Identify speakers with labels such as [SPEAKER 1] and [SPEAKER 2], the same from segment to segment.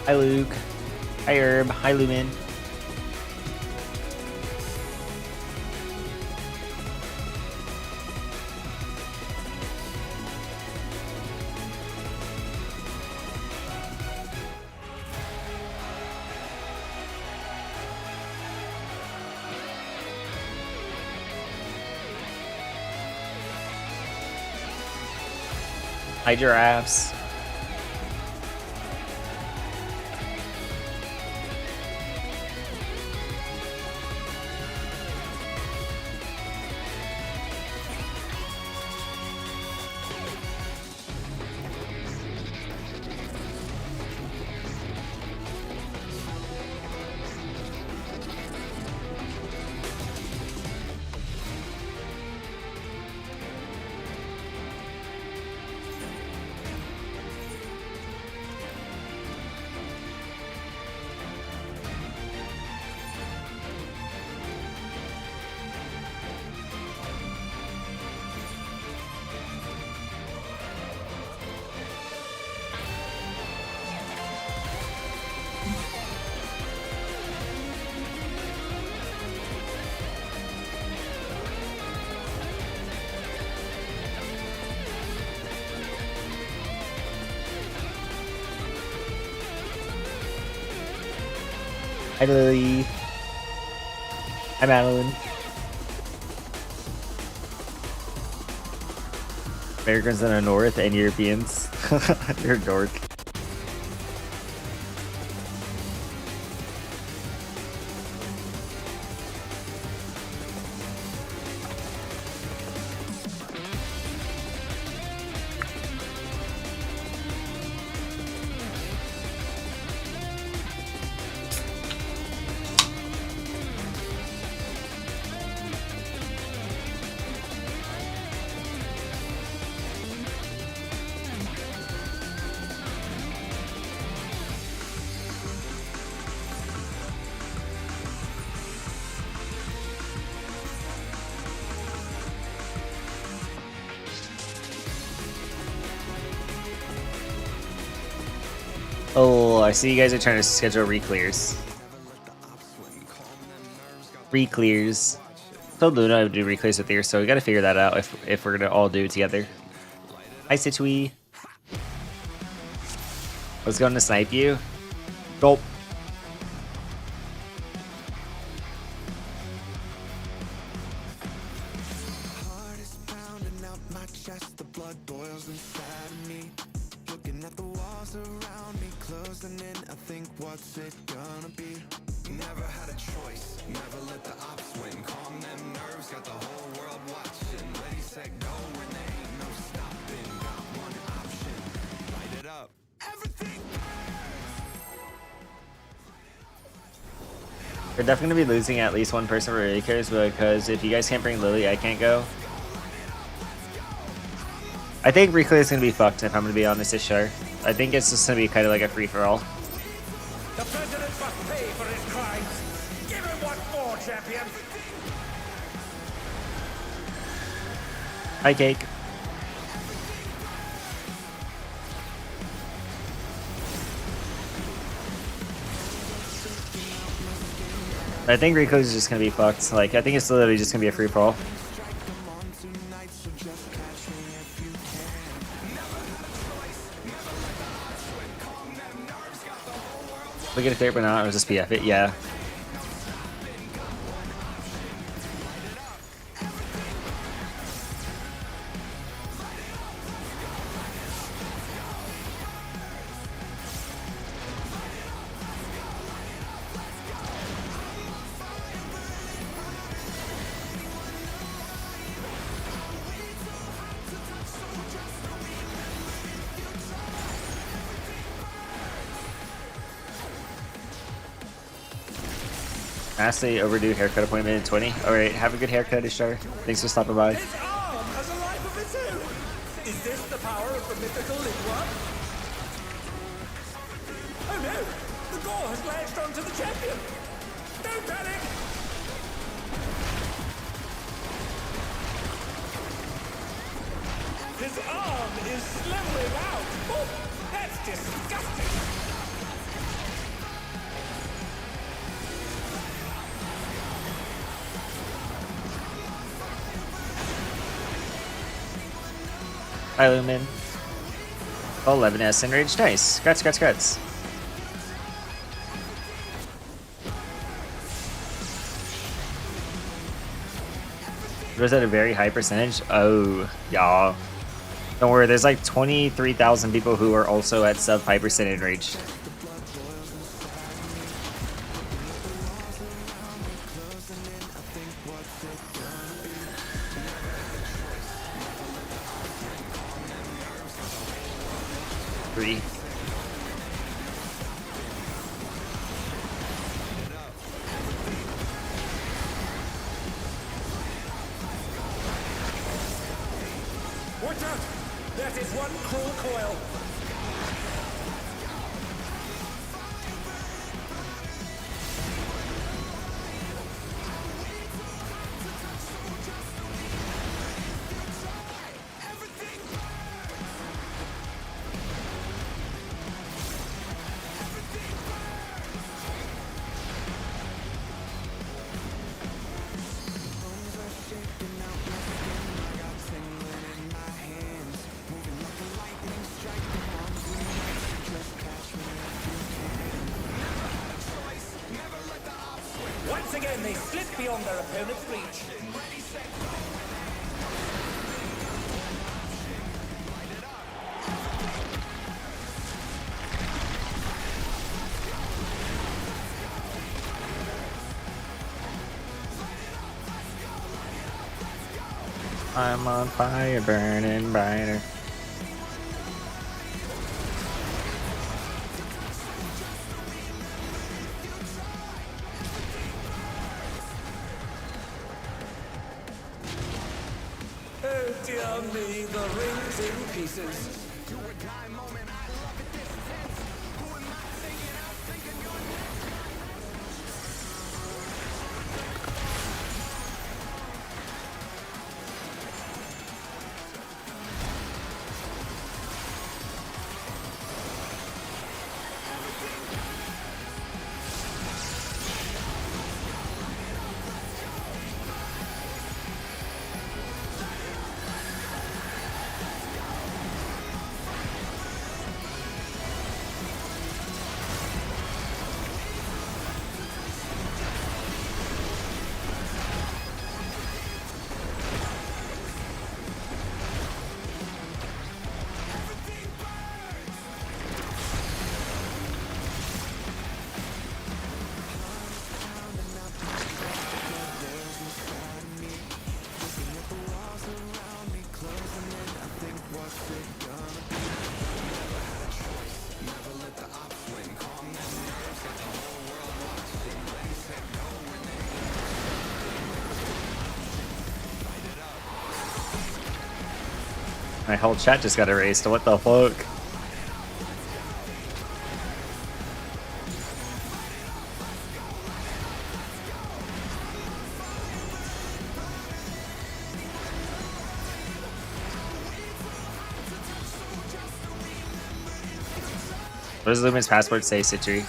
[SPEAKER 1] Hi Luke. Hi Herb. Hi Lumen. Hi Giraffes. Hi Lily. Hi Madeline. Americans in the north and Europeans. You're a dork. Oh, I see you guys are trying to schedule re-clears. Re-clears. Told Luna I would do re-clears with you, so we gotta figure that out if we're gonna all do it together. Hi Situi. I was going to snipe you. Gulp. We're definitely gonna be losing at least one person for re-clears because if you guys can't bring Lily, I can't go. I think re-clear is gonna be fucked if I'm gonna be honest this show. I think it's just gonna be kind of like a free-for-all.
[SPEAKER 2] The president must pay for his crimes. Give him what for, champion.
[SPEAKER 1] Hi, Cake. I think Rico is just gonna be fucked. Like, I think it's literally just gonna be a free for all. We get a third, but not. It was just PF it. Yeah. Vastly overdue haircut appointment in 20. Alright, have a good haircut, Ishtar. Thanks for stopping by.
[SPEAKER 2] His arm has a life of its own. Is this the power of the mythical Lidwa? Oh no! The gore has latched onto the champion! Don't panic! His arm is slithering out! Oh, that's disgusting!
[SPEAKER 1] Hi, Lumen. 11S enraged. Nice. Guts, guts, guts. Was at a very high percentage? Oh, y'all. Don't worry, there's like 23,000 people who are also at sub 5% enraged. Three.
[SPEAKER 2] Watch out! That is one cruel coil. Once again, they slip beyond their opponent's reach.
[SPEAKER 1] I'm on fire, burning brighter.
[SPEAKER 2] Oh dear me, the ring's in pieces.
[SPEAKER 1] My whole chat just got erased. What the fuck? What does Lumen's passport say, Citri?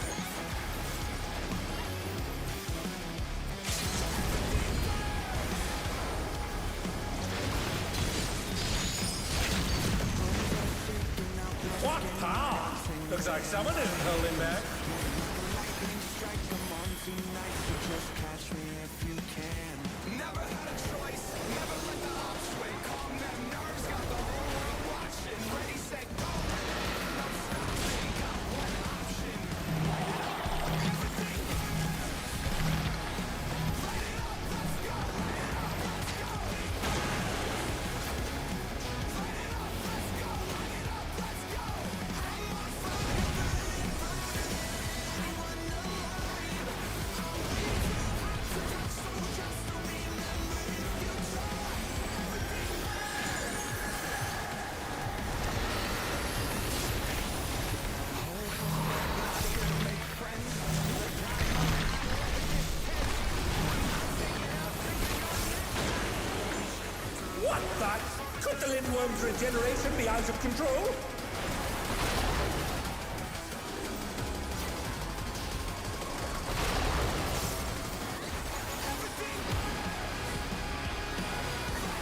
[SPEAKER 2] What power! Looks like someone isn't holding back. What the? Could the Lindworm's regeneration be out of control?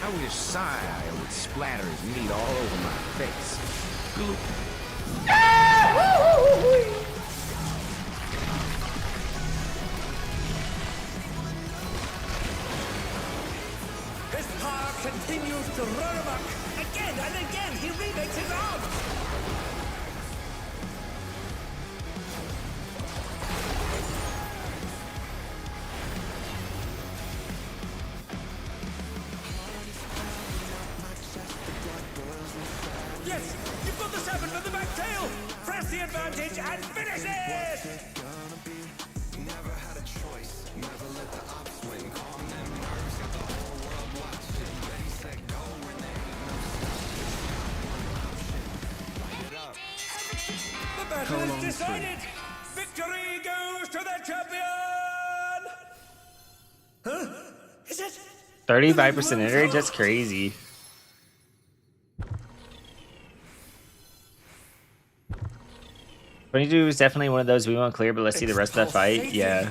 [SPEAKER 3] I wish Sai would splatters meat all over my face. Glue.
[SPEAKER 2] His power continues to run amok. Again and again, he remakes his arms. Yes, you've got the serpent with the back tail. Press the advantage and finish it. The battle is decided. Victory goes to the champion. Huh? Is it?
[SPEAKER 1] 35% hit rate? That's crazy. 22 is definitely one of those we won't clear, but let's see the rest of that fight. Yeah.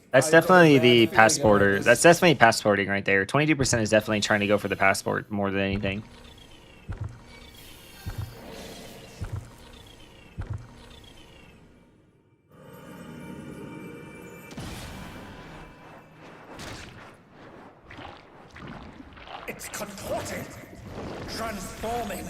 [SPEAKER 1] That's definitely the passporter. That's definitely passporting right there. 22% is definitely trying to go for the passport more than anything.
[SPEAKER 2] It's contorting, transforming.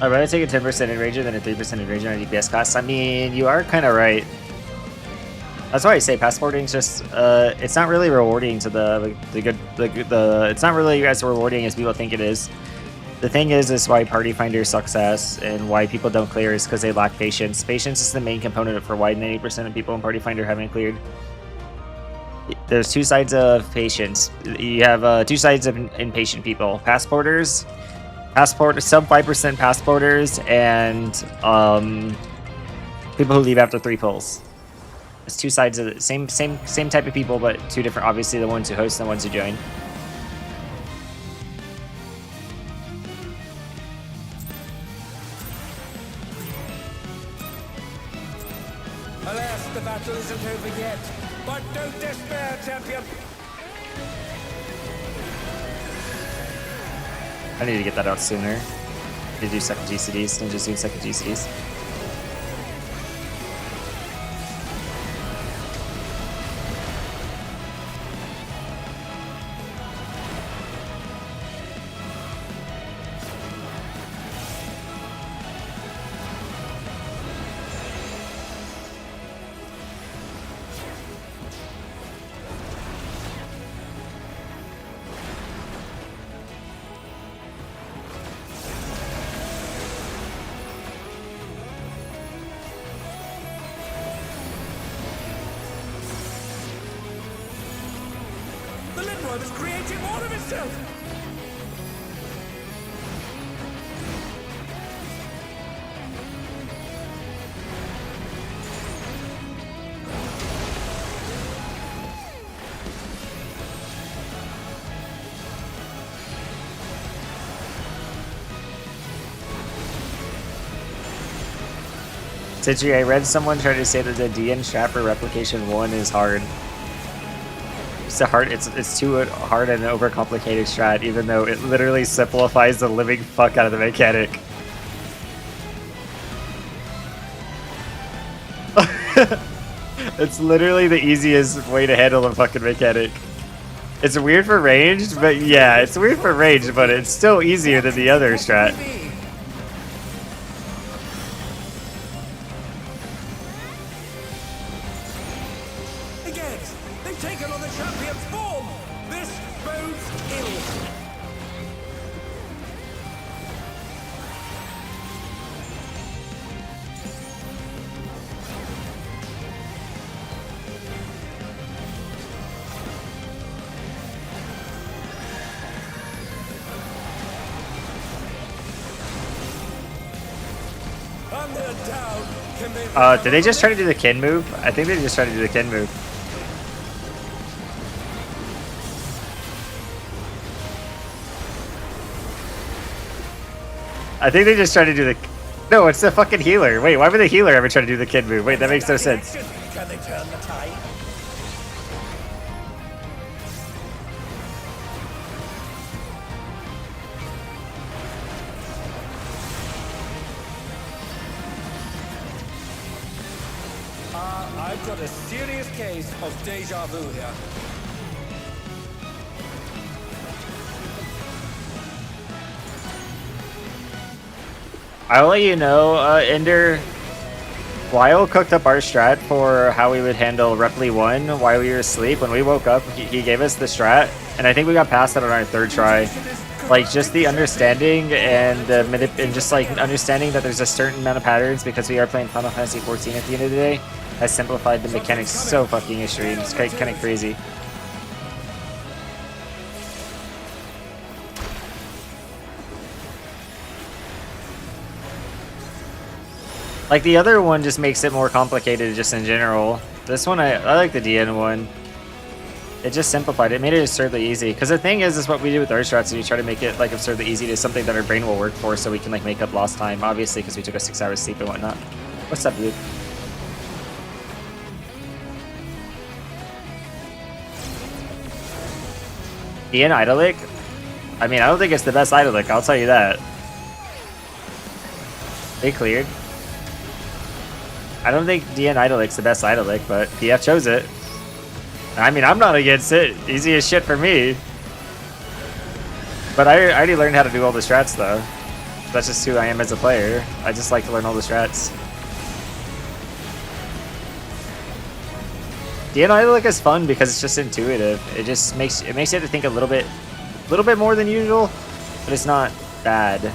[SPEAKER 1] I'd rather take a 10% enrager than a 3% enrager on DPS class. I mean, you are kind of right. That's why I say passporting is just, it's not really rewarding to it's not really as rewarding as people think it is. The thing is why Party Finder sucks ass and why people don't clear is because they lack patience. Patience is the main component for why 90% of people in Party Finder haven't cleared. There's two sides of patience. You have two sides of impatient people. Passporters, sub 5% passporters, and people who leave after 3 pulls. It's two sides of the same type of people, but two different. Obviously, the ones who host and the ones who join.
[SPEAKER 2] Alas, the battle isn't over yet. But don't despair, champion.
[SPEAKER 1] I need to get that out sooner. To do second GCDs, and just doing second GCDs.
[SPEAKER 2] The Limworm is creating more of itself!
[SPEAKER 1] Tidri, I read someone try to say that the DN strat for Replication 1 is hard. It's too hard and overcomplicated strat, even though it literally simplifies the living fuck out of the mechanic. It's literally the easiest way to handle the fucking mechanic. It's weird for ranged, but yeah, it's weird for ranged, but it's still easier than the other strat.
[SPEAKER 2] They've taken on the champion's form! This bodes ill! And they're down. Can they
[SPEAKER 1] Did they just try to do the Kin move? I think they just tried to do the Kin move. I think they just tried to do the... No, it's the fucking healer. Wait, why would the healer ever try to do the Kin move? Wait, that makes no sense.
[SPEAKER 2] Can they turn the tide? I've got a serious case of deja vu here.
[SPEAKER 1] I'll let you know, Ender. Lyle cooked up our strat for how we would handle Repli 1 while we were asleep. When we woke up, he gave us the strat, and I think we got past it on our third try. Like, just the understanding and just like understanding that there's a certain amount of patterns because we are playing Final Fantasy 14 at the end of the day has simplified the mechanics so fucking extreme. It's kind of crazy. Like, the other one just makes it more complicated just in general. This one, I like the DN one. It just simplified it. It made it absurdly easy. Because the thing is what we do with our strats is we try to make it like absurdly easy to something that our brain will work for so we can like make up lost time. Obviously, because we took a 6 hours sleep and whatnot. What's up, dude? DN Idolic? I mean, I don't think it's the best Idolic, I'll tell you that. They cleared. I don't think DN Idolic's the best Idolic, but PF chose it. I mean, I'm not against it. Easy as shit for me. But I already learned how to do all the strats, though. That's just who I am as a player. I just like to learn all the strats. DN Idolic is fun because it's just intuitive. It just makes you have to think a little bit more than usual, but it's not bad.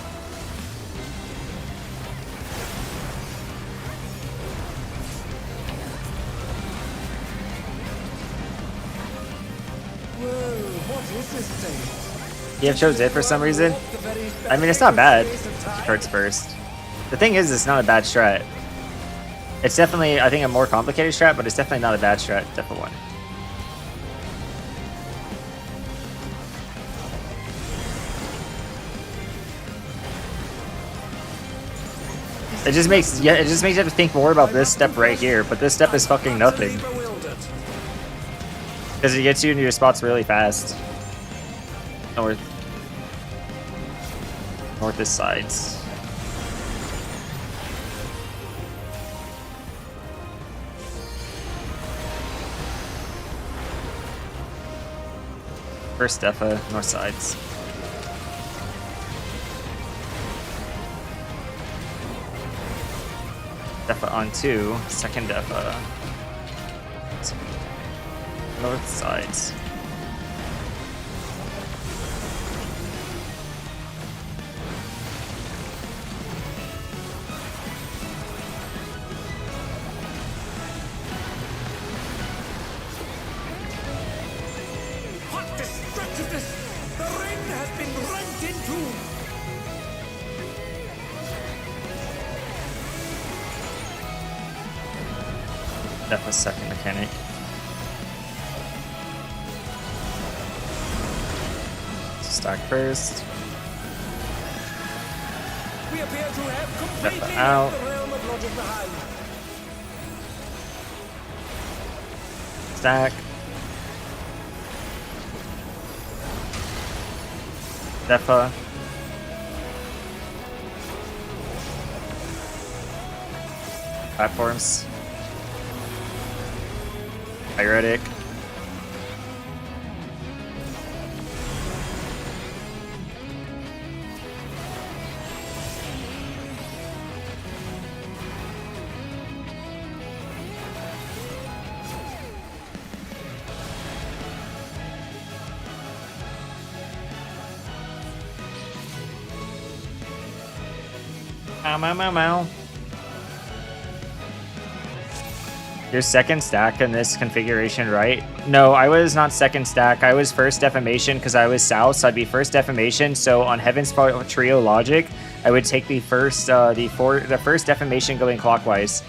[SPEAKER 1] PF chose it for some reason. I mean, it's not bad. Cards first. The thing is, it's not a bad strat. It's definitely, I think, a more complicated strat, but it's definitely not a bad strat. Definitely one. It just makes you have to think more about this step right here, but this step is fucking nothing. Because it gets you into your spots really fast. North is sides. First Defa, north sides. Defa on 2, second Defa. North sides.
[SPEAKER 2] What destructiveness! The ring has been rent in two!
[SPEAKER 1] Defa second mechanic. Stack first.
[SPEAKER 2] We appear to have completely left
[SPEAKER 1] out.
[SPEAKER 2] the realm of logic behind.
[SPEAKER 1] Stack. Defa. Platforms. Pyretic. Ow, mow, mow, mow. Your second stack in this configuration, right? No, I was not second stack. I was first defamation because I was south, so I'd be first defamation. So on Heaven's Trio logic, I would take the first defamation going clockwise,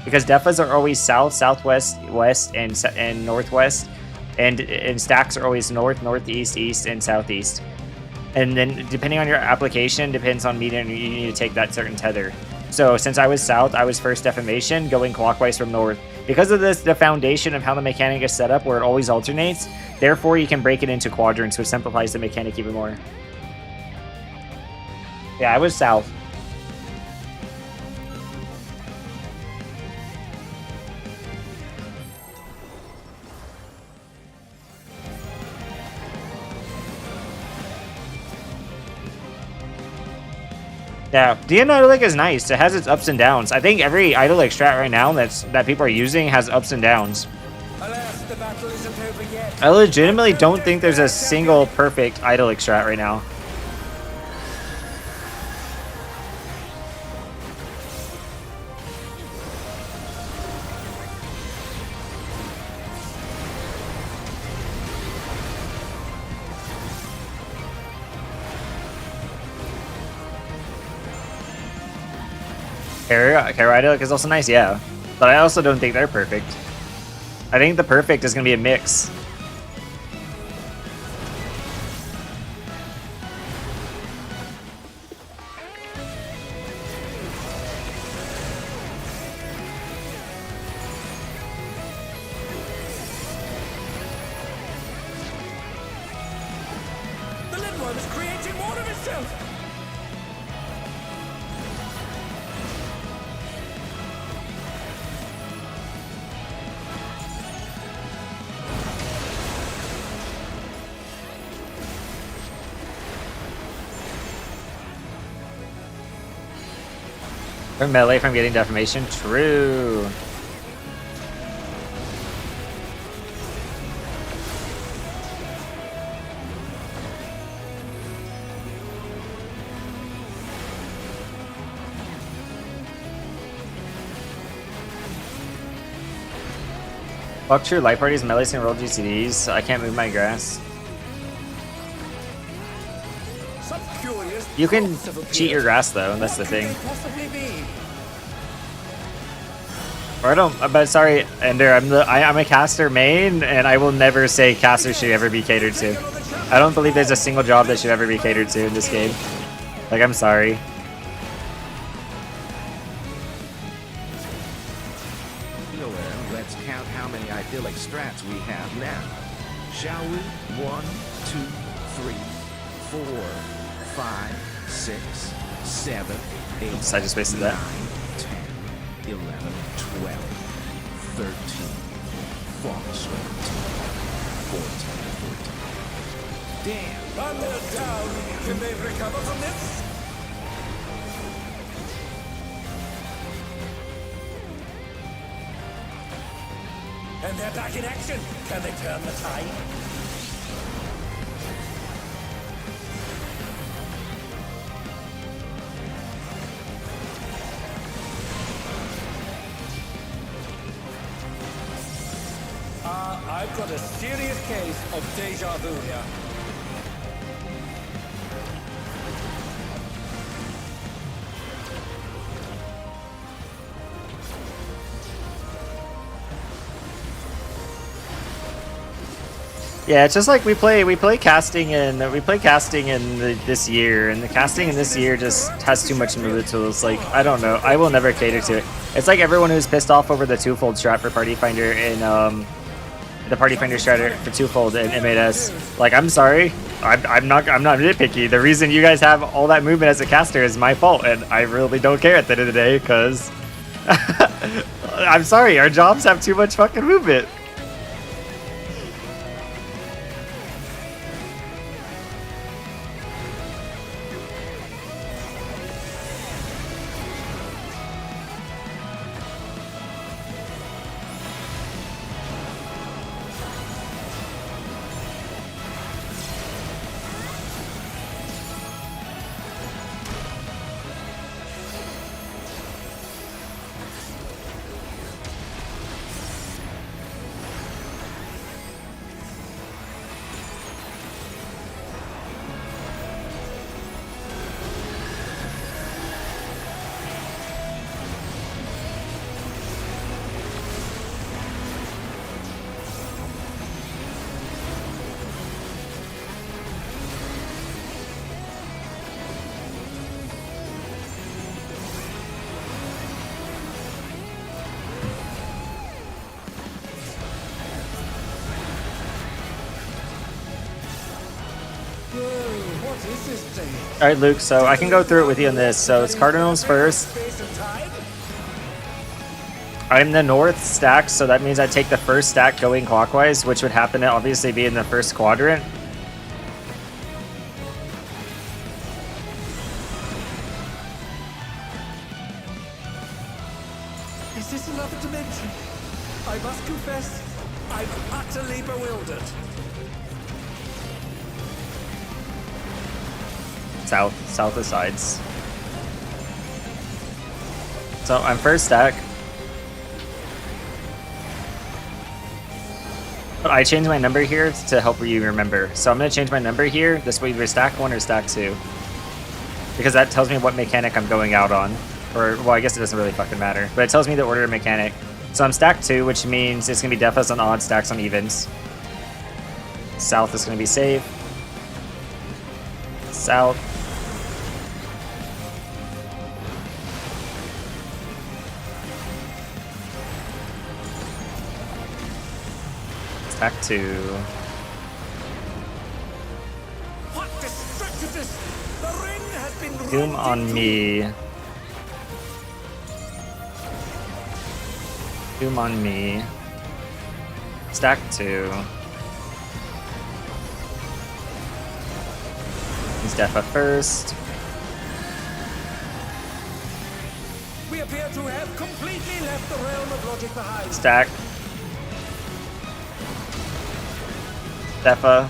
[SPEAKER 1] because defas are always south, southwest, west, and northwest, and stacks are always north, northeast, east, and southeast. And then depending on your application, depends on median, you need to take that certain tether. So since I was south, I was first defamation going clockwise from north. Because of this, the foundation of how the mechanic is set up, where it always alternates, therefore you can break it into quadrants, which simplifies the mechanic even more. Yeah, I was south. Yeah, DN Idolic is nice. It has its ups and downs. I think every Idolic strat right now that people are using has ups and downs.
[SPEAKER 2] Alas, the battle isn't over yet.
[SPEAKER 1] I legitimately don't think there's a single perfect Idolic strat right now. Kara Idolic is also nice, yeah. But I also don't think they're perfect. I think the perfect is going to be a mix.
[SPEAKER 2] The little one is creating more of itself.
[SPEAKER 1] Or melee from getting defamation? True. Fuck true, light parties, melees can roll GCDs. I can't move my grass.
[SPEAKER 2] Some curious
[SPEAKER 1] You can
[SPEAKER 2] thoughts have appeared.
[SPEAKER 1] cheat your grass though, that's the
[SPEAKER 2] What could
[SPEAKER 1] thing.
[SPEAKER 2] they possibly be?
[SPEAKER 1] Or I don't, but sorry, Ender, I'm a caster main, and I will never say casters should ever be catered to. I don't believe there's a single job that should ever be catered to in this game. Like, I'm sorry.
[SPEAKER 3] Well, let's count how many idyllic strats we have now. Shall we? 1, 2, 3, 4, 5, 6, 7, 8,
[SPEAKER 1] Oops, I just wasted that.
[SPEAKER 3] 9, 10, 11, 12, 13, 14, 14. Damn.
[SPEAKER 2] And they're down. Can they recover from this? And they're back in action. Can they turn the tide? I've got a serious case of deja vu here.
[SPEAKER 1] Yeah, it's just like we play casting in this year, and the casting in this year just has too much movement tools. Like, I don't know, I will never cater to it. It's like everyone who's pissed off over the twofold strat for Party Finder in the Party Finder strat for twofold in M8S. Like, I'm sorry, I'm not nitpicky. The reason you guys have all that movement as a caster is my fault, and I really don't care at the end of the day, because I'm sorry, our jobs have too much fucking movement.
[SPEAKER 2] What is this thing?
[SPEAKER 1] All right, Luke. So I can go through it with you on this. So it's Cardinals first.
[SPEAKER 2] Space and time?
[SPEAKER 1] I'm the north stack, so that means I take the first stack going clockwise, which would happen to obviously be in the first quadrant.
[SPEAKER 2] Is this another dimension? I must confess, I'm utterly bewildered.
[SPEAKER 1] South of sides. So I'm first stack. But I changed my number here to help you remember. So I'm going to change my number here. This way either stack 1 or stack 2. Because that tells me what mechanic I'm going out on. Or, well, I guess it doesn't really fucking matter. But it tells me the order of mechanic. So I'm stack 2, which means it's going to be defas on odds, stacks on evens. South is going to be safe. South. Stack 2.
[SPEAKER 2] What destructiveness! The ring has been
[SPEAKER 1] Doom
[SPEAKER 2] rent
[SPEAKER 1] on
[SPEAKER 2] in two.
[SPEAKER 1] me. Doom on me. Stack 2. He's defa first.
[SPEAKER 2] We appear to have completely left the realm of logic behind.
[SPEAKER 1] Stack. Defa.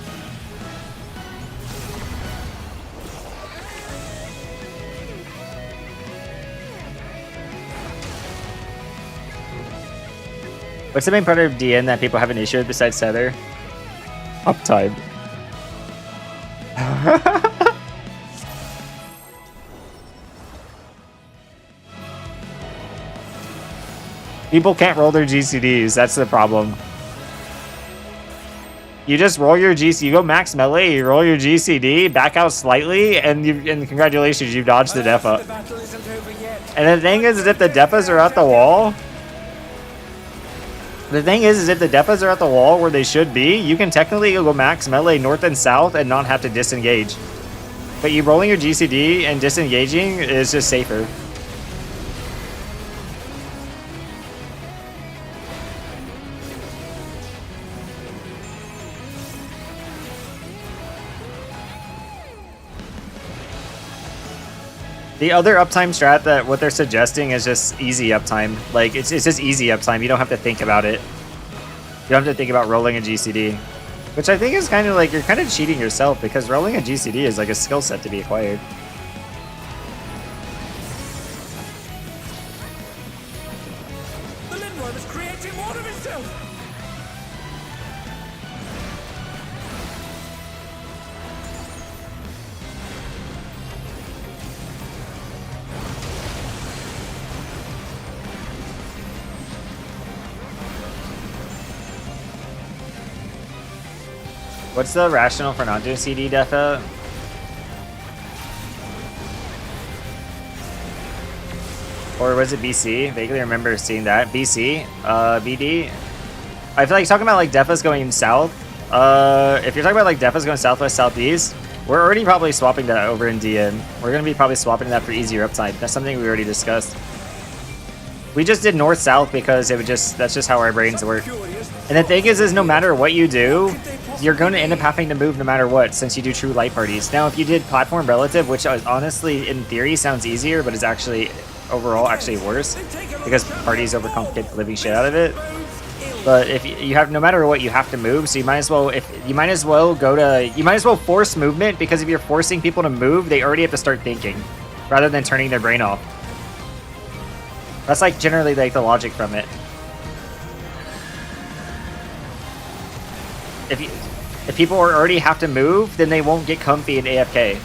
[SPEAKER 1] What's the main part of DN that people have an issue with besides Tether? Uptime. People can't roll their GCDs, that's the problem. You just roll your GC, you go max melee, you roll your GCD, back out slightly, and congratulations, you've dodged the
[SPEAKER 2] The
[SPEAKER 1] defa.
[SPEAKER 2] battle isn't over yet.
[SPEAKER 1] And the thing is if the defas are at the wall, the thing is if the defas are at the wall where they should be, you can technically go max melee north and south and not have to disengage. But you rolling your GCD and disengaging is just safer. The other uptime strat that what they're suggesting is just easy uptime. Like it's just easy uptime. You don't have to think about it. You don't have to think about rolling a GCD. Which I think is kind of like you're kind of cheating yourself because rolling a GCD is like a skill set to be acquired.
[SPEAKER 2] The Lindworm is creating more of itself.
[SPEAKER 1] What's the rationale for not doing CD defa? Or was it BC? Vaguely remember seeing that. BC? BD? I feel like talking about like defas going south. If you're talking about like defas going southwest, southeast, we're already probably swapping that over in DN. We're going to be probably swapping that for easier uptime. That's something we already discussed. We just did north-south because it would that's just how our brains work.
[SPEAKER 2] Curious.
[SPEAKER 1] And the thing is no matter what you do, you're going to end up having to move no matter what, since you do true light parties. Now, if you did platform relative, which honestly, in theory, sounds easier, but is actually, overall, actually worse, because parties overcomplicate the living shit out of it. But if you have, no matter what, you have to move, so you might as well, you might as well force movement, because if you're forcing people to move, they already have to start thinking, rather than turning their brain off. That's like generally like the logic from it. If people already have to move, then they won't get comfy in AFK.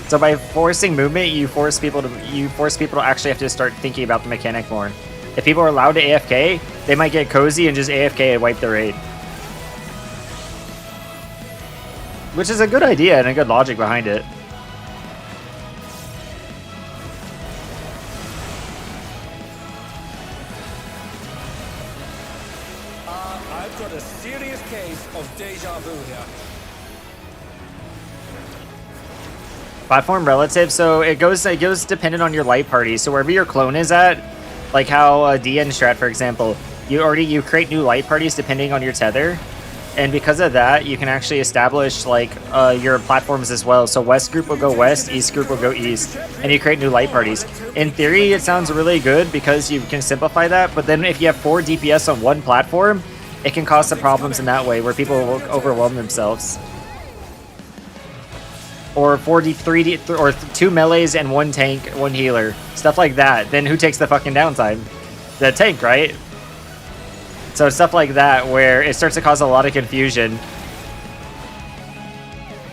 [SPEAKER 1] So by forcing movement, you force people to actually have to start thinking about the mechanic more. If people are allowed to AFK, they might get cozy and just AFK and wipe the raid. Which is a good idea and a good logic behind it.
[SPEAKER 2] I've got a serious case of deja vu here.
[SPEAKER 1] Platform relative, so it goes dependent on your light party. So wherever your clone is at, like how DN strat, for example, you create new light parties depending on your tether, and because of that, you can actually establish like your platforms as well. So west group will go west, east group will go east, and you create new light parties. In theory, it sounds really good because you can simplify that, but then if you have 4 DPS on one platform, it can cause some problems in that way where people will overwhelm themselves. Or 4D, or 2 melees and 1 tank, 1 healer. Stuff like that. Then who takes the fucking downtime? The tank, right? So stuff like that where it starts to cause a lot of confusion.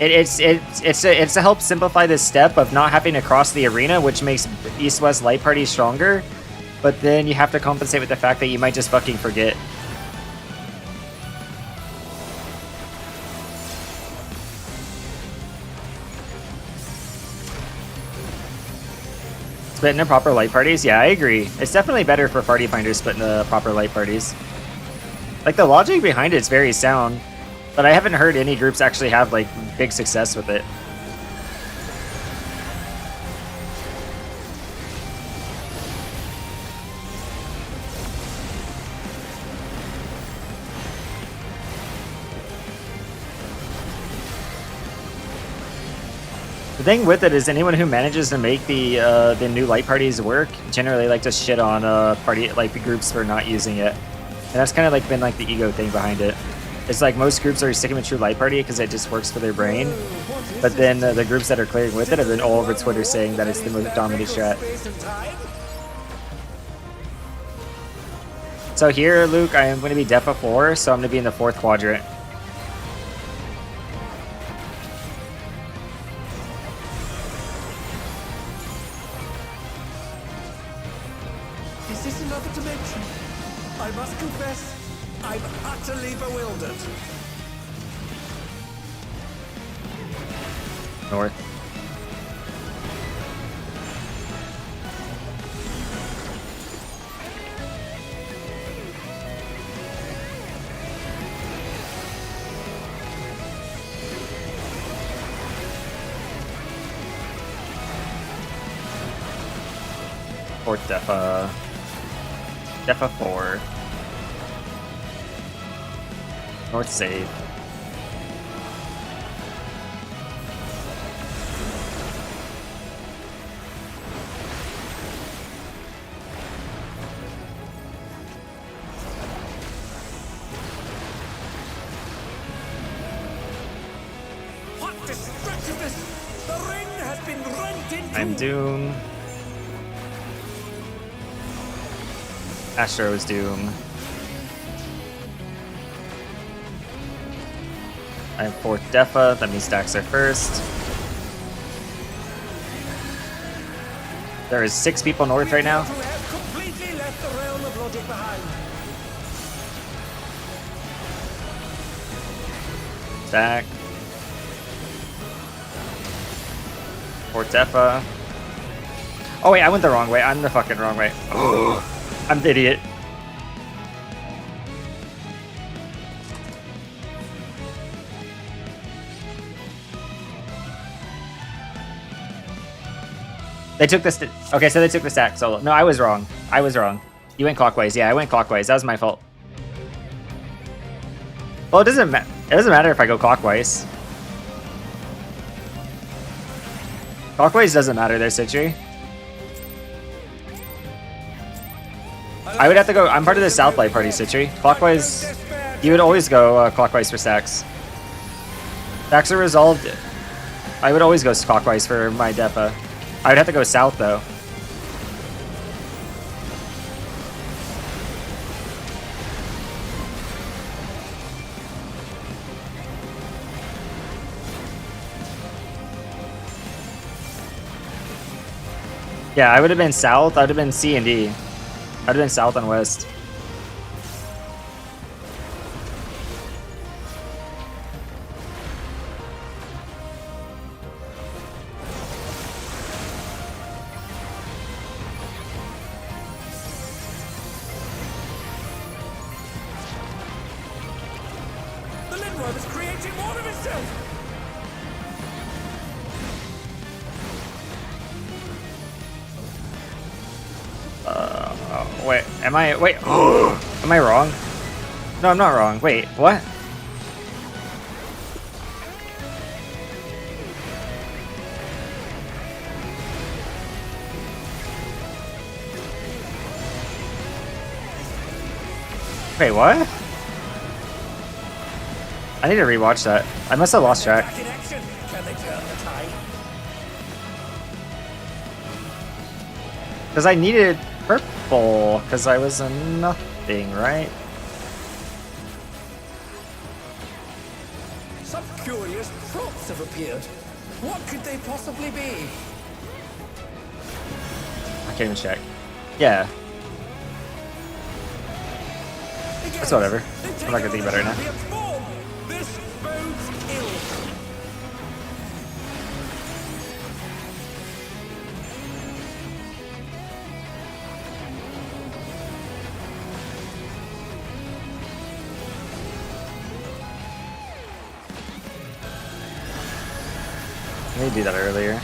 [SPEAKER 1] It's to help simplify this step of not having to cross the arena, which makes East-West light parties stronger. But then you have to compensate with the fact that you might just fucking forget. Split into proper light parties? Yeah, I agree. It's definitely better for party finders split into proper light parties. Like, the logic behind it is very sound, but I haven't heard any groups actually have, like, big success with it. The thing with it is anyone who manages to make the new light parties work generally like to shit on the groups for not using it, and that's kind of like been like the ego thing behind it. It's like most groups are sticking with true light party because it just works for their brain, but then the groups that are clearing with it have been all over Twitter saying that it's the most dominant strat. So here, Luke, I am going to be Defa 4, so I'm going to be in the 4th quadrant.
[SPEAKER 2] Is this another dimension? I must confess, I'm utterly bewildered.
[SPEAKER 1] North. Fourth Defa. Defa 4. North save.
[SPEAKER 2] What destructiveness! The ring has been rent in two.
[SPEAKER 1] I'm Doom. Astro's Doom. I'm 4th Defa, that means stacks are first. There is 6 people north right now.
[SPEAKER 2] Who have completely left the realm of logic behind.
[SPEAKER 1] Stack. 4th Defa. Oh wait, I went the wrong way. I'm the fucking wrong way. Oh, I'm the idiot. They took this. Okay, so they took the stack solo. No, I was wrong. I was wrong. You went clockwise. Yeah, I went clockwise. That was my fault. Well, it doesn't matter if I go clockwise. Clockwise doesn't matter there, Citri. I would have to go. I'm part of the South Light Party, Citri. Clockwise. You would always go clockwise for stacks. Stacks are resolved. I would always go clockwise for my Defa. I would have to go south though. Yeah, I would have been south. I would have been C and D. I would have been south and west.
[SPEAKER 2] creating more of itself!
[SPEAKER 1] Wait, am I? Wait, am I wrong? No, I'm not wrong. Wait, what? Wait, what? I need to rewatch that. I must have lost track.
[SPEAKER 2] Back in action. Can they turn the tide?
[SPEAKER 1] Because I needed purple, because I was a nothing, right?
[SPEAKER 2] Some curious props have appeared. What could they possibly be?
[SPEAKER 1] I can't even check. Yeah, it's whatever. I'm not gonna think about it now.
[SPEAKER 2] This bodes ill.
[SPEAKER 1] I need to do that earlier.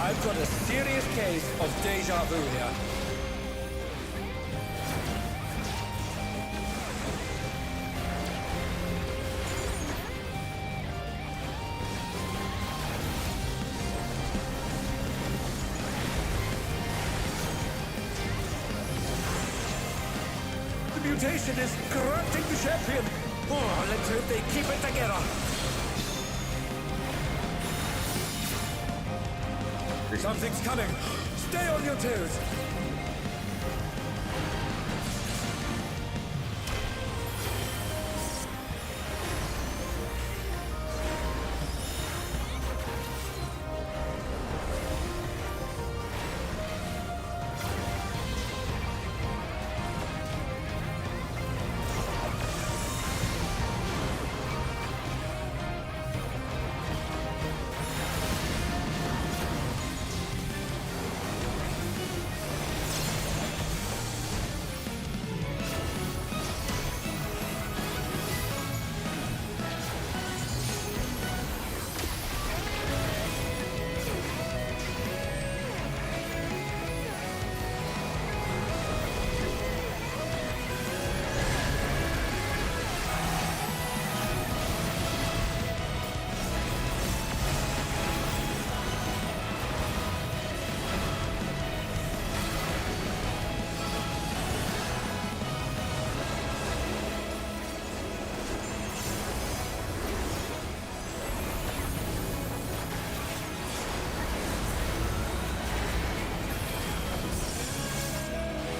[SPEAKER 2] I've got a serious case of deja vu here. The mutation is corrupting the champion. Oh, let's hope they keep it together. Something's coming. Stay on your toes.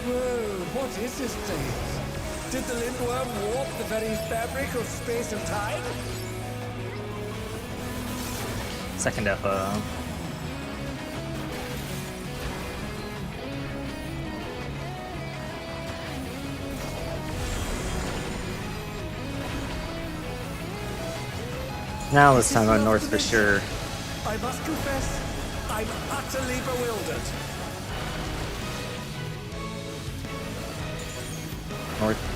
[SPEAKER 2] Whoa, what is this place? Did the Lindworm warp the very fabric of space and time?
[SPEAKER 1] Second FO. Now let's talk about North for sure.
[SPEAKER 2] I must confess, I'm utterly bewildered.
[SPEAKER 1] North.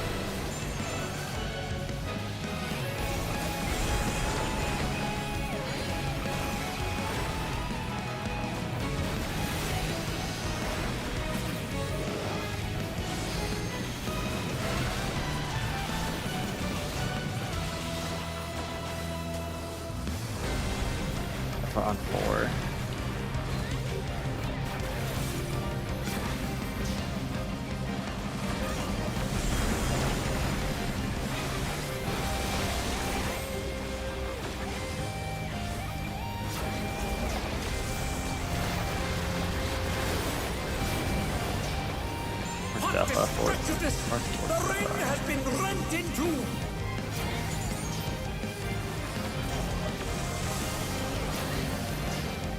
[SPEAKER 1] On 4. Alpha, Fort.
[SPEAKER 2] Destructiveness! The ring has been rent in two!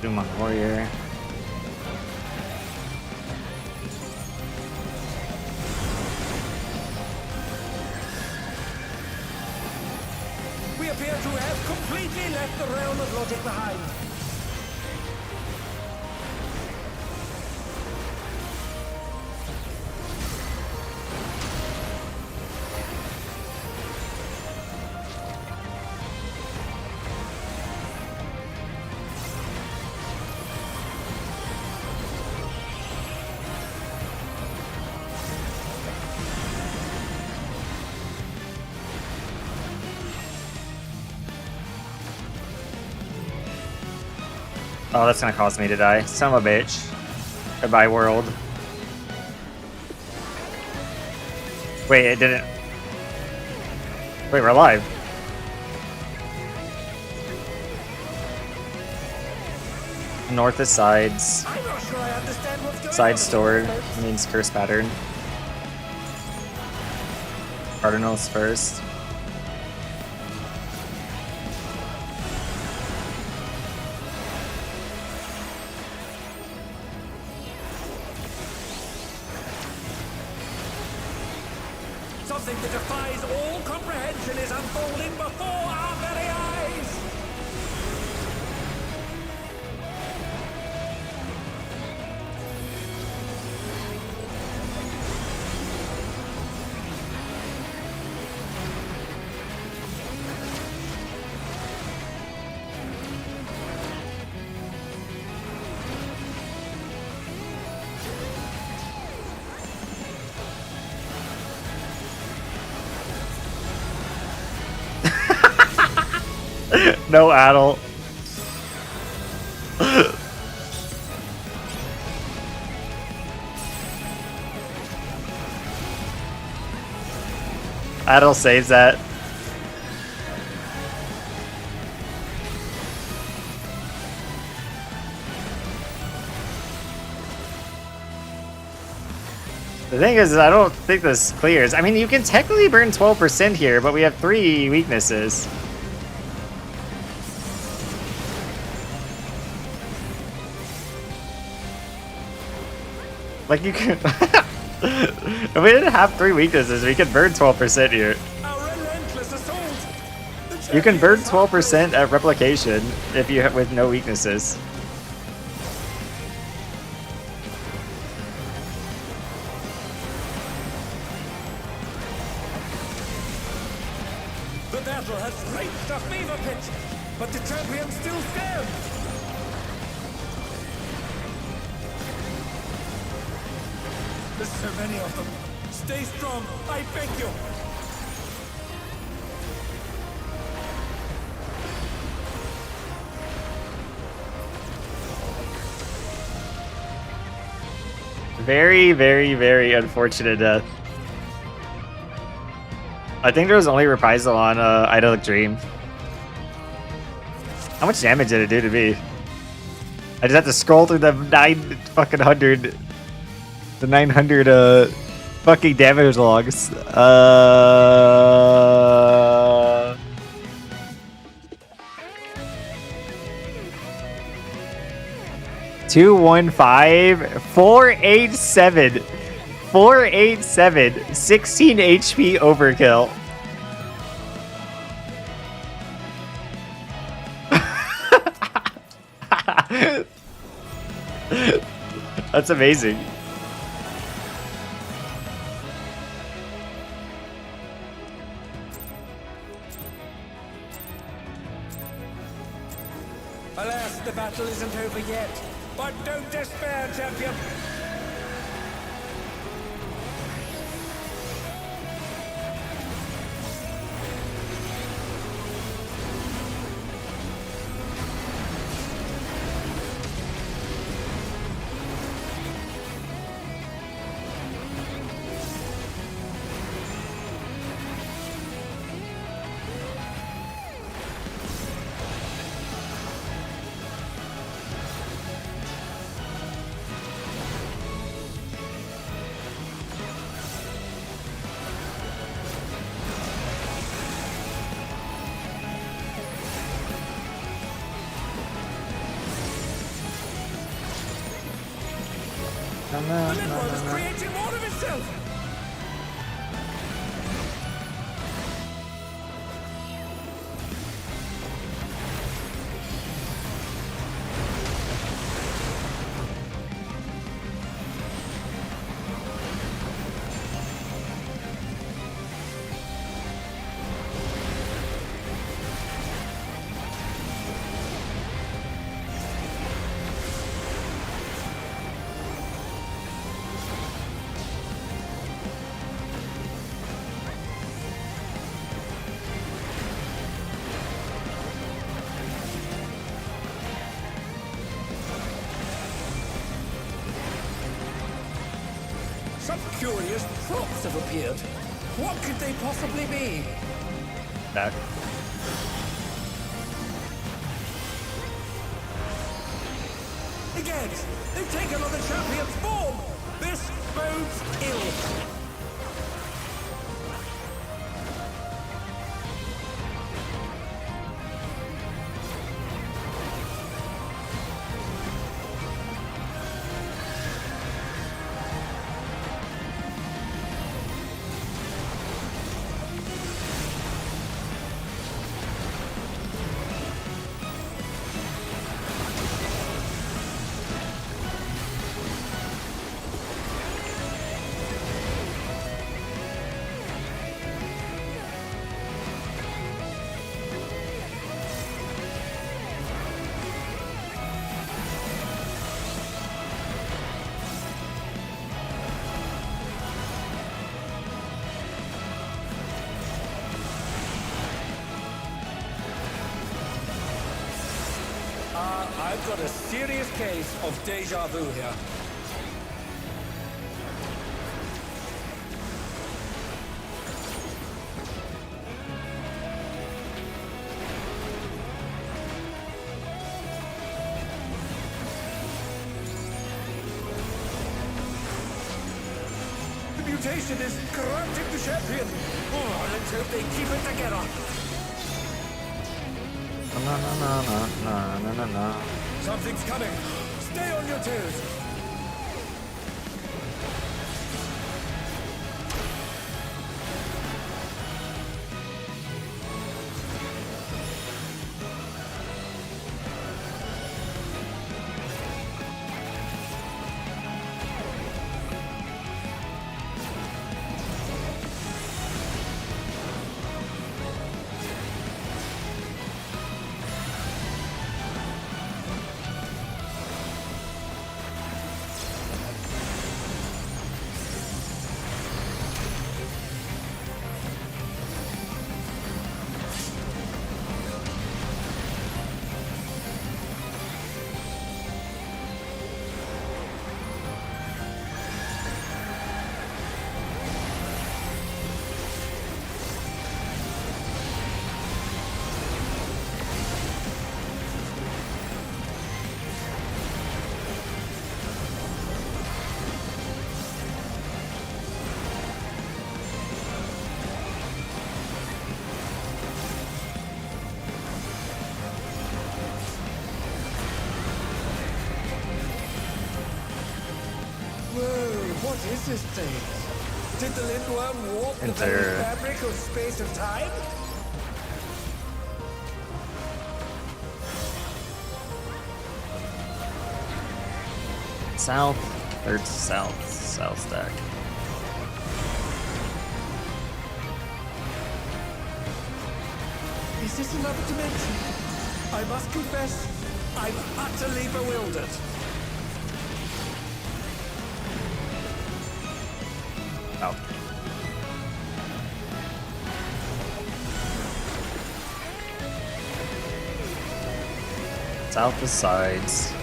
[SPEAKER 1] Duma Warrior.
[SPEAKER 2] We appear to have completely left the realm of logic behind.
[SPEAKER 1] Oh, that's gonna cause me to die. Son of a bitch. Goodbye, world. Wait, it didn't. Wait, we're alive. North is sides.
[SPEAKER 2] I'm not sure I understand what's going
[SPEAKER 1] Side
[SPEAKER 2] on.
[SPEAKER 1] stored means curse pattern. Cardinals first.
[SPEAKER 2] Something that defies all comprehension is unfolding before our very eyes!
[SPEAKER 1] No adult. Adult saves that. The thing is, I don't think this clears. I mean, you can technically burn 12% here, but we have 3 weaknesses. Like, you can... If we didn't have 3 weaknesses, we could burn 12% here.
[SPEAKER 2] Our relentless assault! The
[SPEAKER 1] You can burn
[SPEAKER 2] champion is
[SPEAKER 1] 12% at replication if you have with no weaknesses.
[SPEAKER 2] The battle has reached a fever pitch, but the champion still stands! There's so many of them. Stay strong, I beg you!
[SPEAKER 1] Very, very, very unfortunate death. I think there was only reprisal on Idyllic Dream. How much damage did it do to me? I just have to scroll through the 900 fucking damage logs. 215 487 487 16 HP overkill. That's amazing.
[SPEAKER 2] Alas, the battle isn't over yet. But don't despair, champion! The Lindworm is creating more of itself! Some curious props have appeared. What could they possibly be?
[SPEAKER 1] Back.
[SPEAKER 2] Again, they've taken on the champion's form! This bodes ill! I've got a serious case of deja vu here. The mutation is corrupting the champion. Oh, let's hope they keep it together.
[SPEAKER 1] No, no, no, no, no, no, no.
[SPEAKER 2] Something's coming. Stay on your toes. What is this thing? Did the Lindworm warp the very fabric of space and time?
[SPEAKER 1] South, third south, south stack.
[SPEAKER 2] Is this another dimension? I must confess, I'm utterly bewildered.
[SPEAKER 1] Oh. South is sides.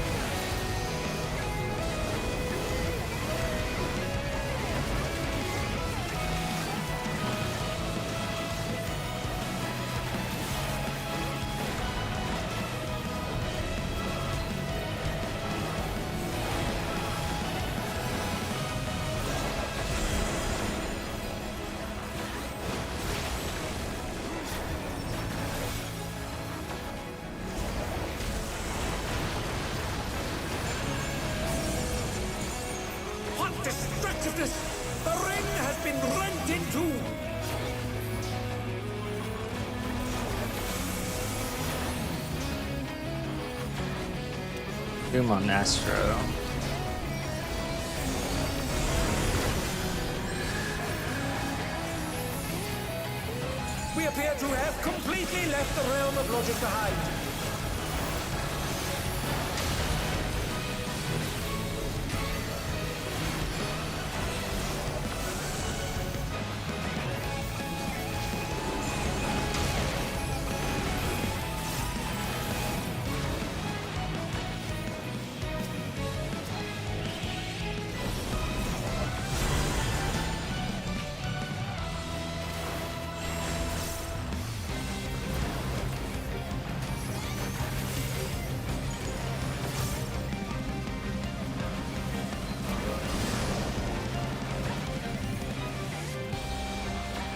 [SPEAKER 2] darkness! The ring has been rent in two!
[SPEAKER 1] Doom on Astro.
[SPEAKER 2] We appear to have completely left the realm of logic behind.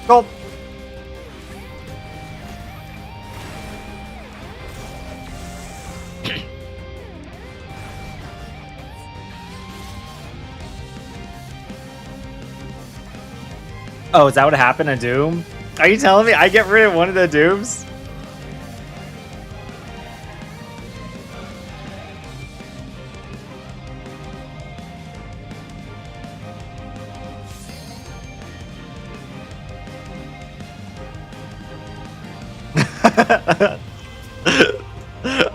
[SPEAKER 1] Gulp. Oh, is that what happened to Doom? Are you telling me I get rid of one of the Dooms?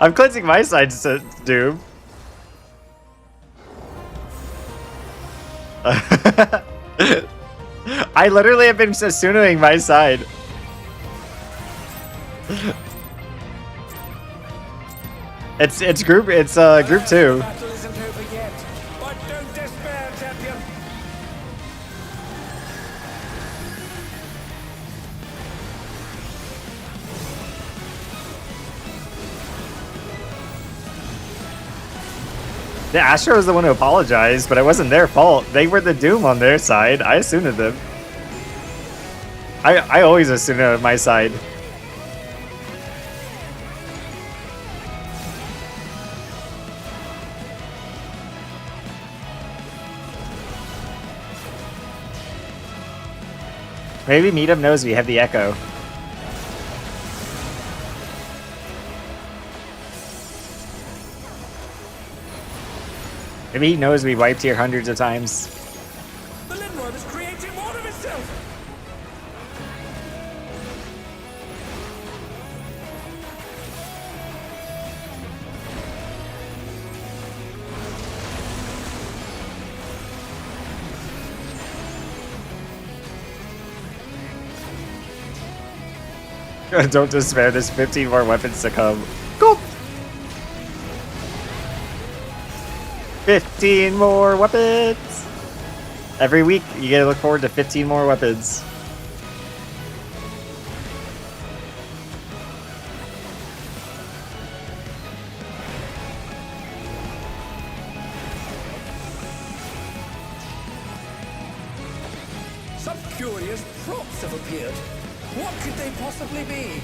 [SPEAKER 1] I'm cleansing my side to Doom. I literally have been Susunoing my side. It's group 2.
[SPEAKER 2] Battle isn't over yet, but don't despair, champion.
[SPEAKER 1] The Astro was the one who apologized, but it wasn't their fault. They were the Doom on their side. I assumed them. I always assume my side. Maybe Meetup knows we have the Echo. Maybe he knows we wiped here hundreds of times.
[SPEAKER 2] The Lindworm is creating more of itself.
[SPEAKER 1] Don't despair, there's 15 more weapons to come. Go! 15 more weapons! Every week, you gotta look forward to 15 more weapons.
[SPEAKER 2] Some curious props have appeared. What could they possibly be?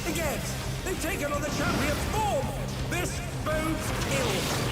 [SPEAKER 2] Again, they've taken on the champion's form. This bodes ill.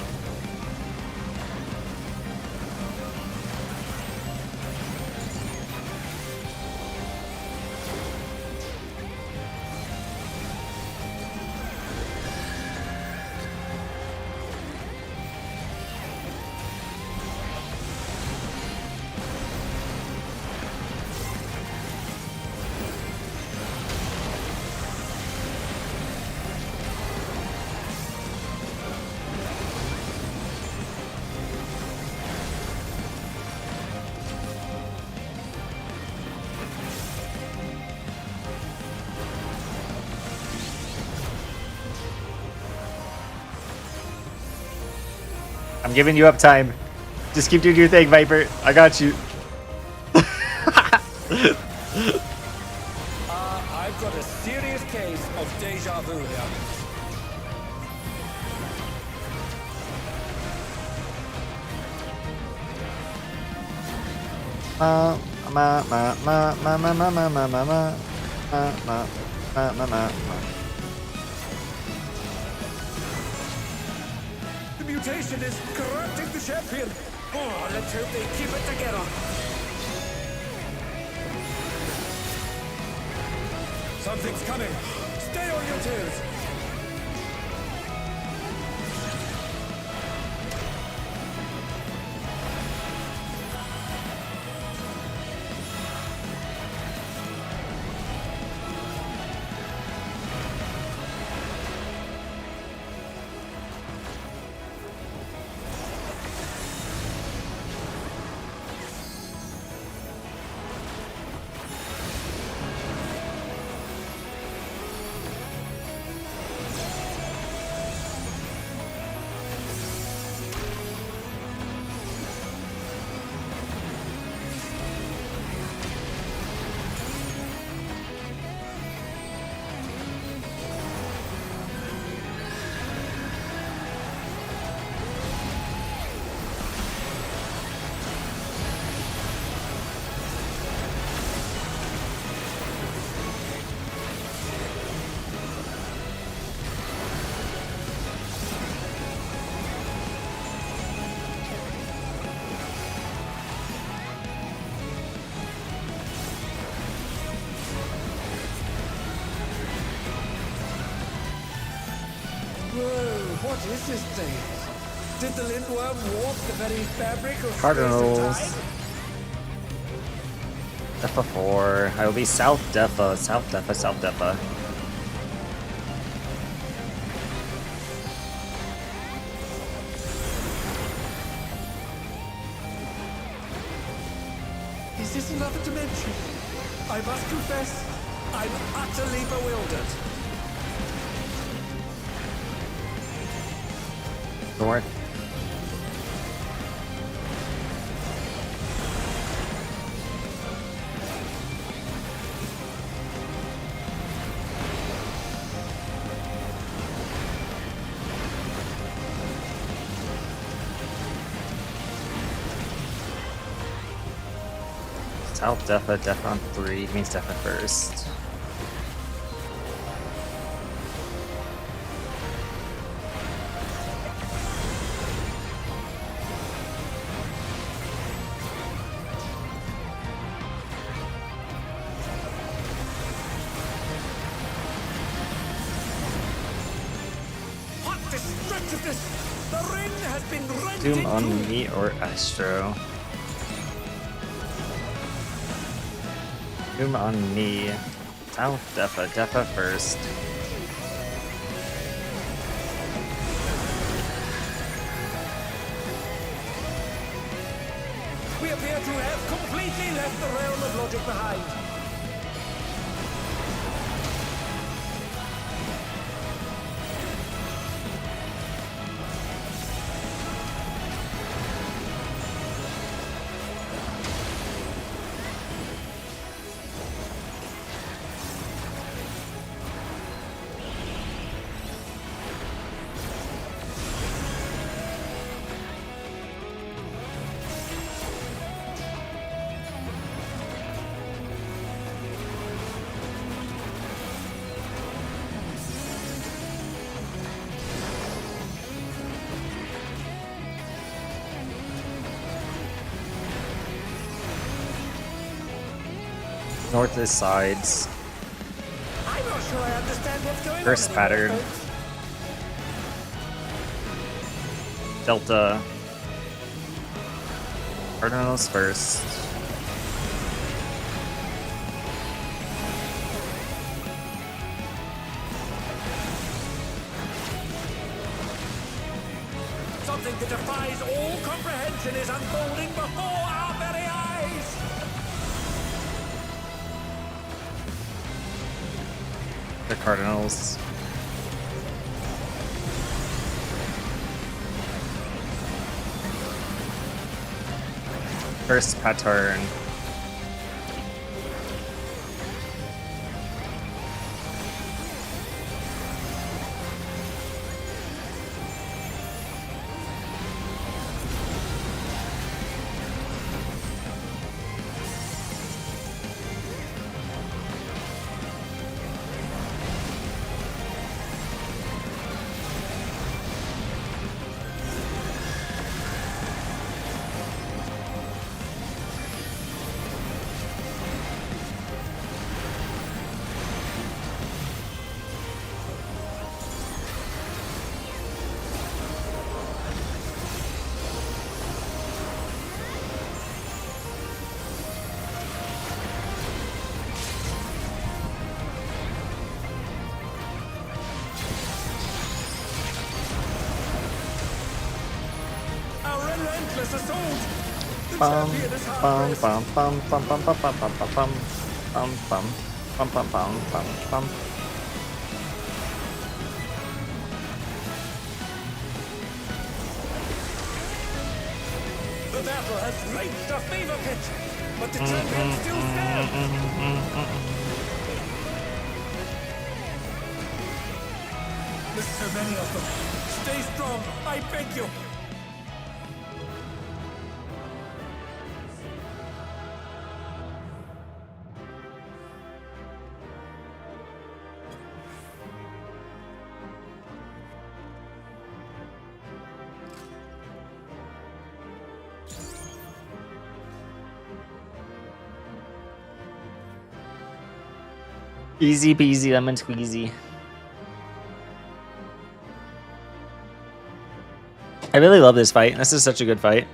[SPEAKER 1] I'm giving you up time. Just keep doing your thing, Viper. I got you.
[SPEAKER 2] I've got a serious case of deja vu here. reputation is corrupting the champion. Oh, let's hope they keep it together. Something's coming. Stay on your toes. Whoa, what is this thing? Did the Lindworm warp the very fabric of
[SPEAKER 1] Cardinals.
[SPEAKER 2] space and time?
[SPEAKER 1] Defa 4. I will be South Defa, South Defa, South Defa.
[SPEAKER 2] Is this another dimension? I must confess, I'm utterly bewildered.
[SPEAKER 1] North. South Defa, Defa on 3 means Defa first.
[SPEAKER 2] What destructiveness! The ring has been rent
[SPEAKER 1] Doom
[SPEAKER 2] in
[SPEAKER 1] on
[SPEAKER 2] two.
[SPEAKER 1] me or Astro. Doom on me. South Defa, Defa first.
[SPEAKER 2] We appear to have completely left the realm of logic behind.
[SPEAKER 1] North is sides.
[SPEAKER 2] I'm not sure I understand what's going
[SPEAKER 1] First
[SPEAKER 2] on.
[SPEAKER 1] pattern.
[SPEAKER 2] anymore, folks.
[SPEAKER 1] Delta. Cardinals first.
[SPEAKER 2] Something that defies all comprehension is unfolding before our very eyes.
[SPEAKER 1] The Cardinals. First pattern.
[SPEAKER 2] relentless assault. The
[SPEAKER 1] Bum
[SPEAKER 2] champion is hard
[SPEAKER 1] bum
[SPEAKER 2] pressed.
[SPEAKER 1] bum bum bum bum bum bum bum bum bum bum bum bum bum bum bum.
[SPEAKER 2] The battle has reached a fever pitch, but the champion still stands. There's so many of them. Stay strong, I beg you.
[SPEAKER 1] Easy peasy lemon squeezy. I really love this fight. This is such a good fight.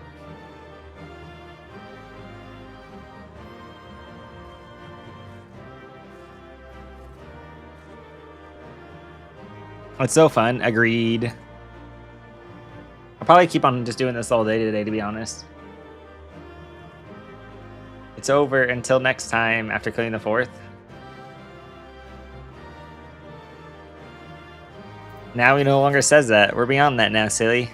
[SPEAKER 1] It's so fun. Agreed. I'll probably keep on just doing this all day today, to be honest. It's over until next time after killing the 4th. Now he no longer says that. We're beyond that now, silly.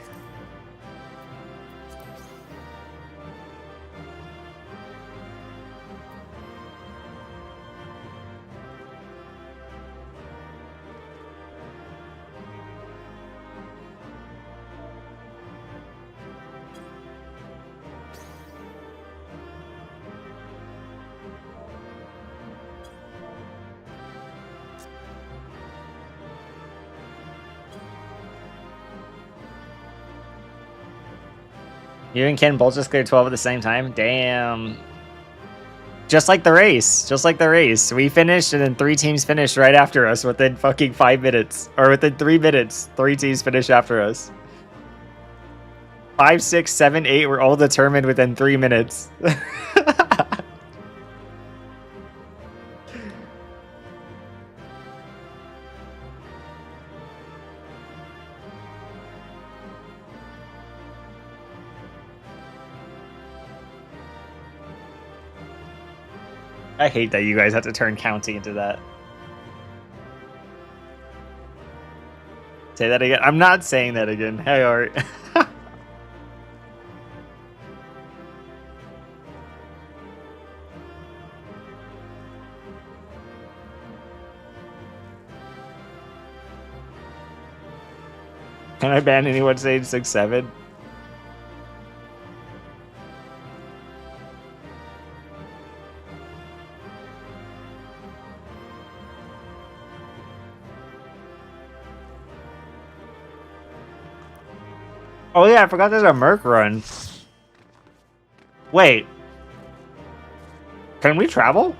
[SPEAKER 1] You and Ken both just cleared 12 at the same time? Damn. Just like the race. Just like the race. We finished and then 3 teams finished right after us within fucking 5 minutes. Or within 3 minutes. 3 teams finished after us. 5, 6, 7, 8 were all determined within 3 minutes. I hate that you guys have to turn counting into that. Say that again. I'm not saying that again. Hey, Art. Can I ban anyone saying 6-7? Oh yeah, I forgot there's a Merc run. Wait. Can we travel?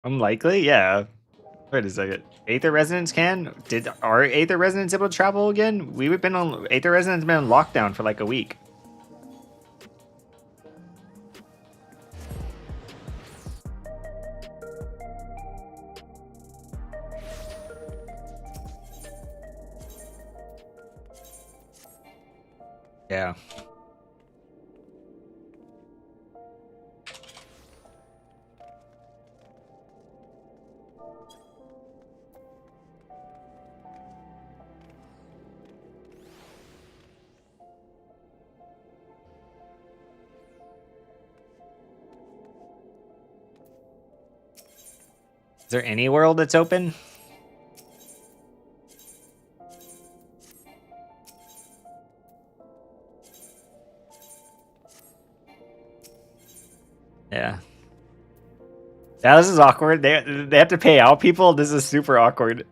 [SPEAKER 1] Unlikely? Yeah. Wait a second. Aether Resonance can? Did our Aether Resonance able to travel again? We've been on Aether Resonance been on lockdown for like a week. Yeah. Is there any world that's open? Yeah. Yeah, this is awkward. They have to pay out people. This is super awkward.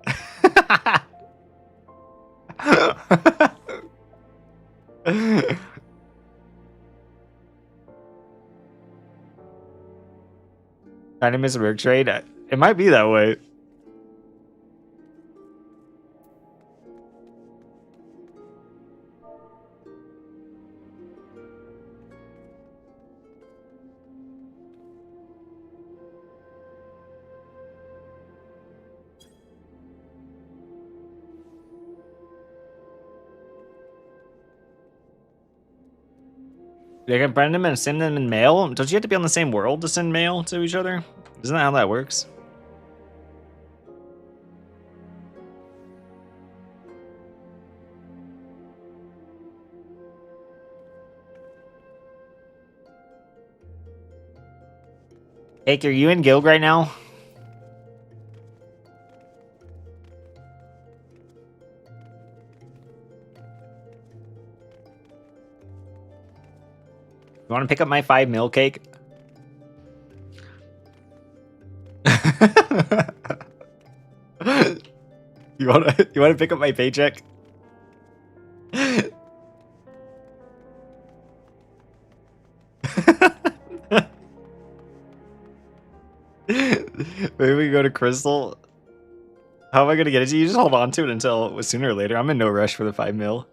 [SPEAKER 1] Trying to miss a work trade. It might be that way. You can send them and send them in mail. Don't you have to be on the same world to send mail to each other? Isn't that how that works? Cake, are you in guild right now? You want to pick up my 5 mil, Cake? You want to pick up my paycheck? Maybe we go to Crystal. How am I gonna get it to you? Just hold on to it until sooner or later. I'm in no rush for the 5 mil.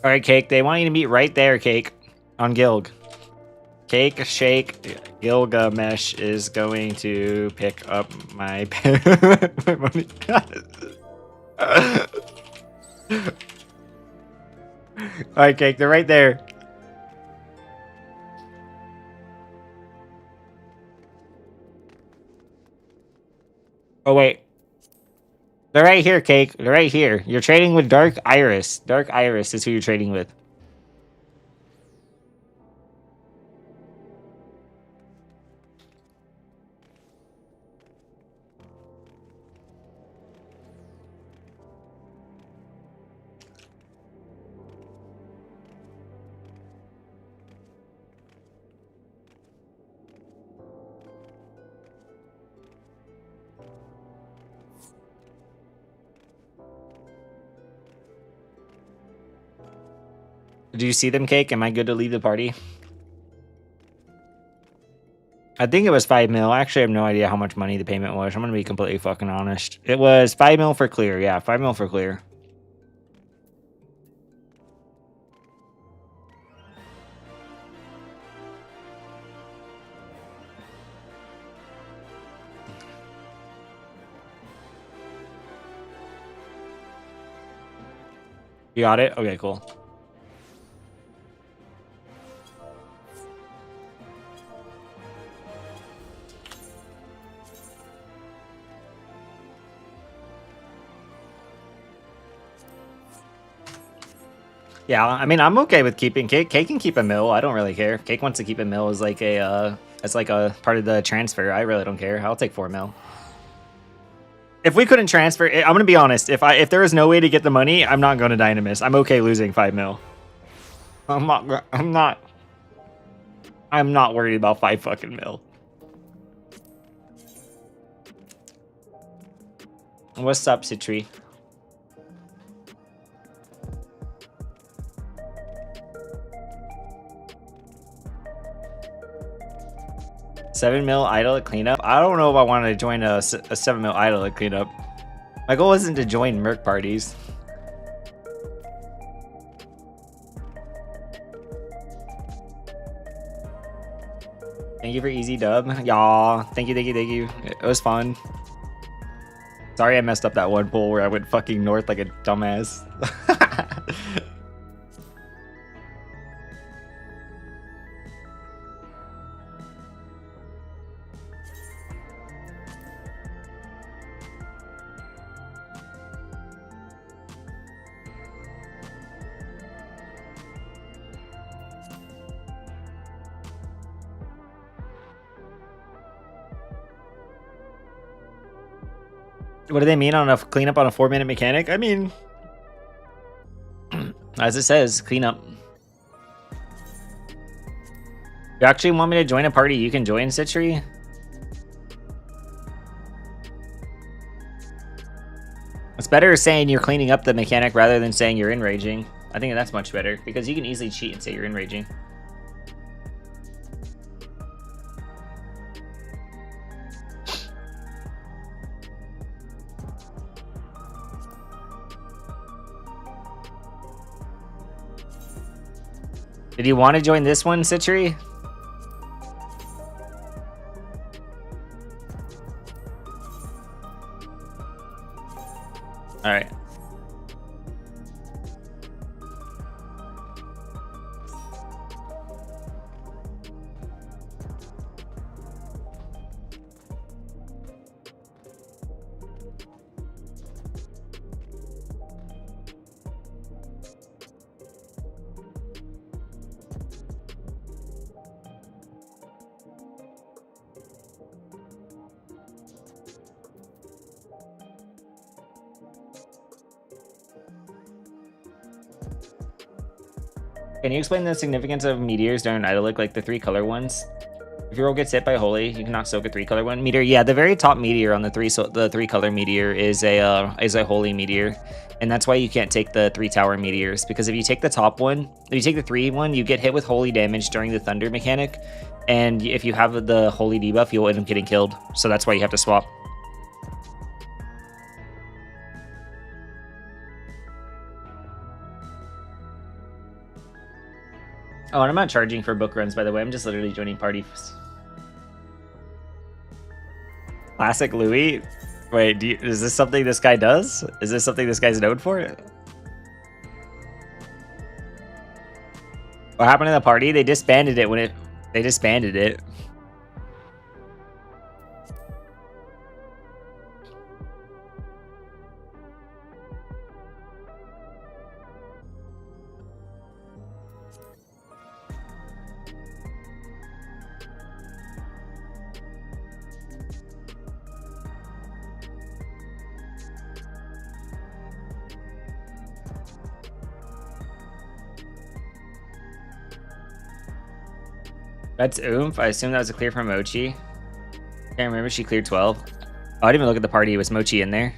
[SPEAKER 1] All right, Cake. They want you to meet right there, Cake, on Gilg. Cake Shake Gilgamesh is going to pick up my my money. All right, Cake. They're right there. Oh wait. They're right here, Cake. They're right here. You're trading with Dark Iris. Dark Iris is who you're trading with. Do you see them, Cake? Am I good to leave the party? I think it was 5 mil. I actually have no idea how much money the payment was. I'm going to be completely fucking honest. It was 5 mil for clear. Yeah, 5 mil for clear. You got it? Okay, cool. Yeah, I mean, I'm okay with keeping Cake. Cake can keep a mil. I don't really care. Cake wants to keep a mil as like a part of the transfer. I really don't care. I'll take 4 mil. If we couldn't transfer, I'm gonna be honest. If there is no way to get the money, I'm not going to Dynamis. I'm okay losing 5 mil. I'm not worried about 5 fucking mil. What's up, Citri? $7 mil idol at cleanup. I don't know if I want to join a 7 mil idol at cleanup. My goal isn't to join merc parties. Thank you for easy dub. Y'all. Thank you. It was fun. Sorry I messed up that one pool where I went fucking north like a dumbass. What do they mean on a cleanup on a 4-minute mechanic? I mean, as it says, cleanup. You actually want me to join a party you can join, Citri? It's better saying you're cleaning up the mechanic rather than saying you're enraging. I think that's much better because you can easily cheat and say you're enraging. Did you want to join this one, Citri? All right. Can you explain the significance of meteors during Idyllic, like the 3-color ones? If your roll gets hit by Holy, you cannot soak a 3-color one. Meteor, yeah, the very top meteor on the 3-color meteor is a Holy meteor, and that's why you can't take the 3-tower meteors, because if you take the top one, if you take the 3 one, you get hit with Holy damage during the Thunder mechanic, and if you have the Holy debuff, you'll end up getting killed. So that's why you have to swap. Oh, and I'm not charging for book runs, by the way. I'm just literally joining parties. Classic Louis? Wait, is this something this guy does? Is this something this guy's known for? What happened to the party? They disbanded it when it... They disbanded it. That's Oomph. I assume that was a clear from Mochi. Can't remember. She cleared 12. Oh, I didn't even look at the party. Was Mochi in there?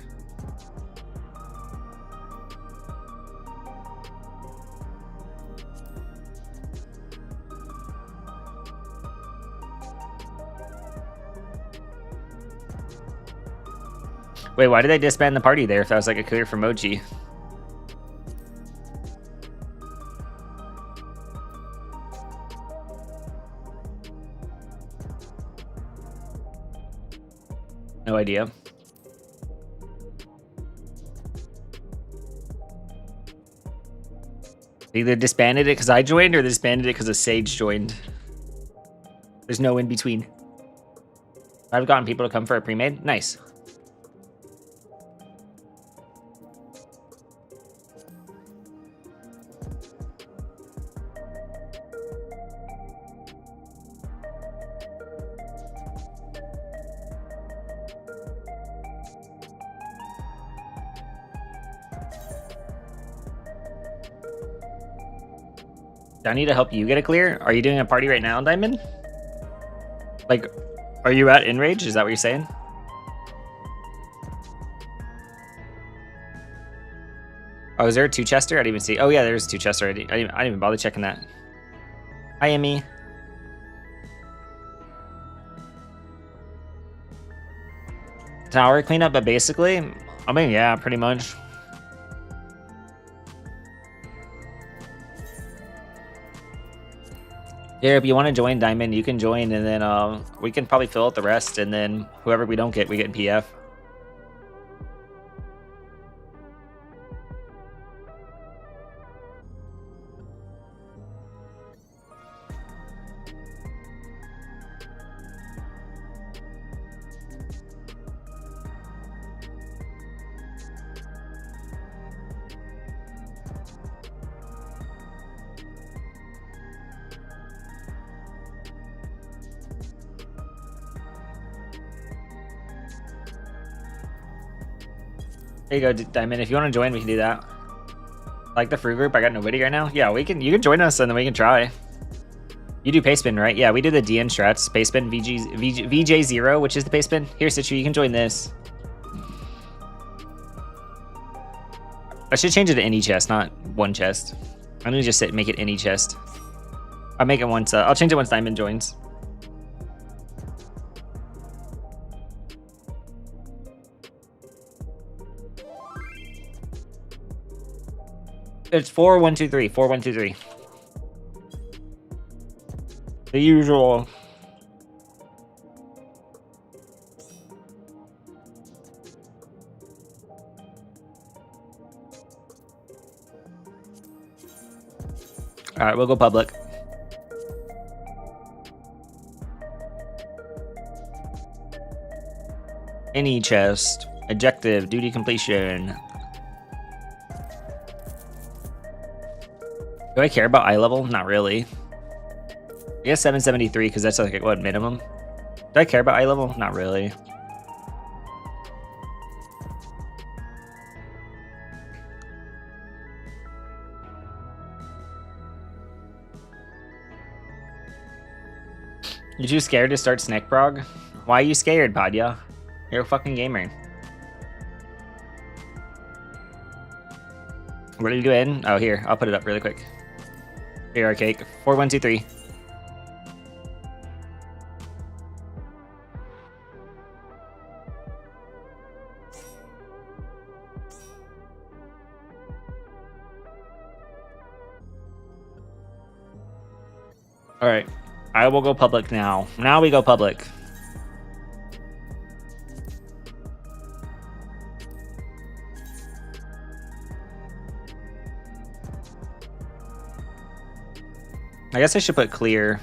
[SPEAKER 1] Wait, why did they disband the party there if that was like a clear from Mochi? No idea. They either disbanded it because I joined or they disbanded it because a Sage joined. There's no in between. I've gotten people to come for a pre-made. Nice. Do I need to help you get a clear? Are you doing a party right now, Diamond? Like, are you at Enrage? Is that what you're saying? Oh, is there a 2-chester? I didn't even see. Oh yeah, there's a 2-chester. I didn't even bother checking that. Hi, Emmy. Tower cleanup, but basically, I mean, yeah, pretty much. Yeah, if you want to join Diamond, you can join, and then we can probably fill out the rest, and then whoever we don't get, we get in PF. There you go, Diamond. If you want to join, we can do that. Like the free group, I got nobody right now. Yeah, we can. You can join us, and then we can try. You do pace spin, right? Yeah, we do the DN strats. Pace spin, VJ0, which is the pace spin. Here, Situ, you can join this. I should change it to any chest, not one chest. I'm gonna just make it any chest. I'll make it once. I'll change it once Diamond joins. It's 4123. 4123. The usual. All right, we'll go public. Any chest. Objective. Duty completion. Do I care about eye level? Not really. I guess 773 because that's like what minimum. Do I care about eye level? Not really. You too scared to start Snack Prog? Why are you scared, Padya? You're a fucking gamer. What are you doing? Oh, here. I'll put it up really quick. Here, our cake. 4123. All right. I will go public now. Now we go public. I guess I should put clear.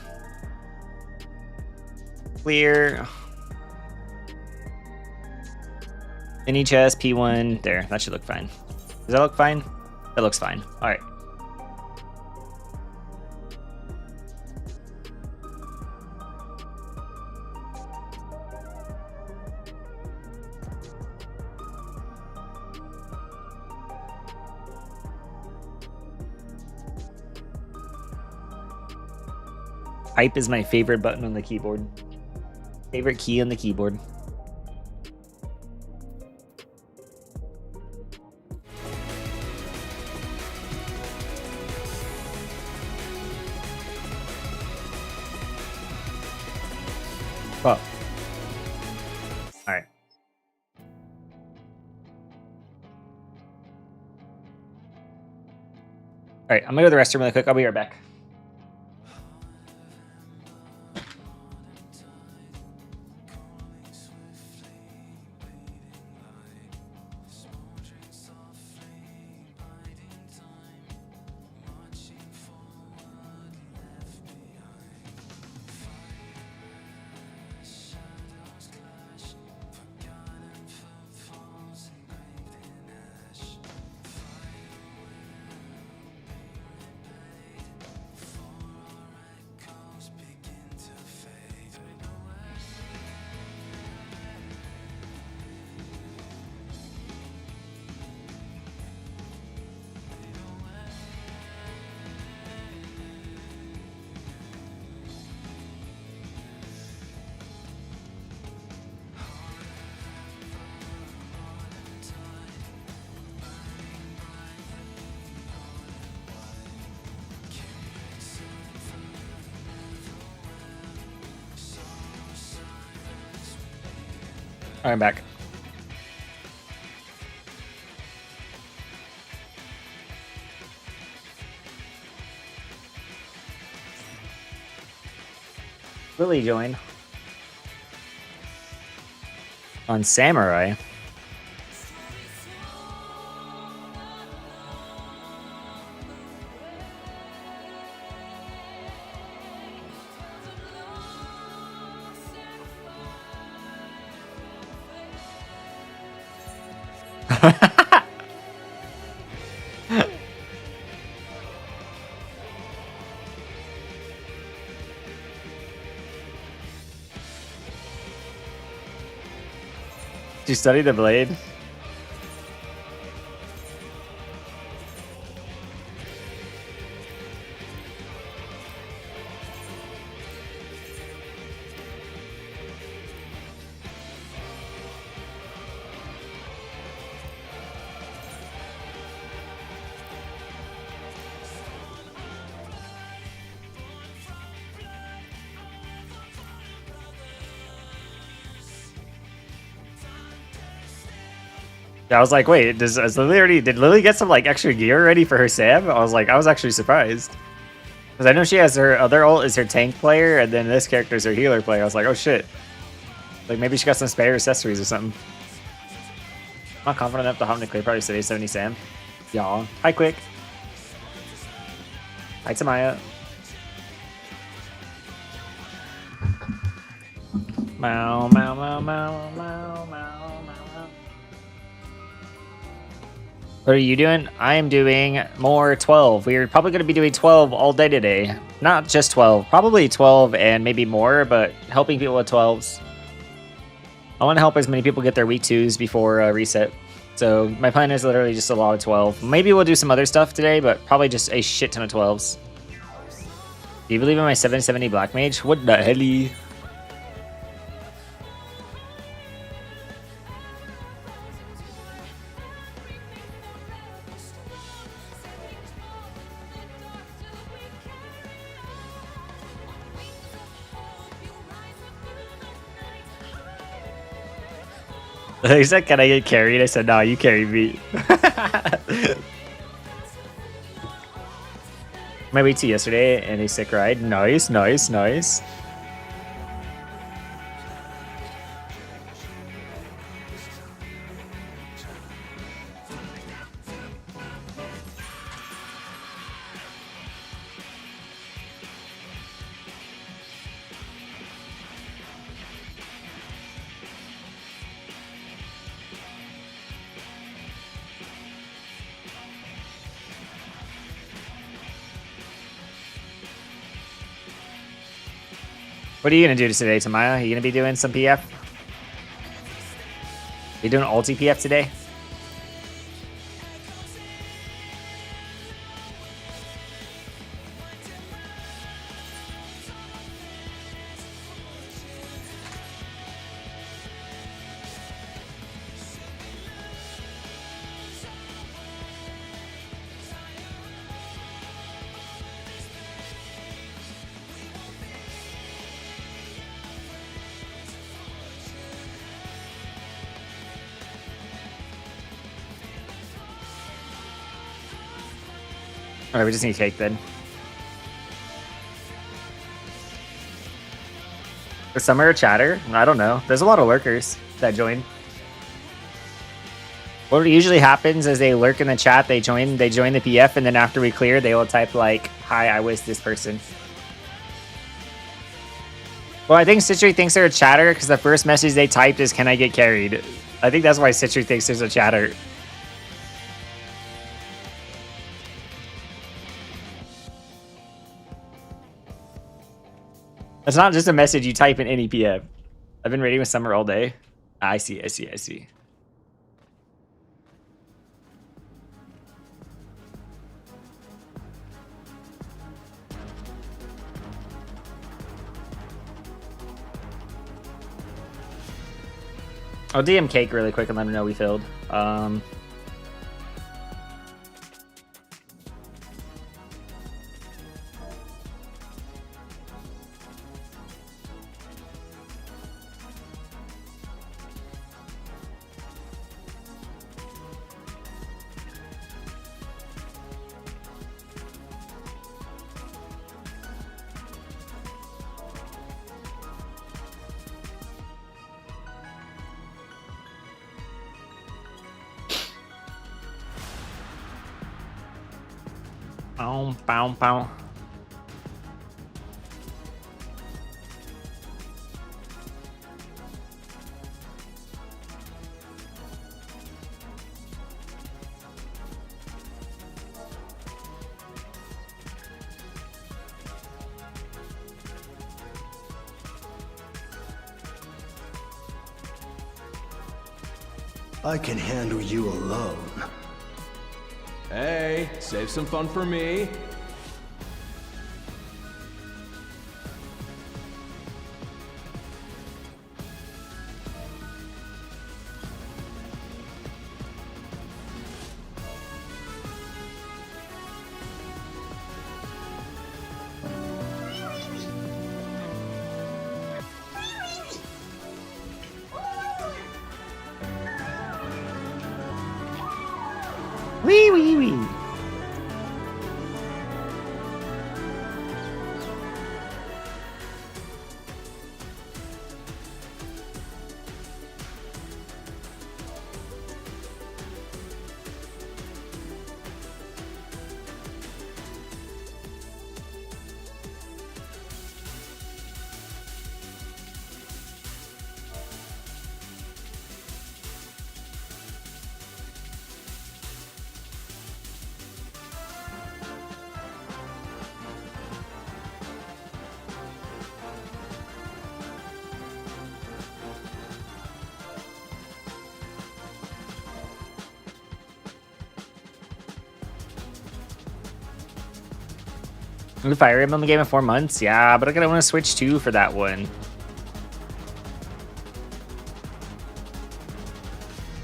[SPEAKER 1] Clear. Any chest, P1. There, that should look fine. Does that look fine? That looks fine. All right. Type is my favorite button on the keyboard. Favorite key on the keyboard. Oh. Alright. Alright, I'm gonna go to the restroom really quick. I'll be right back. Alright, I'm back. Lily joined. On Samurai. Did you study the blade? I was like, wait, did Lily get some like extra gear ready for her Sam? I was like, I was actually surprised. Because I know she has her other ult is her tank player, and then this character is her healer player. I was like, oh shit. Like maybe she got some spare accessories or something. I'm not confident enough to hop into Clay Party today, 70 Sam. Y'all. Hi, Quick. Hi, Tamaya. Meow, meow, meow, meow, meow, meow, meow. What are you doing? I am doing more 12. We're probably going to be doing 12 all day today. Not just 12. Probably 12 and maybe more, but helping people with 12s. I want to help as many people get their week 2s before reset. So my plan is literally just a lot of 12. Maybe we'll do some other stuff today, but probably just a shit ton of 12s. Do you believe in my 770 Black Mage? What the hell? He said, can I get carried? I said, no, you carry me. My week 2 yesterday and a sick ride. Nice, nice, nice. What are you gonna do today, Tamaya? Are you gonna be doing some PF? You doing ulti PF today? Alright, we just need cake then. Is Summer a chatter? I don't know. There's a lot of lurkers that join. What usually happens is they lurk in the chat, they join the PF, and then after we clear, they will type like, hi, I was this person. Well, I think Citry thinks they're a chatter because the first message they typed is, can I get carried? I think that's why Citry thinks there's a chatter. It's not just a message you type in any PF. I've been raiding with Summer all day. I see, I see, I see. I'll DM Cake really quick and let him know we filled. Bow, bow, bow.
[SPEAKER 4] I can handle you alone.
[SPEAKER 5] Hey, save some fun for me.
[SPEAKER 1] Wee wee wee. New Fire Emblem game in 4 months? Yeah, but I'm gonna want to Switch 2 for that one.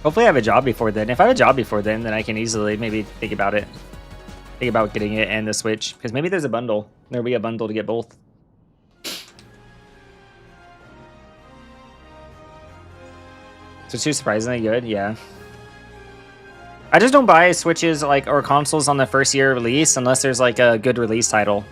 [SPEAKER 1] Hopefully I have a job before then. If I have a job before then I can easily maybe think about it. Think about getting it and the Switch. Because maybe there's a bundle. There'll be a bundle to get both. So too surprisingly good, yeah. I just don't buy Switches like or consoles on the first year of release unless there's like a good release title.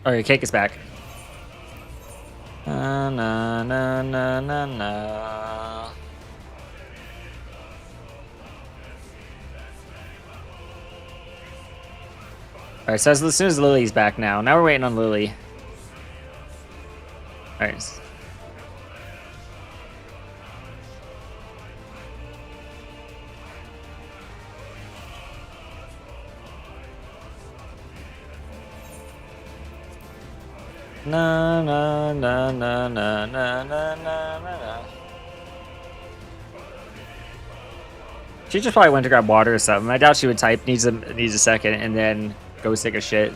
[SPEAKER 1] Oh, your cake is back. Na na na na na na. Alright, so as soon as Lily's back now. Now we're waiting on Lily. Alright. Na na na na na na na na na. She just probably went to grab water or something. I doubt she would type needs a second and then go take a shit.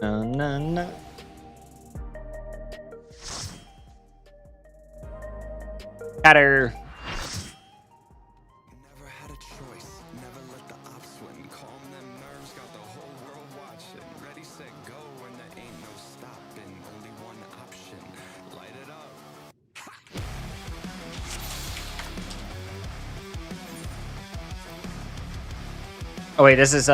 [SPEAKER 1] No, no, no. Got her.
[SPEAKER 2] Never had a choice, never let the ops win. Calm them nerves, got the whole world watching. Ready, set, go, and there ain't no stopping. Only one option, light it up.
[SPEAKER 1] Oh wait, this is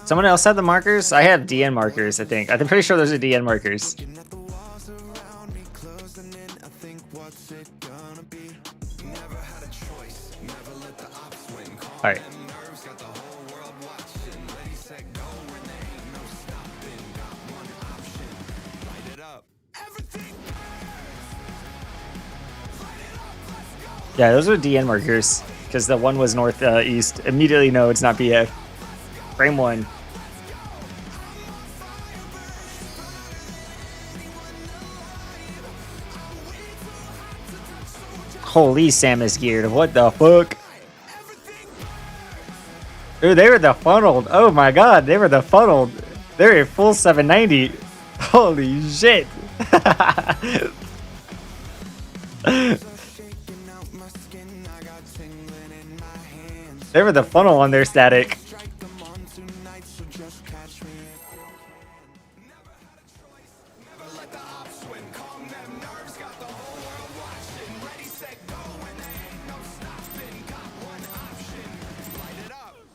[SPEAKER 1] someone else had the markers? I have DN markers, I think. I'm pretty sure those are DN markers. Alright. Yeah, those are DN markers. Because the one was north east. Immediately no, it's not BF. Frame one. Holy Samus geared. What the fuck? Dude, they were the funneled. Oh my god, they were the funneled. They're a full 790. Holy shit. They were the funnel on their static.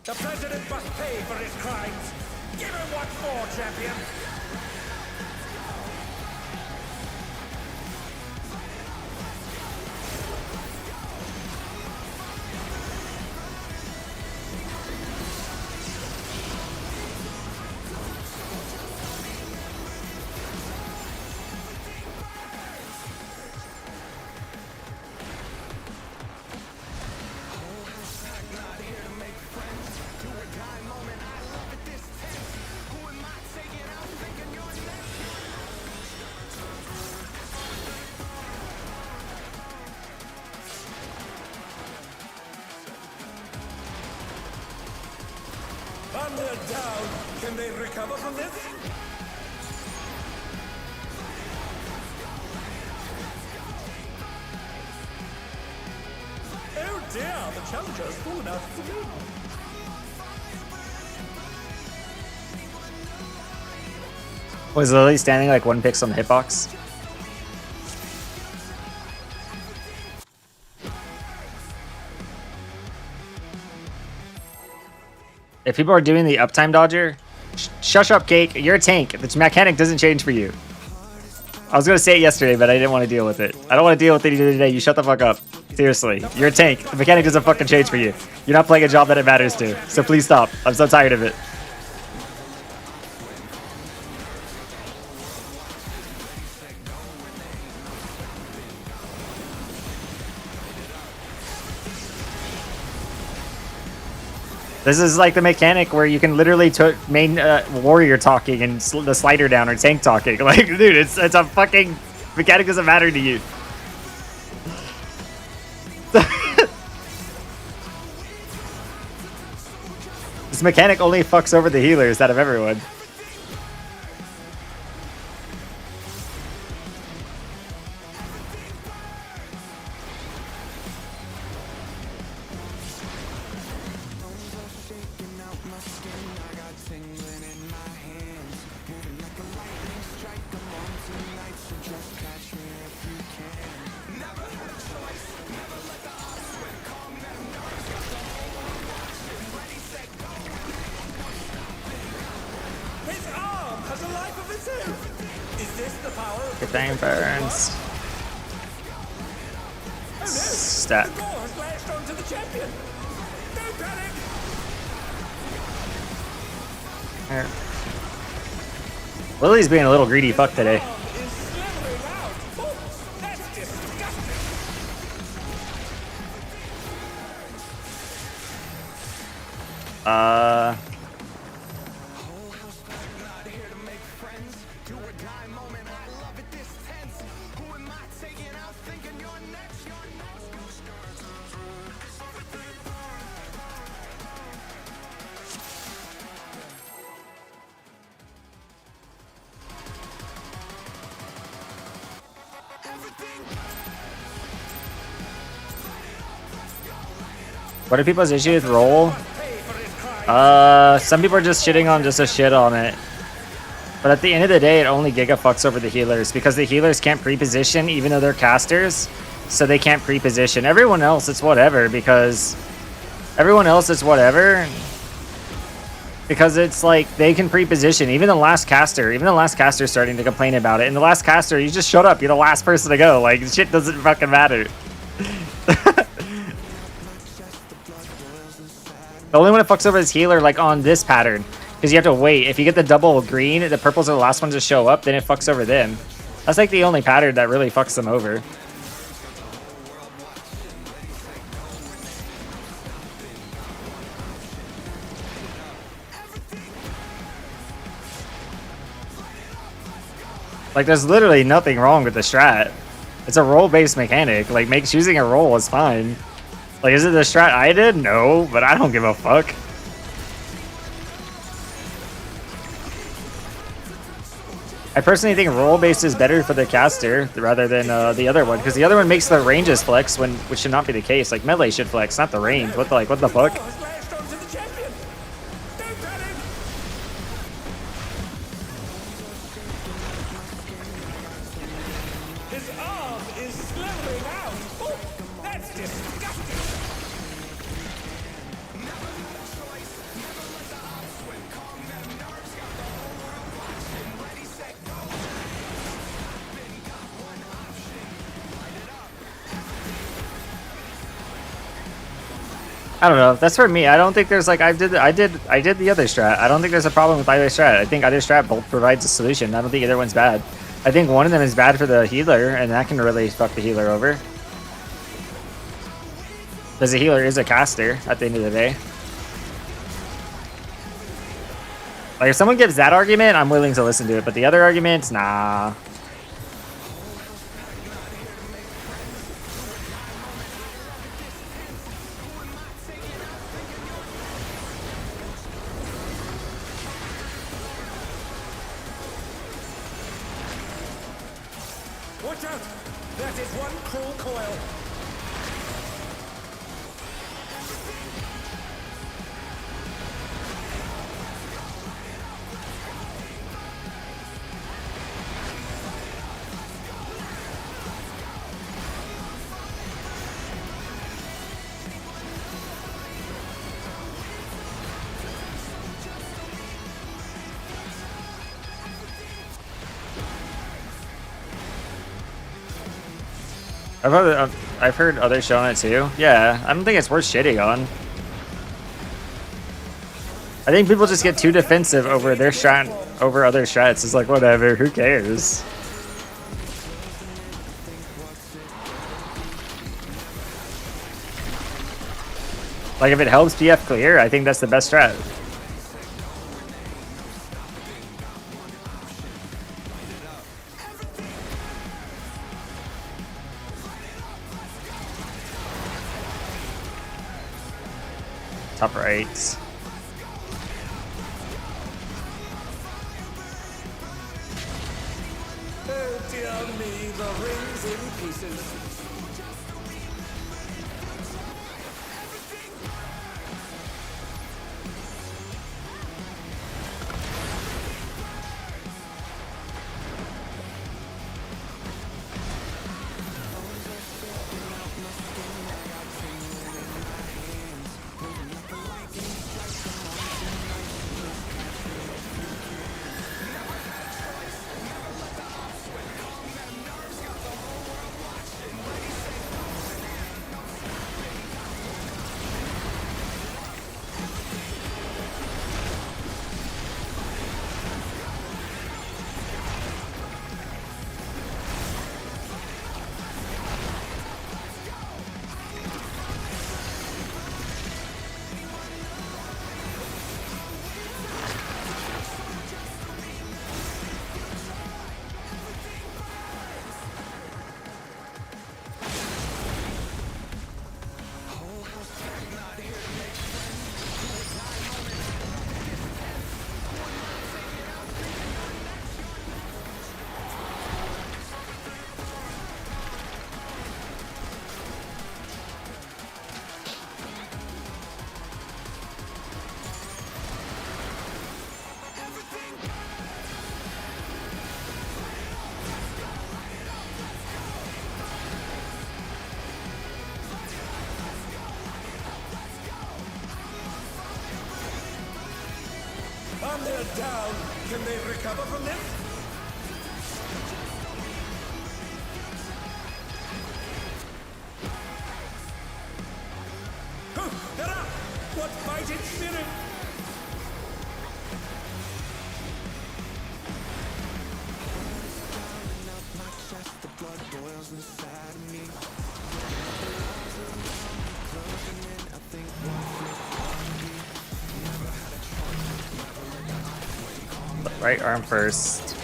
[SPEAKER 6] The president must pay for his crimes. Give him what for, champion. Thunder down. Can they recover from this? Oh dear, the challenger has fallen out of the game.
[SPEAKER 1] Was Lily standing like 1 pixel on the hitbox? If people are doing the uptime dodger, shush up, Cake. You're a tank. The mechanic doesn't change for you. I was gonna say it yesterday, but I didn't want to deal with it. I don't want to deal with it either today. You shut the fuck up. Seriously, you're a tank. The mechanic doesn't fucking change for you. You're not playing a job that it matters to. So please stop. I'm so tired of it. This is like the mechanic where you can literally main warrior talking and the slider down or tank talking. Like, dude, it's a fucking mechanic doesn't matter to you. This mechanic only fucks over the healers out of everyone.
[SPEAKER 6] His arm has a life of its own. Is this the power of
[SPEAKER 1] Good thing burns.
[SPEAKER 6] Oh no!
[SPEAKER 1] Stat.
[SPEAKER 6] The ball has lashed onto the champion. Don't panic.
[SPEAKER 1] Here. Lily's being a little greedy fuck today.
[SPEAKER 6] Arm is slithering out. Oh, that's disgusting.
[SPEAKER 1] What are people's issues with roll? Some people are just shitting on just a shit on it. But at the end of the day, it only giga fucks over the healers because the healers can't pre-position even though they're casters, so they can't pre-position. Everyone else, it's whatever because because it's like they can pre-position. Even the last caster is starting to complain about it. And the last caster, you just shut up. You're the last person to go. Like, shit doesn't fucking matter. The only one that fucks over is healer, like on this pattern, because you have to wait. If you get the double green, the purples are the last ones to show up, then it fucks over them. That's like the only pattern that really fucks them over. Like, there's literally nothing wrong with the strat. It's a role-based mechanic. Like, choosing a role is fine. Like, is it the strat I did? No, but I don't give a fuck. I personally think role-based is better for the caster rather than the other one, because the other one makes the ranges flex, which should not be the case. Like, melee should flex, not the range. What the fuck?
[SPEAKER 6] Has lashed onto the champion. Don't panic. His arm is slithering out. Oh, that's disgusting.
[SPEAKER 1] I don't know. That's for me. I don't think there's like I did the other strat. I don't think there's a problem with either strat. I think either strat both provides a solution. I don't think either one's bad. I think one of them is bad for the healer, and that can really fuck the healer over. Because the healer is a caster at the end of the day. Like if someone gives that argument, I'm willing to listen to it. But the other arguments, nah.
[SPEAKER 6] Watch out! That is one cruel coil.
[SPEAKER 1] I've heard others showing it too. Yeah, I don't think it's worth shitting on. I think people just get too defensive over their strat over other strats. It's like whatever, who cares? Like if it helps PF clear, I think that's the best strat. Top right.
[SPEAKER 6] Oh dear me, the ring's in pieces. And they're down. Can they recover from this? Oh, they're up! What fighting spirit!
[SPEAKER 1] Right arm first.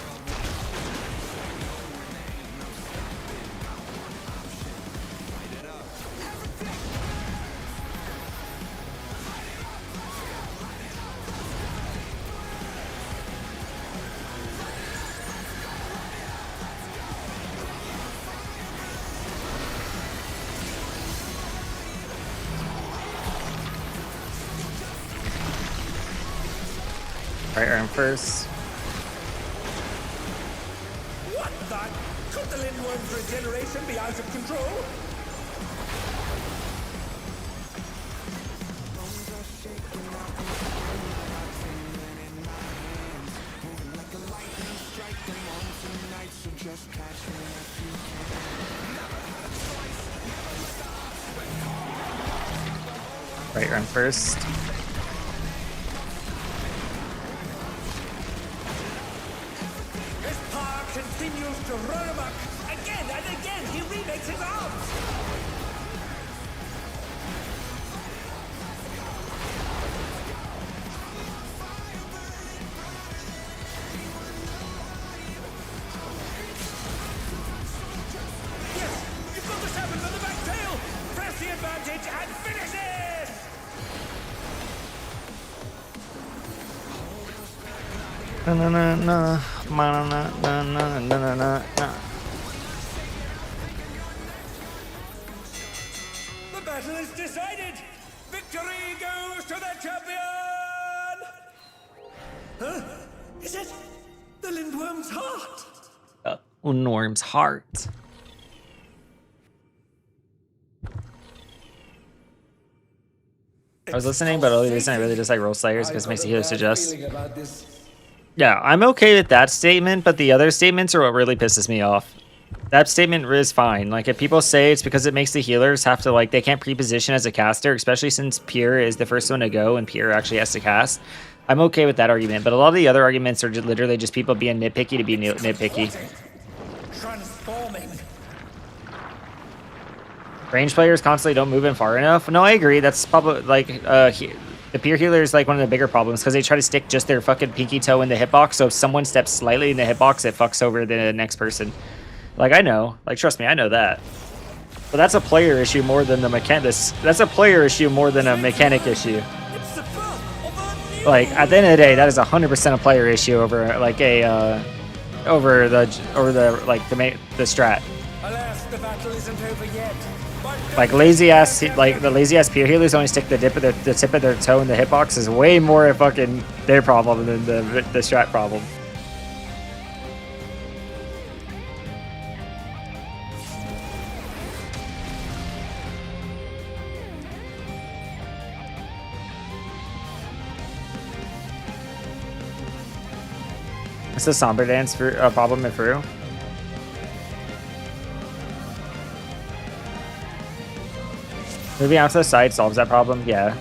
[SPEAKER 1] Right arm first.
[SPEAKER 6] What the? Could the Lindworm's regeneration be out of control?
[SPEAKER 1] Right, run first.
[SPEAKER 6] His power continues to run amok. Again and again, he remakes his arms. Yes, you've got the seven on the back tail. Press the advantage and finish it.
[SPEAKER 1] Na na na na, na na na na na na na.
[SPEAKER 6] The battle is decided. Victory goes to the champion. Huh? Is it the Lindworm's heart?
[SPEAKER 1] Norm's heart. I was listening, but the only reason I really dislike Role Slayers because it makes the healer suggest. Yeah, I'm okay with that statement, but the other statements are what really pisses me off. That statement is fine. Like, if people say it's because it makes the healers have to, like, they can't pre-position as a caster, especially since Pure is the first one to go and Pure actually has to cast, I'm okay with that argument. But a lot of the other arguments are just literally just people being nitpicky to be nitpicky.
[SPEAKER 6] Transforming.
[SPEAKER 1] Range players constantly don't move in far enough. No, I agree. That's probably, like, the Pure healer is, like, one of the bigger problems because they try to stick just their fucking pinky toe in the hitbox, so if someone steps slightly in the hitbox, it fucks over the next person. Like, I know. Like, trust me, I know that. But that's a player issue more than the mechanic. That's a player issue more than a mechanic issue.
[SPEAKER 6] It's the birth of a new
[SPEAKER 1] Like, at the end of the day, that is 100% a player issue over, like, over the strat.
[SPEAKER 6] Alas, the battle isn't over yet. But
[SPEAKER 1] Like, lazy ass, like, the lazy ass Pure healers only stick the tip of their toe in the hitbox is way more a fucking their problem than the strat problem. It's a Somber Dance for a problem in Peru. Moving out to the side solves that problem, yeah.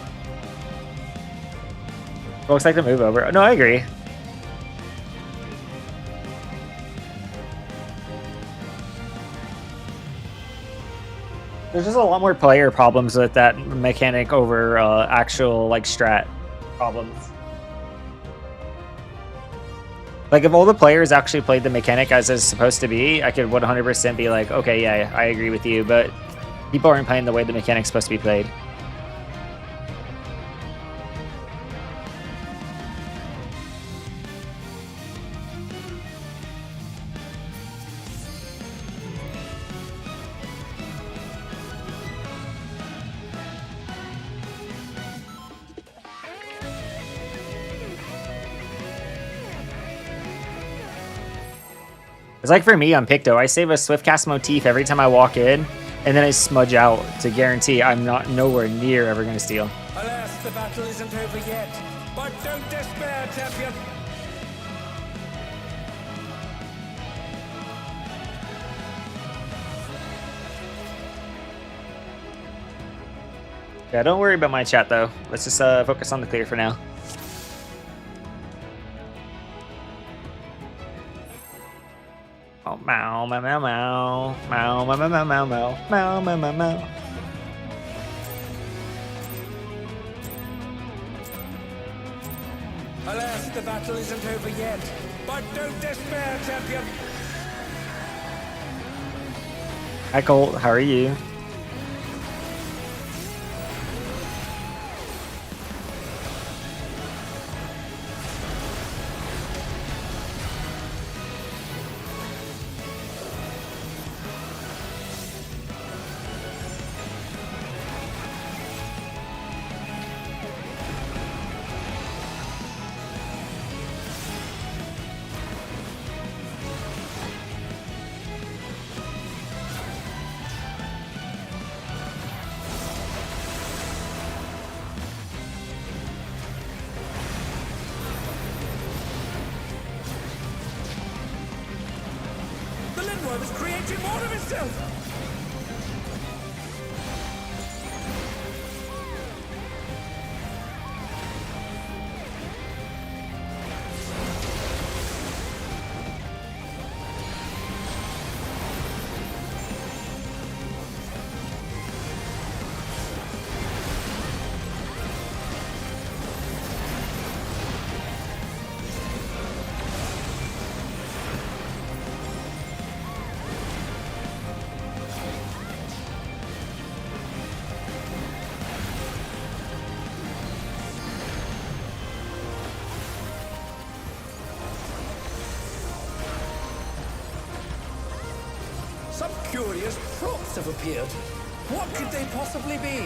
[SPEAKER 1] Looks like the move over. No, I agree. There's just a lot more player problems with that mechanic over actual, like, strat problems. Like, if all the players actually played the mechanic as it's supposed to be, I could 100% be like, okay, yeah, I agree with you, but people aren't playing the way the mechanic's supposed to be played. It's like for me on Picto, I save a Swift Cast motif every time I walk in, and then I smudge out to guarantee I'm not nowhere near ever going to steal.
[SPEAKER 6] alas, the battle isn't over yet. But don't despair, champion.
[SPEAKER 1] Yeah, don't worry about my chat though. Let's just focus on the clear for now. Oh, meow, meow, meow, meow, meow, meow, meow, meow, meow, meow, meow, meow, meow.
[SPEAKER 6] Alas, the battle isn't over yet. But don't despair, champion.
[SPEAKER 1] Hi Colt, how are you?
[SPEAKER 6] The Lindworm is creating more of itself. curious props have appeared. What could they possibly be?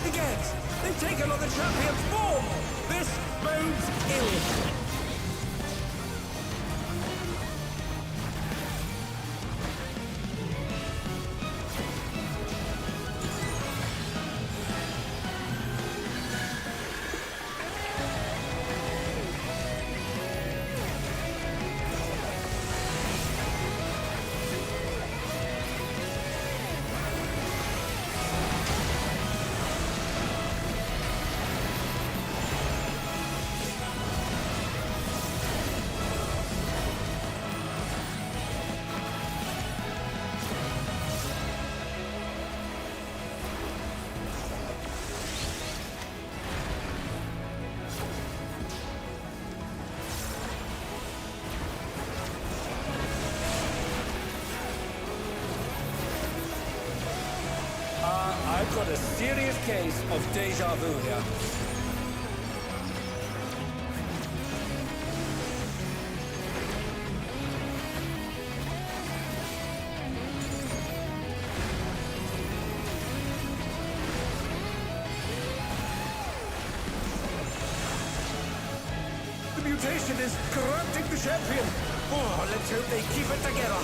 [SPEAKER 6] Again, they've taken on the champion's form! This bodes ill. I've got a serious case of deja vu here. The mutation is corrupting the champion. Oh, let's hope they keep it together.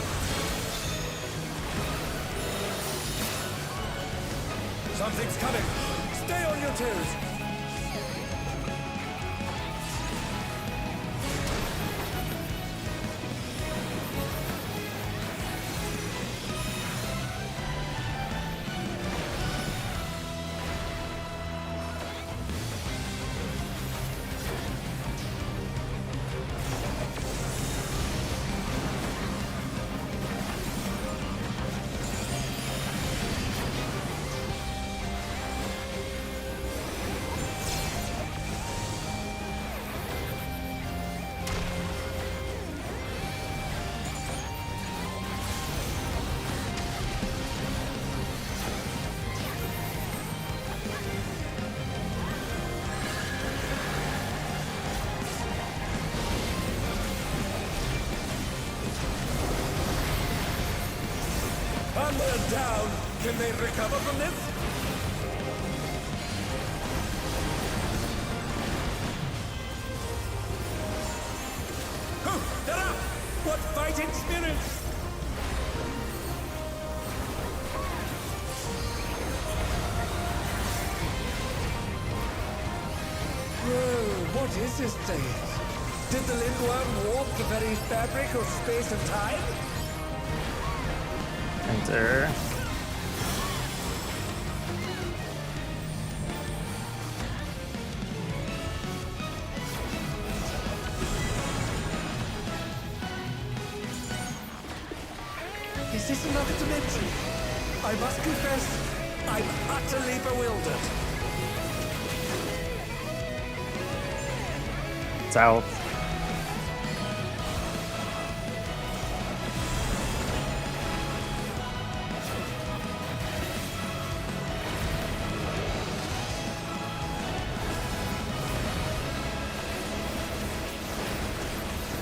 [SPEAKER 6] Something's coming. Stay on your toes. Onward down. Can they recover from this? Oh, they're up! What fighting spirits! Whoa, what is this thing? Did the Lindworm warp the very fabric of space and time?
[SPEAKER 1] Enter.
[SPEAKER 6] Is this another dimension? I must confess, I'm utterly bewildered.
[SPEAKER 1] It's out.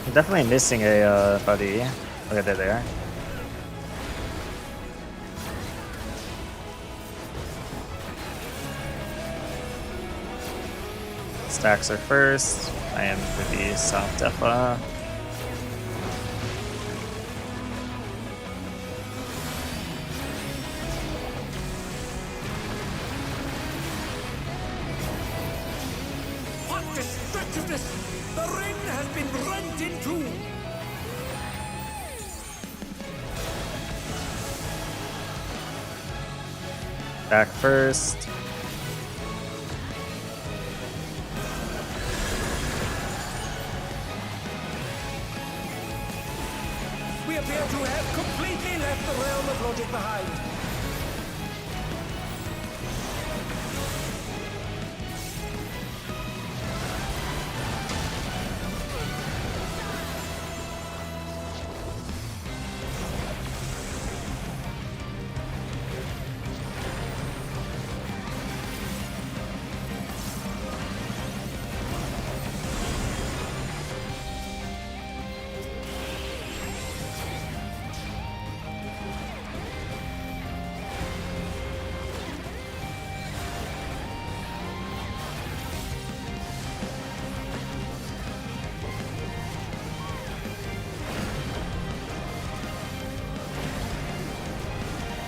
[SPEAKER 1] I'm definitely missing a buddy. Look at that there. Stacks are first. I am for the South Defa.
[SPEAKER 6] What destructiveness! The ring has been rent in two!
[SPEAKER 1] Back first.
[SPEAKER 6] We appear to have completely left the realm of logic behind.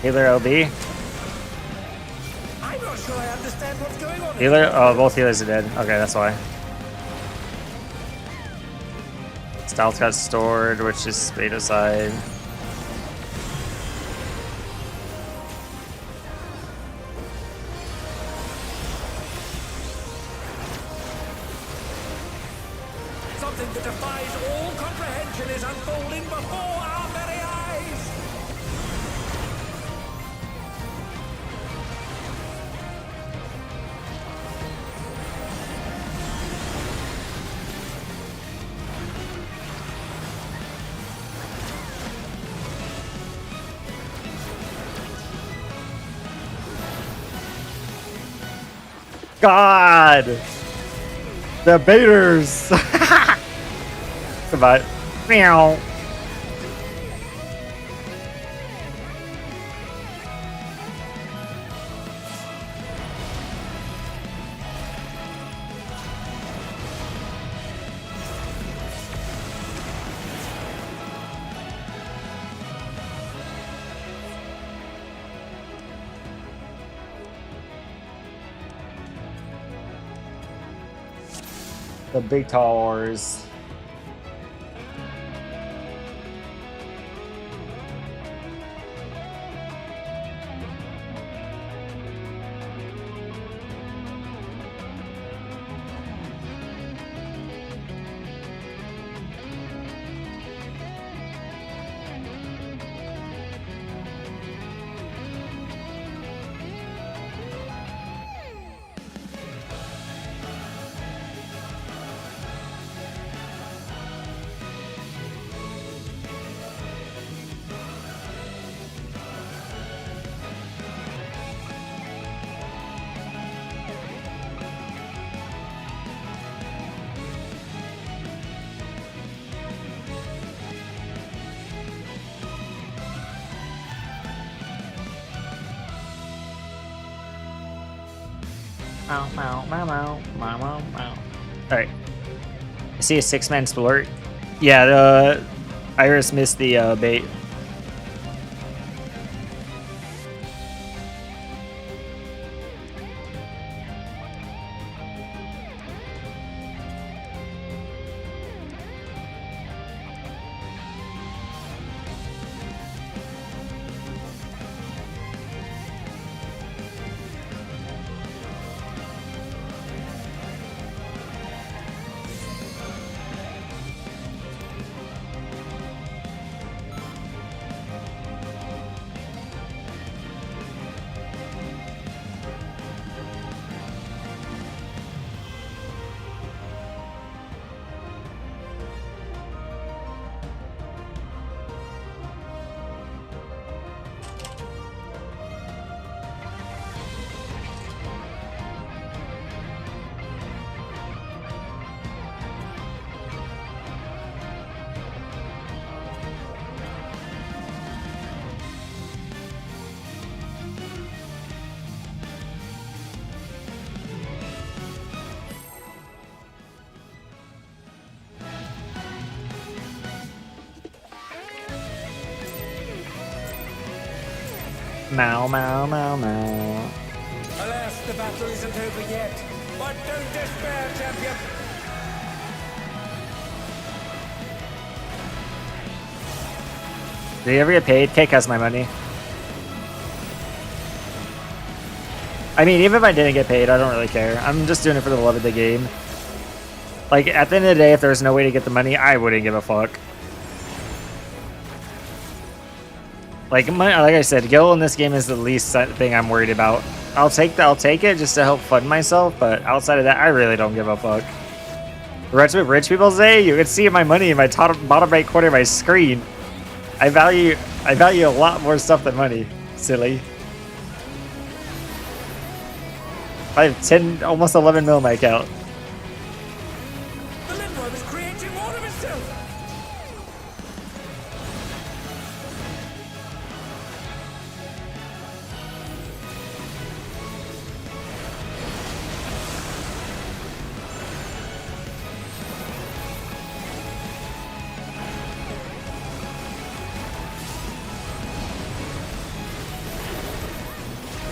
[SPEAKER 1] Healer LB.
[SPEAKER 6] I'm not sure I understand what's going on.
[SPEAKER 1] Healer? Oh, both healers are dead. Okay, that's why. Stealth got stored, which is beta side.
[SPEAKER 6] Something that defies all comprehension is unfolding before our very eyes.
[SPEAKER 1] God! The baiters! Goodbye. Meow. The big towers. Alright. I see a 6-man splurt. Yeah, the Iris missed the bait. Meow, meow, meow, meow.
[SPEAKER 6] Alas, the battle isn't over yet. But don't despair, champion.
[SPEAKER 1] Did he ever get paid? Cake has my money. I mean, even if I didn't get paid, I don't really care. I'm just doing it for the love of the game. Like, at the end of the day, if there was no way to get the money, I wouldn't give a fuck. Like I said, Gil in this game is the least thing I'm worried about. I'll take it just to help fund myself, but outside of that, I really don't give a fuck. Rich people say you can see my money in my bottom right corner of my screen. I value a lot more stuff than money. Silly. I have 10, almost 11 mil in my account.
[SPEAKER 6] The Lindworm is creating more of itself.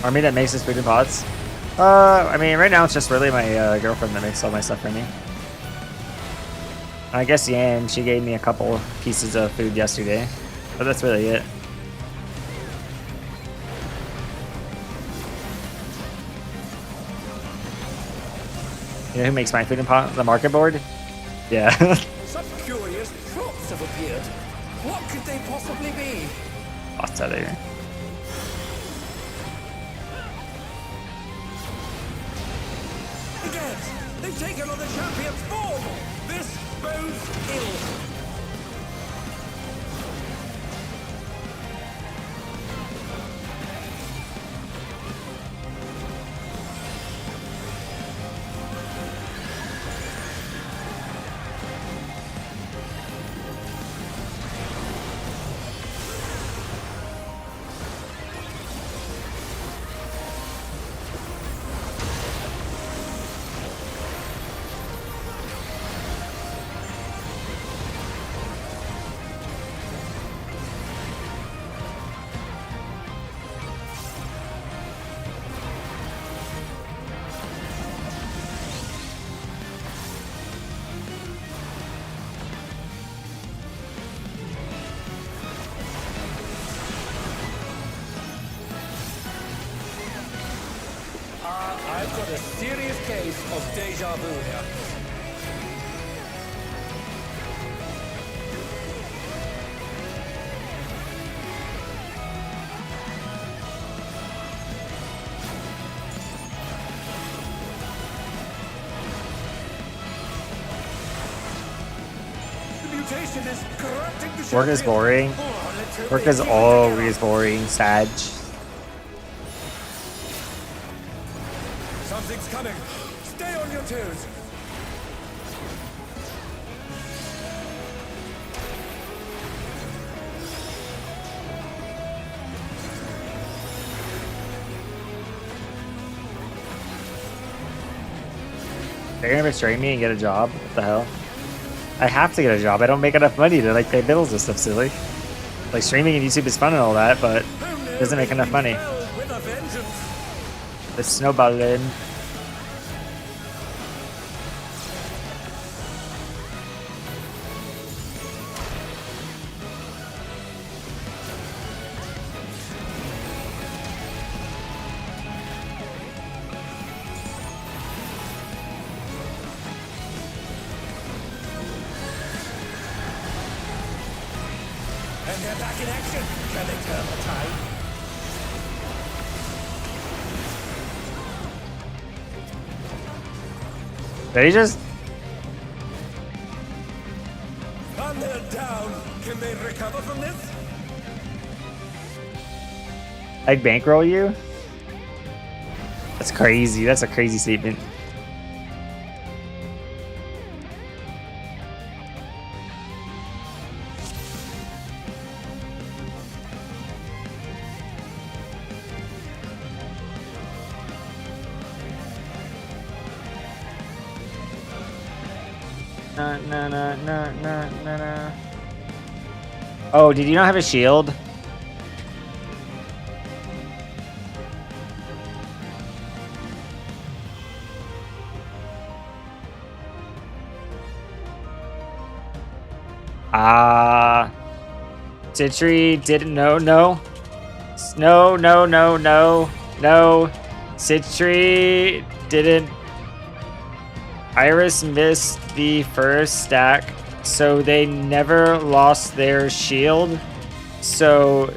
[SPEAKER 1] Army that makes his food in pots. I mean, right now it's just really my girlfriend that makes all my stuff for me. I guess Yan, she gave me a couple pieces of food yesterday, but that's really it. You know who makes my food in pot? The market board? Yeah.
[SPEAKER 6] Some curious tropes have appeared. What could they possibly be?
[SPEAKER 1] Pasta there.
[SPEAKER 6] Again, they've taken on the champion's form. This bodes ill. I've got a serious case of deja vu here. The mutation is corrupting the
[SPEAKER 1] Work is
[SPEAKER 6] champion.
[SPEAKER 1] boring.
[SPEAKER 6] Oh, let's hope
[SPEAKER 1] Work
[SPEAKER 6] they
[SPEAKER 1] is
[SPEAKER 6] keep it
[SPEAKER 1] always
[SPEAKER 6] together.
[SPEAKER 1] boring, Sag.
[SPEAKER 6] Something's coming. Stay on your toes.
[SPEAKER 1] They're gonna betray me and get a job? What the hell? I have to get a job. I don't make enough money to like pay bills and stuff, silly. Like streaming and YouTube is fun and all that, but it doesn't make enough money.
[SPEAKER 6] With a vengeance.
[SPEAKER 1] It's snowballing.
[SPEAKER 6] And they're back in action. Can they turn the tide?
[SPEAKER 1] They just
[SPEAKER 6] And they're down. Can they recover from this?
[SPEAKER 1] like bankroll you? That's crazy. That's a crazy statement. No. Oh, did you not have a shield? Citri didn't know. No. Citri didn't. Iris missed the first stack, so they never lost their shield. So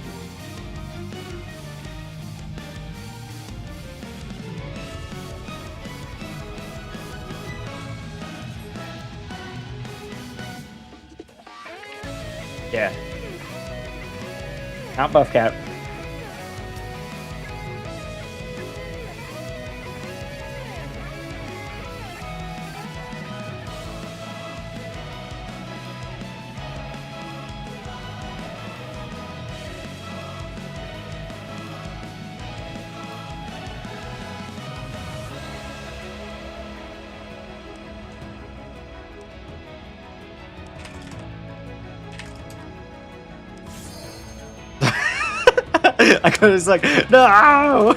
[SPEAKER 1] yeah. Not buff cap. I could just like, no!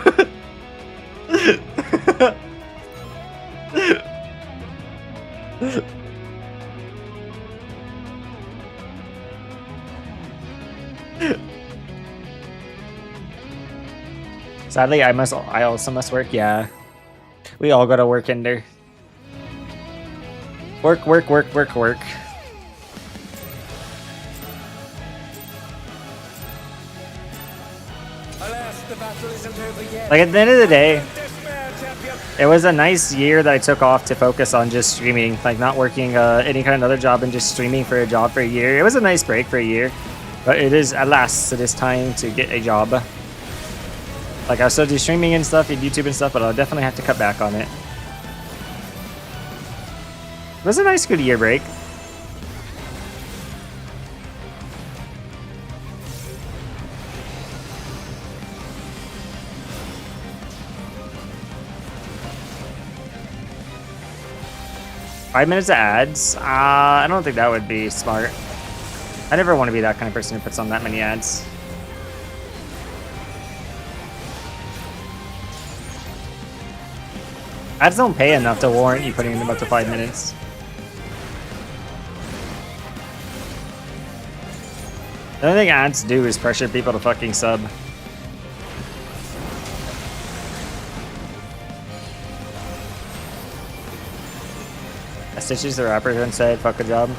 [SPEAKER 1] Sadly, I also must work. Yeah, we all gotta work in there. Work, work, work, work, work.
[SPEAKER 6] Alas, the battle isn't over yet.
[SPEAKER 1] Like at the end of the day,
[SPEAKER 6] Despair, champion.
[SPEAKER 1] it was a nice year that I took off to focus on just streaming, like not working any kind of other job and just streaming for a job for a year. It was a nice break for a year, but alas, it is time to get a job. Like I'll still do streaming and stuff, and YouTube and stuff, but I'll definitely have to cut back on it. It was a nice good year break. Five minutes of ads? I don't think that would be smart. I never want to be that kind of person who puts on that many ads. Ads don't pay enough to warrant you putting them up to 5 minutes. The only thing ads do is pressure people to fucking sub. Stitches the rapper and said, fuck a job.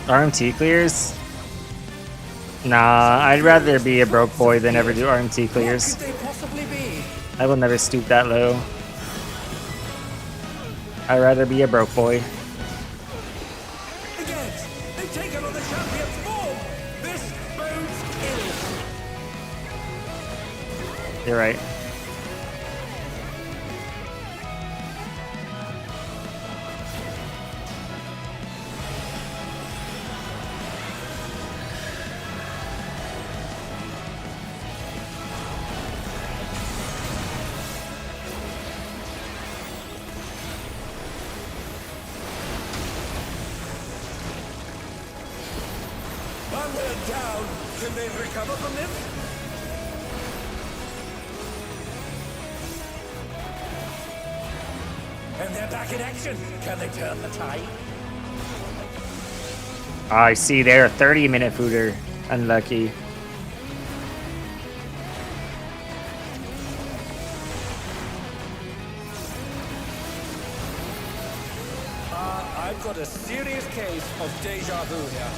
[SPEAKER 1] RMT clears? Nah, I'd rather be a broke boy than ever do RMT clears.
[SPEAKER 6] Could they possibly be?
[SPEAKER 1] I will never stoop that low. I'd rather be a broke boy.
[SPEAKER 6] Again, they've taken on the champion's form. This bodes ill.
[SPEAKER 1] You're right.
[SPEAKER 6] Onward down. Can they recover from this? And they're back in action. Can they turn the tide?
[SPEAKER 1] I see there, 30-minute fooder. Unlucky.
[SPEAKER 6] I've got a serious case of deja vu here.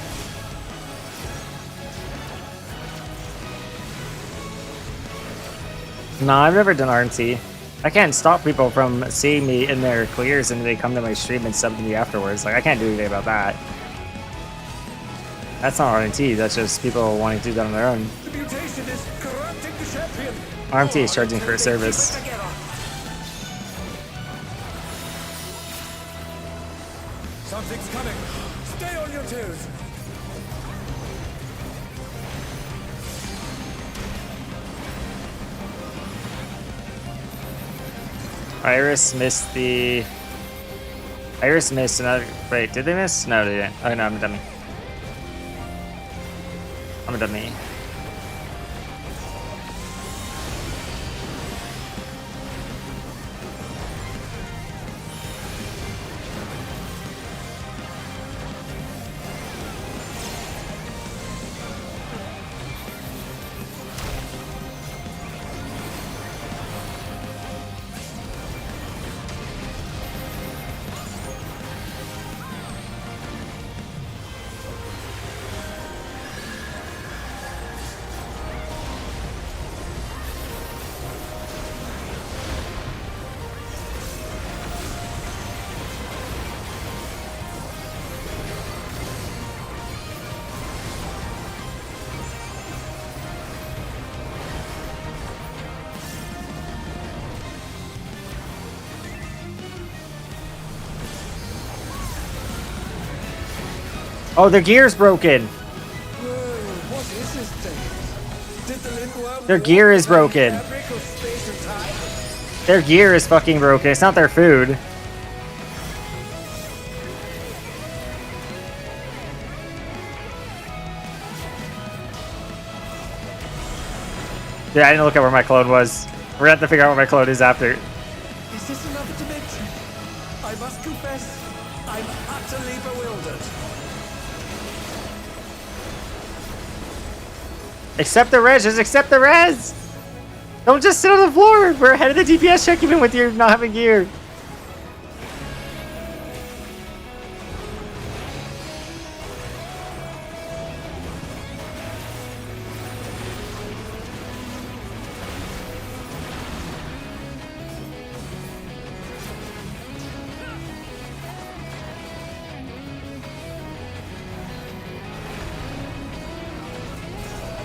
[SPEAKER 1] Nah, I've never done RNT. I can't stop people from seeing me in their clears and they come to my stream and sub to me afterwards. Like, I can't do anything about that. That's not RNT, that's just people wanting to do that on their own.
[SPEAKER 6] The mutation is corrupting the champion.
[SPEAKER 1] RMT is charging for a service.
[SPEAKER 6] Keep it together. Something's coming. Stay on your toes.
[SPEAKER 1] Iris missed the... Iris missed another... Wait, did they miss? No, they didn't. Oh, no, I'm a dummy. I'm a dummy. Oh, their gear's broken.
[SPEAKER 6] Whoa, what is this thing? Did the Lindworm
[SPEAKER 1] Their
[SPEAKER 6] walk
[SPEAKER 1] gear is
[SPEAKER 6] the very
[SPEAKER 1] broken.
[SPEAKER 6] fabric of space and time?
[SPEAKER 1] Their gear is fucking broken. It's not their food. Yeah, I didn't look at where my clone was. We're gonna have to figure out where my clone is after.
[SPEAKER 6] Is this another dimension? I must confess, I'm utterly bewildered.
[SPEAKER 1] Accept the res, just accept the res! Don't just sit on the floor! We're ahead of the DPS check even with you not having gear.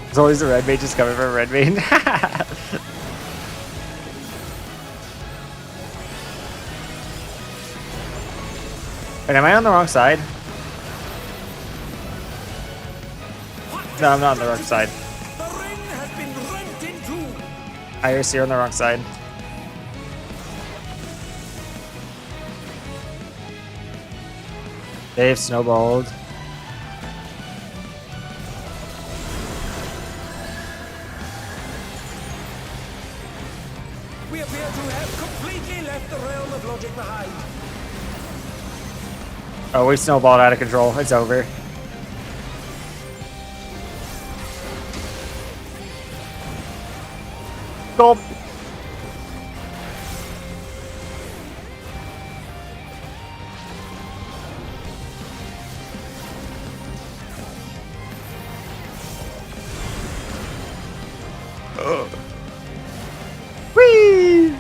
[SPEAKER 1] There's always a red mage just coming from red mage. Wait, am I on the wrong side? No, I'm not on the wrong side.
[SPEAKER 6] The ring has been rent in two.
[SPEAKER 1] Iris, you're on the wrong side. They've snowballed.
[SPEAKER 6] We appear to have completely left the realm of logic behind.
[SPEAKER 1] Oh, we snowballed out of control. It's over. Gulp. Whee!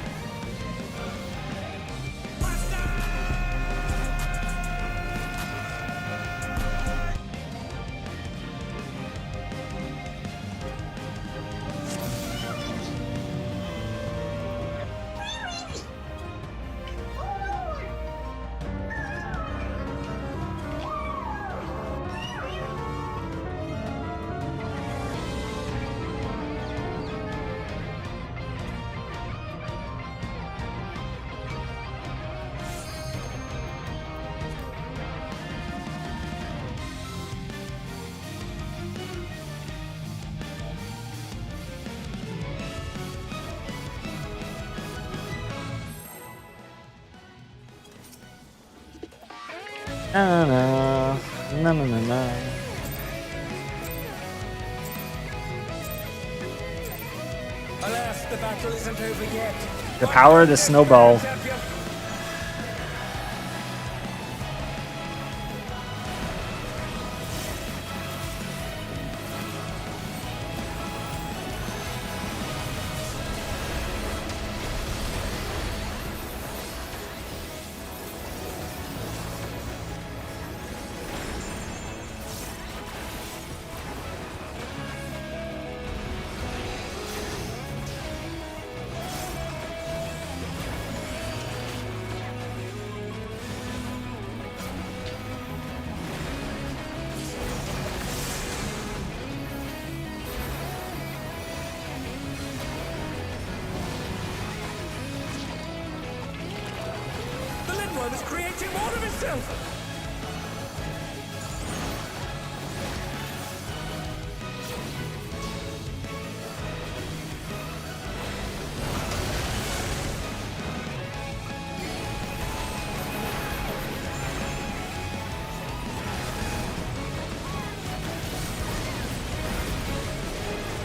[SPEAKER 1] Na na na na na na.
[SPEAKER 6] Alas, the battle isn't over yet.
[SPEAKER 1] The power of the snowball.
[SPEAKER 6] Champion. The Lindworm is creating more of itself.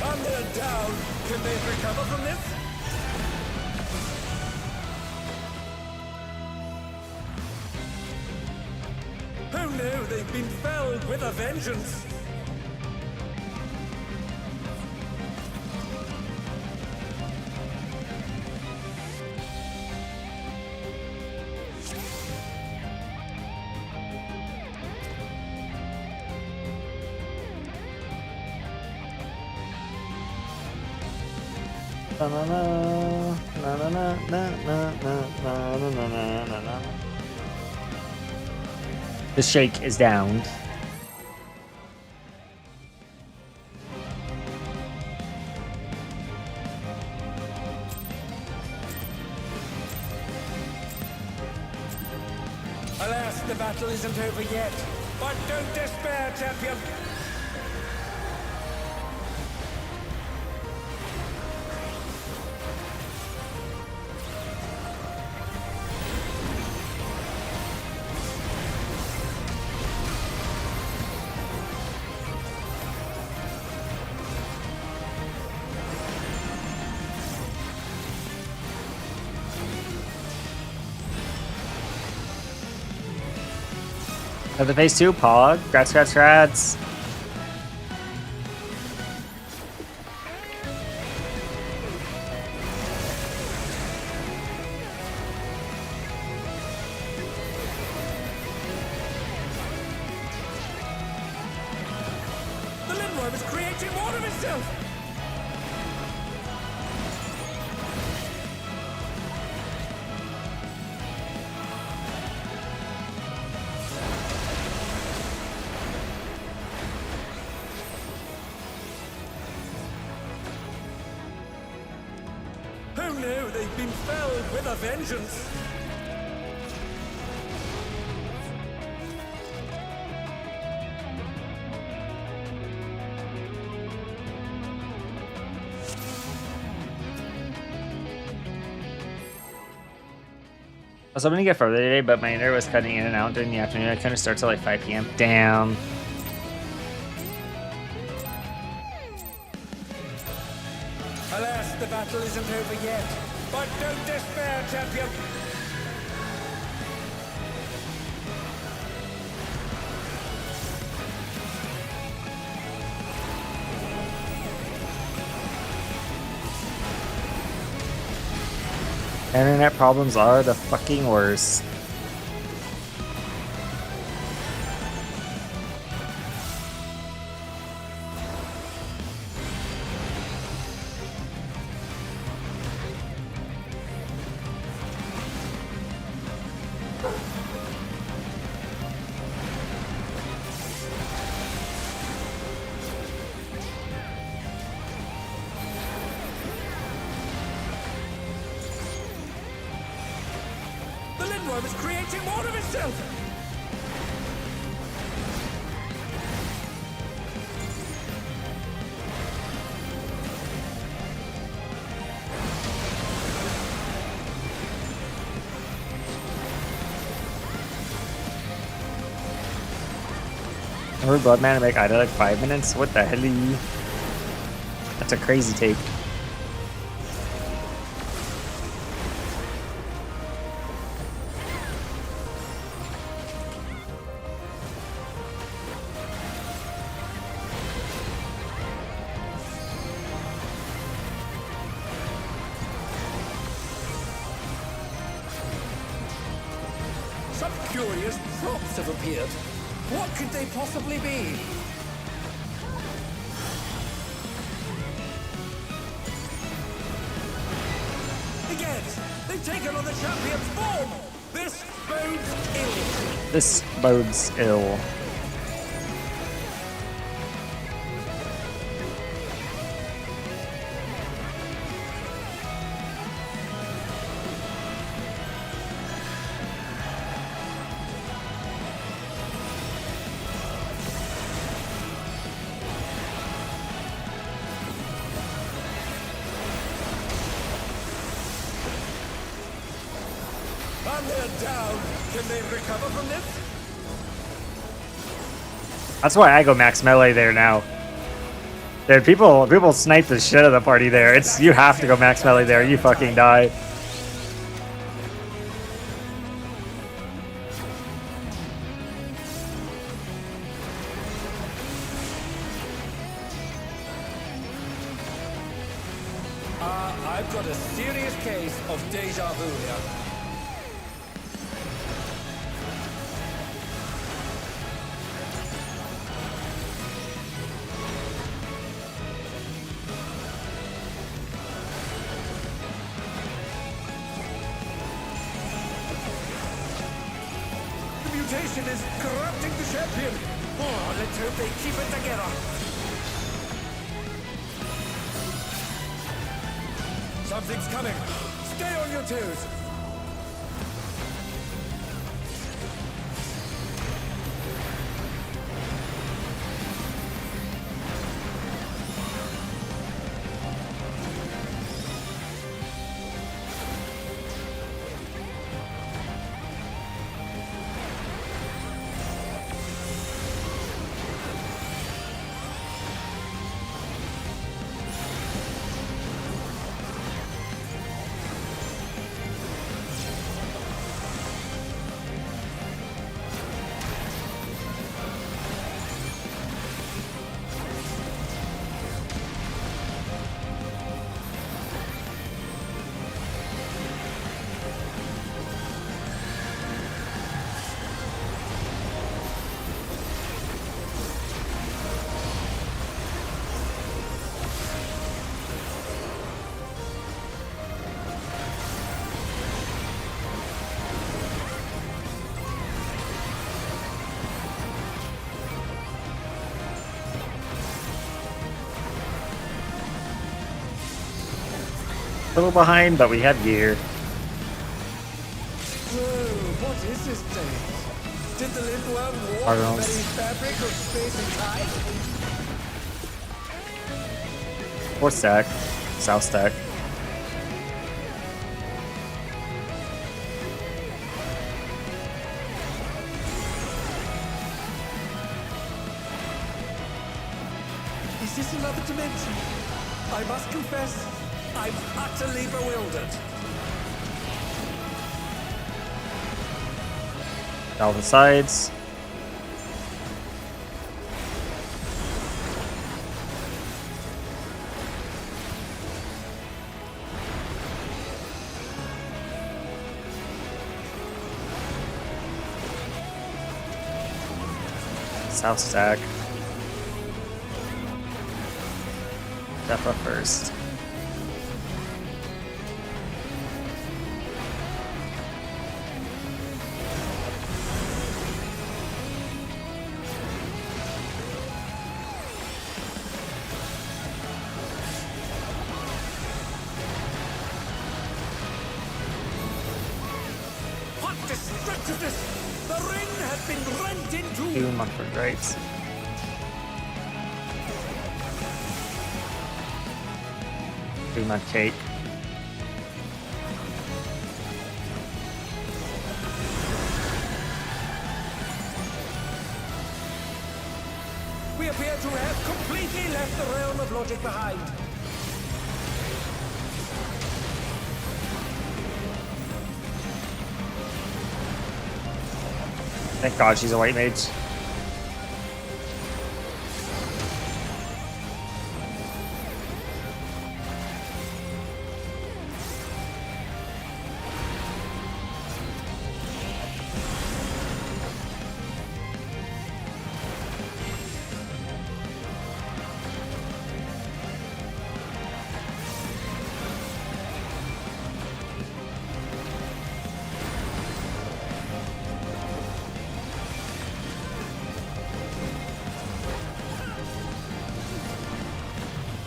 [SPEAKER 6] Under and down. Can they recover from this? Oh no, they've been felled with a vengeance.
[SPEAKER 1] Na na na na na na na na na na na na na. The shake is down.
[SPEAKER 6] the battle isn't over yet. But don't despair, champion.
[SPEAKER 1] At the phase 2, Pog. Grats.
[SPEAKER 6] The Lindworm is creating more of itself. Oh no, they've been felled with a vengeance.
[SPEAKER 1] I was hoping to get further today, but my internet was cutting in and out during the afternoon. I couldn't start till like 5 p.m. Damn.
[SPEAKER 6] Alas, the battle isn't over yet. But don't despair, champion.
[SPEAKER 1] Internet problems are the fucking worst.
[SPEAKER 6] The Lindworm is creating more of itself.
[SPEAKER 1] Remember Bloodman to make Ida like 5 minutes? What the hell? That's a crazy take.
[SPEAKER 6] Some curious props have appeared. What could they possibly be? Again, they've taken on the champion's form. This bodes ill.
[SPEAKER 1] This bodes ill.
[SPEAKER 6] And they're down. Can they recover from this?
[SPEAKER 1] That's why I go max melee there now. Dude, people snipe the shit out of the party there. It's you have to go max melee there. You fucking die.
[SPEAKER 6] I've got a serious case of deja vu here. The mutation is corrupting the champion. Oh, let's hope they keep it together. Something's coming. Stay on your toes.
[SPEAKER 1] A little behind, but we have gear.
[SPEAKER 6] Whoa, what is this place? Did the Lindworm warp the
[SPEAKER 1] Cardinals.
[SPEAKER 6] very fabric of space and time?
[SPEAKER 1] Fourth stack. South stack.
[SPEAKER 6] Is this another dimension? I must confess, I'm utterly bewildered.
[SPEAKER 1] Down the sides. South stack. Defa first.
[SPEAKER 6] What destructiveness! The ring has been rent in two!
[SPEAKER 1] Two Mumford rights. Two Mud Cake.
[SPEAKER 6] We appear to have completely left the realm of logic behind.
[SPEAKER 1] Thank God she's a white mage.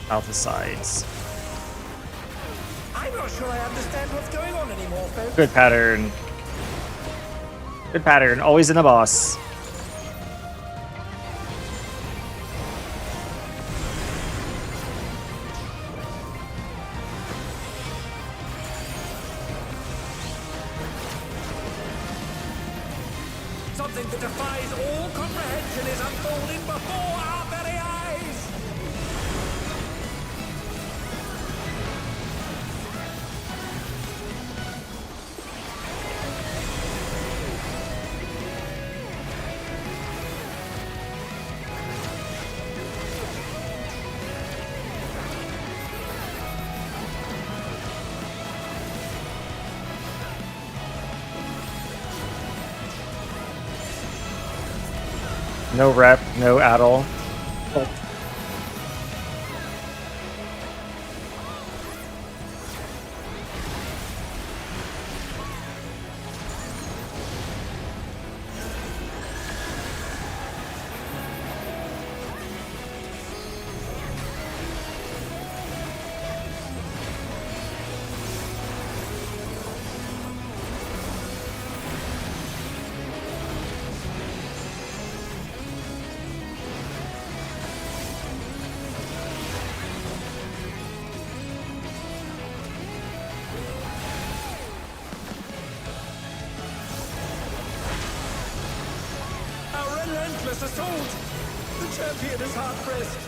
[SPEAKER 1] Alpha sides.
[SPEAKER 6] I'm not sure I understand what's going on anymore, folks.
[SPEAKER 1] Good pattern. Good pattern. Always in the boss.
[SPEAKER 6] Something that defies all comprehension is unfolding before our very eyes!
[SPEAKER 1] No rep, no addle.
[SPEAKER 6] Our relentless assault! The champion is hard-pressed.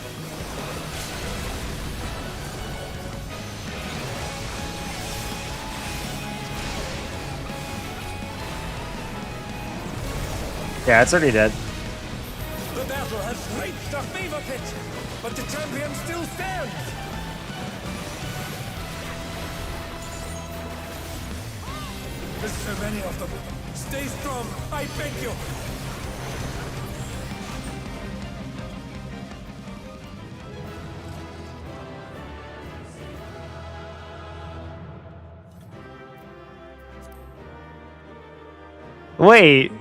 [SPEAKER 1] Yeah, it's already dead.
[SPEAKER 6] The battle has reached a fever pitch, but the champion still stands! There's so many of them. Stay strong, I beg you!
[SPEAKER 1] Wait.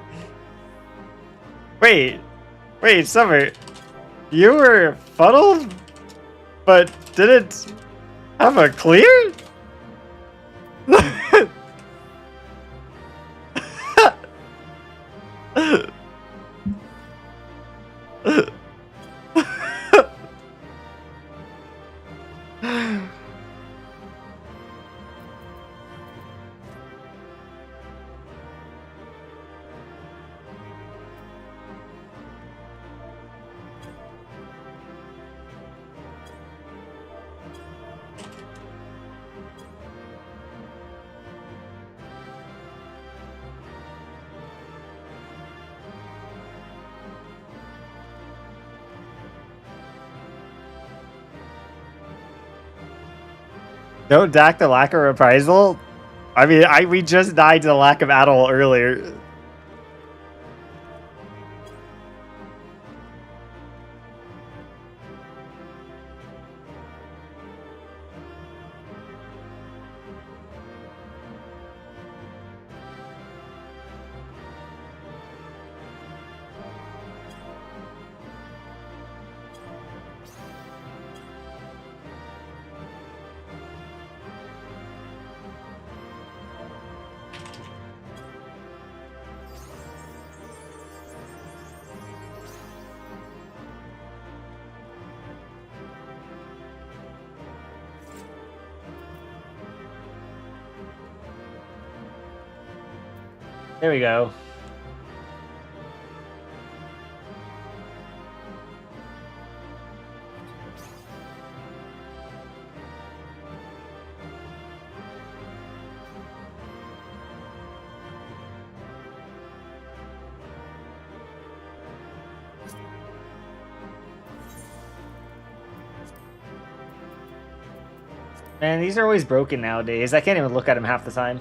[SPEAKER 1] Wait, Summer. You were funneled, but didn't have a clear? Don't Dak the lack of reprisal? I mean, we just died to the lack of Adol earlier. There we go. Man, these are always broken nowadays. I can't even look at them half the time.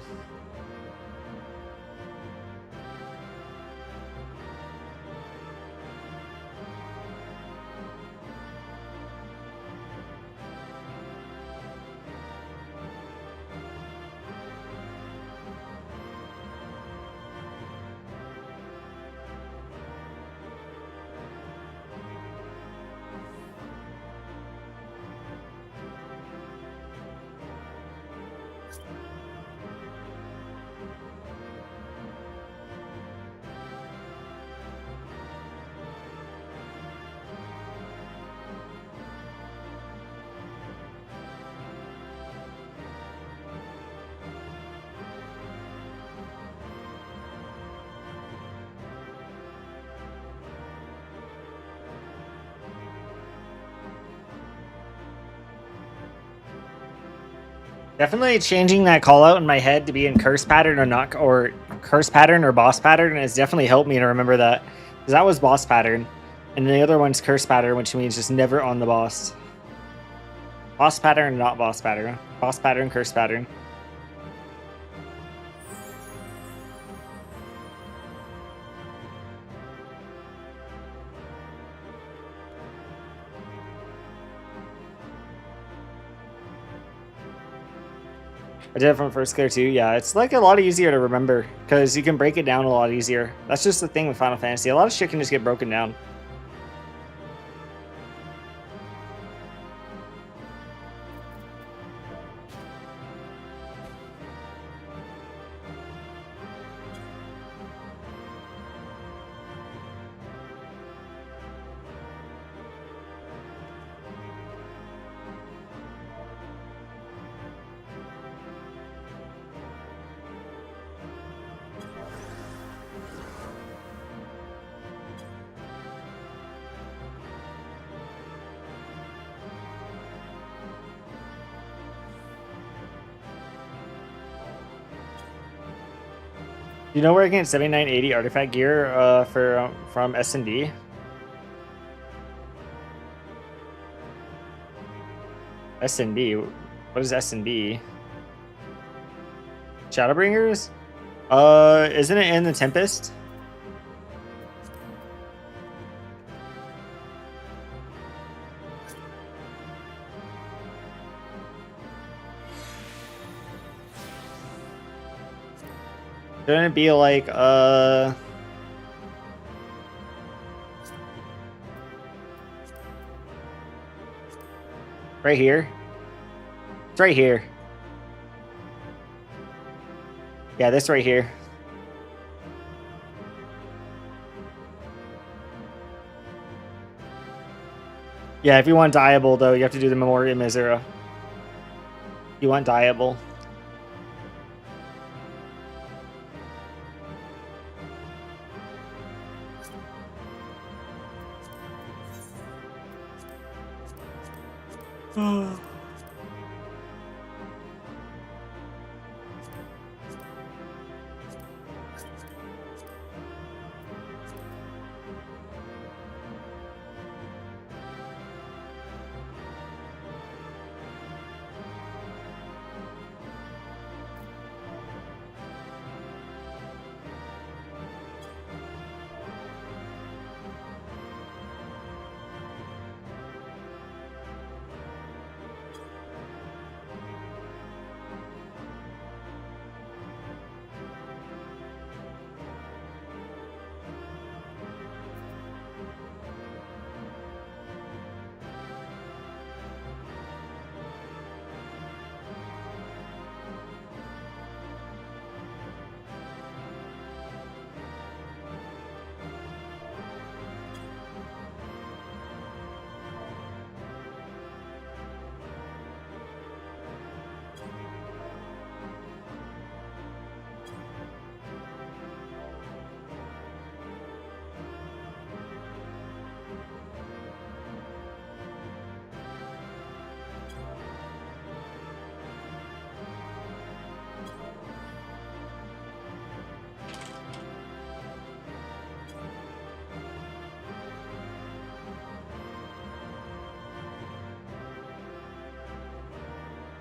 [SPEAKER 1] Definitely changing that call out in my head to be in curse pattern or not, or curse pattern or boss pattern has definitely helped me to remember that. Because that was boss pattern. And the other one's curse pattern, which means just never on the boss. Boss pattern, not boss pattern. Boss pattern, curse pattern. I did it from first clear too. Yeah, it's like a lot easier to remember because you can break it down a lot easier. That's just the thing with Final Fantasy. A lot of shit can just get broken down. You know where I can get 7980 artifact gear from S&D? S&D? What is S&D? Shadowbringers? Isn't it in the Tempest? Shouldn't it be like, right here? It's right here. Yeah, this right here. Yeah, if you want Diable, though, you have to do the Memoria Misera. You want Diable.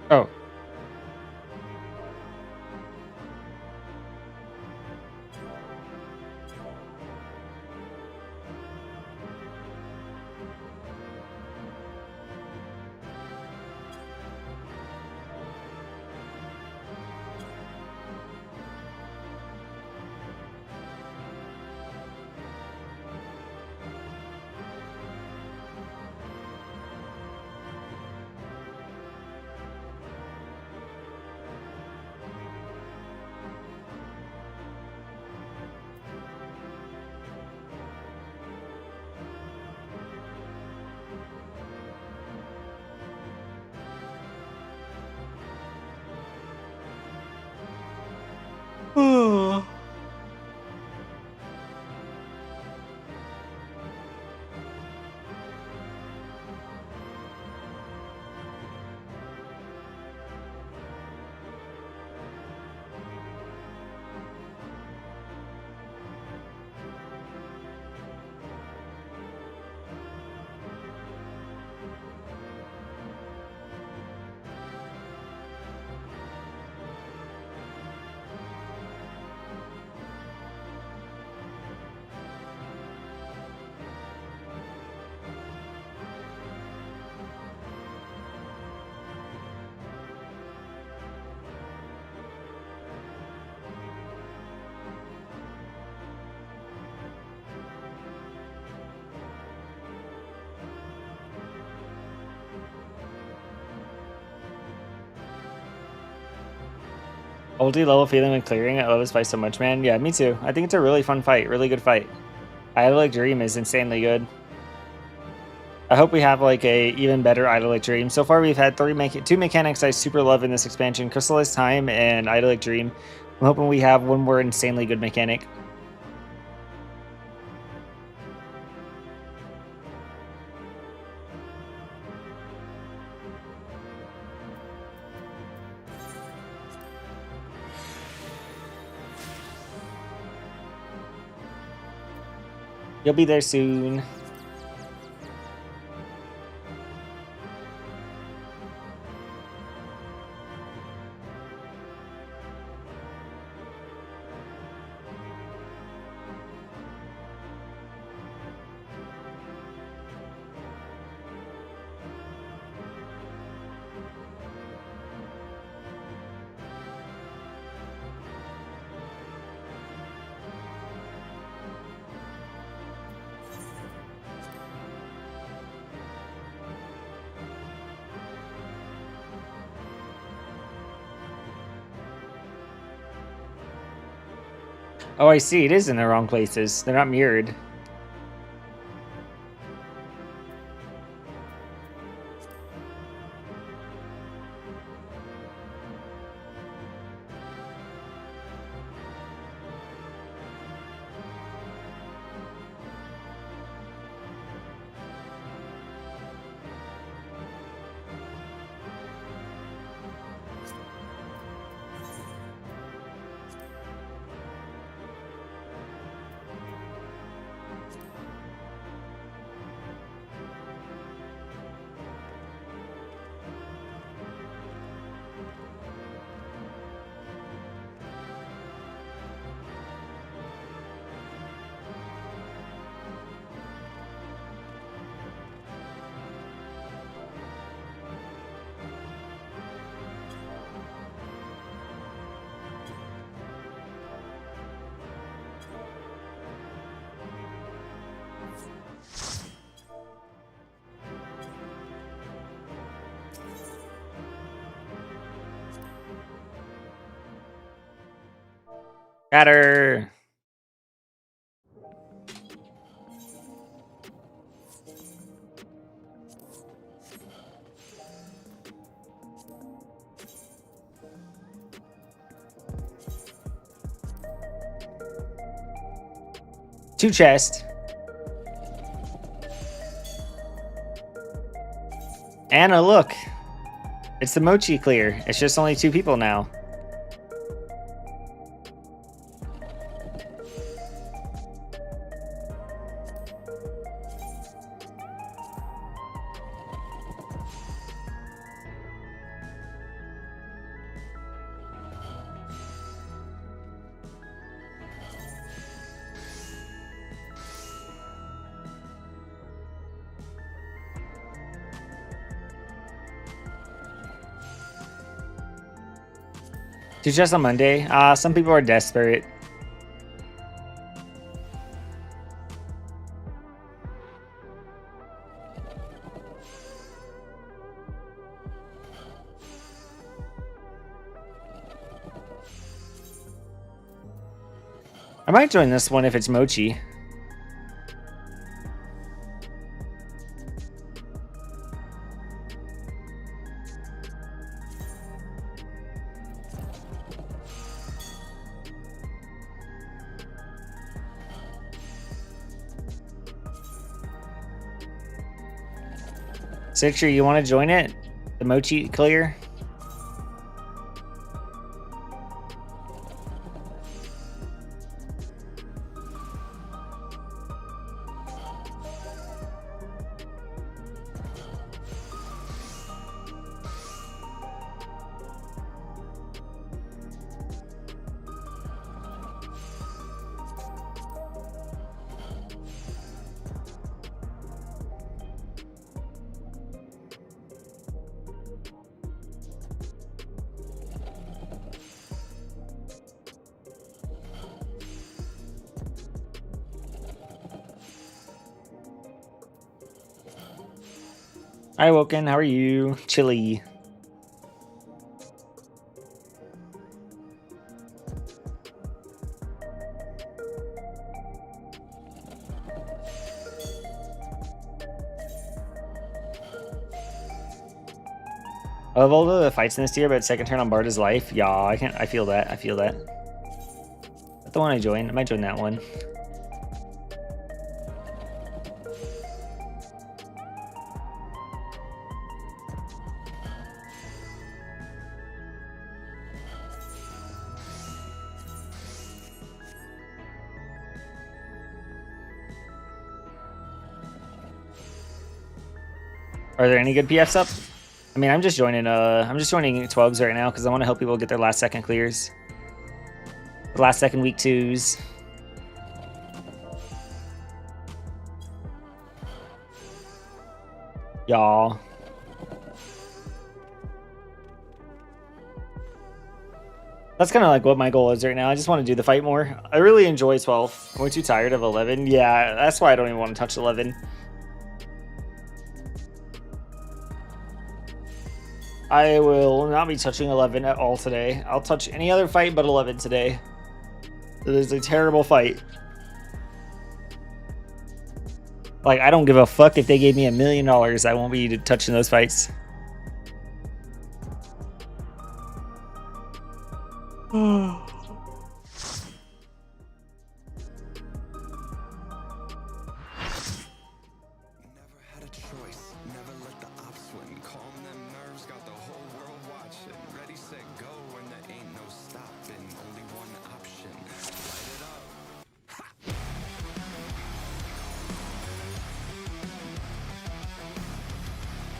[SPEAKER 1] Oh. Ulti level feeling when clearing. I love this fight so much, man. Yeah, me too. I think it's a really fun fight. Really good fight. Idolic Dream is insanely good. I hope we have like a even better Idolic Dream. So far we've had two mechanics I super love in this expansion. Crystallized Time and Idolic Dream. I'm hoping we have one more insanely good mechanic. You'll be there soon. Oh, I see. It is in the wrong places. They're not mirrored. Got her. Two chests. Anna, look. It's the mochi clear. It's just only 2 people now. Two chests on Monday. Some people are desperate. I might join this one if it's mochi. Citra, you want to join it? The mochi clear? Hi, Woken. How are you? Chilly. Of all the fights in this tier, but second turn on Barda's life, yeah, I feel that. I feel that. That's the one I joined. I might join that one. Are there any good PFs up? I mean, I'm just joining 12s right now because I want to help people get their last second clears. Last second week 2s. Y'all. That's kind of like what my goal is right now. I just want to do the fight more. I really enjoy 12. I'm way too tired of 11. Yeah, that's why I don't even want to touch 11. I will not be touching 11 at all today. I'll touch any other fight but 11 today. It is a terrible fight. Like, I don't give a fuck if they gave me $1 million. I won't be touching those fights.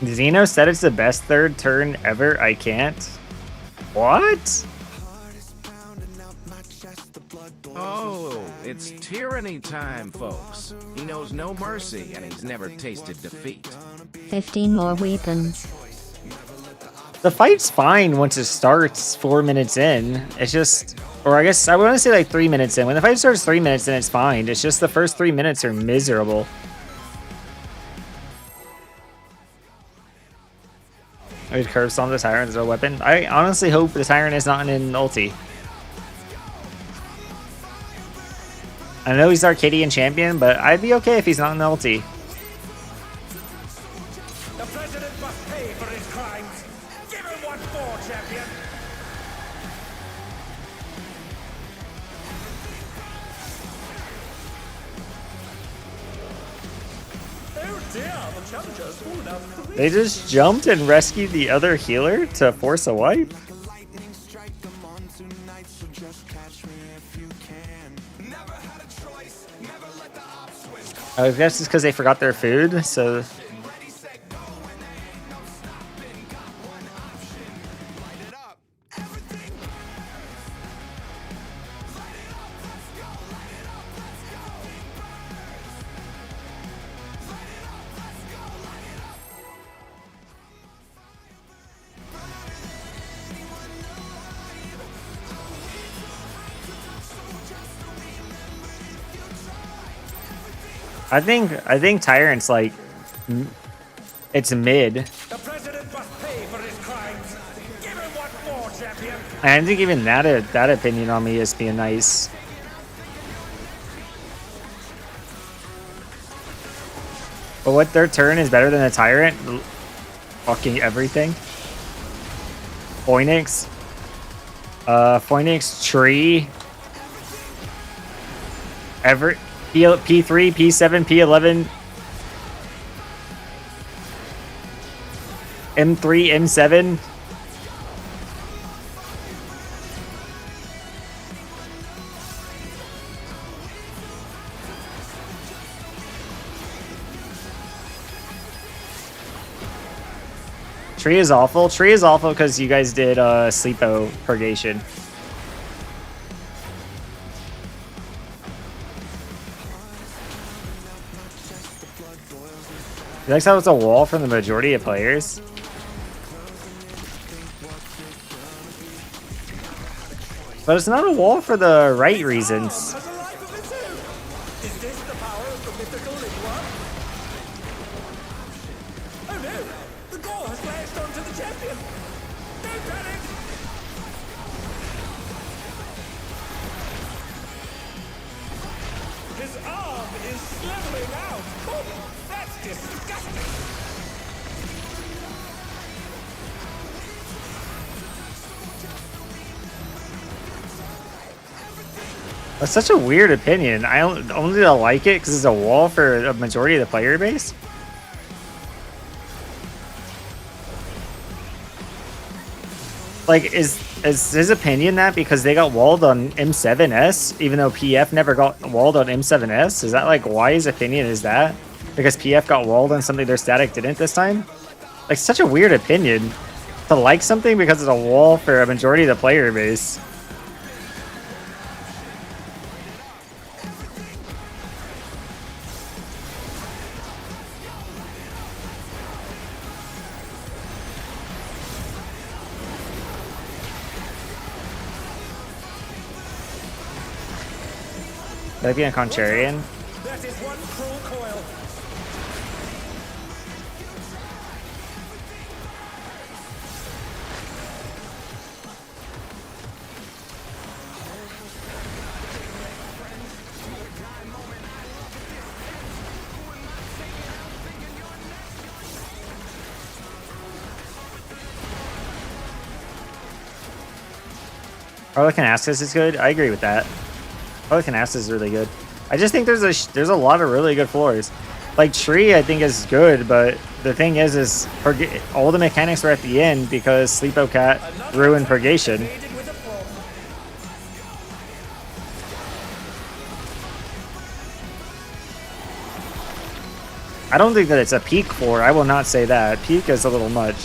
[SPEAKER 1] Xeno said it's the best third turn ever. I can't. What?
[SPEAKER 3] Oh, it's tyranny time, folks. He knows no mercy, and he's never tasted defeat.
[SPEAKER 7] 15 more weapons.
[SPEAKER 1] The fight's fine once it starts 4 minutes in. It's just, or I guess I want to say like 3 minutes in. When the fight starts 3 minutes in, it's fine. It's just the first 3 minutes are miserable. I would curve stomp the Tyrant as a weapon. I honestly hope the Tyrant is not an ulti. I know he's Arcadian champion, but I'd be okay if he's not in the ulti.
[SPEAKER 6] The president must pay for his crimes. Give him what for, champion. Oh dear, the challenger's fallen out of the
[SPEAKER 1] They just jumped and rescued the other healer to force a wipe.
[SPEAKER 2] Lightning strike them on tonight, so just catch me if you can. Never had a choice, never let the ops win.
[SPEAKER 1] I guess it's because they forgot their food, so...
[SPEAKER 2] Ready, set, go, and there ain't no stopping. Got one option, light it up. Everything. Light it up, let's go. Light it up, let's go. Light it up, let's go. Light it up.
[SPEAKER 1] I think Tyrant's like... It's mid.
[SPEAKER 6] The president must pay for his crimes. Give him what for, champion.
[SPEAKER 1] I think even that opinion on me is being nice. But what their turn is better than a Tyrant? Fucking everything. Phoenix. Phoenix, Tree. P3, P7, P11. M3, M7. Tree is awful. Tree is awful because you guys did Sleepo Purgation. You like how it's a wall for the majority of players? But it's not a wall for the right reasons.
[SPEAKER 6] Has a life of its own. Is this the power of the mythical Lingua? Oh no! The gore has lashed onto the champion! Don't panic! His arm is slithering out! Oh, that's disgusting!
[SPEAKER 1] That's such a weird opinion. I only don't like it because it's a wall for a majority of the player base. Like, is his opinion that because they got walled on M7S, even though PF never got walled on M7S? Is that like why his opinion is that? Because PF got walled on something their static didn't this time? Like, such a weird opinion to like something because it's a wall for a majority of the player base. That'd be a contrarian.
[SPEAKER 6] That is one cruel coil.
[SPEAKER 1] Harlequin Ascus is good. I agree with that. Harlequin Ascus is really good. I just think there's a lot of really good floors. Like Tree, I think is good, but the thing is all the mechanics are at the end because Sleepo Cat ruined Purgation.
[SPEAKER 6] Aided with a bomb.
[SPEAKER 1] I don't think that it's a peak floor. I will not say that. Peak is a little much.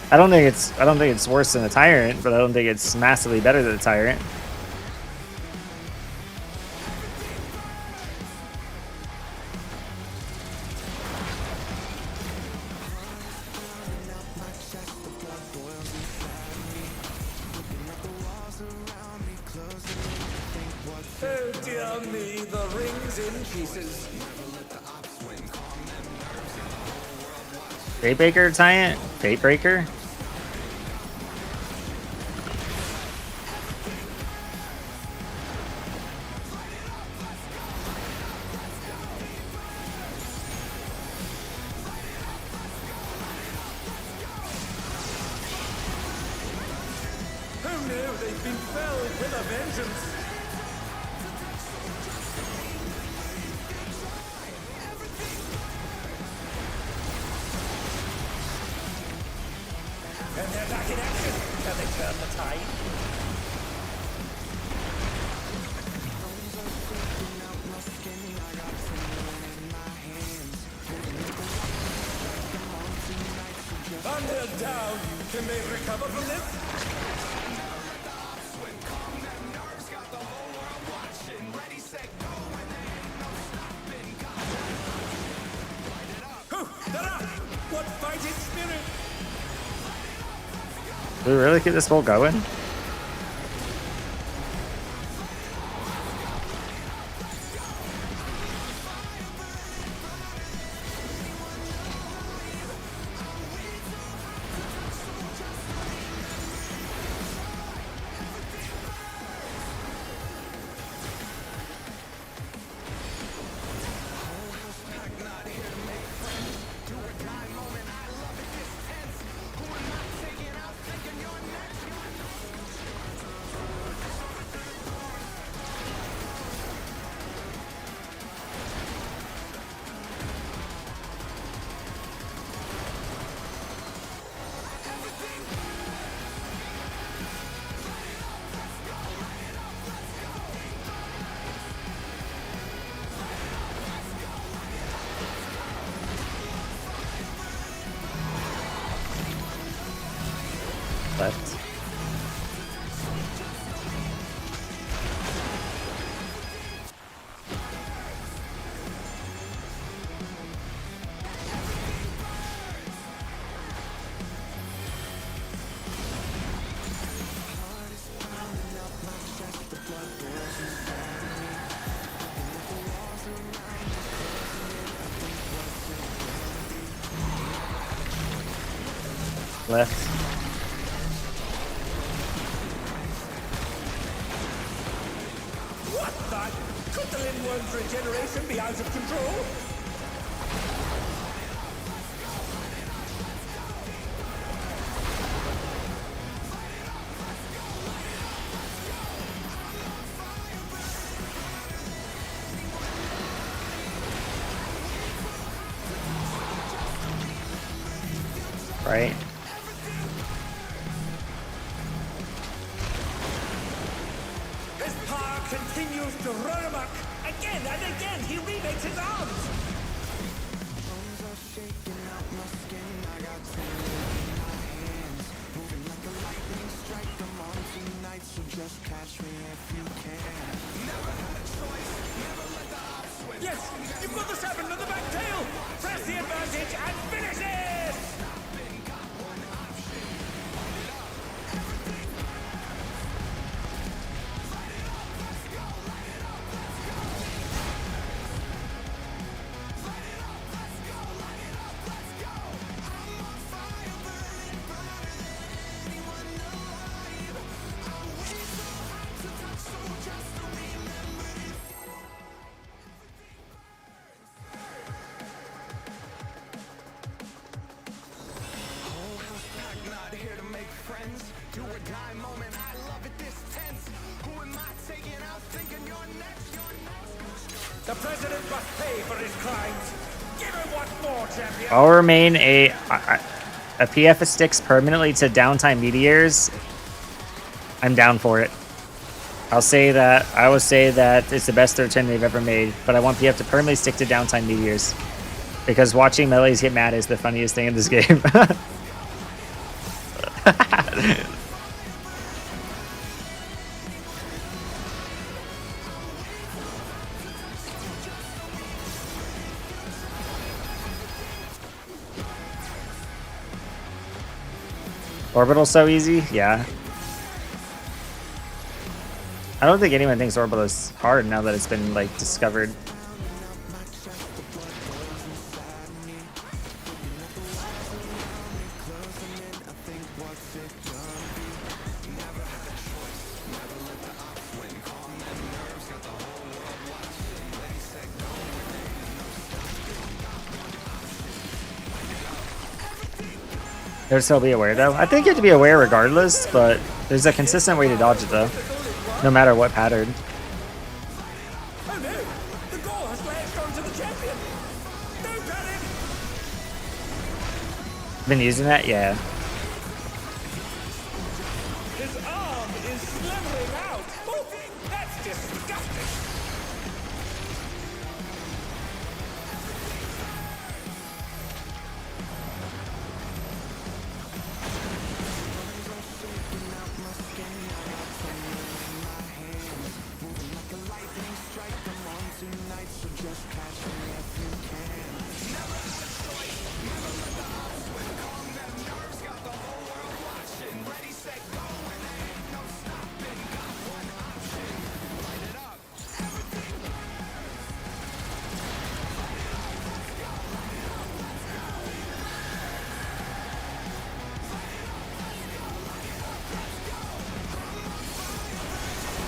[SPEAKER 1] I don't think it's worse than the Tyrant, but I don't think it's massively better than the Tyrant.
[SPEAKER 6] Oh dear me, the ring's in pieces.
[SPEAKER 1] Fatebreaker Tyrant? Fatebreaker?
[SPEAKER 6] they've been felled with a vengeance. And they're back in action. Can they turn the tide? Thunder down. Can they recover from this? Whew, they're up. What fighting spirit?
[SPEAKER 1] Do we really keep this bull going? Left. Left.
[SPEAKER 6] What the? Could the Lindworm's regeneration be out of control?
[SPEAKER 1] Right.
[SPEAKER 6] His power continues to run amok. Again and again, he remakes his arms. Yes, you've got the seven and the back tail. Press the advantage and finish it. The president must pay for his crimes. Give him what more, champion.
[SPEAKER 1] I'll remain a PF sticks permanently to downtime meteors. I'm down for it. I will say that it's the best third turn they've ever made, but I want PF to permanently stick to downtime meteors. Because watching melees get mad is the funniest thing in this game. Orbital's so easy? Yeah. I don't think anyone thinks Orbital's hard now that it's been, like, discovered. There'd still be aware, though. I think you have to be aware regardless, but There's a consistent way to dodge it though, no matter what pattern.
[SPEAKER 6] Oh no! The gore has latched onto the champion! No panic!
[SPEAKER 1] Been using that? Yeah.
[SPEAKER 6] His arm is slithering out! Oh, that's disgusting!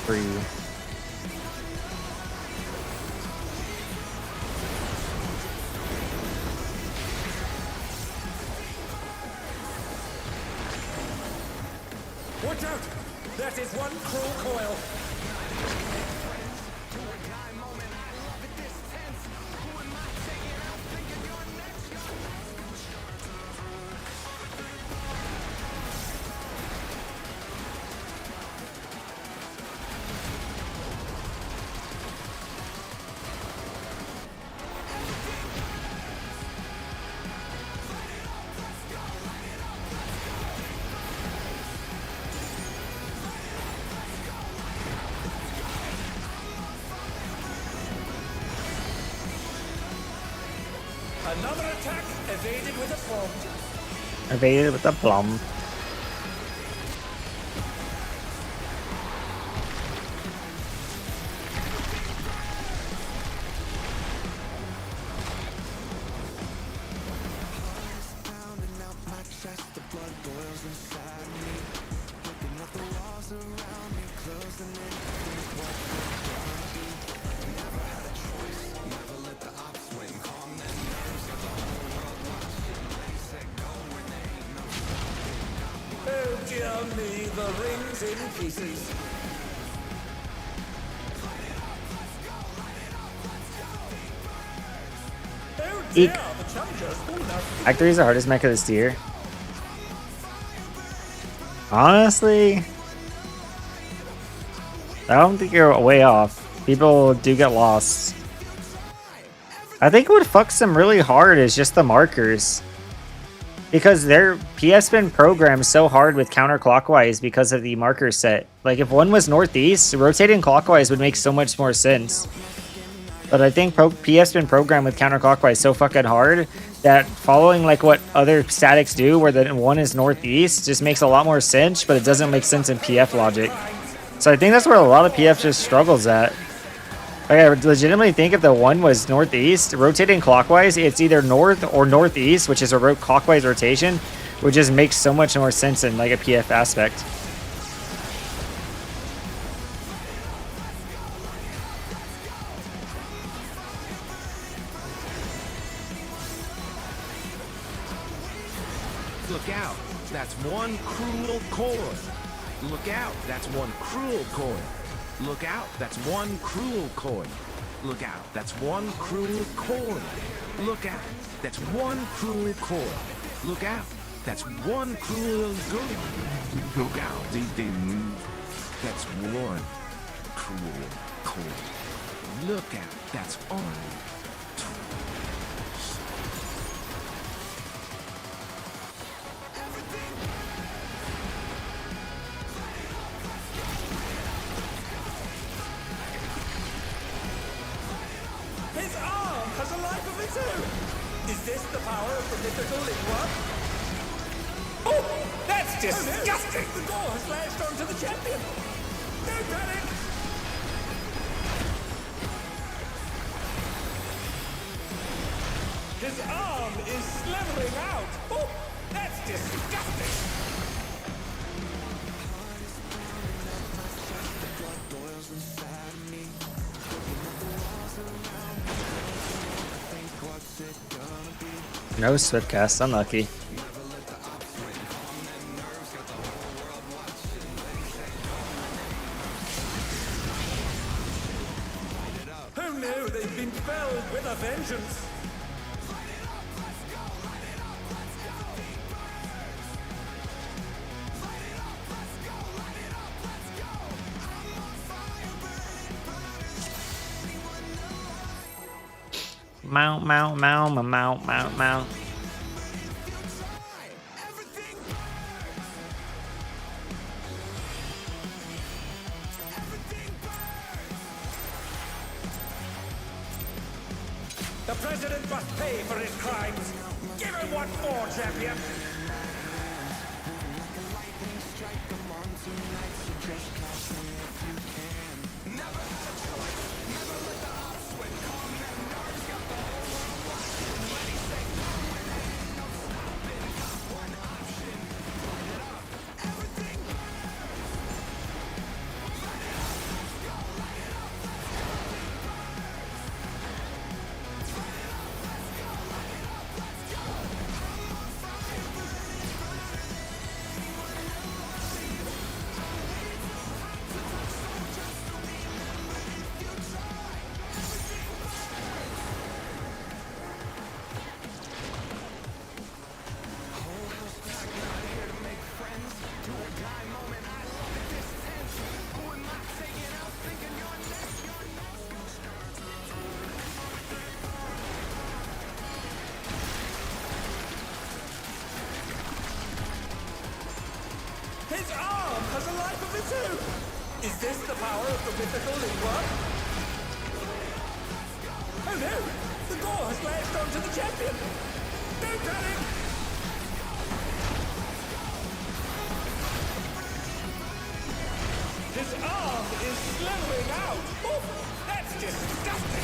[SPEAKER 1] Free.
[SPEAKER 6] Watch out! That is one cruel coil! Another attack evaded with a plum.
[SPEAKER 1] Evaded with a plum.
[SPEAKER 6] Oh dear me, the ring's in pieces. Oh dear,
[SPEAKER 1] Eek.
[SPEAKER 6] the challenger's full enough.
[SPEAKER 1] Act 3 is the hardest mech of this tier. Honestly, I don't think you're way off. People do get lost. I think what fucks them really hard is just the markers. Because their PS been programmed so hard with counterclockwise because of the marker set. Like if one was northeast, rotating clockwise would make so much more sense. But I think PS been programmed with counterclockwise so fucking hard that following like what other statics do, where the one is northeast, just makes a lot more sense, but it doesn't make sense in PF logic. So I think that's where a lot of PF just struggles at. Like I legitimately think if the one was northeast, rotating clockwise, it's either north or northeast, which is a clockwise rotation, which just makes so much more sense in like a PF aspect.
[SPEAKER 3] Look out, that's one cruel coin. Look out, that's one cruel coin. Look out, that's one cruel coin. Look out, that's one cruel coin. Look out, that's one cruel coin. Look out, that's one cruel coin. Look out, that's one cruel coin. Look out, that's on.
[SPEAKER 6] His arm has a life of its own! Is this the power of the mythical Lingua? Oh! That's disgusting! Oh, no. The door has latched onto the champion! No panic! His arm is slithering out! Oh! That's disgusting!
[SPEAKER 1] No Swiftcast, unlucky. Mount, mount, mount, mount, mount, mount.
[SPEAKER 6] The president must pay for his crimes. Give him what for, champion. His arm has a life of its own! Is this the power of the mythical Lingua? Oh no! The gore has latched onto the champion! Don't panic! His arm is slowing out! Oh, that's disgusting!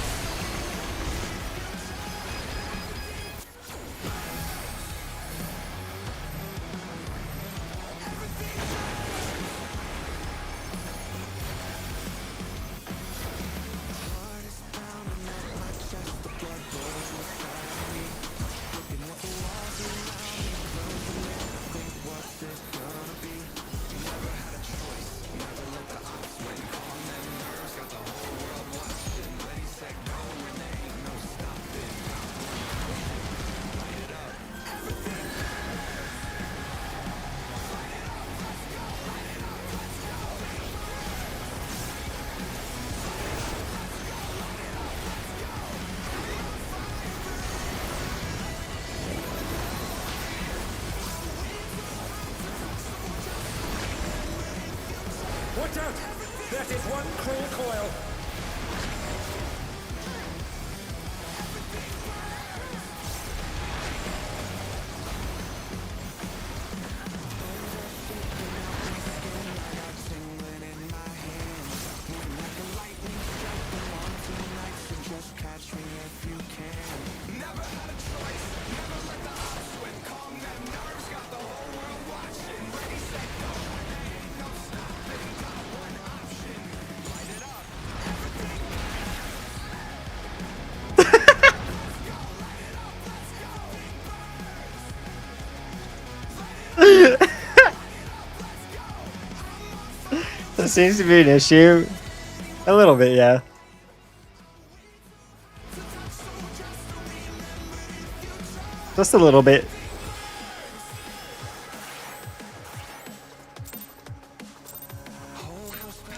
[SPEAKER 6] Watch out! That is one cruel coil!
[SPEAKER 1] That seems to be an issue. A little bit, yeah. Just a little bit.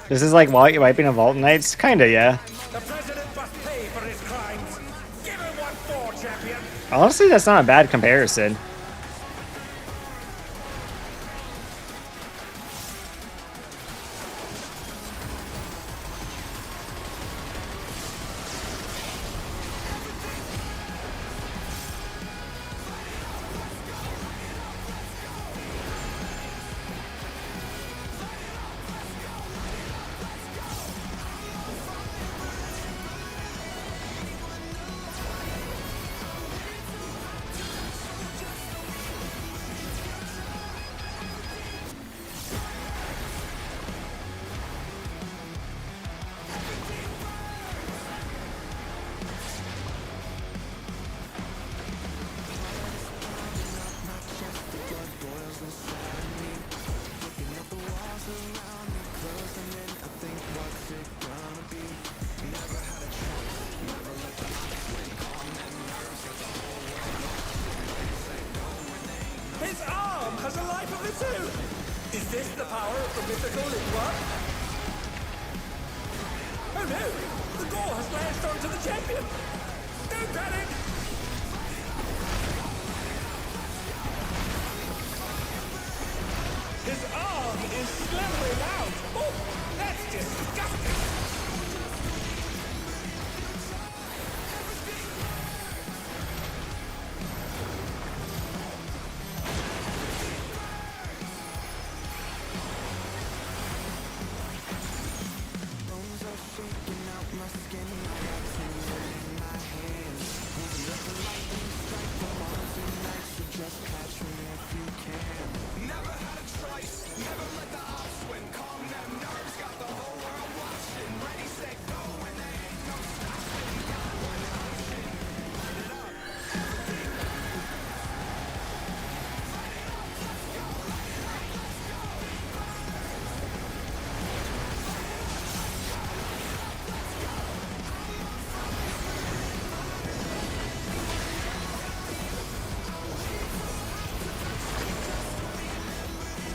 [SPEAKER 1] This is like wiping a Vault Knights? Kinda, yeah.
[SPEAKER 6] The president must pay for his crimes! Give him what for, champion!
[SPEAKER 1] Honestly, that's not a bad comparison.
[SPEAKER 6] His arm has a life of its own! Is this the power of the mythical Lingua? Oh no! The gore has latched onto the champion! Don't No panic! His arm is slithering out! Oh, that's disgusting!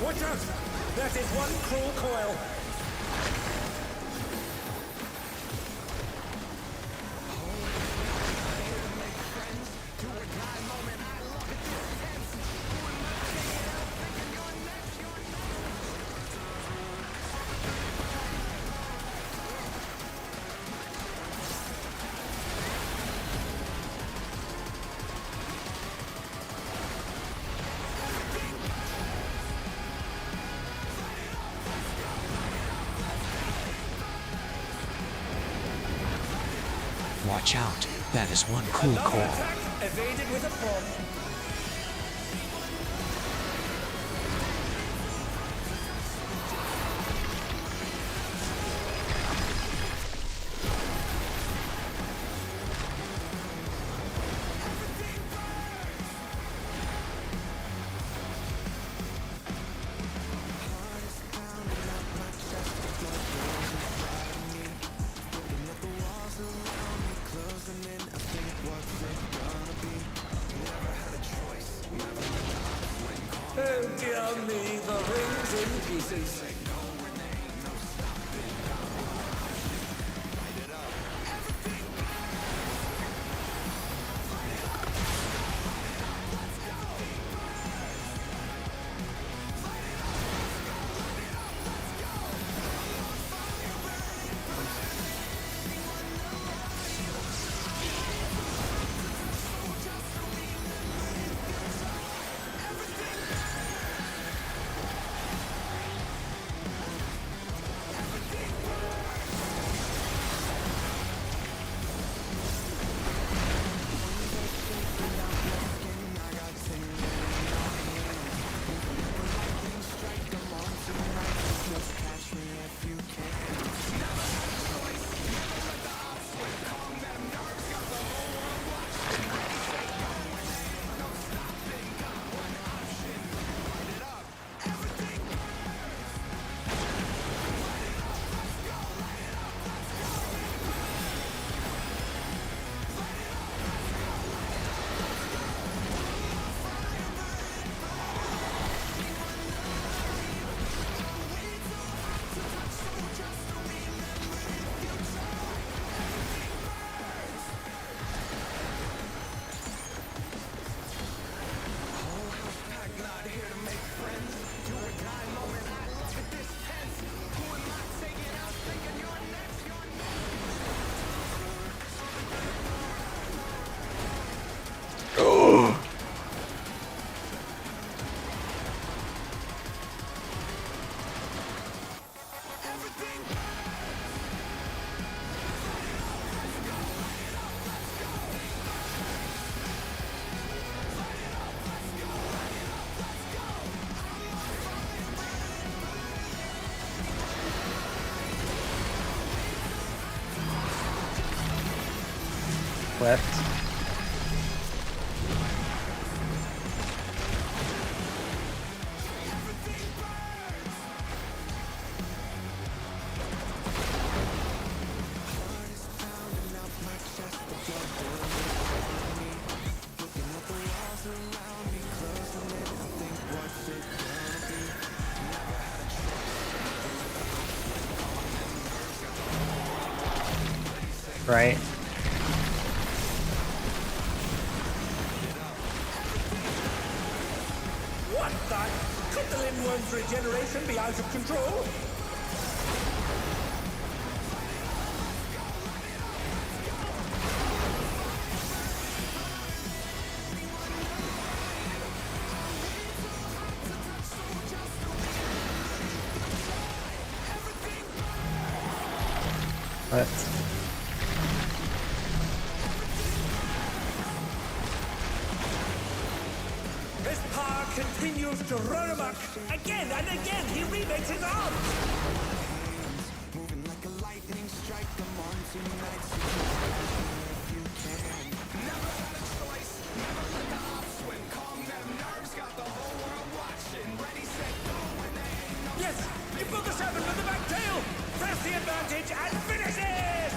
[SPEAKER 6] Watch out! That is one cruel coil!
[SPEAKER 8] Watch out. That is one cool
[SPEAKER 6] Another
[SPEAKER 8] call.
[SPEAKER 6] attack evaded with a bomb. Oh dear me, the ring's in pieces.
[SPEAKER 1] Left. Right.
[SPEAKER 6] What the? Could the Lindworm's regeneration be out of control?
[SPEAKER 1] What?
[SPEAKER 6] His power continues to run amok. Again and again, he remakes his arms.
[SPEAKER 2] Moving like a lightning strike, come on tonight. So if you can. Never had a choice, never let the ops win. Calm them nerves, got the whole world watching. Ready, set, go, when there ain't no.
[SPEAKER 6] Yes, you built the serpent with the back tail. Press the advantage and finish it.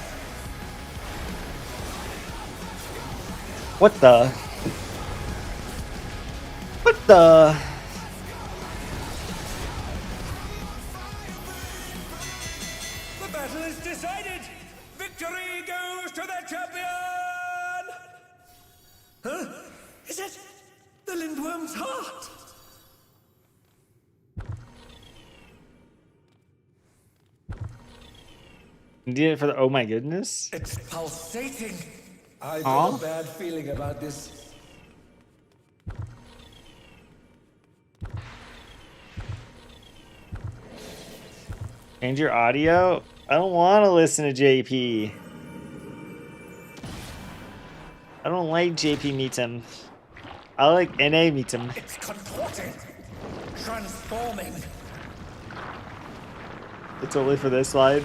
[SPEAKER 1] What the? What the?
[SPEAKER 6] The battle is decided. Victory goes to the champion. Huh? Is it the Lindworm's heart?
[SPEAKER 1] You did it for the oh my goodness?
[SPEAKER 6] It's pulsating. I've
[SPEAKER 1] Aw.
[SPEAKER 6] got a bad feeling about this.
[SPEAKER 1] Change your audio? I don't want to listen to JP. I don't like JP Meetum. I like NA Meetum.
[SPEAKER 6] It's contorting, transforming.
[SPEAKER 1] It's only for this slide.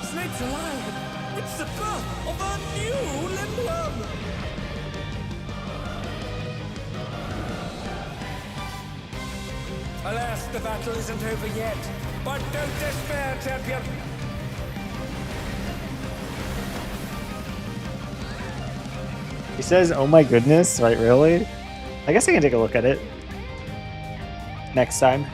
[SPEAKER 6] Snape's alive. It's the birth of a new Lindworm. Alas, the battle isn't over yet. But don't despair, champion.
[SPEAKER 1] He says, oh my goodness, right, really? I guess I can take a look at it. Next time.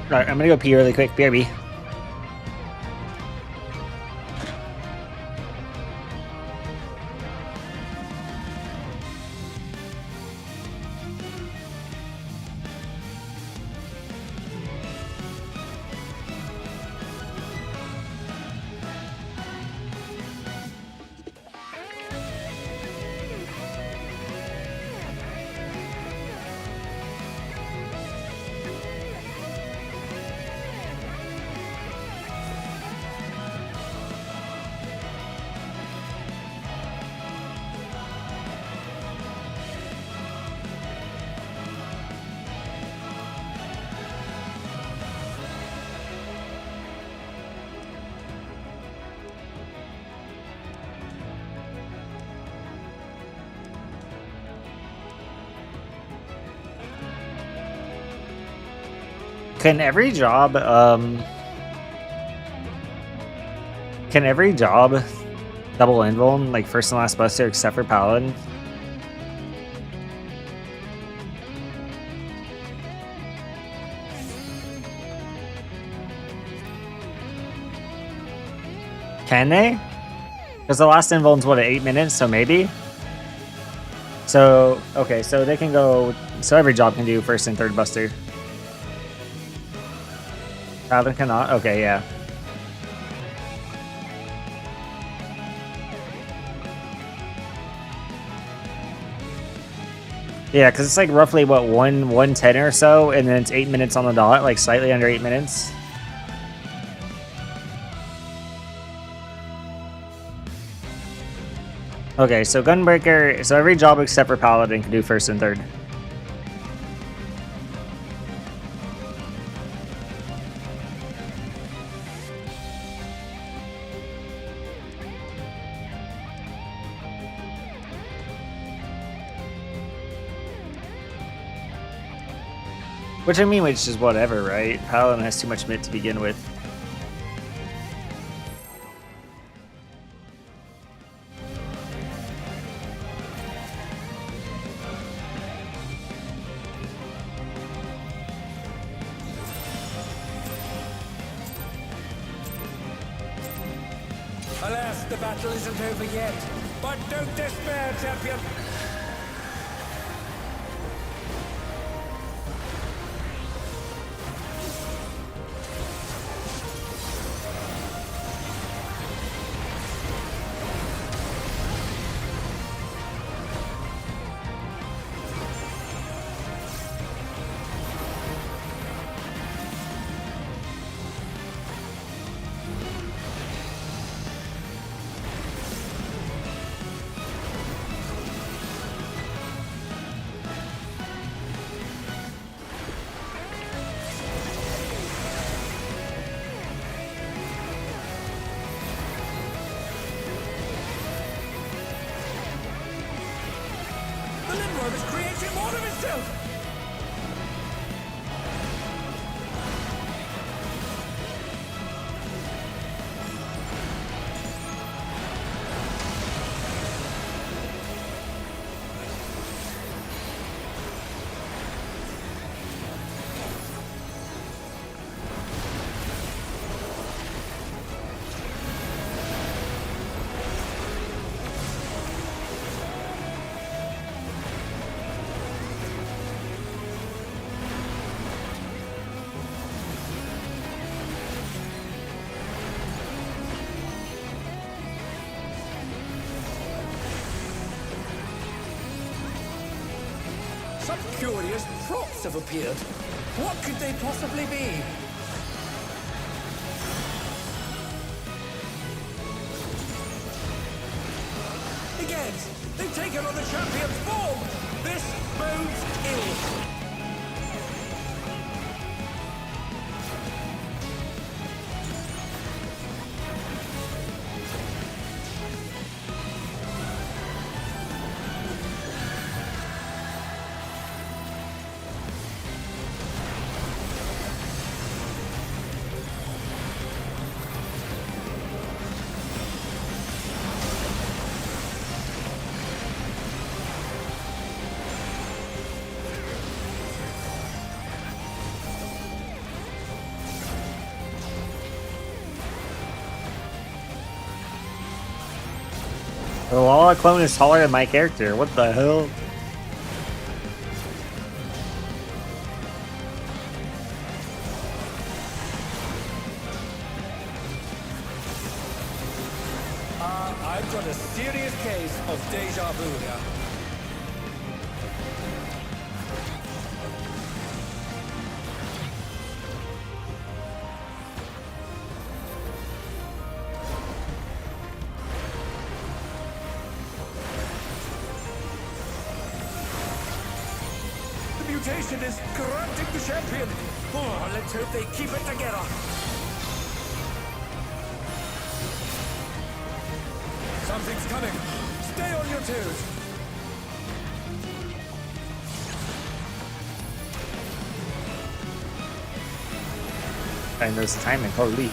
[SPEAKER 1] Alright, I'm gonna go pee really quick. BRB. Can every job double invuln like first and last buster except for Paladin? Can they? Because the last invuln's what, 8 minutes, so maybe? So, okay, so they can go, so every job can do first and third buster. Paladin cannot? Okay, yeah. Yeah, because it's like roughly what 110 or so, and then it's 8 minutes on the dot, like slightly under 8 minutes. Okay, so Gunbreaker, so every job except for Paladin can do first and third. Which I mean, which is whatever, right? Paladin has too much mint to begin with.
[SPEAKER 6] Alas, the battle isn't over yet. But don't despair, champion. The Lindworm is creating more of itself! Some curious props have appeared. What could they possibly be? Again, they've taken on the champion's form! This bodes ill.
[SPEAKER 1] The Lala clone is taller than my character. What the hell?
[SPEAKER 6] I've got a serious case of deja vu here. The mutation is corrupting the champion. Oh, let's hope they keep it together. Something's coming. Stay on your toes.
[SPEAKER 1] I knows the timing. Holy.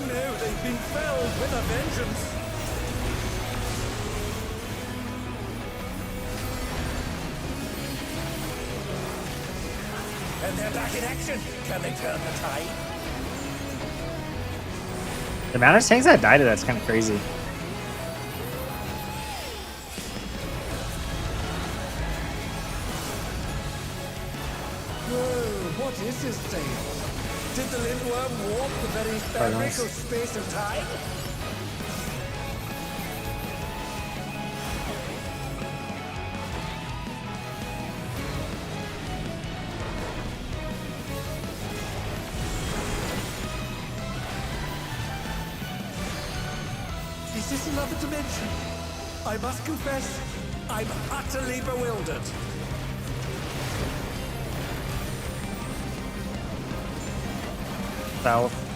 [SPEAKER 6] Oh no, they've been felled with a vengeance. And they're back in action. Can they turn the tide?
[SPEAKER 1] The amount of tanks that died to that's kind of crazy.
[SPEAKER 6] Whoa, what is this thing? Did the Lindworm warp the very fabric
[SPEAKER 1] nice.
[SPEAKER 6] of space and time? Is this another dimension? I must confess, I'm utterly bewildered.
[SPEAKER 1] South.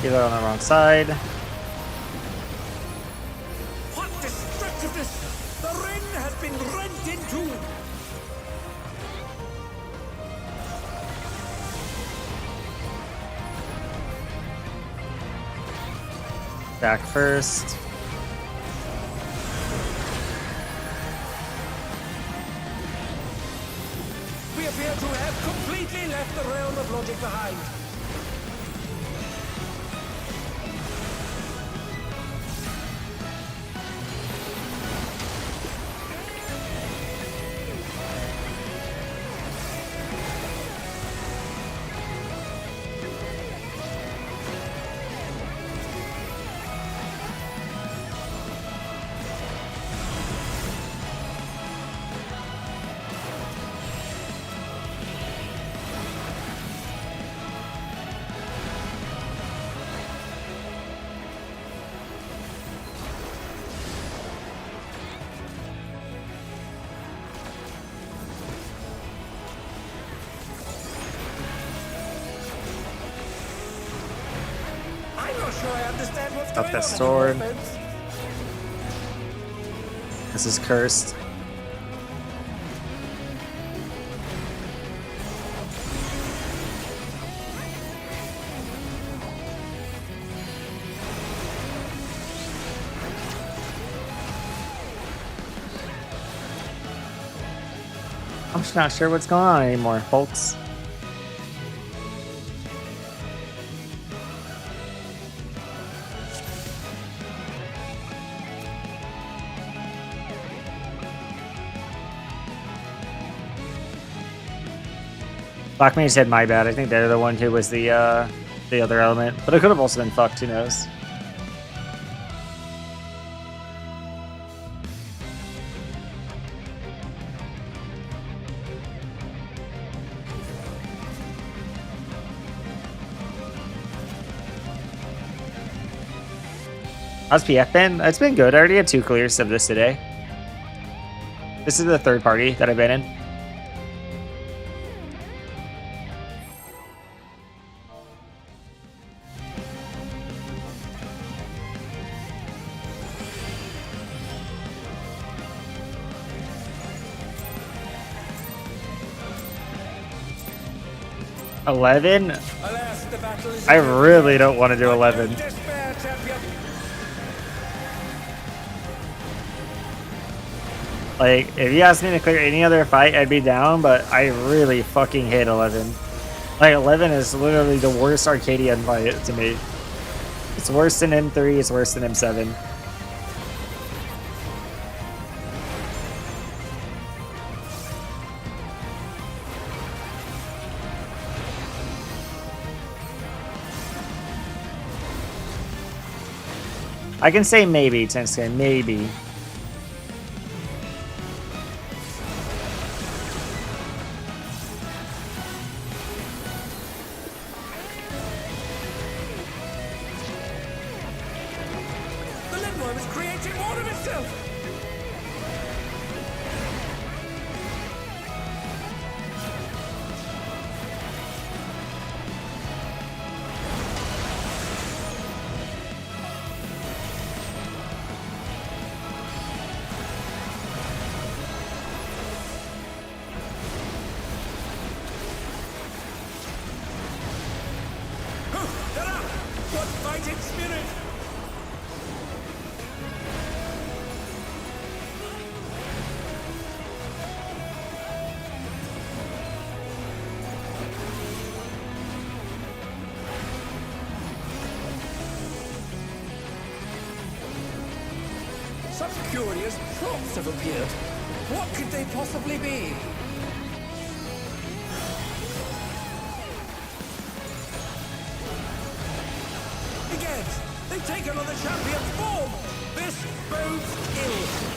[SPEAKER 1] Get that on the wrong side.
[SPEAKER 6] What destructiveness! The ring has been rent in two!
[SPEAKER 1] Back first.
[SPEAKER 6] We appear to have completely left the realm of logic behind. I'm not sure I understand what's
[SPEAKER 1] Up
[SPEAKER 6] going
[SPEAKER 1] that
[SPEAKER 6] on
[SPEAKER 1] sword.
[SPEAKER 6] anymore, friends.
[SPEAKER 1] This is cursed. I'm just not sure what's going on anymore, folks. Black Mage said my bad. I think they're the one who was the other element, but it could have also been fucked. Who knows? How's PF been? It's been good. I already had 2 clears of this today. This is the 3rd party that I've been in. $11?
[SPEAKER 6] Alas, the battle is
[SPEAKER 1] I really don't want to do 11.
[SPEAKER 6] Despair, champion.
[SPEAKER 1] Like, if you asked me to clear any other fight, I'd be down, but I really fucking hate 11. Like, 11 is literally the worst Arcadian fight to me. It's worse than M3, it's worse than M7. I can say maybe, Tensuke, maybe.
[SPEAKER 6] curious props have appeared. What could they possibly be? Again, they've taken on the champion's form. This bodes ill.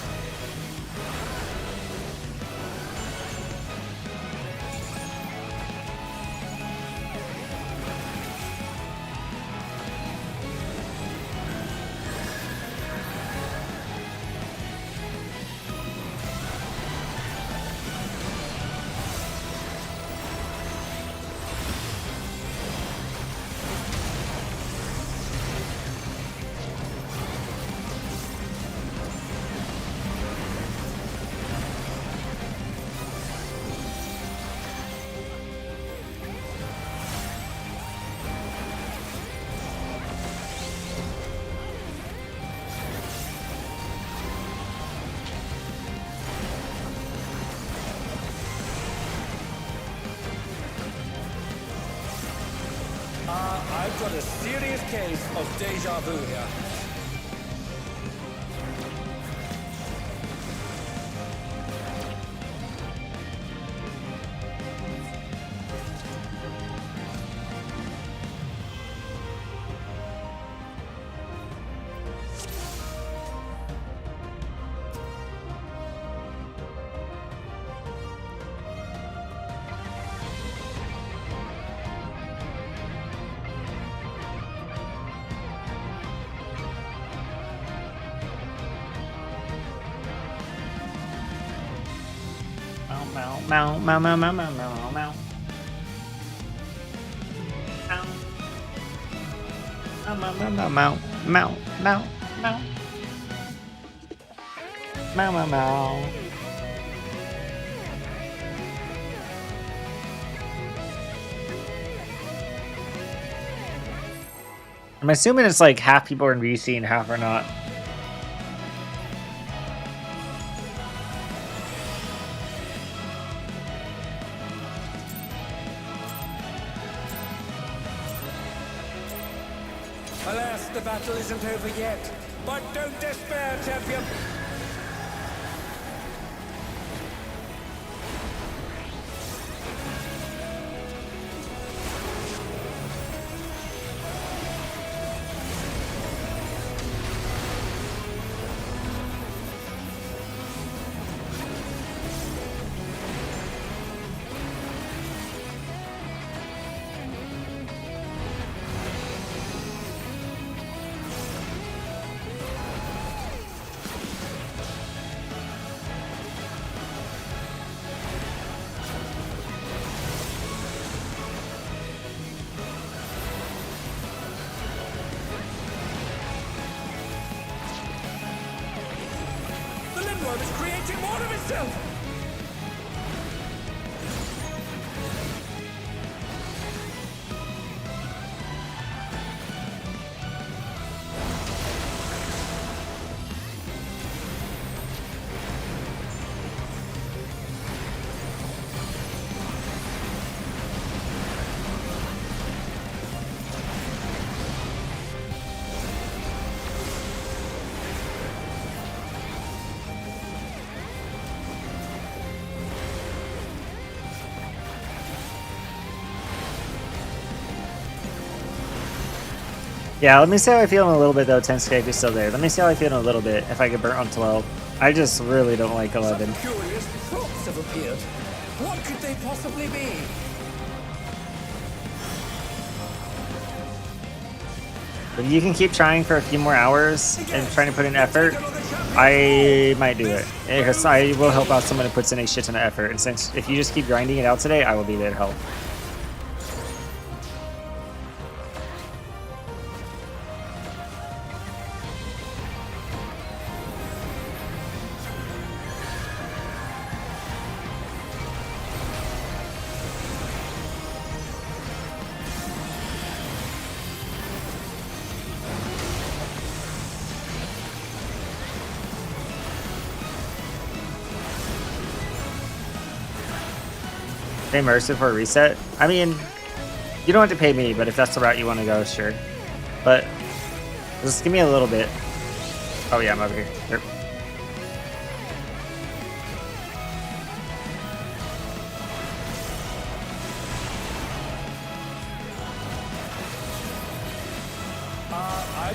[SPEAKER 6] I've got a serious case of deja vu here.
[SPEAKER 1] Meow, meow, meow, meow, meow, meow, meow. Meow, meow, meow, meow, meow, meow, meow, meow. Meow, meow, meow. I'm assuming it's like half people are in VC and half are not.
[SPEAKER 6] Alas, the battle isn't over yet. But don't despair, champion. The Lindworm is creating more of itself!
[SPEAKER 1] Yeah, let me see how I feel in a little bit though. 10scape is still there. Let me see how I feel in a little bit if I get burnt on 12. I just really don't like 11.
[SPEAKER 6] Some curious props have appeared. What could they possibly be?
[SPEAKER 1] If you can keep trying for a few more hours and trying to put in effort, I might do it. Because I will help out someone who puts in a shit ton of effort. And since if you just keep grinding it out today, I will be there to help. Pay Mercer for a reset? I mean, you don't have to pay me, but if that's the route you want to go, sure. But just give me a little bit. Oh yeah, I'm over here. Here.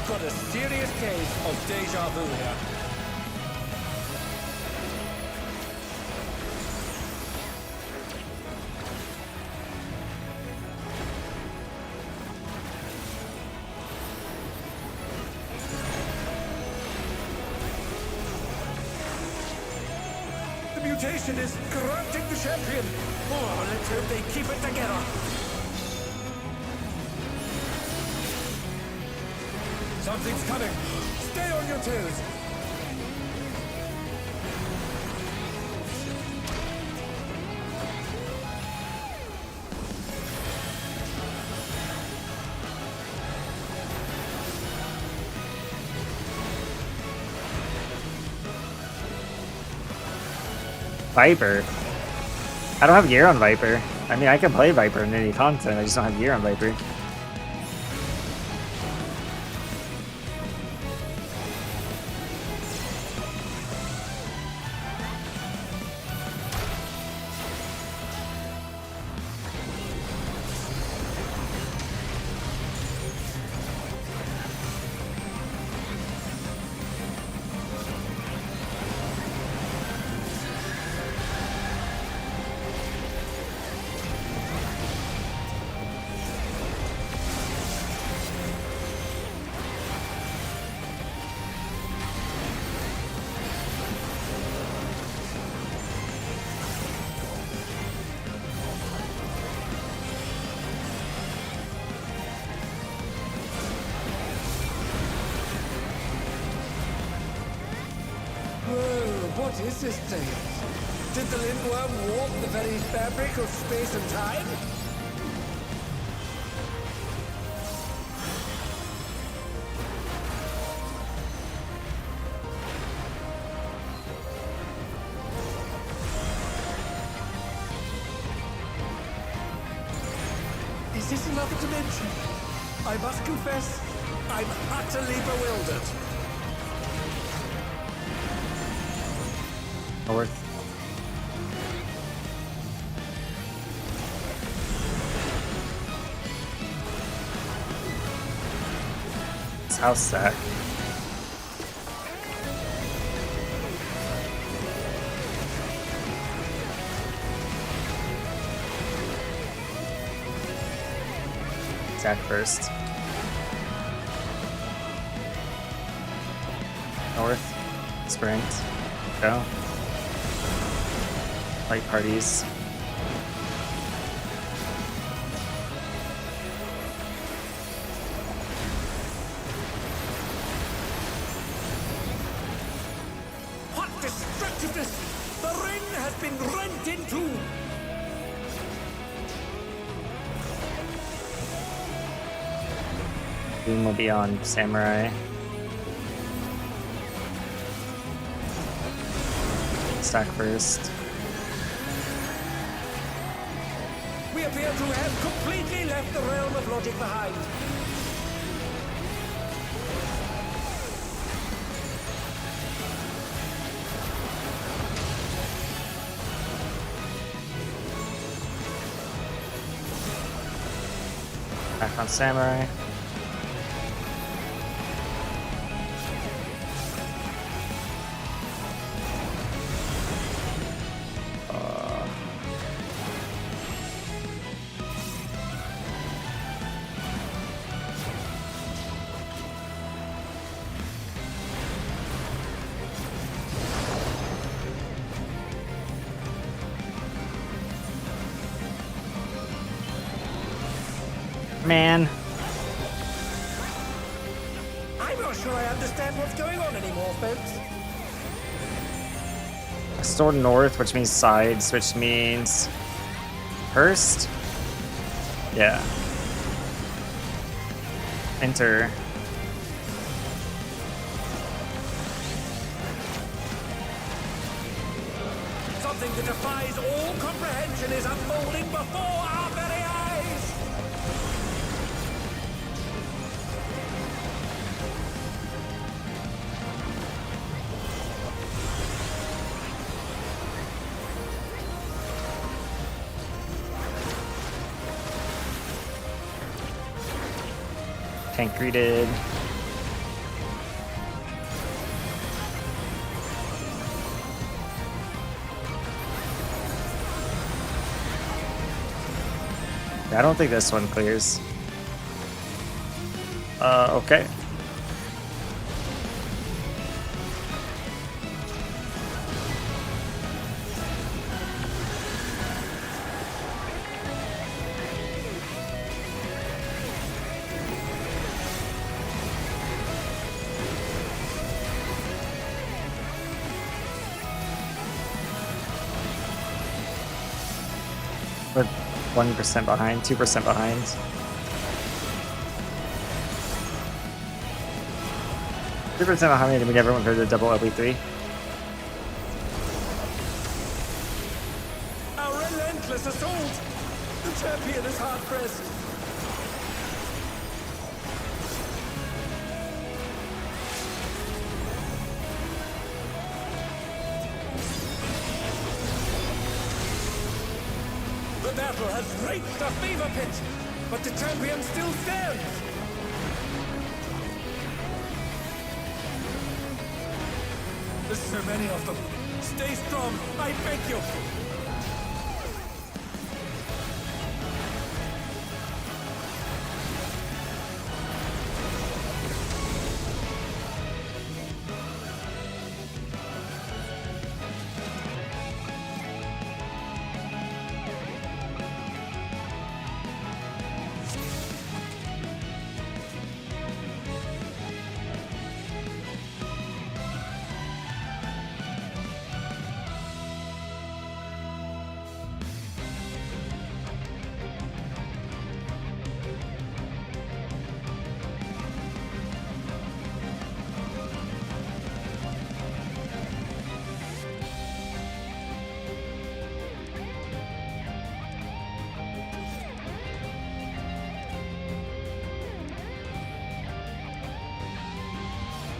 [SPEAKER 6] I've got a serious case of deja vu here. The mutation is corrupting the champion. Oh, let's hope they keep it together. Something's coming. Stay on your toes.
[SPEAKER 1] Viper. I don't have gear on Viper. I mean, I can play Viper in any content. I just don't have gear on Viper.
[SPEAKER 6] Whoa, what is this thing? Did the Lindworm warp the very fabric of space and time? Is this another dimension? I must confess, I'm utterly bewildered.
[SPEAKER 1] North. South stack. Stack first. North. Sprint. Go. Light parties.
[SPEAKER 6] What destructiveness! The ring has been rent in two!
[SPEAKER 1] Boom will be on Samurai. Stack first.
[SPEAKER 6] We appear to have completely left the realm of logic behind.
[SPEAKER 1] Back on Samurai. Man.
[SPEAKER 6] I'm not sure I understand what's going on anymore, folks.
[SPEAKER 1] Stored north, which means sides, which means Hurst? Yeah. Enter.
[SPEAKER 6] Something that defies all comprehension is unfolding before our very eyes!
[SPEAKER 1] Tank greeted. I don't think this one clears. Okay. We're 1% behind, 2% behind. Two percent behind me to meet everyone for the double LB3.
[SPEAKER 6] Our relentless assault! The champion is hard pressed. The battle has reached a fever pitch, but the champion still stands. There's so many of them. Stay strong, I beg you.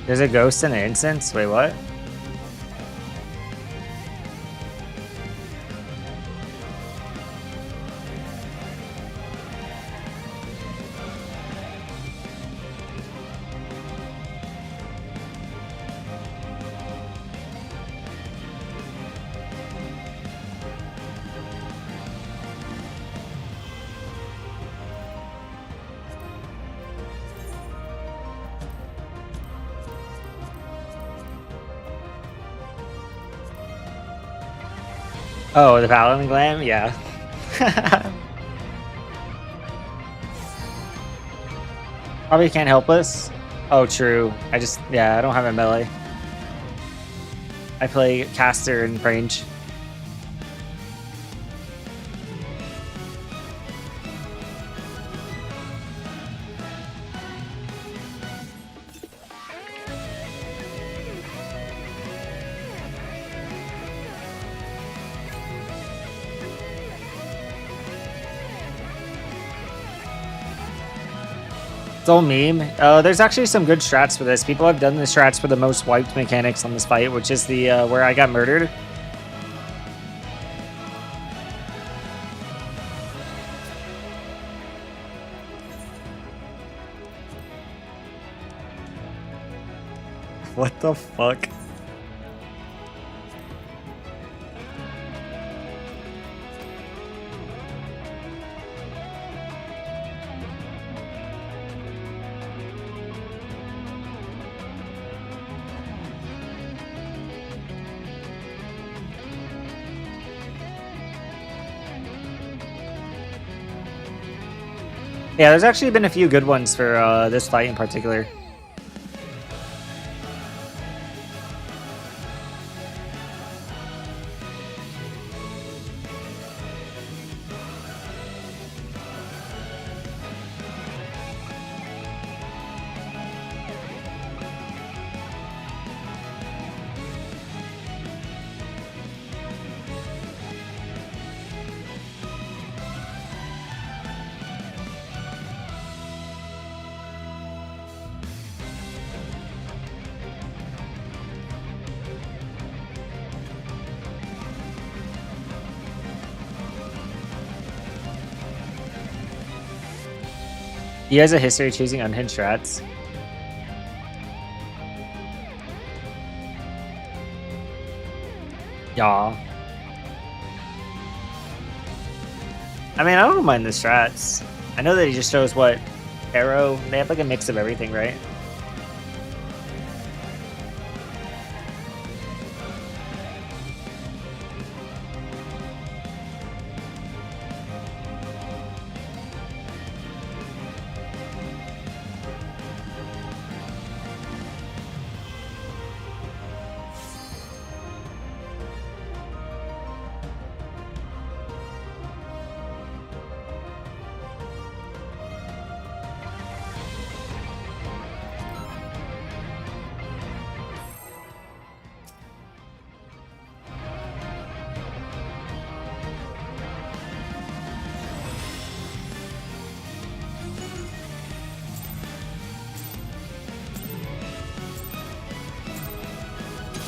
[SPEAKER 1] There's a ghost and an incense? Wait, what? Oh, the Paladin Glam? Yeah. Probably can't help us. Oh, true. I don't have a melee. I play caster and range. It's all meme. There's actually some good strats for this. People have done the strats for the most wiped mechanics on this fight, which is the where I got murdered. What the fuck? Yeah, there's actually been a few good ones for this fight in particular. He has a history of choosing unhinged strats. Yeah. I mean, I don't mind the strats. I know that he just shows what arrow. They have like a mix of everything, right?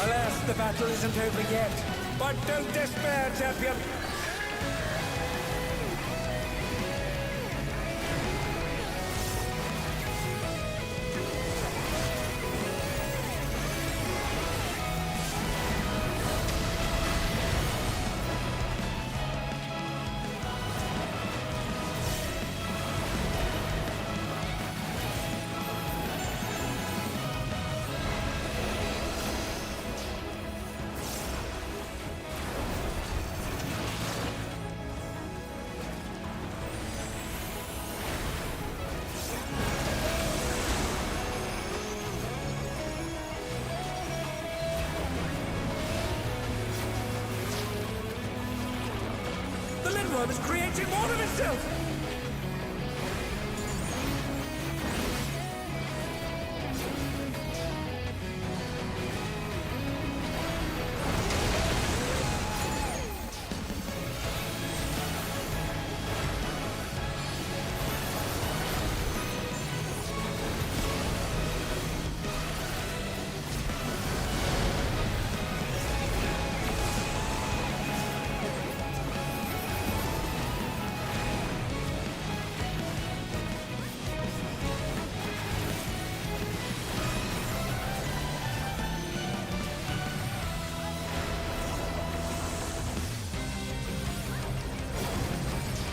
[SPEAKER 6] Alas, the battle isn't over yet. But don't despair, champion. The Lindworm is creating more of itself!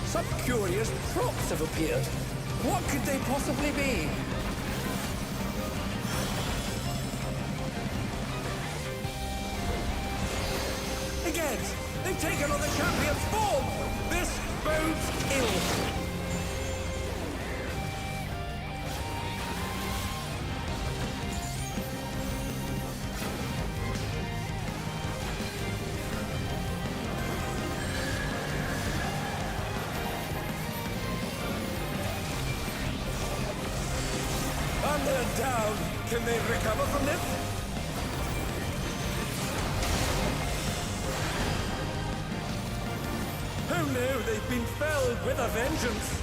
[SPEAKER 6] Some curious props have appeared. What could they possibly be? Again, they've taken on the champion's form! This bodes ill. They're down. Can they recover from this? Oh no, they've been felled with a vengeance.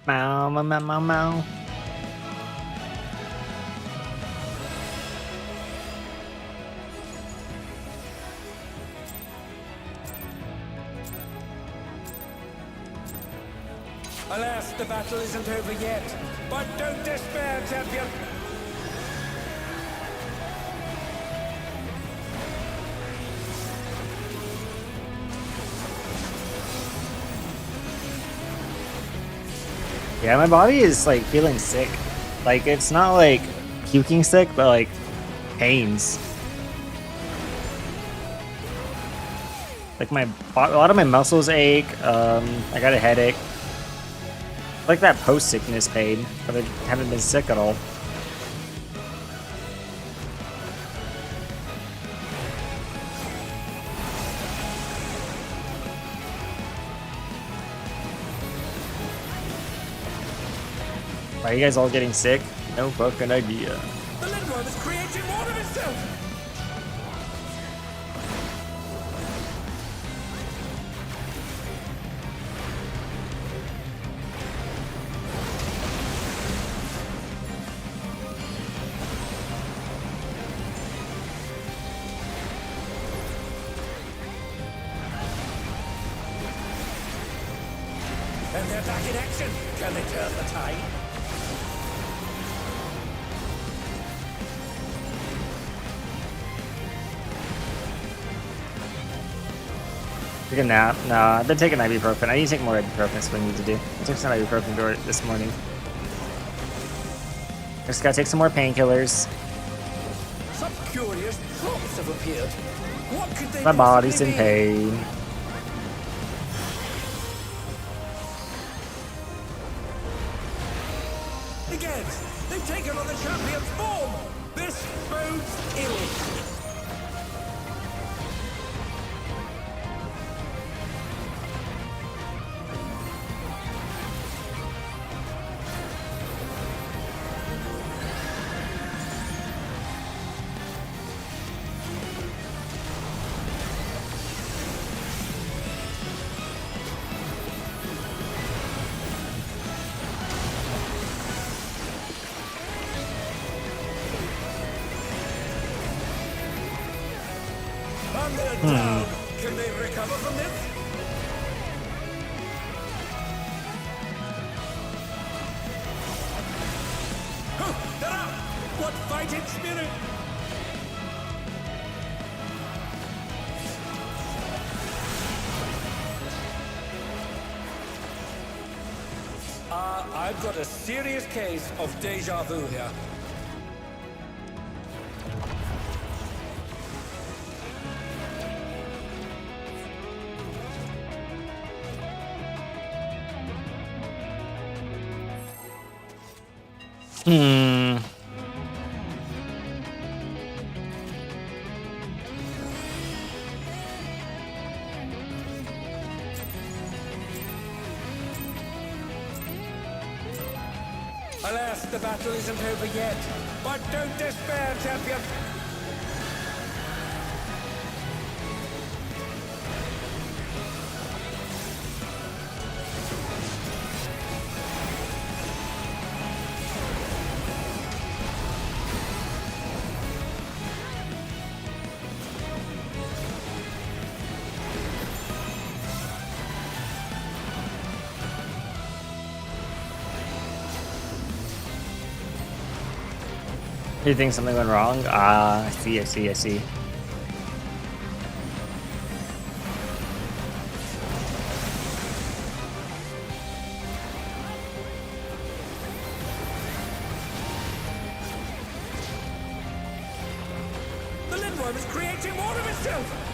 [SPEAKER 1] Meow, meow, meow, meow, meow.
[SPEAKER 6] Alas, the battle isn't over yet. But don't despair, champion.
[SPEAKER 1] Yeah, my body is like feeling sick. Like it's not like puking sick, but like pains. Like a lot of my muscles ache. I got a headache. Like that post-sickness pain, but I haven't been sick at all. Why are you guys all getting sick? No fucking idea.
[SPEAKER 6] The Lindworm is creating more of itself! And they're back in action! Can they turn the tide?
[SPEAKER 1] Take a nap? No, I've been taking ibuprofen. I need to take more ibuprofen. That's what I need to do. I took some ibuprofen this morning. Just gotta take some more painkillers.
[SPEAKER 6] Some curious props have appeared. What could they
[SPEAKER 1] My body's in
[SPEAKER 6] possibly be?
[SPEAKER 1] pain.
[SPEAKER 6] Again, they've taken on the champion's form! This bodes ill! And they're down. Can they recover from this? Huh, they're up! What fighting spirit! I've got a serious case of deja vu here. Alas, the battle isn't over yet. But don't despair, champion!
[SPEAKER 1] You think something went wrong? Ah, I see, I see, I see.
[SPEAKER 6] The Lindworm is creating more of itself!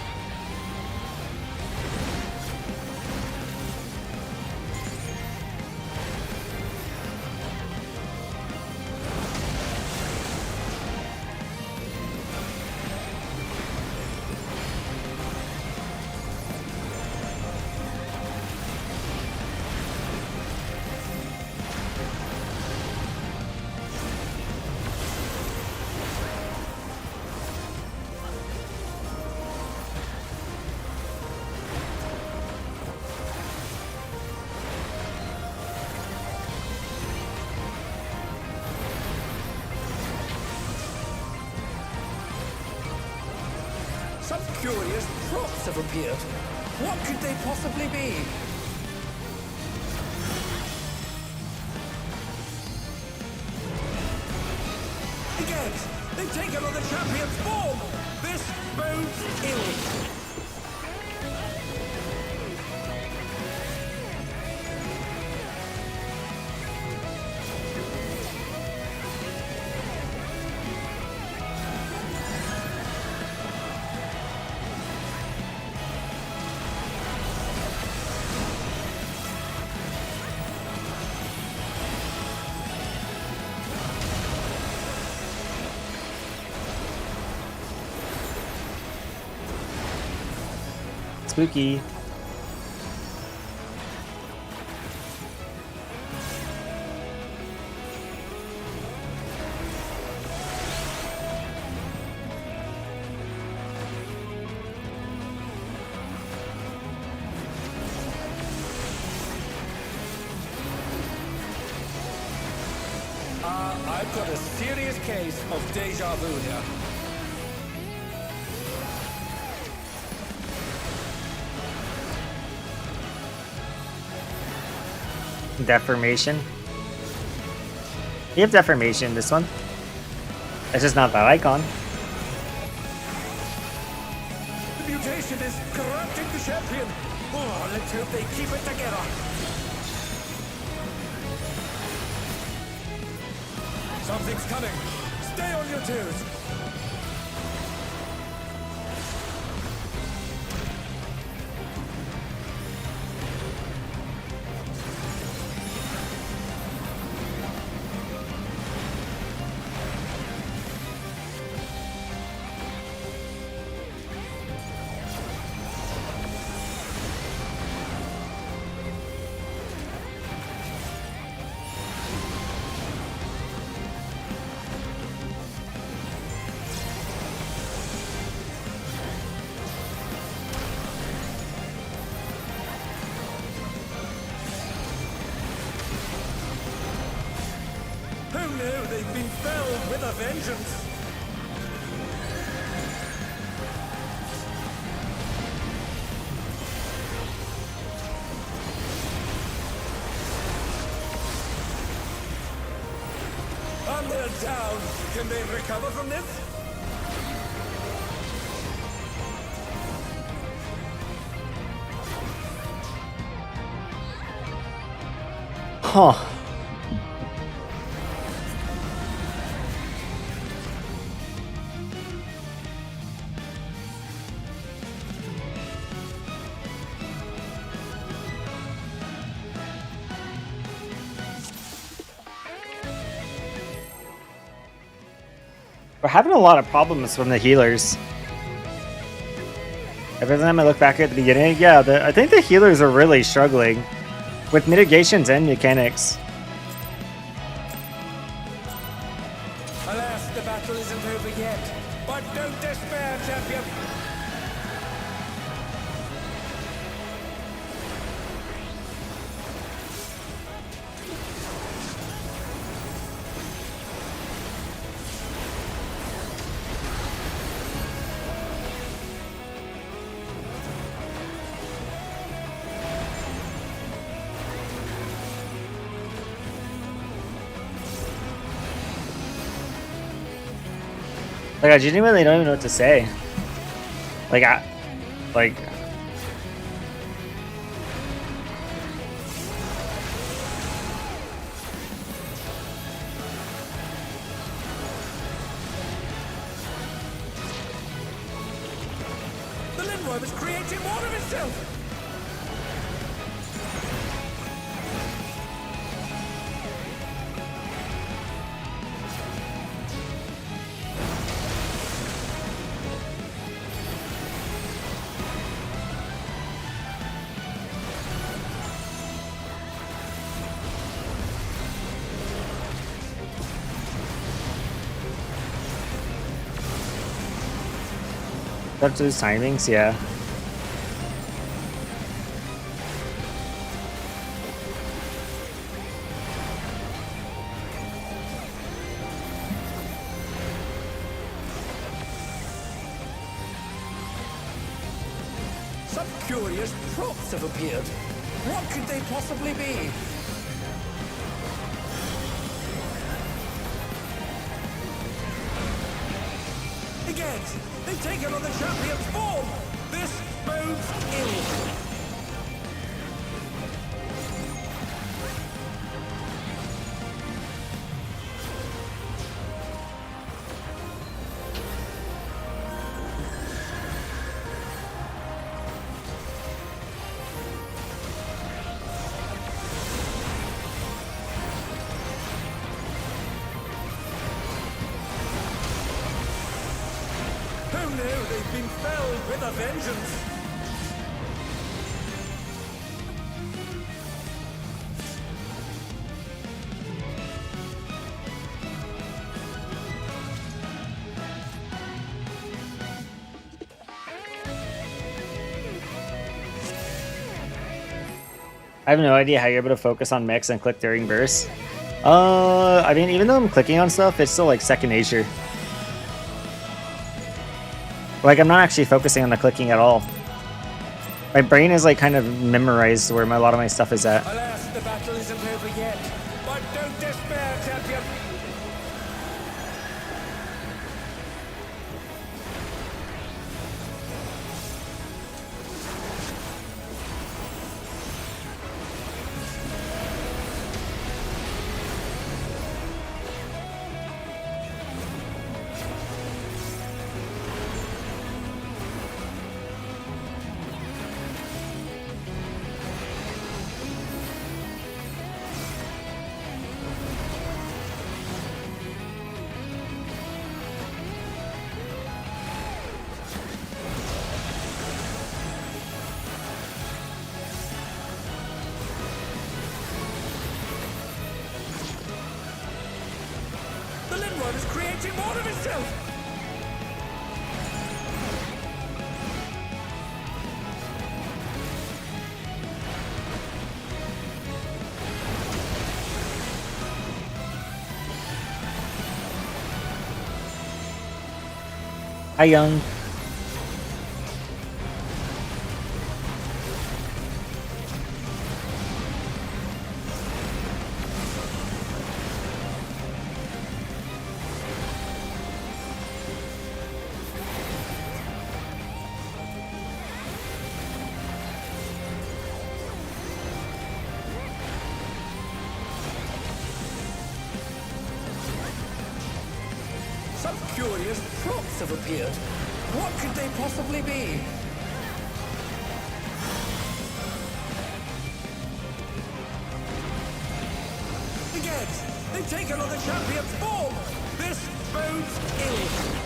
[SPEAKER 6] Some curious props have appeared. What could they possibly be? Again, they've taken on the champion's form! This bodes ill!
[SPEAKER 1] Spooky.
[SPEAKER 6] I've got a serious case of deja vu here.
[SPEAKER 1] Deformation. You have deformation in this one. It's just not that icon.
[SPEAKER 6] The mutation is corrupting the champion. Oh, let's hope they keep it together. Something's coming. Stay on your toes. Who knew they've been filled with a vengeance? And they're down. Can they recover from this?
[SPEAKER 1] Huh. We're having a lot of problems from the healers. Every time I look back at the beginning, yeah, I think the healers are really struggling with mitigations and mechanics.
[SPEAKER 6] Alas, the battle isn't over yet. But don't despair, champion.
[SPEAKER 1] Like, I genuinely don't even know what to say. Like,
[SPEAKER 6] The Lindworm is creating more of itself.
[SPEAKER 1] up to those timings, yeah.
[SPEAKER 6] Some curious props have appeared. What could they possibly be? Again, they've taken on the champion's form. This bodes ill. Who knew they've been felled with a vengeance?
[SPEAKER 1] I have no idea how you're able to focus on mechs and click during bursts. I mean, even though I'm clicking on stuff, it's still like second nature. Like, I'm not actually focusing on the clicking at all. My brain is like kind of memorized where a lot of my stuff is at.
[SPEAKER 6] Alas, the battle isn't over yet. But don't despair, champion. The Lindworm is creating more of itself!
[SPEAKER 1] Hi, Young.
[SPEAKER 6] Some curious props have appeared. What could they possibly be? The Geds! They've taken on the champion's form! This bodes ill!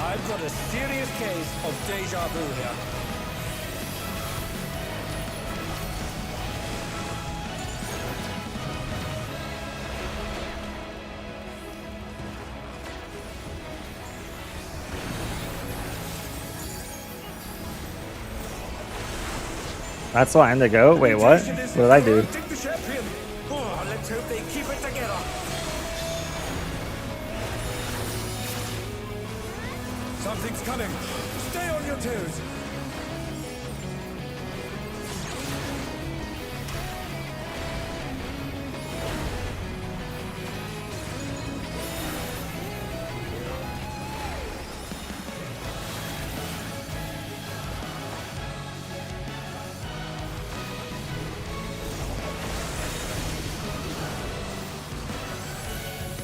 [SPEAKER 6] I've got a serious case of deja vu here.
[SPEAKER 1] That's why I'm the GOAT? Wait, what? What did I do?
[SPEAKER 6] Take the champion. Oh, let's hope they keep it together. Something's coming. Stay on your toes.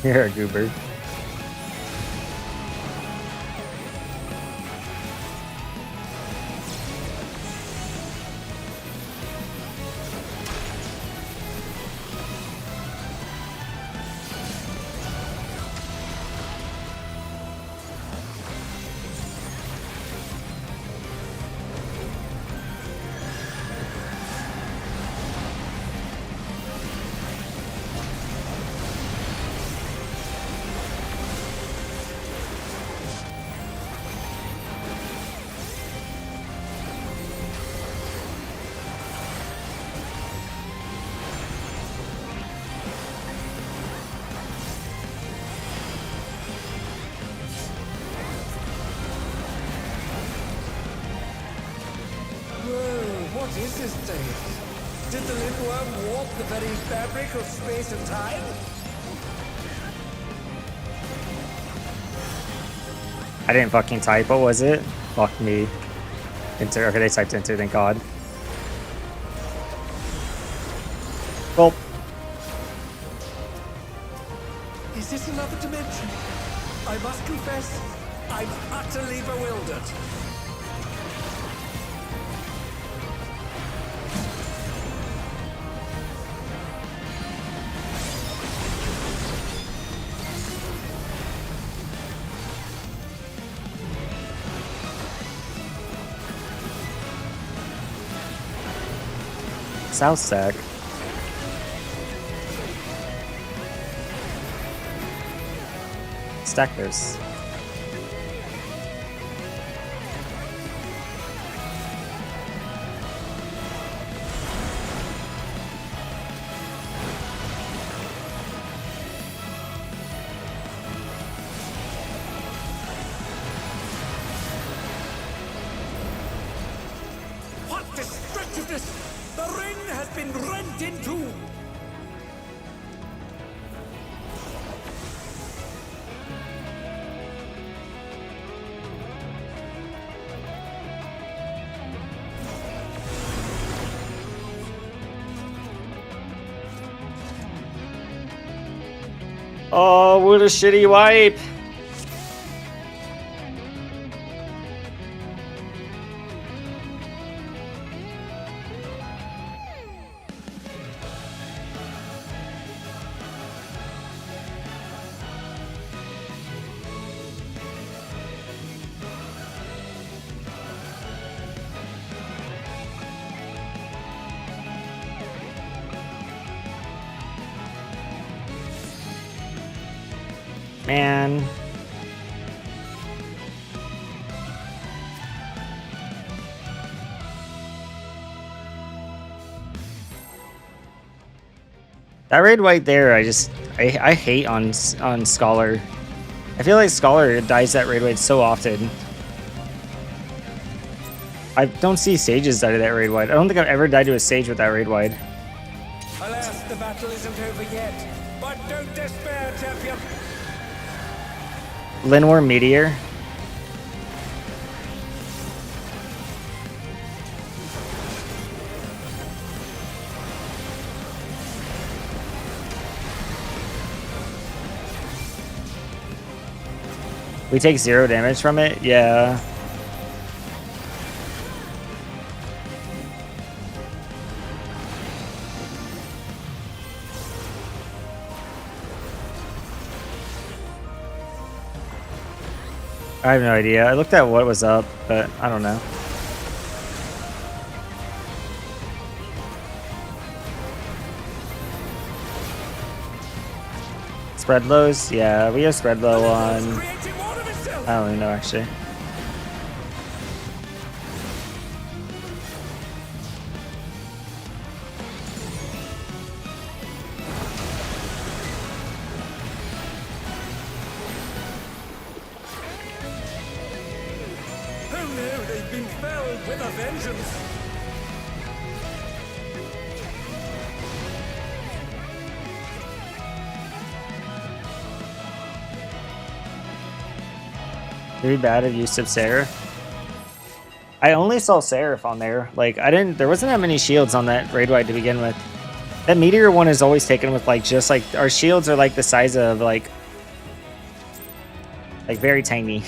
[SPEAKER 1] You're a goober.
[SPEAKER 6] What is this thing? Did the Lindworm warp the very fabric of space and time?
[SPEAKER 1] I didn't fucking type. What was it? Fuck me. Enter. Okay, they typed enter, thank God. Well,
[SPEAKER 6] Is this another dimension? I must confess, I'm utterly bewildered.
[SPEAKER 1] South Stack. Stackers.
[SPEAKER 6] What destructiveness! The ring has been rent in two!
[SPEAKER 1] Oh, what a shitty wipe. Man. That raid right there, I hate on Scholar. I feel like Scholar dies that raid white so often. I don't see sages die to that raid wide. I don't think I've ever died to a sage with that raid wide.
[SPEAKER 6] Alas, the battle isn't over yet. But don't despair, champion.
[SPEAKER 1] Linworm Meteor. We take 0 damage from it? Yeah. I have no idea. I looked at what was up, but I don't know. Spread lows? Yeah, we have spread low on...
[SPEAKER 6] Creating one of itself.
[SPEAKER 1] I don't even know, actually.
[SPEAKER 6] Oh no, they've been felled with a vengeance.
[SPEAKER 1] Pretty bad of use of Seraph. I only saw Seraph on there. Like, there wasn't that many shields on that raid wide to begin with. That Meteor one is always taken with, like, just, like, our shields are, like, the size of, like, very tiny.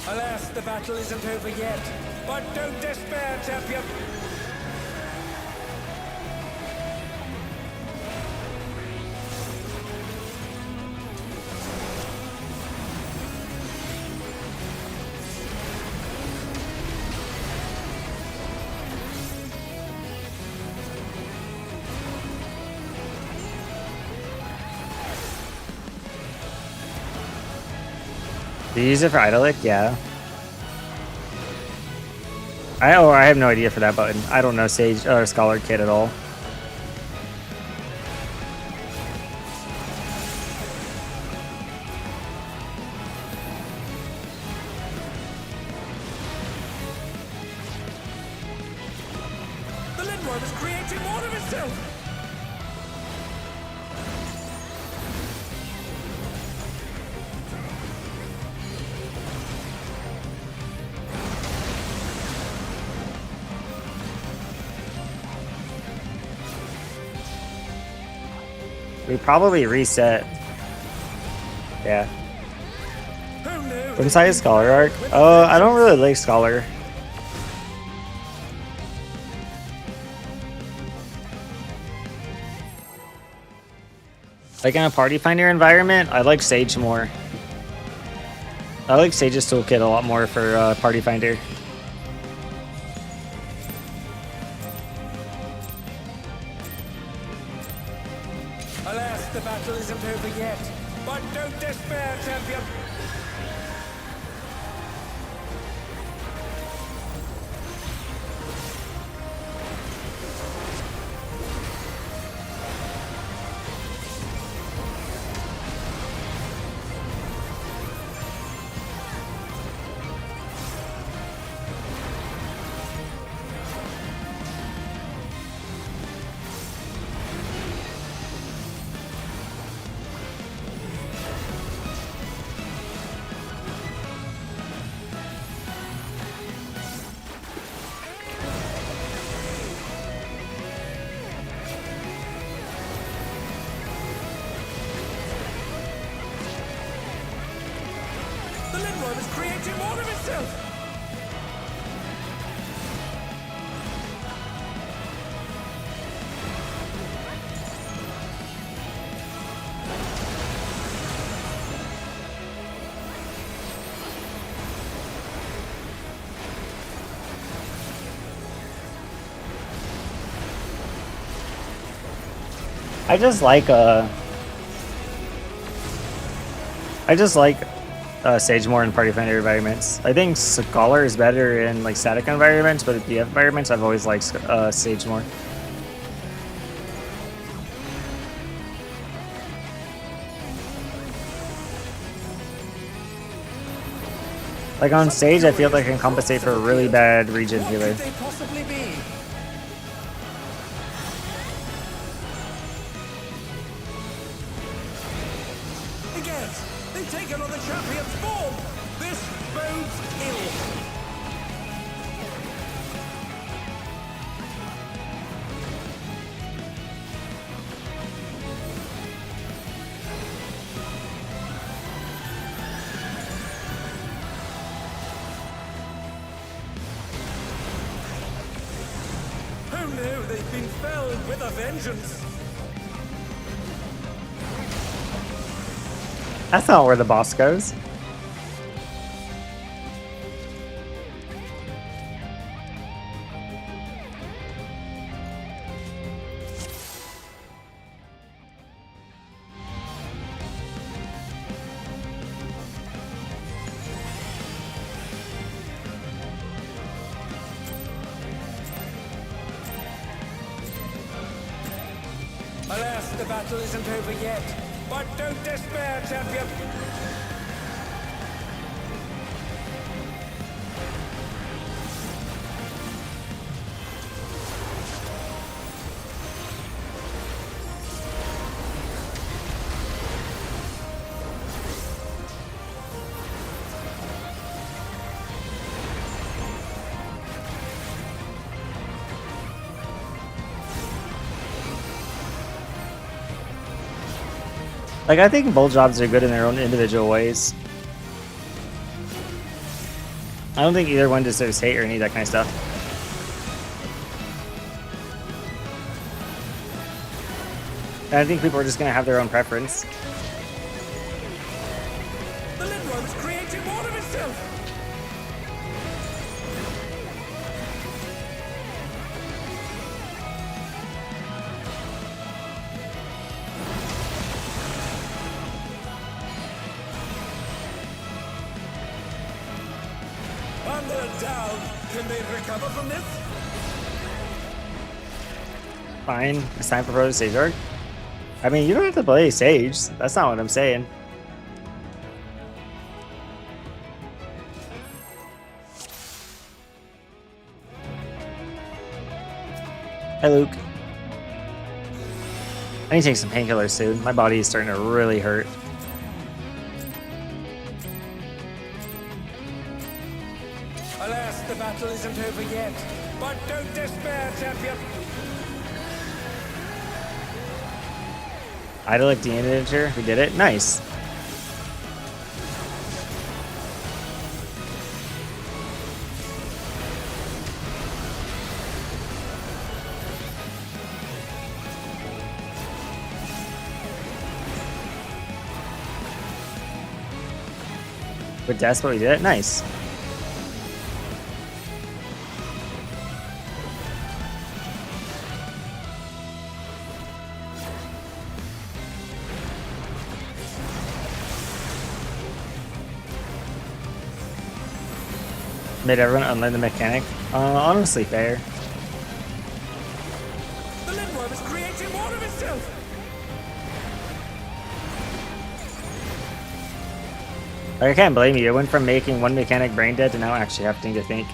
[SPEAKER 6] Alas, the battle isn't over yet. But don't despair, champion.
[SPEAKER 1] Do you use it for Idolic? Yeah. I have no idea for that button. I don't know Sage or Scholar Kit at all.
[SPEAKER 6] The Lindworm is creating one of itself.
[SPEAKER 1] We probably reset. Yeah.
[SPEAKER 6] Who knew?
[SPEAKER 1] Inside Scholar arc? I don't really like Scholar. Like in a Party Finder environment, I like Sage more. I like Sage's toolkit a lot more for Party Finder.
[SPEAKER 6] Alas, the battle isn't over yet. But don't despair, champion. The Lindworm is creating more of itself!
[SPEAKER 1] I just like Sage more in Party Finder environments. I think Scholar is better in like static environments, but in PF environments, I've always liked Sage more. Like on Sage, I feel like I can compensate for a really bad regen
[SPEAKER 6] What
[SPEAKER 1] healer.
[SPEAKER 6] could they possibly be? Again, they've taken on the champion's form! This bodes ill! Who knew they've been felled with a vengeance?
[SPEAKER 1] That's not where the boss goes.
[SPEAKER 6] Alas, the battle isn't over yet. But don't despair, champion!
[SPEAKER 1] Like, I think both jobs are good in their own individual ways. I don't think either one deserves hate or any of that kind of stuff. And I think people are just gonna have their own preference.
[SPEAKER 6] The Lindworm is creating more of itself! Under down! Can they recover from this?
[SPEAKER 1] Fine, it's time for Pro to Sage arc. I mean, you don't have to play Sage. That's not what I'm saying. Hey, Luke. I need to take some painkillers soon. My body is starting to really hurt.
[SPEAKER 6] Alas, the battle isn't over yet. But don't despair, champion!
[SPEAKER 1] Idolic Deinager, we did it. Nice. With Despo, we did it. Nice. Made everyone unlearn the mechanic. Honestly, fair.
[SPEAKER 6] The Lindworm is creating more of itself!
[SPEAKER 1] I can't blame you. It went from making one mechanic brain dead to now actually having to think.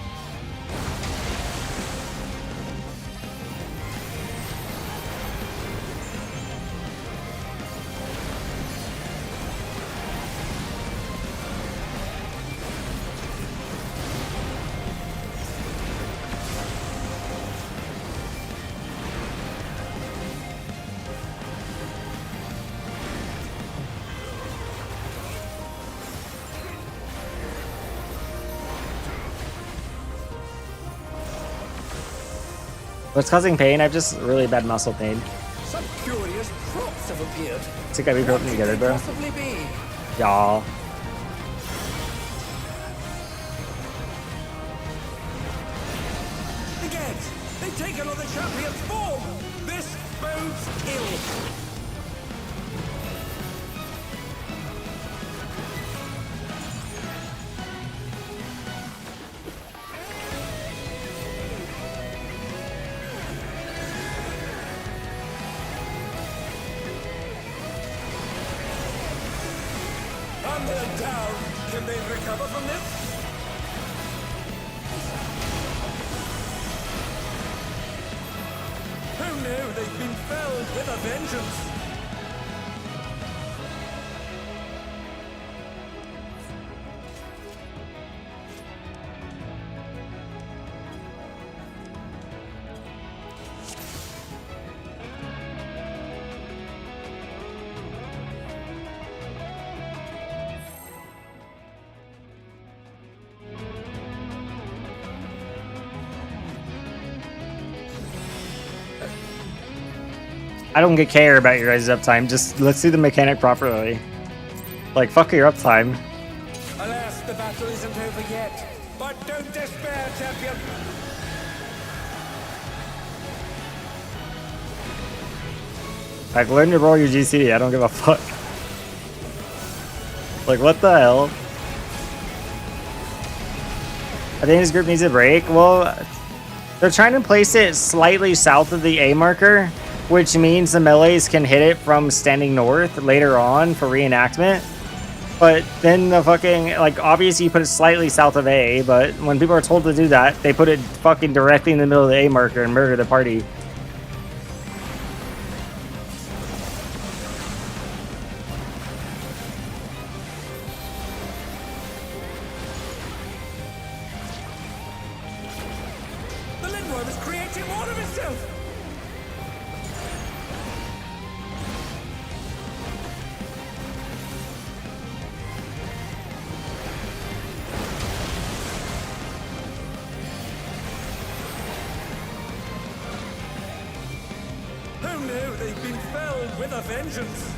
[SPEAKER 1] What's causing pain? I have just really bad muscle pain.
[SPEAKER 6] Some curious props have appeared.
[SPEAKER 1] It's like we broken together, bro.
[SPEAKER 6] Possibly be.
[SPEAKER 1] Y'all.
[SPEAKER 6] Again, they take another champion's form. This bodes ill. And they're down. Can they recover from this? Who knew they've been felled with a vengeance?
[SPEAKER 1] I don't care about your guys' uptime. Just let's do the mechanic properly. Like, fuck your uptime.
[SPEAKER 6] Alas, the battle isn't over yet. But don't despair, champion.
[SPEAKER 1] Like, learn to roll your GC. I don't give a fuck. Like, what the hell? I think this group needs a break. Well, they're trying to place it slightly south of the A marker, which means the melees can hit it from standing north later on for reenactment. But then the fucking, like, obviously you put it slightly south of A, but when people are told to do that, they put it fucking directly in the middle of the A marker and murder the party.
[SPEAKER 6] The Lindworm is creating more of itself. Who knew they've been felled with a vengeance?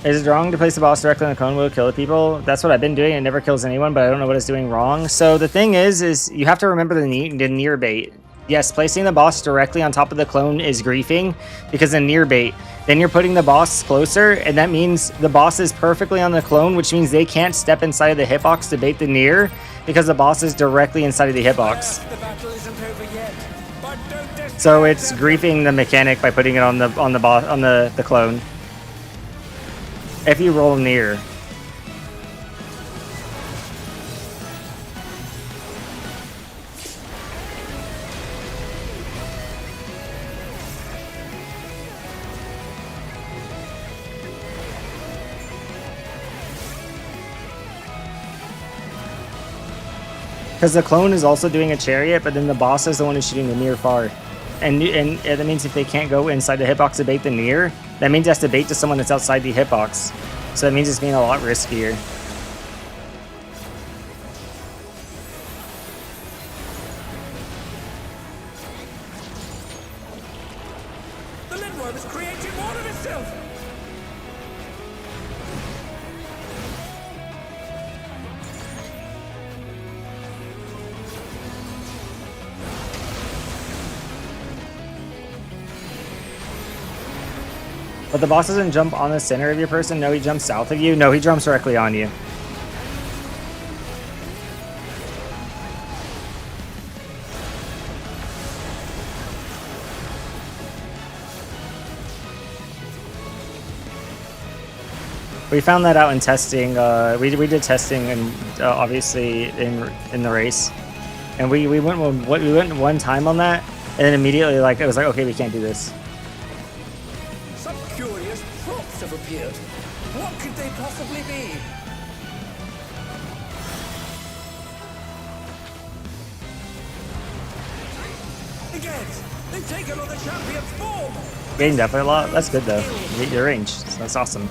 [SPEAKER 1] Is it wrong to place the boss directly on the clone? Will it kill the people? That's what I've been doing. It never kills anyone, but I don't know what it's doing wrong. So the thing is you have to remember the near bait. Yes, placing the boss directly on top of the clone is griefing because of near bait. Then you're putting the boss closer, and that means the boss is perfectly on the clone, which means they can't step inside of the hitbox to bait the near because the boss is directly inside of the hitbox.
[SPEAKER 6] The battle isn't over yet. But don't despair,
[SPEAKER 1] So it's
[SPEAKER 6] champion.
[SPEAKER 1] griefing the mechanic by putting it on the boss on the clone. If you roll near. Because the clone is also doing a chariot, but then the boss is the one who's shooting the near far. And that means if they can't go inside the hitbox to bait the near, that means it has to bait to someone that's outside the hitbox. So that means it's being a lot riskier.
[SPEAKER 6] The Lindworm is creating more of itself!
[SPEAKER 1] But the boss doesn't jump on the center of your person. No, he jumps south of you. No, he jumps directly on you. We found that out in testing. We did testing and obviously in the race, and we went one time on that, and then immediately like it was like, okay, we can't do this.
[SPEAKER 6] Some curious props have appeared. What could they possibly be? Again, they've taken on the champion's form!
[SPEAKER 1] Gained definitely a lot. That's good though. You hit your range. So that's awesome.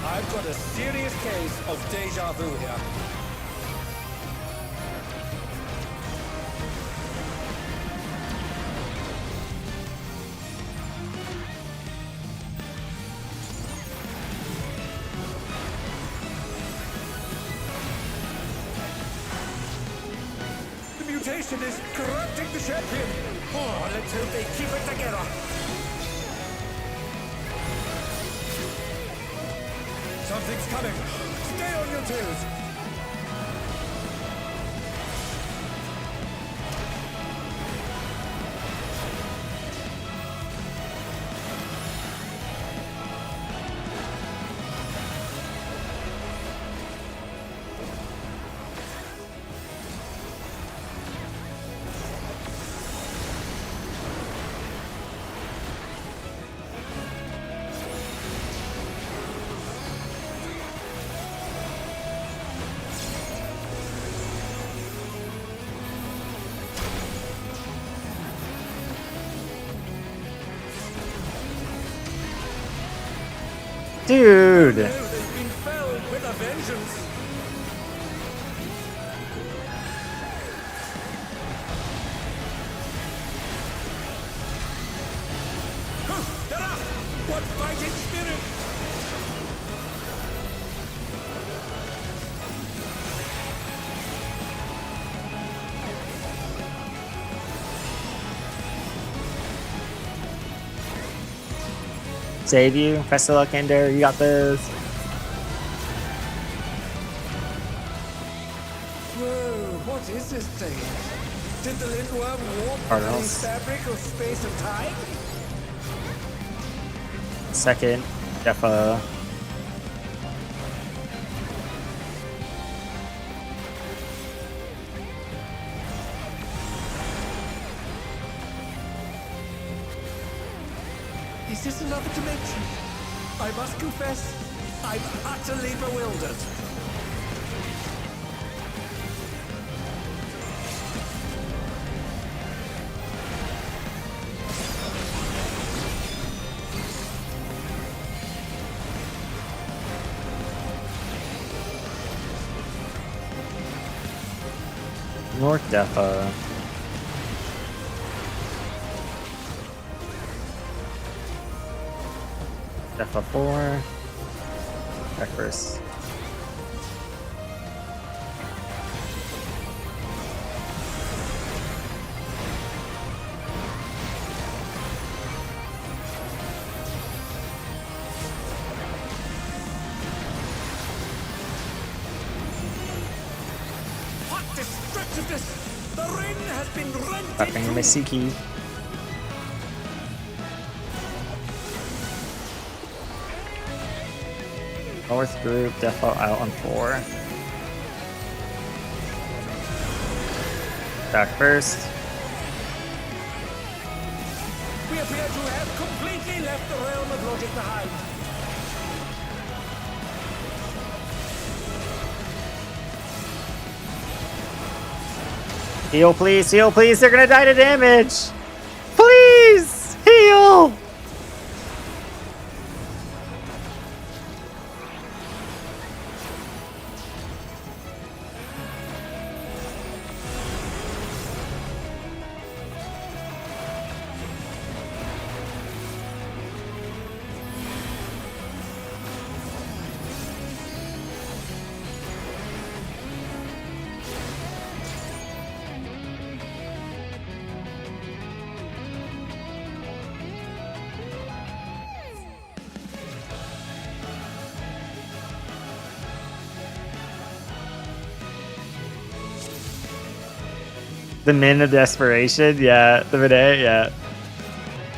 [SPEAKER 6] I've got a serious case of deja vu here. The mutation is corrupting the champion. Oh, let's hope they keep it together. Something's coming. Stay on your toes.
[SPEAKER 1] Dude!
[SPEAKER 6] They've been felled with a vengeance. Huh, they're up! What fighting spirit!
[SPEAKER 1] Save you. Best of luck, Ender. You got this.
[SPEAKER 6] Whoa, what is this thing? Did the Lindworm warp the
[SPEAKER 1] Cardinals.
[SPEAKER 6] fabric of space and time?
[SPEAKER 1] Second, Defa.
[SPEAKER 6] Is this another dimension? I must confess, I'm utterly bewildered.
[SPEAKER 1] North Defa. FF4. Back first.
[SPEAKER 6] What destructiveness! The ring has been rent
[SPEAKER 1] Backbang
[SPEAKER 6] in
[SPEAKER 1] my
[SPEAKER 6] two.
[SPEAKER 1] C key. Fourth group, default out on 4. Back first.
[SPEAKER 6] We appear to have completely left the realm of logic behind.
[SPEAKER 1] Heal, please, heal, please. They're gonna die to damage. Please, heal. The min of desperation, yeah. The minute, yeah.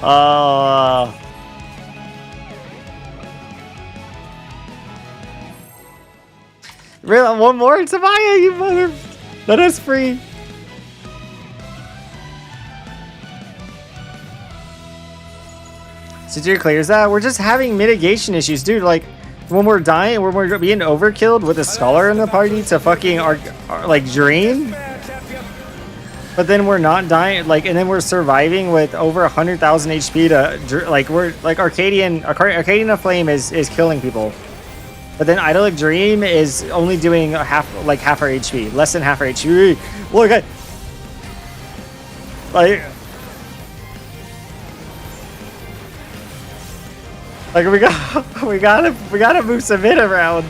[SPEAKER 1] Oh. Really? One more? Samaya, you mother. Let us free. Sajir clears that. We're just having mitigation issues, dude. Like, when we're dying, when we're being overkilled with a scholar in the party to fucking like dream.
[SPEAKER 6] Fair champion.
[SPEAKER 1] But then we're not dying, like, and then we're surviving with over 100,000 HP to, like, we're, like, Arcadian Flame is killing people. But then Idyllic Dream is only doing half our HP, less than half our HP. Look at, like we gotta move some mid around.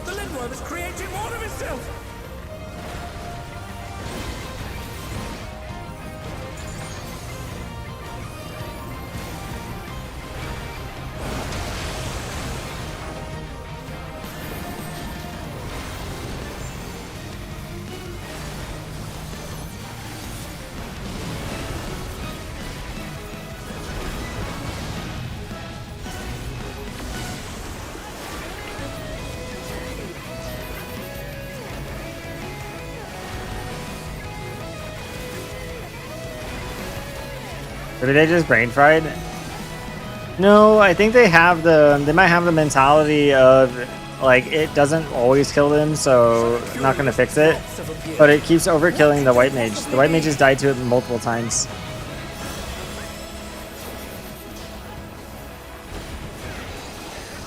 [SPEAKER 6] The Lindworm is creating more of itself.
[SPEAKER 1] Maybe they just brain fried? No, I think they might have the mentality of, like, it doesn't always kill them, so I'm not gonna fix it. But it keeps overkilling the white mage. The white mage has died to it multiple times.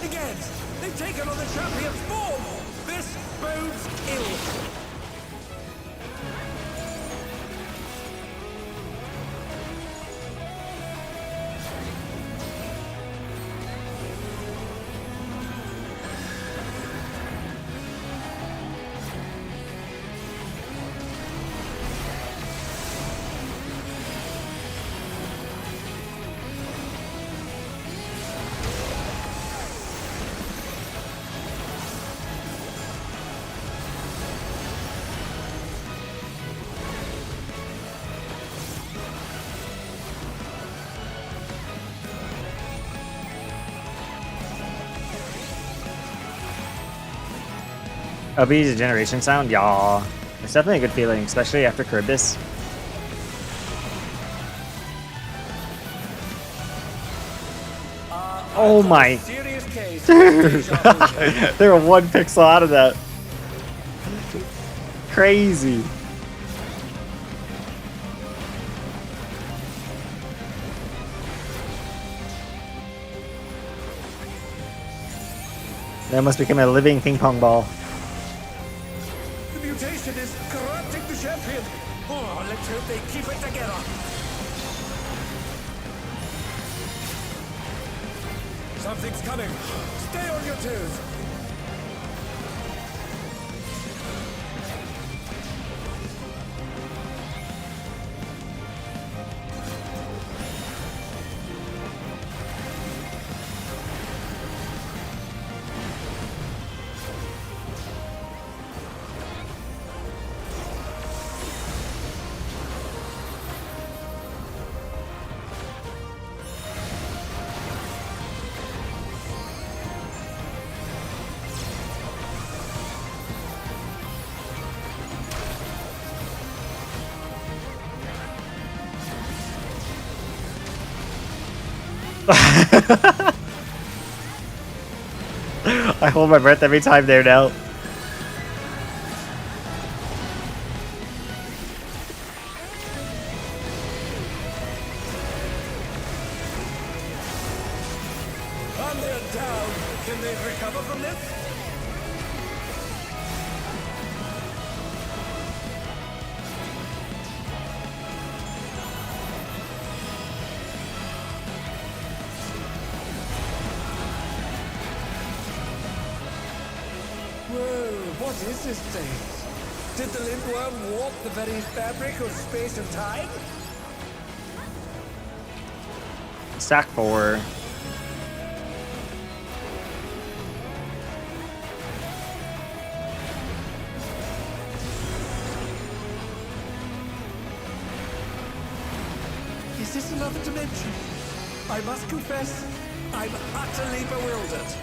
[SPEAKER 6] Again, they've taken on the champion's form. This bodes ill.
[SPEAKER 1] OB is a generation sound? Yaw. It's definitely a good feeling, especially after Charybdis. Oh my.
[SPEAKER 6] Serious case.
[SPEAKER 1] They were 1 pixel out of that. Crazy. They almost became a living ping pong ball.
[SPEAKER 6] The mutation is corrupting the champion. Oh, let's hope they keep it together. Something's coming. Stay on your toes.
[SPEAKER 1] I hold my breath every time there now.
[SPEAKER 6] On their down. Can they recover from this? Whoa, what is this thing? Did the Lindworm warp the very fabric of space and time?
[SPEAKER 1] Stack 4.
[SPEAKER 6] Is this another dimension? I must confess, I'm utterly bewildered.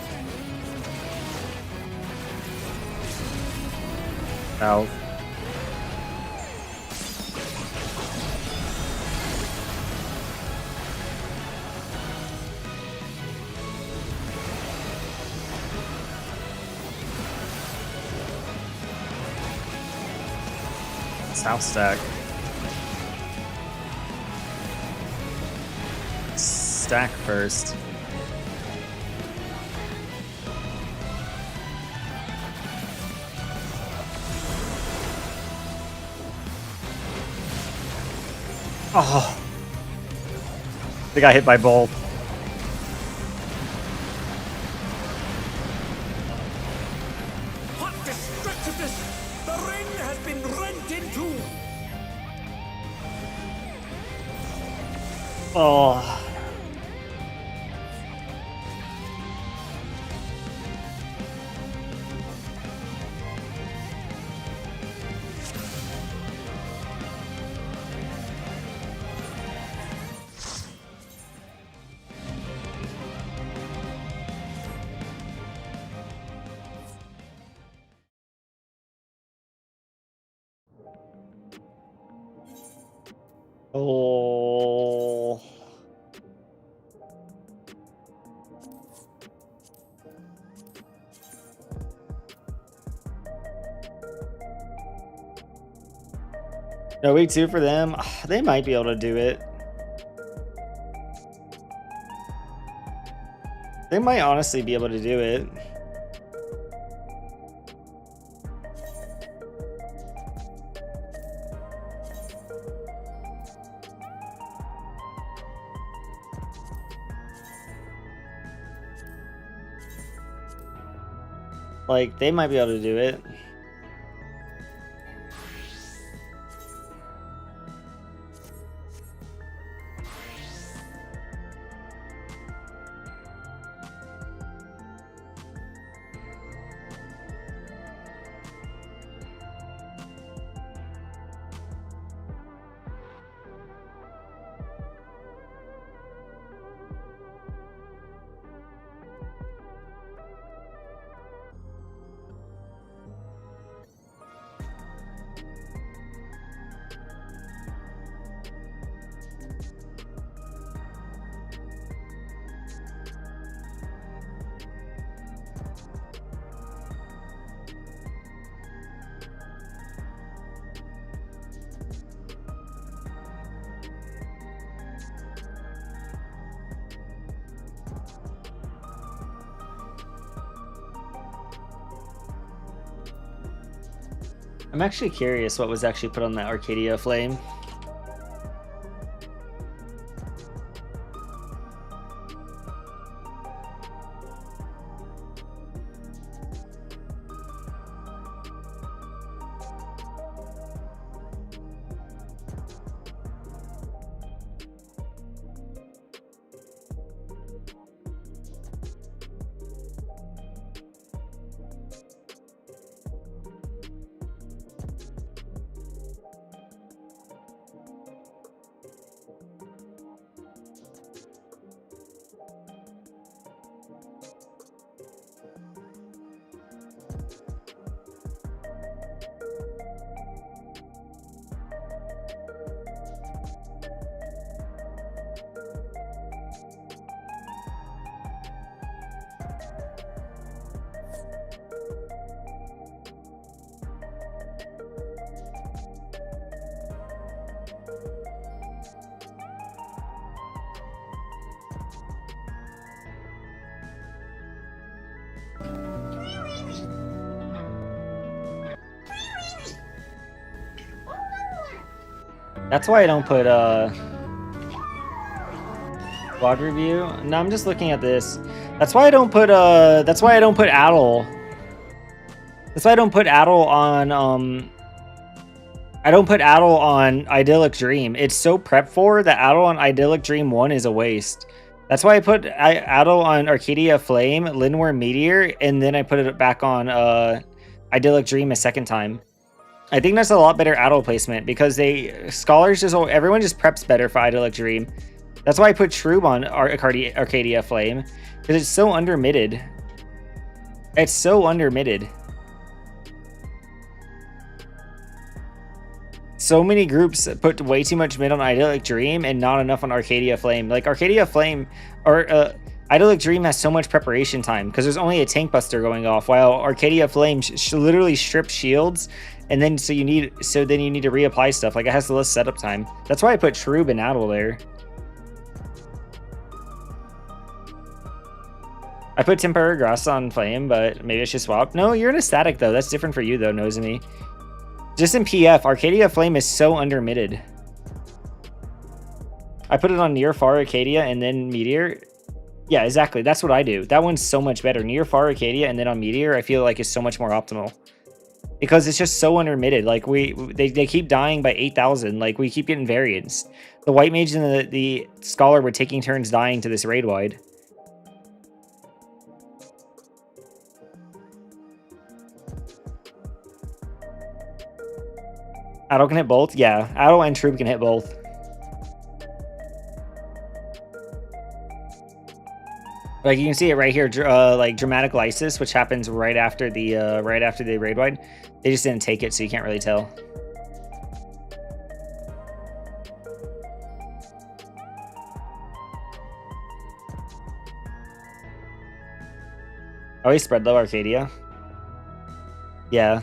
[SPEAKER 1] Ow. South stack. Stack first. Oh. They got hit by both.
[SPEAKER 6] What destructiveness! The ring has been rent in two!
[SPEAKER 1] Oh. Oh. No, week 2 for them. They might be able to do it. They might honestly be able to do it. Like, they might be able to do it. I'm actually curious what was actually put on that Arcadia Flame. That's why I don't put VOD review. No, I'm just looking at this. That's why I don't put Addle. That's why I don't put Addle on I don't put Addle on Idyllic Dream. It's so prep for that Addle on Idyllic Dream 1 is a waste. That's why I put Addle on Arcadia Flame, Lindworm Meteor, and then I put it back on Idyllic Dream a second time. I think that's a lot better Addle placement because everyone just preps better for Idyllic Dream. That's why I put Shroob on Arcadia Flame, because it's so under-mitted. It's so under-mitted. So many groups put way too much mid on Idyllic Dream and not enough on Arcadia Flame. Like Arcadia Flame or Idyllic Dream has so much preparation time because there's only a tank buster going off, while Arcadia Flame literally strips shields, and then then you need to reapply stuff. Like it has the less setup time. That's why I put Shroob and Addle there. I put Temporary Grass on Flame, but maybe I should swap. No, you're in a static though. That's different for you though, Nozami. Just in PF, Arcadia Flame is so under-mitted. I put it on Near Far Arcadia and then Meteor. Yeah, exactly. That's what I do. That one's so much better. Near Far Arcadia and then on Meteor, I feel like is so much more optimal. Because it's just so under-mitted. Like they keep dying by 8,000. Like we keep getting variants. The White Mage and the Scholar were taking turns dying to this raid wide. Addle can hit both? Yeah, Addle and Shroob can hit both. Like you can see it right here, like Dramatic Lysis, which happens right after the raid wide. They just didn't take it, so you can't really tell. Oh, he spread low Arcadia. Yeah.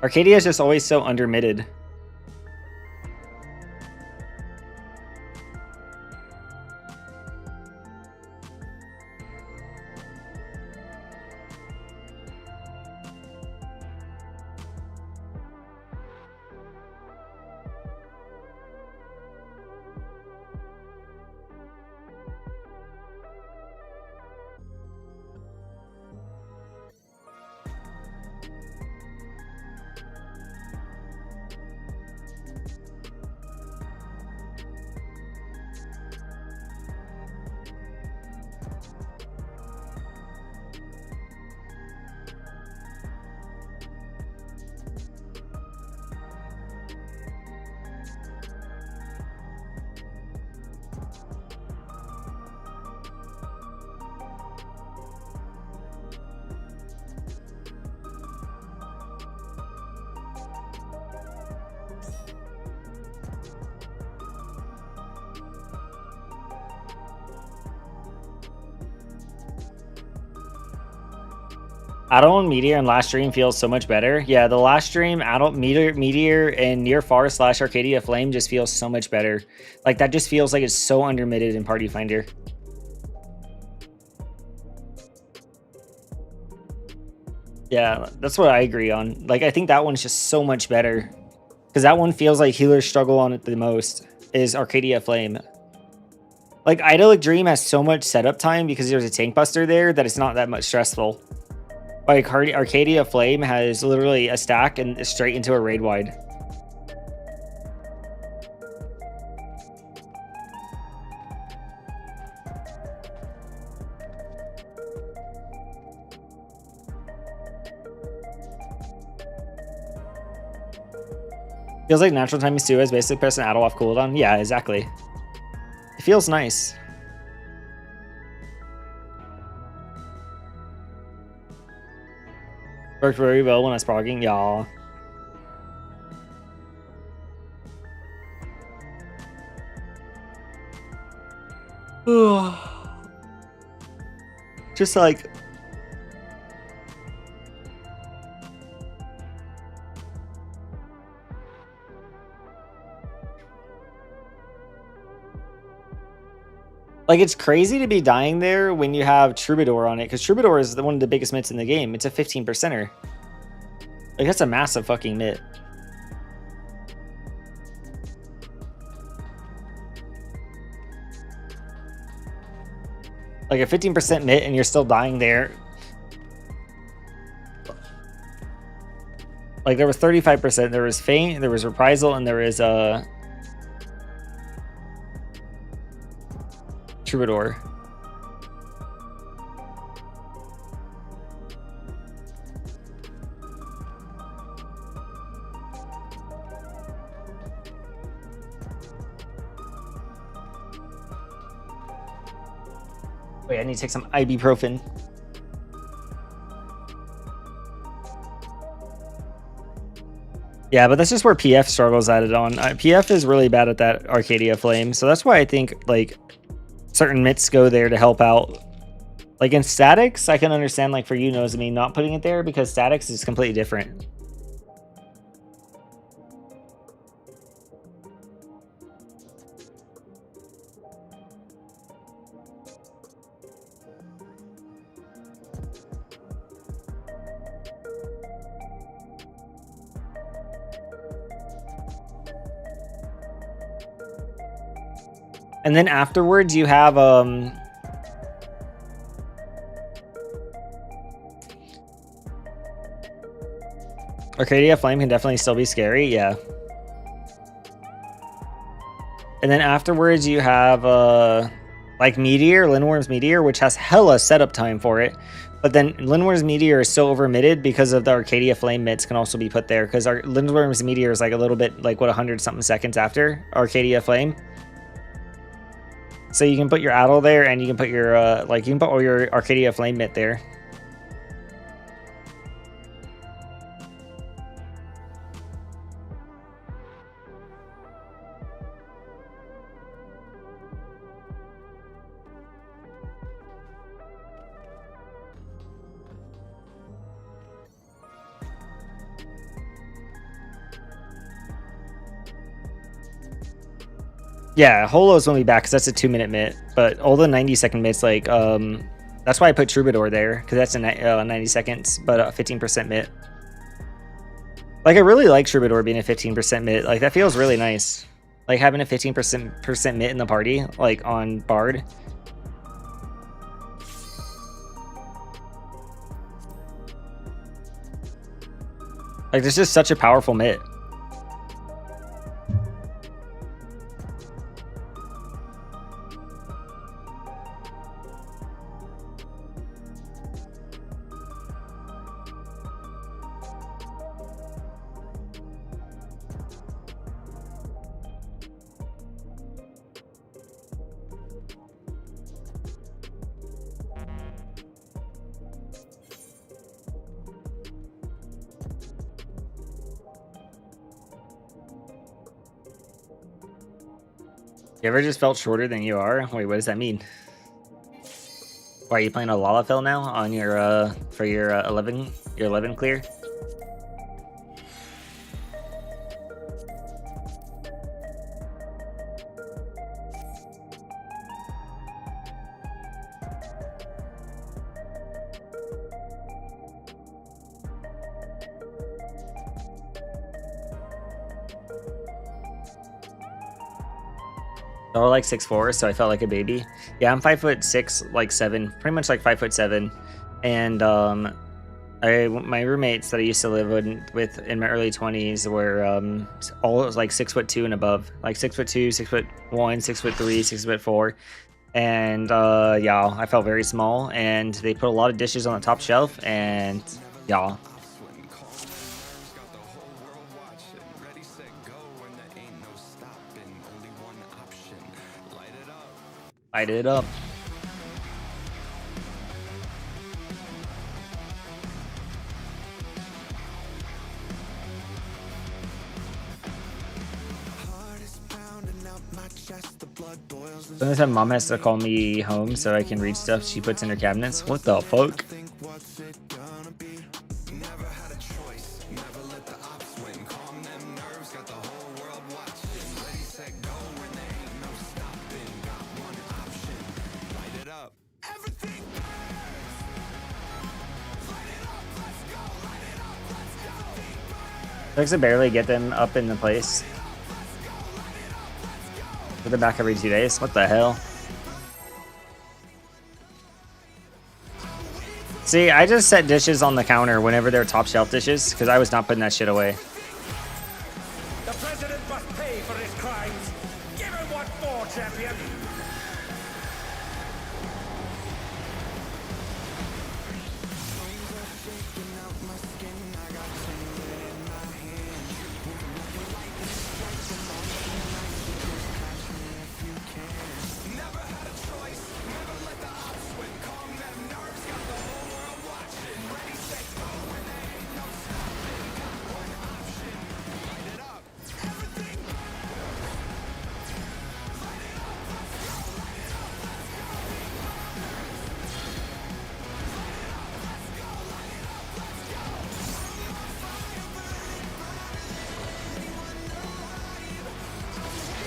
[SPEAKER 1] Arcadia is just always so under-mitted. Addle and Meteor and last stream feels so much better. Yeah, the last stream, Addle, Meteor and Near Far / Arcadia Flame just feels so much better. Like that just feels like it's so under-mitted in Party Finder. Yeah, that's what I agree on. Like, I think that one's just so much better. Because that one feels like healers struggle on it the most, is Arcadia Flame. Like, Idyllic Dream has so much setup time because there's a tank buster there that it's not that much stressful. Like, Arcadia Flame has literally a stack and straight into a raid wide. Feels like Natural Timing Stew has basically pressed an Adel off cooldown. Yeah, exactly. It feels nice. Worked very well when I was progging, y'all. Just like... Like, it's crazy to be dying there when you have Troubadour on it, because Troubadour is one of the biggest mitts in the game. It's a 15%er. Like, that's a massive fucking mitt. Like, a 15% mitt and you're still dying there. Like, there was 35%. There was Feint, there was Reprisal, and there was Troubadour. Wait, I need to take some ibuprofen. Yeah, but that's just where PF struggles at it on. PF is really bad at that Arcadia Flame, so that's why I think, like, certain mitts go there to help out. Like, in Statics, I can understand, like, for you, Nozomi, not putting it there, because Statics is completely different. And then afterwards, you have Arcadia Flame can definitely still be scary, yeah. And then afterwards, you have like Meteor, Lindworm's Meteor, which has hella setup time for it. But then Lindworm's Meteor is so over-mitted because of the Arcadia Flame mitts can also be put there, because our Lindworm's Meteor is like a little bit like, what, 100 something seconds after Arcadia Flame. So you can put your Adel there, and you can put your like, you can put all your Arcadia Flame mitt there. Yeah, Holo's gonna be back because that's a 2-minute mitt, but all the 90-second mitts, like, that's why I put Troubadour there, because that's a 90 seconds, but a 15% mitt. Like, I really like Troubadour being a 15% mitt. Like, that feels really nice. Like, having a 15% mitt in the party, like, on Bard. Like, this is such a powerful mitt. You ever just felt shorter than you are? Wait, what does that mean? Why are you playing a Lalafell now on your for your 11 clear? They're like 6'4", so I felt like a baby. Yeah, I'm 5'6", like 7, pretty much like 5'7", and my roommates that I used to live with in my early 20s were all like 6'2" and above, like 6'2", 6'1", 6'3", 6'4", and yeah, I felt very small. And they put a lot of dishes on the top shelf, and yeah. Light it up. Sometimes mom has to call me home so I can read stuff she puts in her cabinets. What the fuck? I can barely get them up in the place. Put them back every 2 days. What the hell? See, I just set dishes on the counter whenever they're top shelf dishes because I was not putting that shit away.
[SPEAKER 6] The president must pay for his crimes. Give him what for, champion.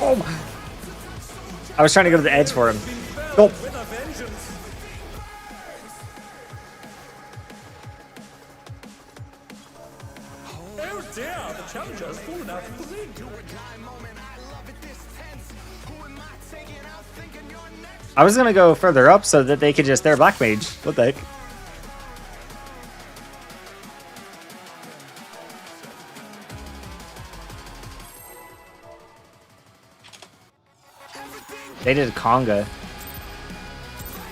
[SPEAKER 1] Oh my. I was trying to go to the edge for him. Go.
[SPEAKER 6] With a vengeance. Oh dear, the challenger's fallen out of the ring.
[SPEAKER 1] I was gonna go further up so that they could just they're black mage. What the heck? They did conga.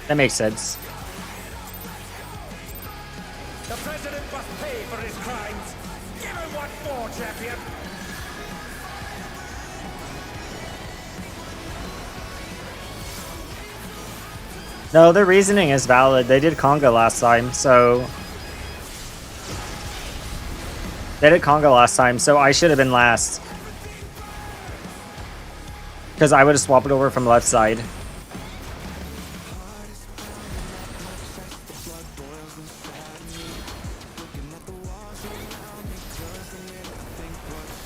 [SPEAKER 1] That makes sense.
[SPEAKER 6] The president must pay for his crimes. Give him what for, champion.
[SPEAKER 1] No, their reasoning is valid. They did conga last time, so they did conga last time, so I should have been last. Because I would have swapped it over from left side.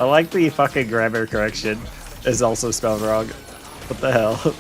[SPEAKER 1] I like the fucking grammar correction is also spelled wrong. What the hell?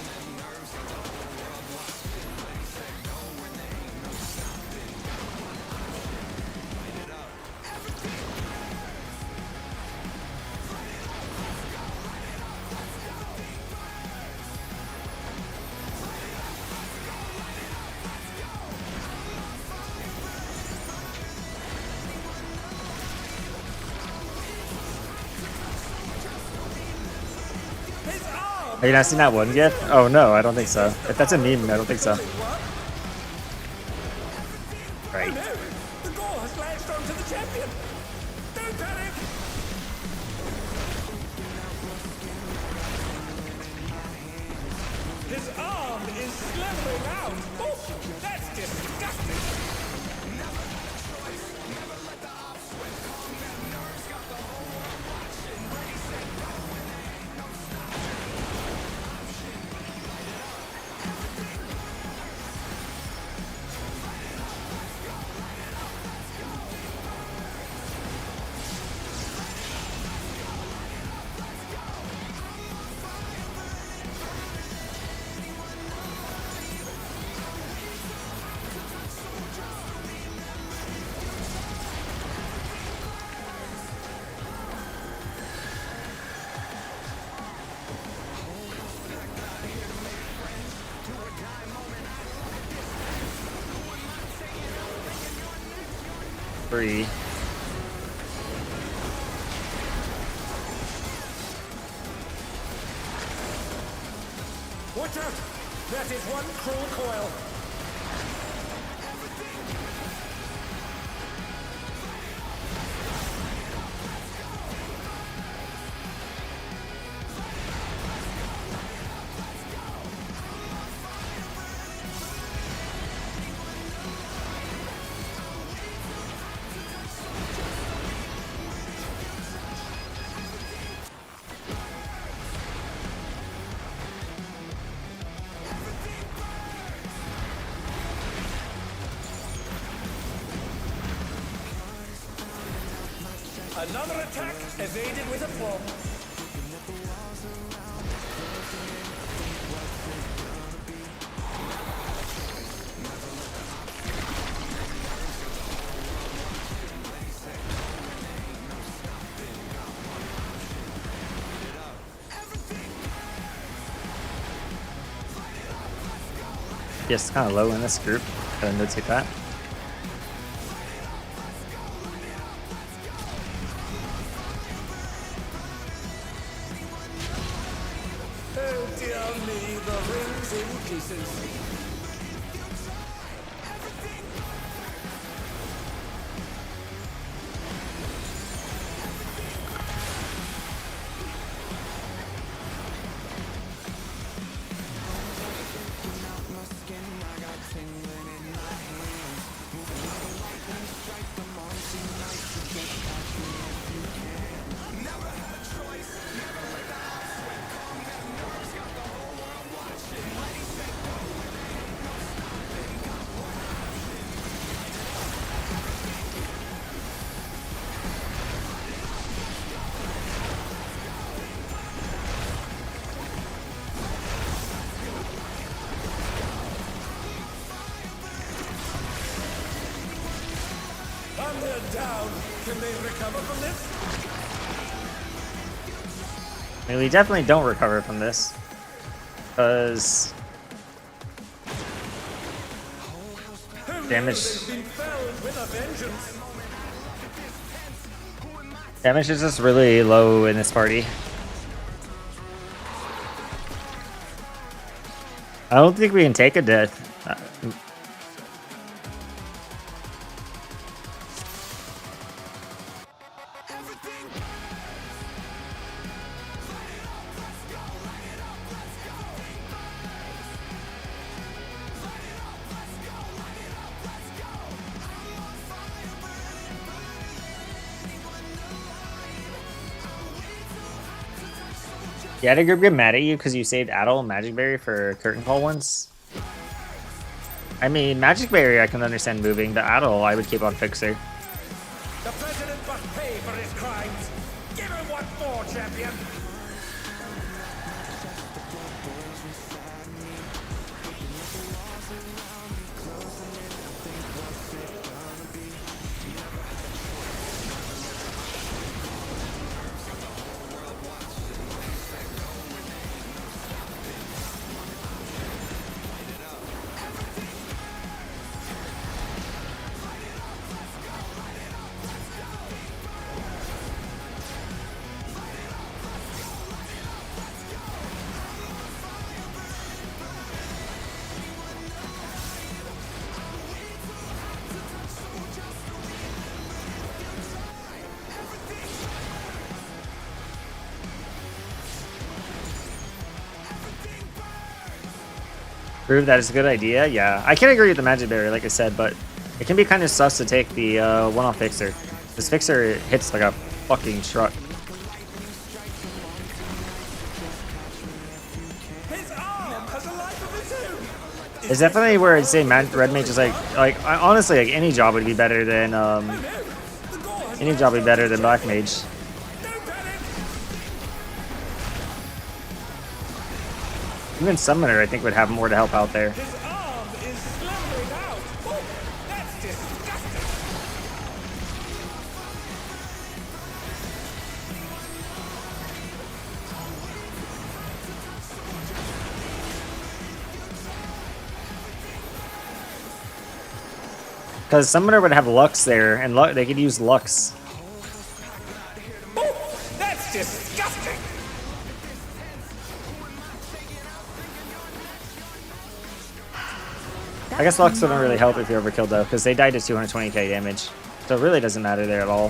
[SPEAKER 1] Have you not seen that one yet? Oh no, I don't think so. If that's a meme, I don't think so. Right.
[SPEAKER 6] Oh no, the gore has latched onto the champion. Don't panic. His arm is slithering out. Oh, that's disgusting.
[SPEAKER 1] 3.
[SPEAKER 6] Watch out! That is one cruel coil. Another attack evaded with aplomb.
[SPEAKER 1] Yes, kind of low in this group. Gotta notate that.
[SPEAKER 6] Oh dear me, the ring's in pieces. And they're down. Can they recover from this?
[SPEAKER 1] I mean, we definitely don't recover from this. Because damage
[SPEAKER 6] They've been felled with a vengeance.
[SPEAKER 1] damage is just really low in this party. I don't think we can take a death. You had a group get mad at you because you saved Adel and Magic Berry for Curtain Call once? I mean, Magic Berry I can understand moving, but Adel I would keep on Fixer.
[SPEAKER 6] The president must pay for his crimes. Give him what for, champion.
[SPEAKER 1] Prove that is a good idea? Yeah. I can agree with the Magic Berry, like I said, but it can be kind of sus to take the one-off Fixer. This Fixer hits like a fucking truck.
[SPEAKER 6] His arm has a life of its own.
[SPEAKER 1] It's definitely where I'd say Red Mage is honestly, like any job would be better than Black Mage. Even Summoner, I think, would have more to help out there.
[SPEAKER 6] His arm is slithering out. Oh, that's disgusting.
[SPEAKER 1] Because Summoner would have Lux there, and they could use Lux.
[SPEAKER 6] Oh, that's disgusting!
[SPEAKER 1] I guess Lux wouldn't really help if you overkilled though, because they died to 220k damage. So it really doesn't matter there at all.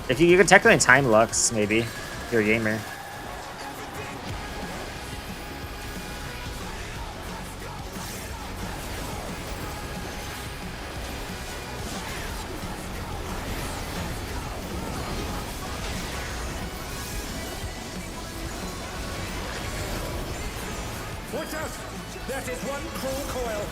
[SPEAKER 1] If you could technically time Lux, maybe, if you're a gamer.
[SPEAKER 6] Watch out! That is one cruel coil.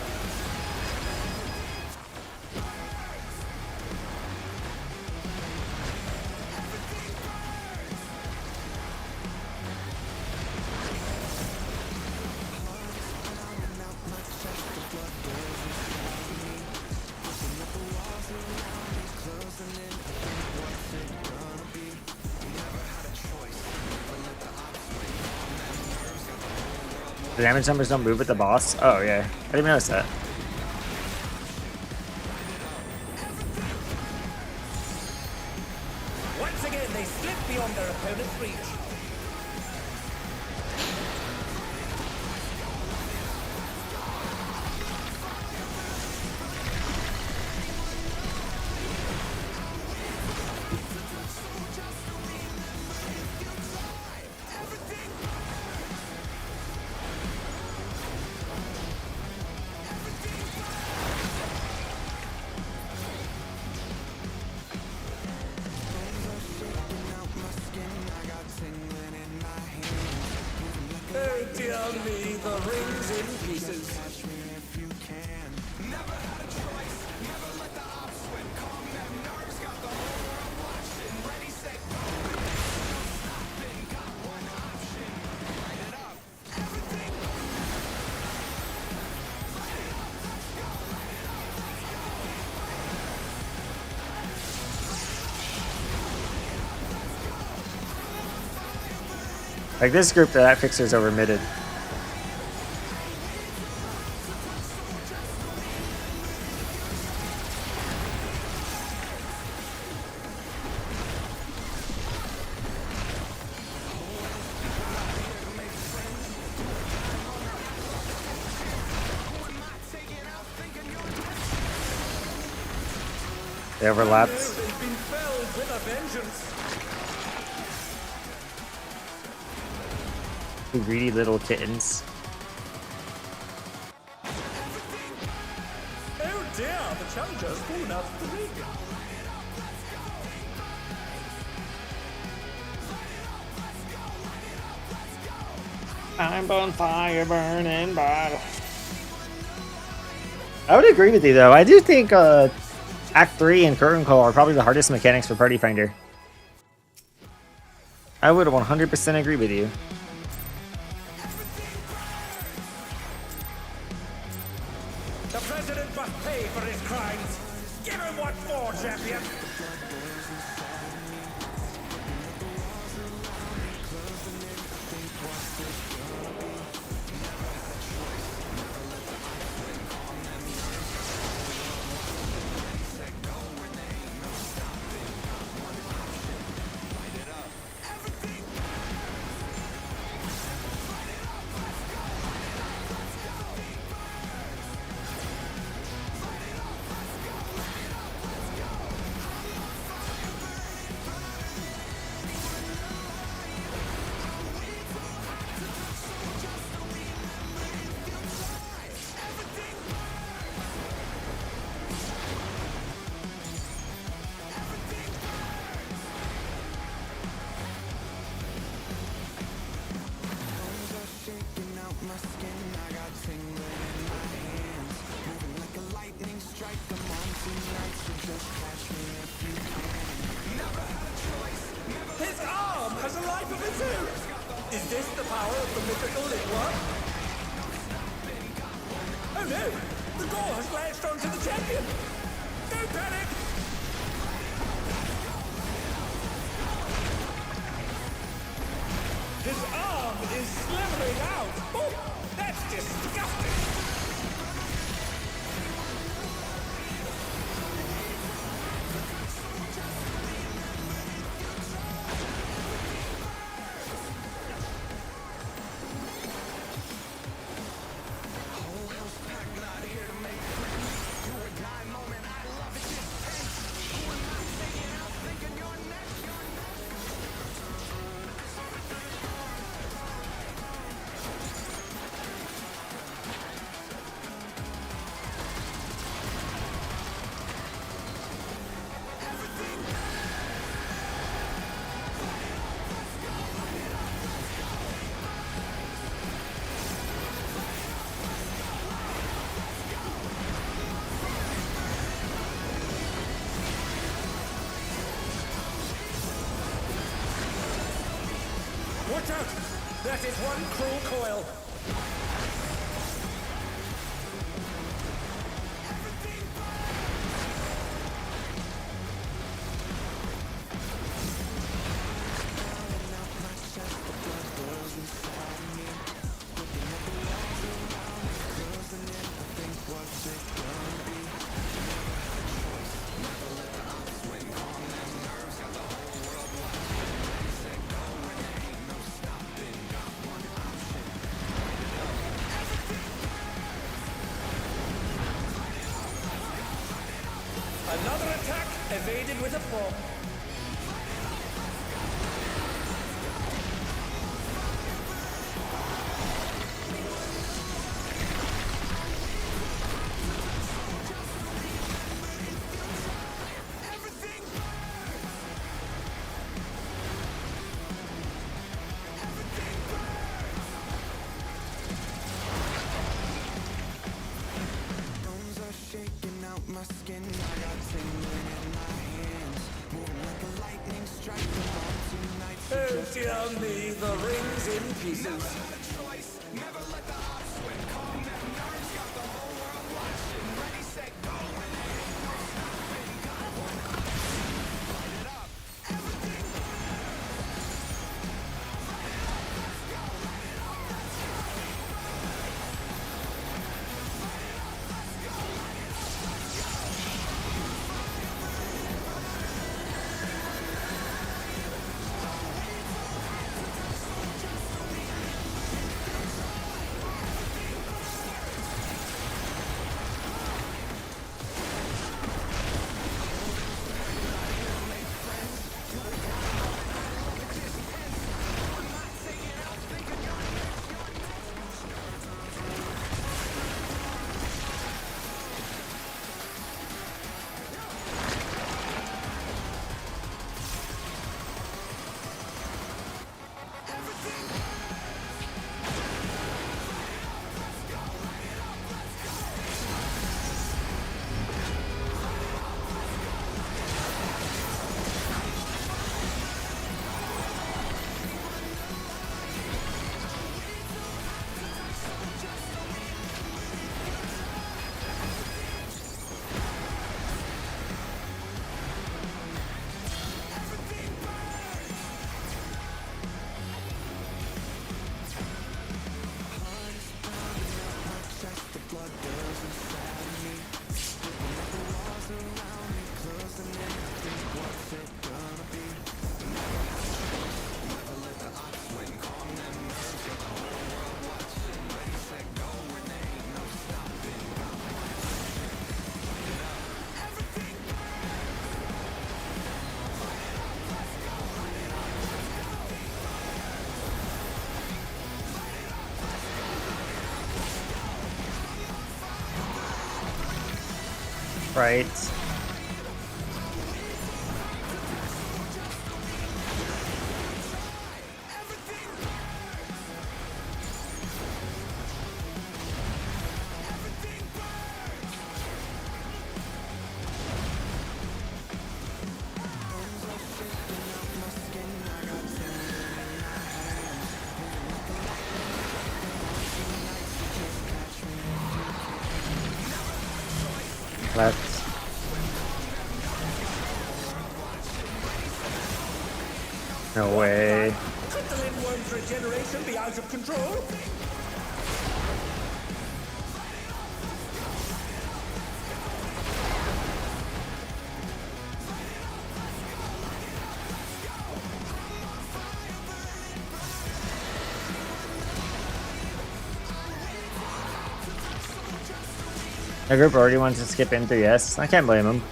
[SPEAKER 1] The damage numbers don't move with the boss? Oh, yeah. I didn't even notice that.
[SPEAKER 6] Once again, they slip beyond their opponent's reach. Oh dear me, the ring's in pieces.
[SPEAKER 1] Like this group, that fixer's overmitted. They overlapped.
[SPEAKER 6] They've been felled with a vengeance.
[SPEAKER 1] Two greedy little kittens.
[SPEAKER 6] Oh dear, the challenger's fallen out of the ring.
[SPEAKER 1] I'm on fire, burning bottle. I would agree with you though. I do think Act 3 and Curtain Call are probably the hardest mechanics for Party Finder. I would 100% agree with you.
[SPEAKER 6] The president must pay for his crimes. Give him what for, champion. His arm has a life of its own. Is this the power of the mythical Lingua? Oh no! The gore has latched onto the champion! Don't panic! His arm is slithering out! Oh, that's disgusting! Watch out! That is one cruel coil. Another attack evaded with a bomb.
[SPEAKER 2] Bones are shaking out my skin. I got tingling in my hands, moving like a lightning strike. Come on tonight.
[SPEAKER 6] Oh dear me, the ring's in pieces.
[SPEAKER 1] Right. Left. No way.
[SPEAKER 6] Could the Lindworm's regeneration be out of control?
[SPEAKER 1] The group already wants to skip M3S. I can't blame them.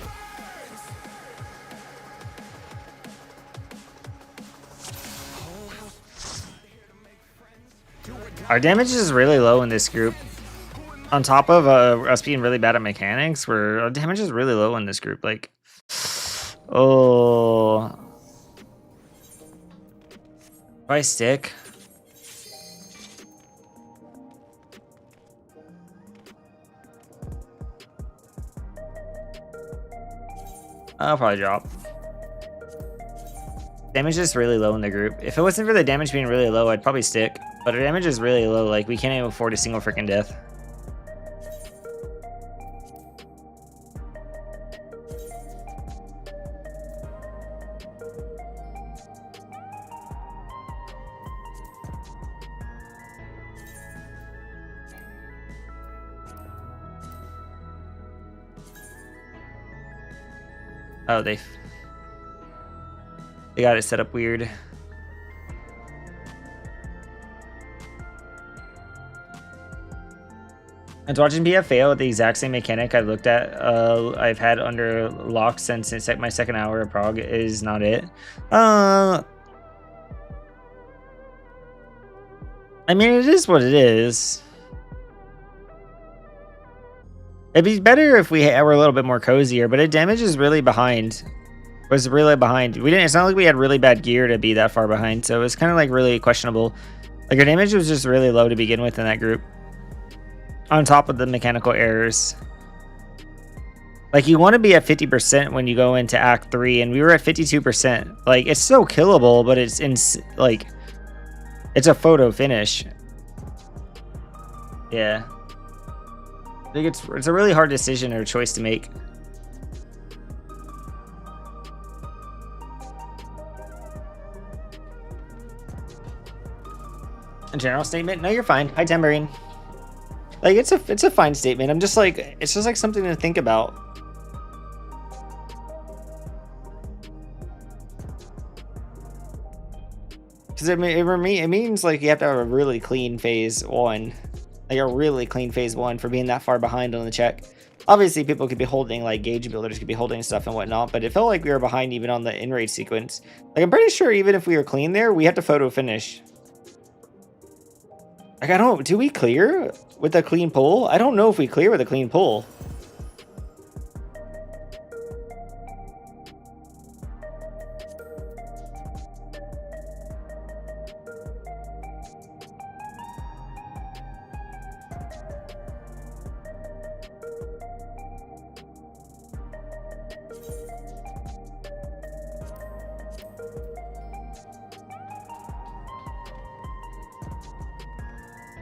[SPEAKER 1] Our damage is really low in this group. On top of us being really bad at mechanics, our damage is really low in this group. Like, oh, do I stick? I'll probably drop. Damage is really low in the group. If it wasn't for the damage being really low, I'd probably stick. But our damage is really low. Like, we can't even afford a single freaking death. Oh, they got it set up weird. I was watching BF fail with the exact same mechanic I've looked at. I've had under lock since my second hour of Prague is not it. I mean, it is what it is. It'd be better if we were a little bit more cozier, but it damage is really behind. Was really behind. We didn't. It's not like we had really bad gear to be that far behind, so it's kind of like really questionable. Like our damage was just really low to begin with in that group. On top of the mechanical errors. Like you want to be at 50% when you go into Act 3, and we were at 52%. Like it's so killable, but it's like it's a photo finish. Yeah. I think it's a really hard decision or choice to make. A general statement? No, you're fine. Hi, Tambourine. Like it's a fine statement. I'm just like it's just like something to think about. Because it means like you have to have a really clean phase 1. Like a really clean phase 1 for being that far behind on the check. Obviously, people could be holding, like, gauge builders could be holding stuff and whatnot, but it felt like we were behind even on the in-raid sequence. Like, I'm pretty sure even if we were clean there, we have to photo finish. Like, I don't... Do we clear with a clean pull? I don't know if we clear with a clean pull.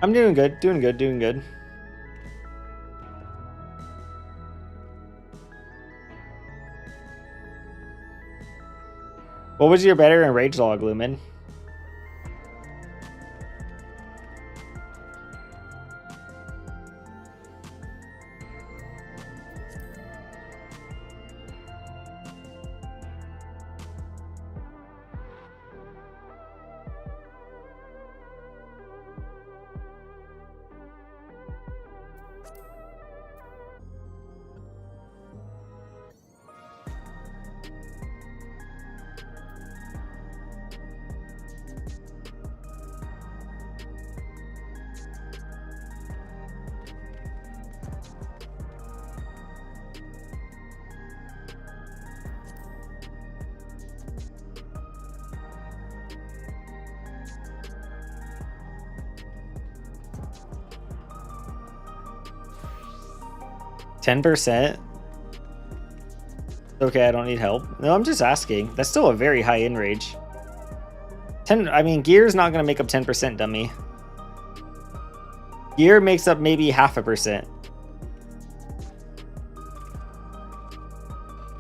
[SPEAKER 1] I'm doing good, doing good, doing good. What was your better in Rage Log, Lumen? %? Okay, I don't need help. No, I'm just asking. That's still a very high in rage. 10. I mean, gear's not gonna make up 10%, dummy. Gear makes up maybe 0.5%.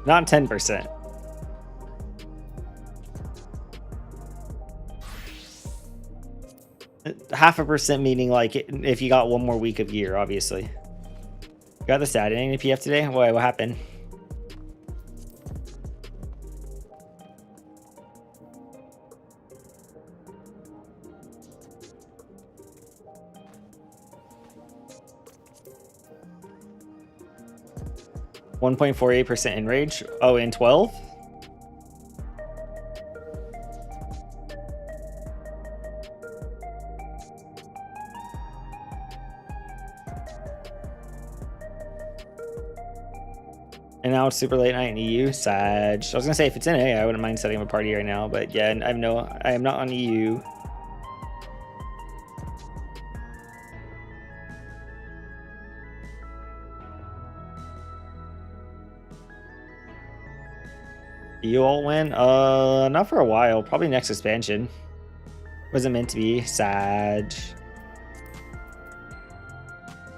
[SPEAKER 1] Not 10%. Half a percent meaning like if you got one more week of gear, obviously. Got the stat in PF today? What happened? .48% in rage. Oh, in 12? And now it's super late night in EU. Sag. I was gonna say if it's in A, I wouldn't mind setting up a party right now, but yeah, I am not on EU. You all win? Not for a while. Probably next expansion. Wasn't meant to be. Sad.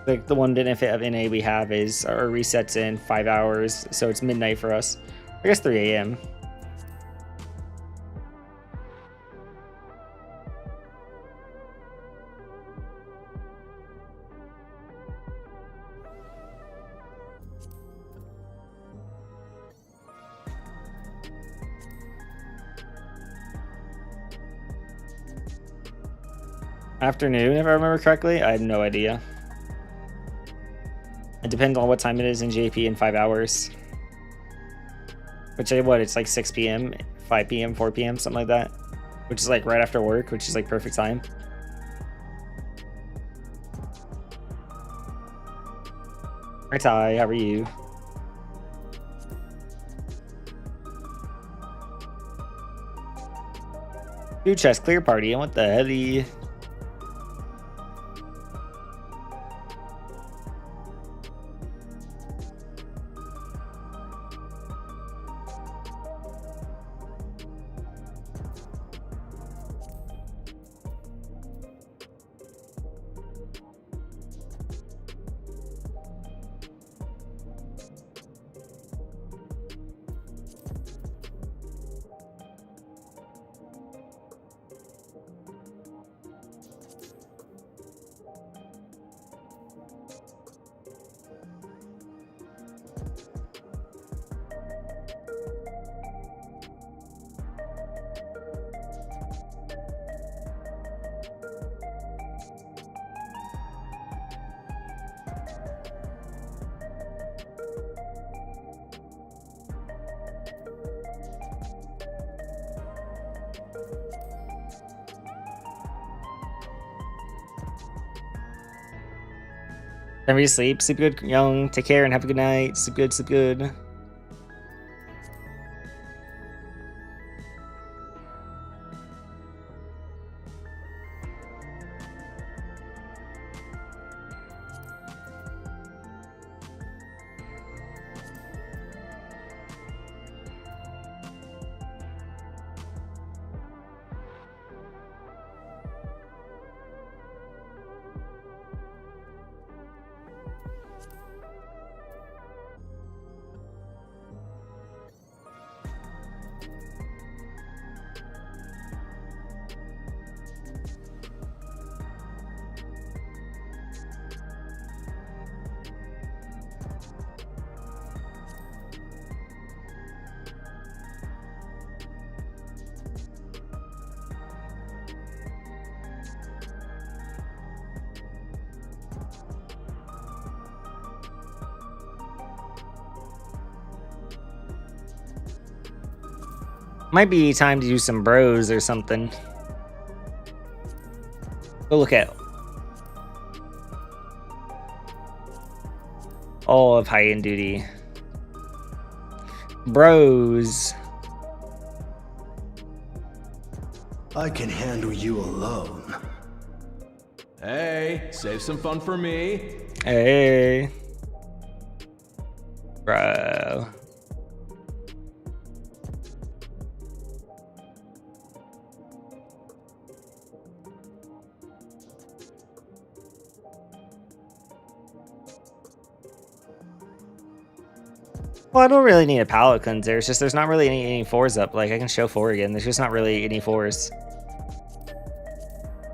[SPEAKER 1] Like the one benefit of NA we have is our resets in 5 hours, so it's midnight for us. I guess 3 a.m. Afternoon, if I remember correctly. I had no idea. It depends on what time it is in JP in 5 hours. Which, what, it's like 6 p.m., 5 p.m., 4 p.m., something like that. Which is like right after work, which is like perfect time. Hi Ty, how are you? Dude, chest clear party, and what the hell? Time for you to sleep. Sleep good, young. Take care and have a good night. Sleep good, sleep good. Might be time to do some bros or something. Go look at all of high end duty. Bros.
[SPEAKER 4] I can handle you alone.
[SPEAKER 5] Hey, save some fun for me.
[SPEAKER 1] Hey. Bro. Well, I don't really need a palette cleanser. It's just there's not really any fours up. Like I can show 4 again. There's just not really any fours.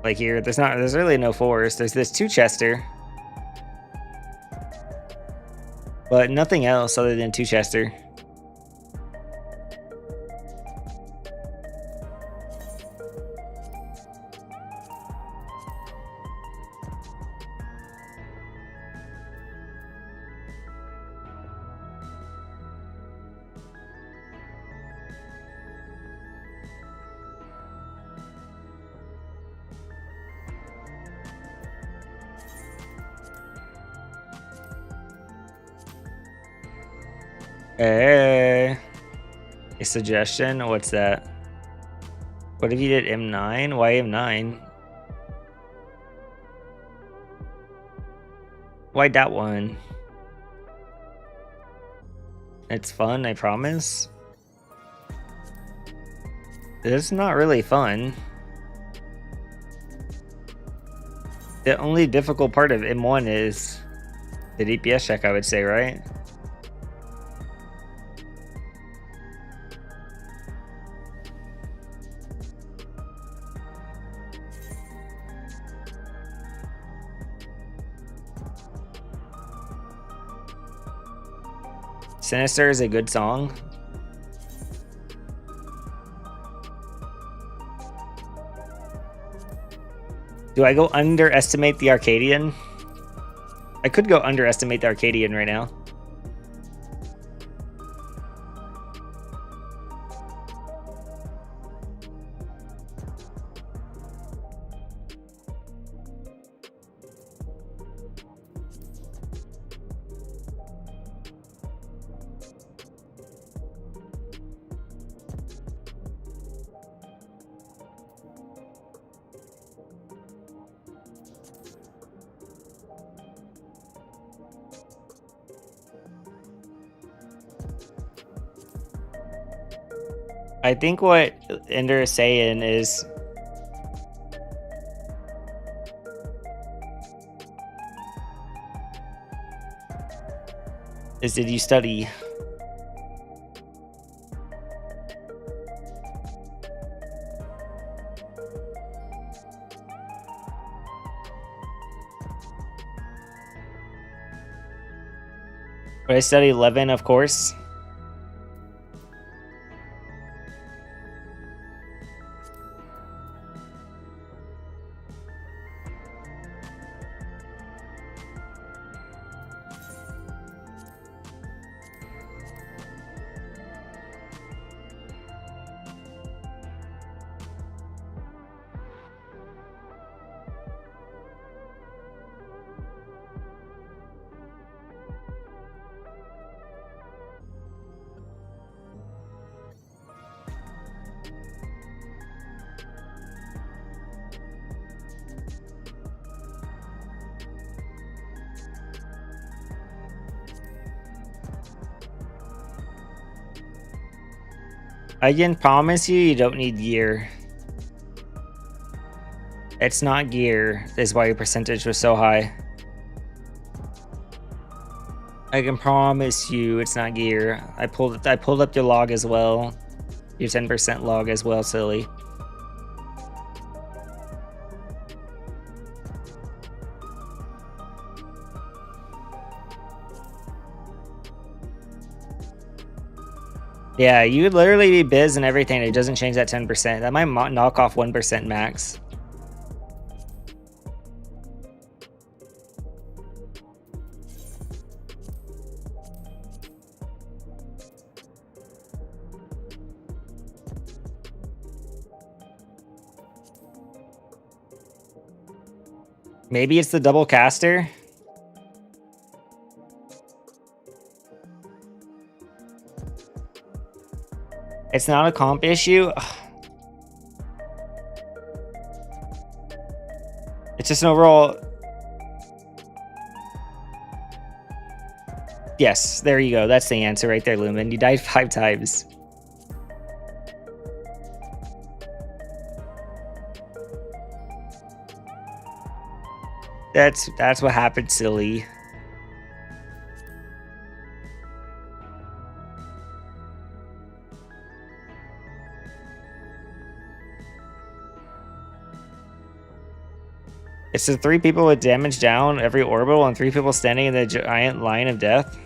[SPEAKER 1] Like here, there's really no fours. There's this 2 Chester. But nothing else other than 2 Chester. Hey, a suggestion? What's that? What if you did M9? Why M9? Why that one? It's fun, I promise. It's not really fun. The only difficult part of M1 is the DPS check, I would say, right? Sinister is a good song. Do I go underestimate the Arcadian? I could go underestimate the Arcadian right now. I think what Ender is saying is did you study? But I studied 11, of course. I can promise you don't need gear. It's not gear, is why your percentage was so high. I can promise you it's not gear. I pulled up your log as well. Your 10% log as well, silly. Yeah, you would literally be biz and everything. It doesn't change that 10%. That might knock off 1% max. Maybe it's the double caster. It's not a comp issue. It's just an overall. Yes, there you go. That's the answer right there, Lumen. You died 5 times. That's what happened, silly. It's the 3 people with damage down every orbital and 3 people standing in the giant line of death.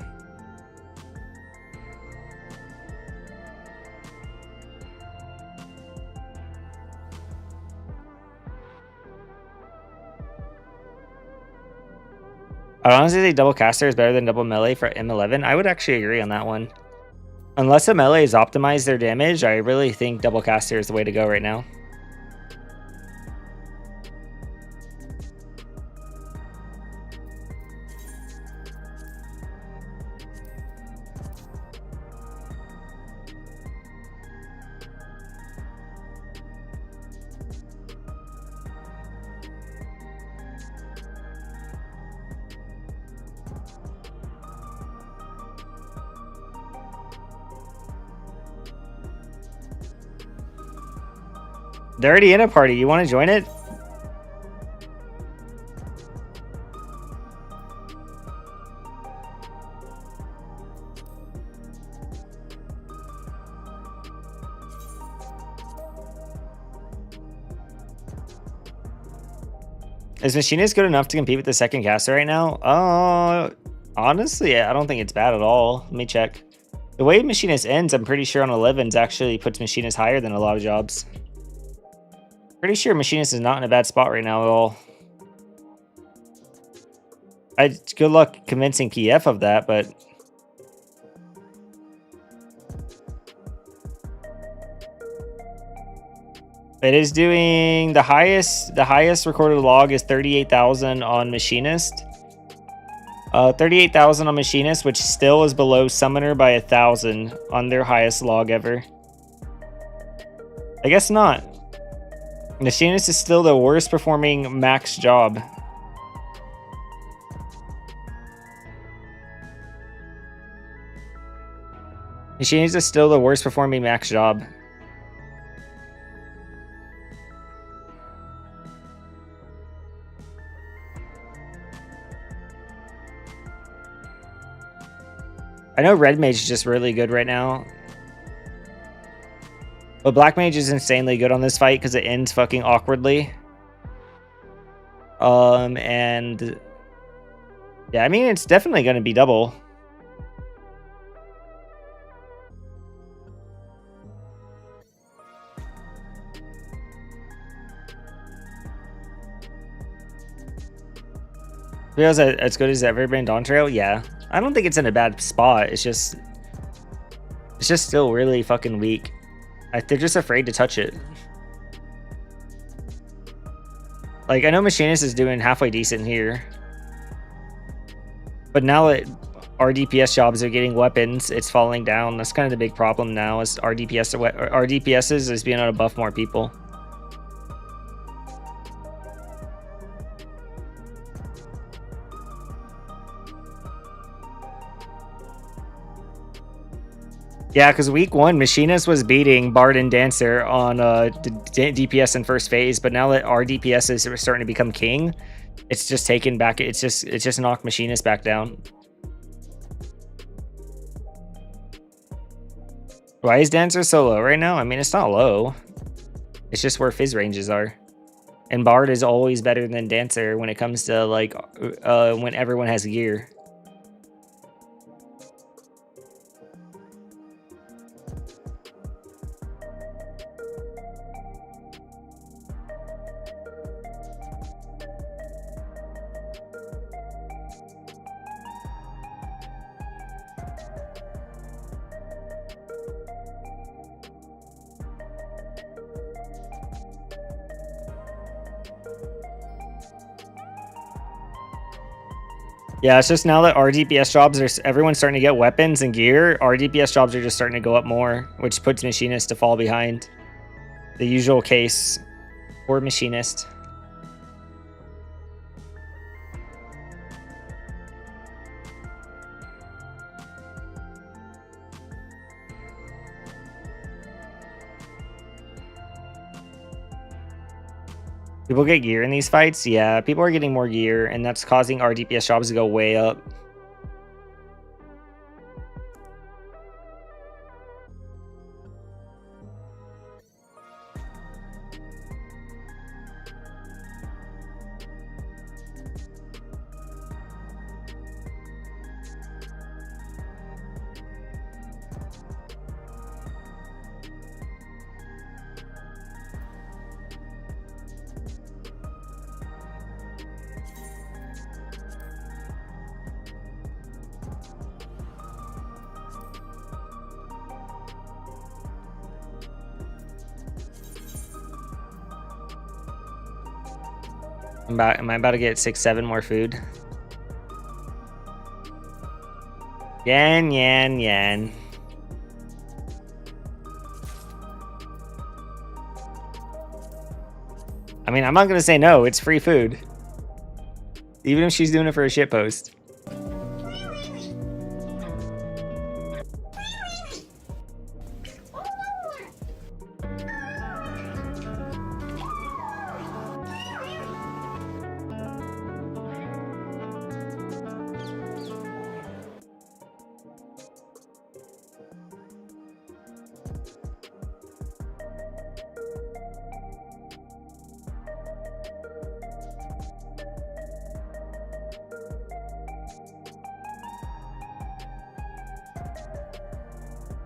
[SPEAKER 1] I'd honestly say double caster is better than double melee for M11. I would actually agree on that one. Unless a melee is optimized their damage, I really think double caster is the way to go right now. They're already in a party. You want to join it? Is Machinist good enough to compete with the second caster right now? Honestly, I don't think it's bad at all. Let me check. The way Machinist ends, I'm pretty sure on 11s actually puts Machinist higher than a lot of jobs. Pretty sure Machinist is not in a bad spot right now at all. Good luck convincing PF of that, but it is doing the highest recorded log is 38,000 on Machinist. 38,000 on Machinist, which still is below Summoner by 1,000 on their highest log ever. I guess not. Machinist is still the worst performing max job. Machinist is still the worst performing max job. I know Red Mage is just really good right now. But Black Mage is insanely good on this fight because it ends fucking awkwardly. And yeah, I mean, it's definitely going to be double. Feels as good as ever been Dawn Trail? Yeah. I don't think it's in a bad spot. It's just still really fucking weak. They're just afraid to touch it. Like, I know Machinist is doing halfway decent here. But now that our DPS jobs are getting weapons, it's falling down. That's kind of the big problem now, is our DPSs is being able to buff more people. Yeah, because week 1, Machinist was beating Bard and Dancer on DPS in first phase, but now that our DPS is starting to become king, it's just taken back. It's just knocked Machinist back down. Why is Dancer so low right now? I mean, it's not low. It's just where Fizz ranges are. And Bard is always better than Dancer when it comes to, like, when everyone has gear. Yeah, it's just now that our DPS jobs are, everyone's starting to get weapons and gear, our DPS jobs are just starting to go up more, which puts Machinist to fall behind. The usual case for Machinist. People get gear in these fights? Yeah, people are getting more gear, and that's causing our DPS jobs to go way up. Am I about to get 6-7 more food? Yen, yen, yen. I mean, I'm not gonna say no, it's free food. Even if she's doing it for a shitpost.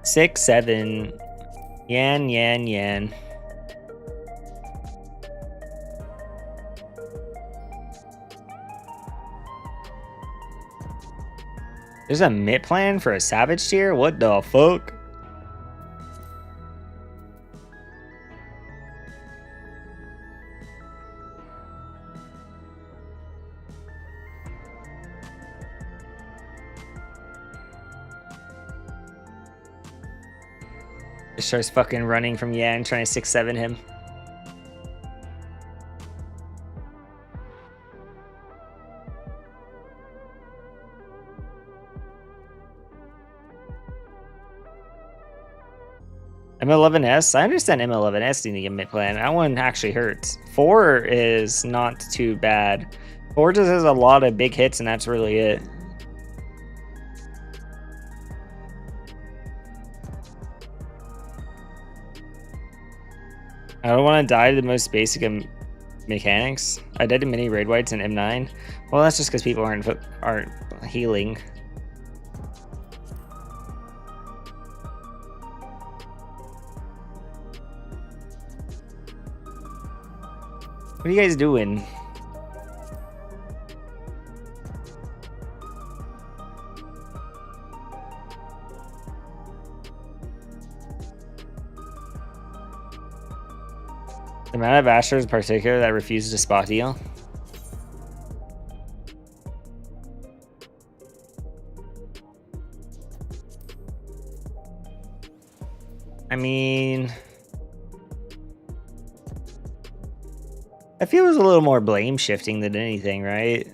[SPEAKER 1] 6, 7. Yan, yan, yan. There's a mid plan for a savage tier? What the fuck? Just starts fucking running from Yan, trying to 6-7 him. M11S? I understand M11S needing a mid plan. That one actually hurts. 4 is not too bad. 4 just has a lot of big hits, and that's really it. I don't want to die to the most basic of mechanics. I died to mini raid whites and M9. Well, that's just because people aren't healing. What are you guys doing? The amount of Ashers in particular that refuses to spot heal. I mean, I feel it was a little more blame shifting than anything, right?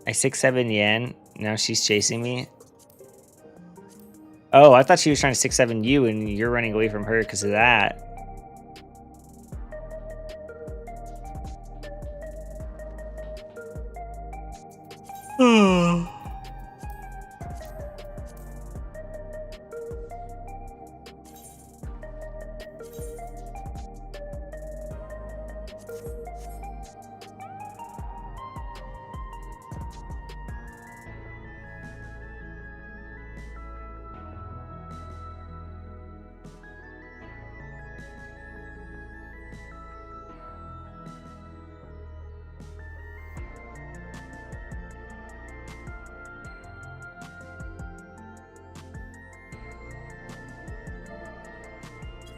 [SPEAKER 1] I 6-7 Yan. Now she's chasing me. Oh, I thought she was trying to 6-7 you and you're running away from her because of that.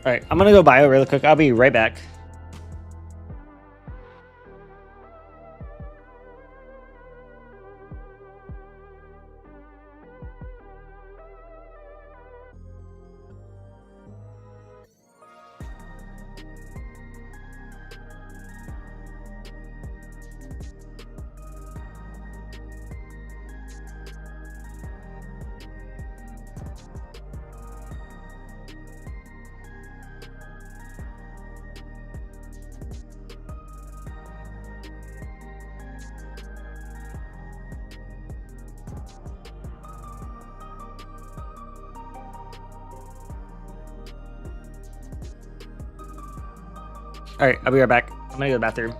[SPEAKER 1] All right, I'm gonna go bio really quick. I'll be right back. All right, I'll be right back. I'm gonna go to the bathroom.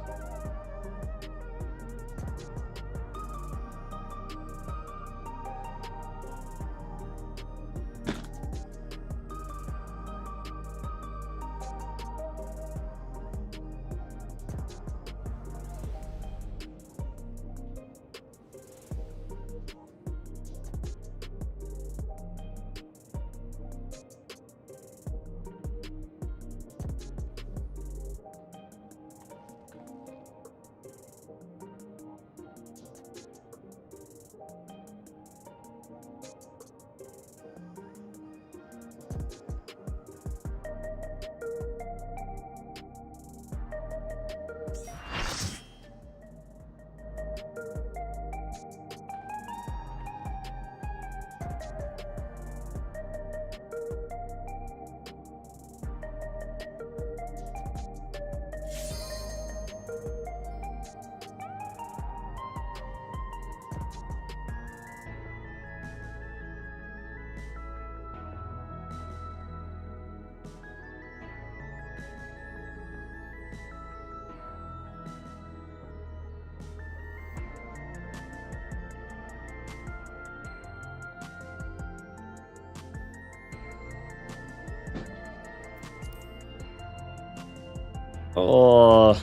[SPEAKER 1] Oh.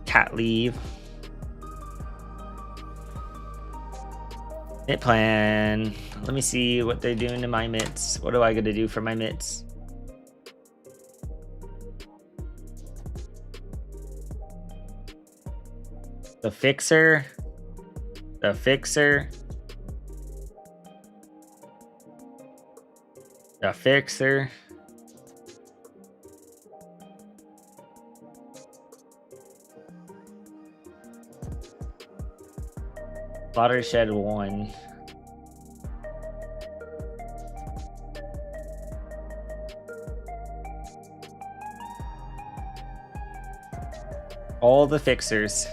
[SPEAKER 1] Cat leave. Mitt plan. Let me see what they're doing to my mitts. What do I gotta do for my mitts? The fixer. The fixer. The fixer. Watershed 1. All the fixers.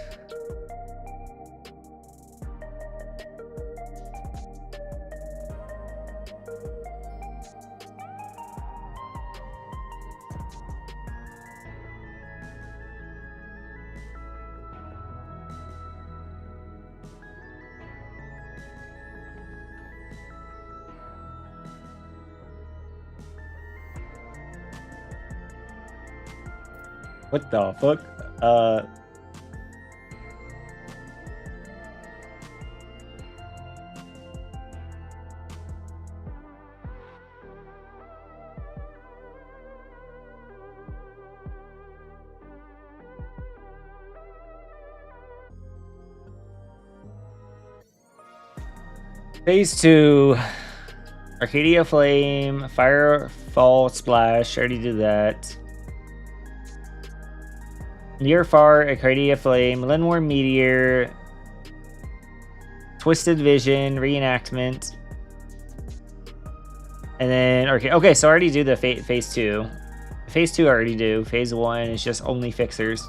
[SPEAKER 1] What the fuck? Phase 2. Arcadia Flame, Firefall Splash, already did that. Near Far, Arcadia Flame, Linworm Meteor, Twisted Vision, Reenactment. And then, okay, so I already do the phase 2. Phase 2 I already do. Phase 1 is just only fixers.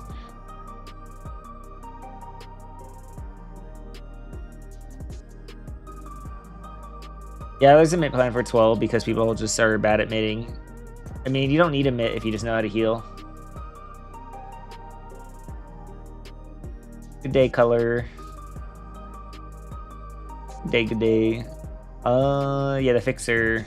[SPEAKER 1] Yeah, there's a mitt plan for 12 because people just are bad at mitting. I mean, you don't need a mitt if you just know how to heal. Good day, color. Good day, good day. Yeah, the fixer.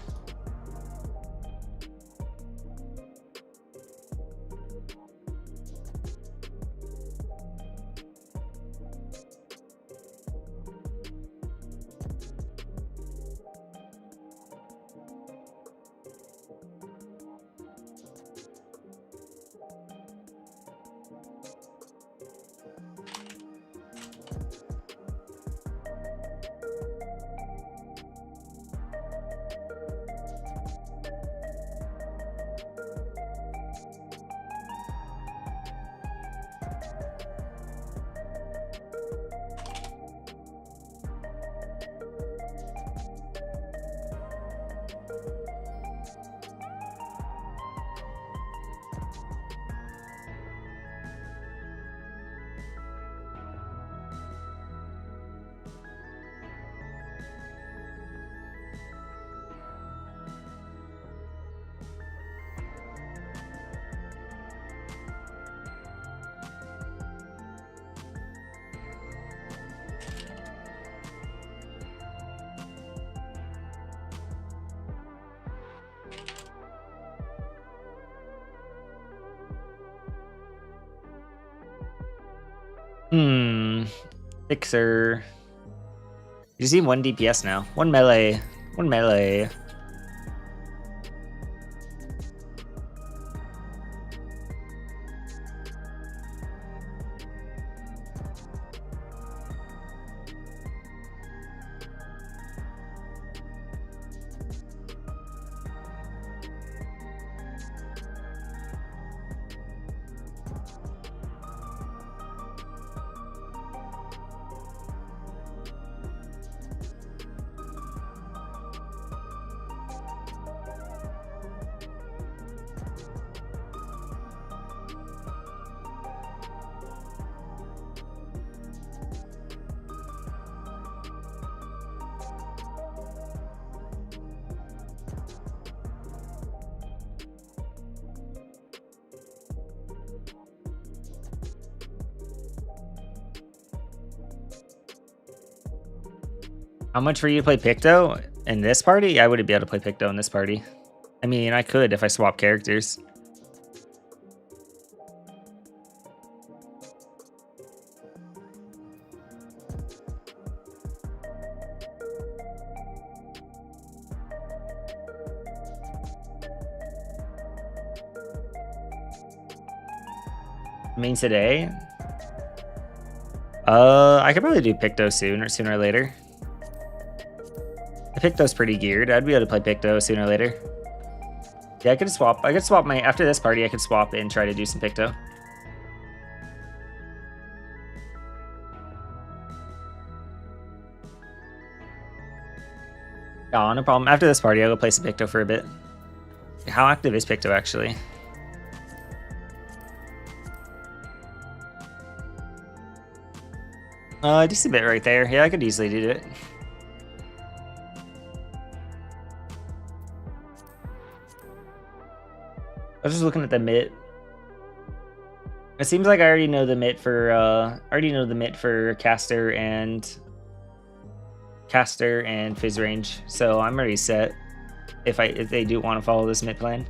[SPEAKER 1] Fixer. You see 1 DPS now. 1 melee. 1 melee. How much for you to play Picto in this party? I wouldn't be able to play Picto in this party. I mean, I could if I swap characters. I mean, today? I could probably do Picto sooner or later. The Picto's pretty geared. I'd be able to play Picto sooner or later. Yeah, I could swap my, after this party, I could swap and try to do some Picto. Oh, no problem. After this party, I'll go play some Picto for a bit. How active is Picto, actually? Just a bit right there. Yeah, I could easily do it. I was just looking at the mitt. It seems like I already know the mitt for caster and Fizz range, so I'm already set if they do want to follow this mitt plan.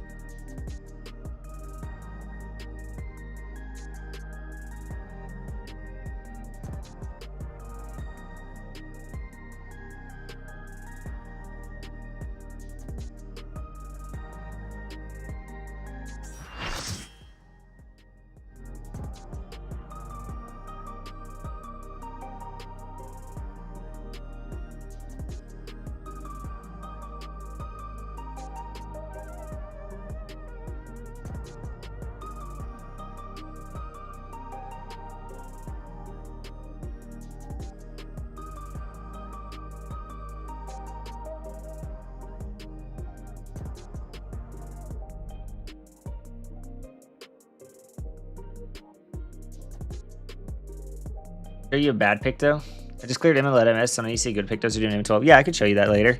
[SPEAKER 1] Are you a bad Picto? I just cleared MLM MS, so now you see good Pictos are doing M12. Yeah, I could show you that later.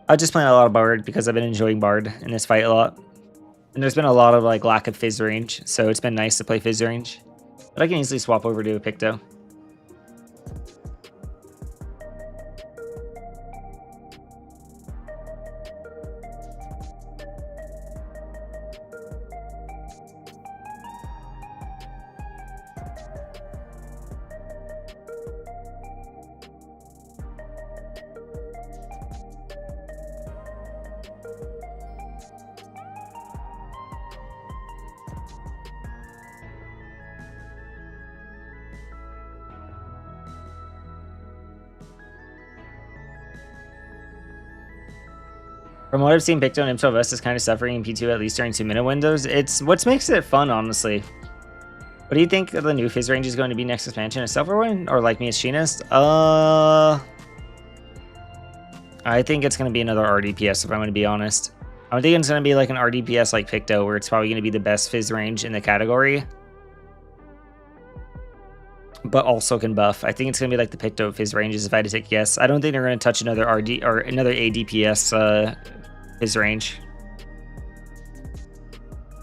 [SPEAKER 1] I was just playing a lot of Bard because I've been enjoying Bard in this fight a lot. And there's been a lot of like lack of Fizz range, so it's been nice to play Fizz range. But I can easily swap over to a Picto. From what I've seen, Picto and M12S is kind of suffering in P2 at least during 2-minute windows. It's what makes it fun, honestly. What do you think the new Fizz range is going to be next expansion? A Silver one or like Machinist? I think it's going to be another RDPS if I'm going to be honest. I think it's going to be like an RDPS like Picto, where it's probably going to be the best Fizz range in the category, but also can buff. I think it's going to be like the Picto Fizz ranges if I had to take a guess. I don't think they're going to touch another RD or another ADPS Fizz range.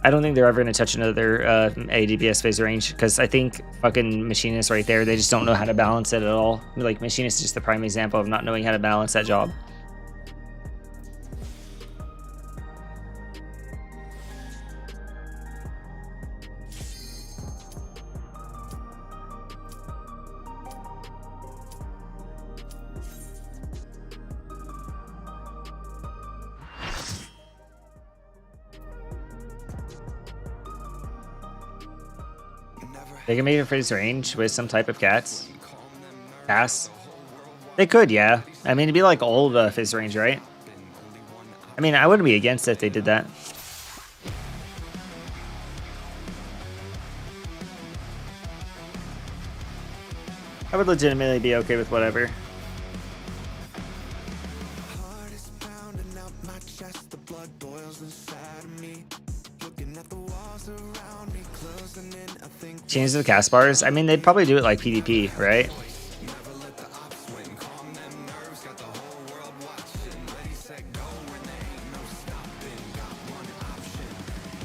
[SPEAKER 1] I don't think they're ever going to touch another ADPS Fizz range, because I think fucking Machinist right there, they just don't know how to balance it at all. Like, Machinist is just the prime example of not knowing how to balance that job. They can make a Fizz range with some type of cats. Pass. They could, yeah. I mean, it'd be like old Fizz range, right? I mean, I wouldn't be against it if they did that. I would legitimately be okay with whatever.
[SPEAKER 2] Heart is pounding out my chest, the blood boils inside of me. Looking at the walls around me, closing in, I think
[SPEAKER 1] Change the cast bars. I mean, they'd probably do it like PvP, right?
[SPEAKER 2] never let the ops win. Calm them nerves, got the whole world watching. Ready, set, go, and there ain't no stopping. Got one option,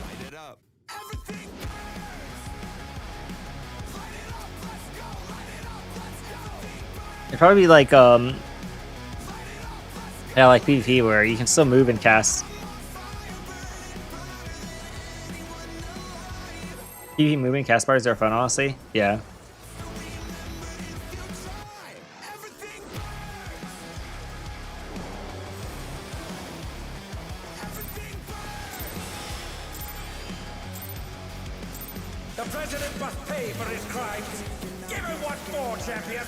[SPEAKER 2] light it up. Everything burns. Light it up, let's go. Light it up, let's go. Everything burns.
[SPEAKER 1] It'd probably be like yeah, like PvP where you can still move and cast. PvP moving cast bars are fun, honestly. Yeah.
[SPEAKER 6] The president must pay for his crimes. Give him what for, champion.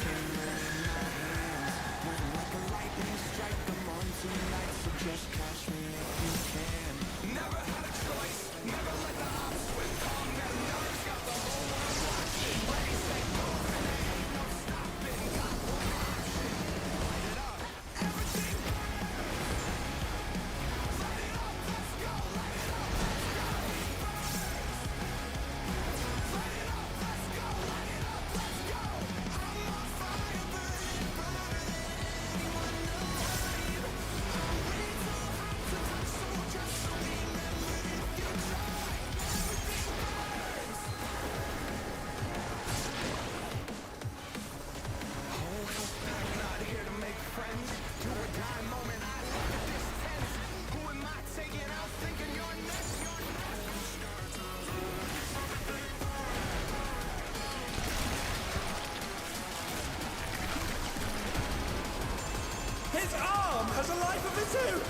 [SPEAKER 6] His arm has a life of its own.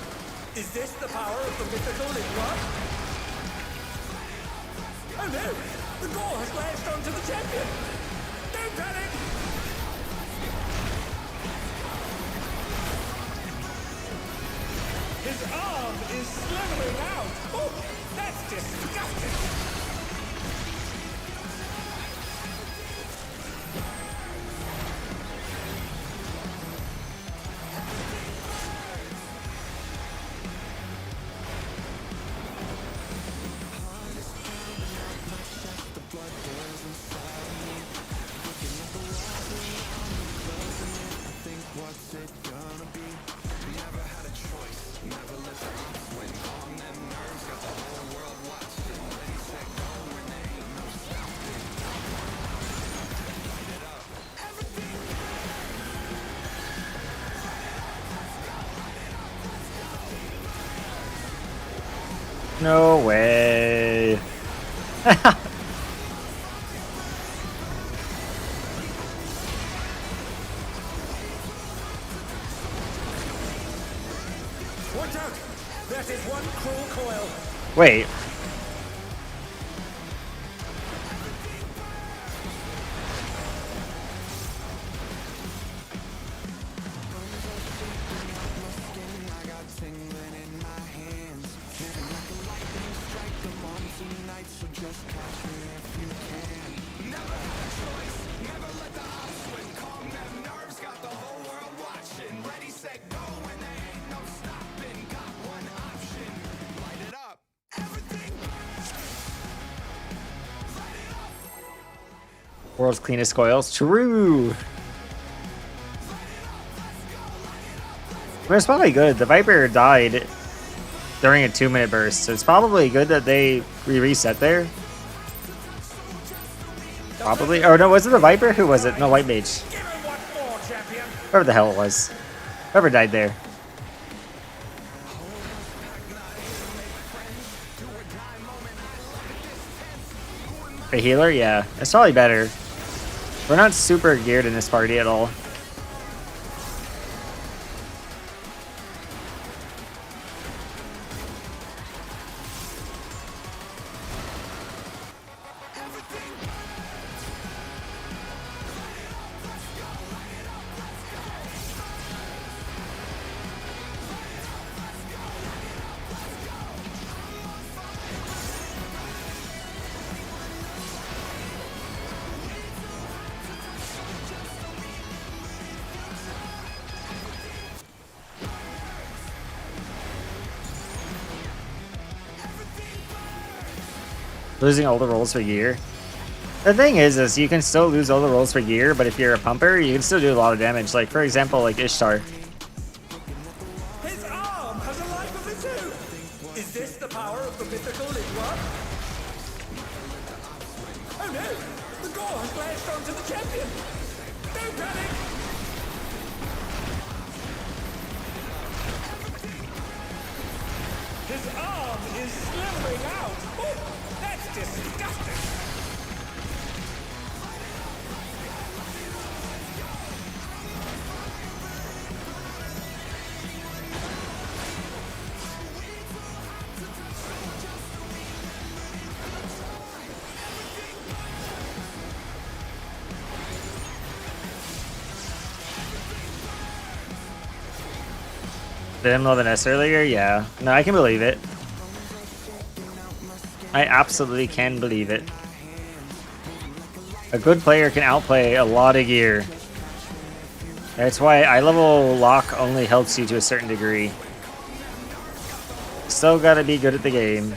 [SPEAKER 6] Is this the power of the mythical Lingua? Oh no! The gore has lashed onto the champion! Don't panic! His arm is slithering out! Oh, that's disgusting!
[SPEAKER 1] No way.
[SPEAKER 6] Watch out! That is one cruel coil.
[SPEAKER 1] Wait. World's cleanest coils. True. But it's probably good. The Viper died during a 2-minute burst, so it's probably good that they reset there. Probably. Or no, was it the Viper? Who was it? No, White Mage.
[SPEAKER 6] Give him what for, champion.
[SPEAKER 1] Whoever the hell it was. Whoever died there. A healer? Yeah. It's probably better. We're not super geared in this party at all. Losing all the rolls for gear. The thing is you can still lose all the rolls for gear, but if you're a pumper, you can still do a lot of damage. Like, for example, like Ishtar.
[SPEAKER 6] His arm has a life of its own. Is this the power of the mythical Lingua? Oh no! The gore has lashed onto the champion! Don't panic! His arm is slithering out. Oh, that's disgusting.
[SPEAKER 1] Did him love an S earlier? Yeah. No, I can believe it. I absolutely can believe it. A good player can outplay a lot of gear. That's why eye level lock only helps you to a certain degree. Still gotta be good at the game.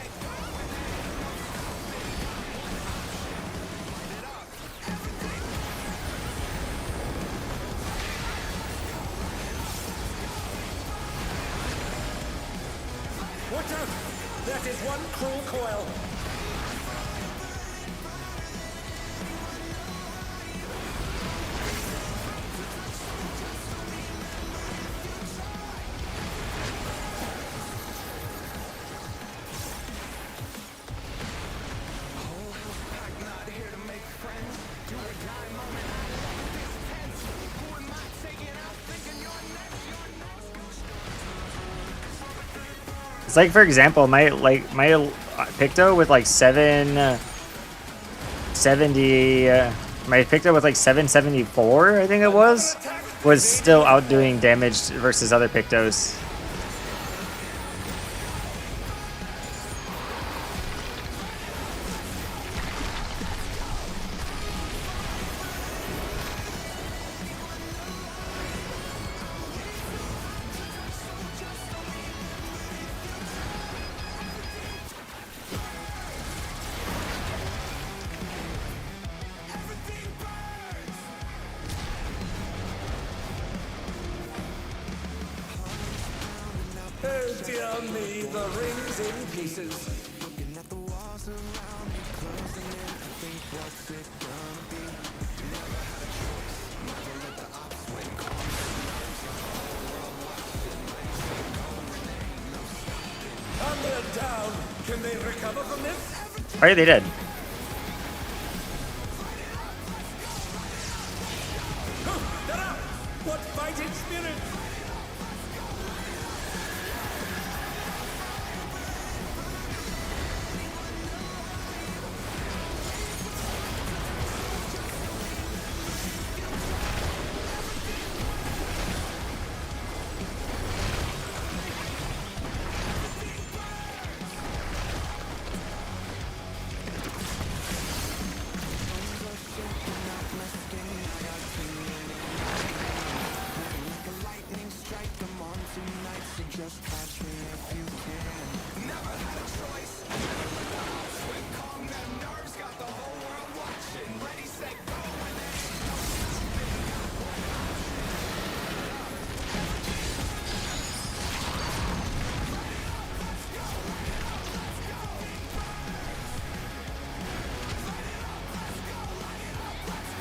[SPEAKER 6] Watch out! That is one cruel coil.
[SPEAKER 1] It's like, for example, my Picto with like 770, my Picto with like 774, I think it was still outdoing damage versus other Pictos.
[SPEAKER 6] Oh dear me, the ring's in pieces. And they're down. Can they recover from this?
[SPEAKER 1] Alright, they did.
[SPEAKER 6] Oh, they're up! What fighting spirit!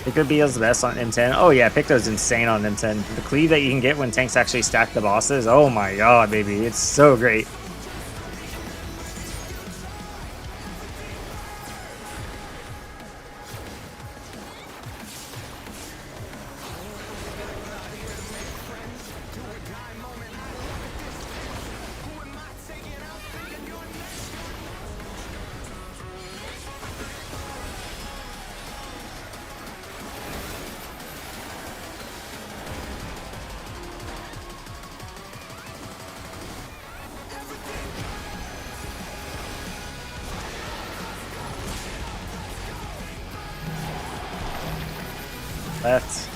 [SPEAKER 1] Pico Beal's the best on M10. Oh yeah, Picto's insane on M10. The cleave that you can get when tanks actually stack the bosses. Oh my god, baby. It's so great. Left.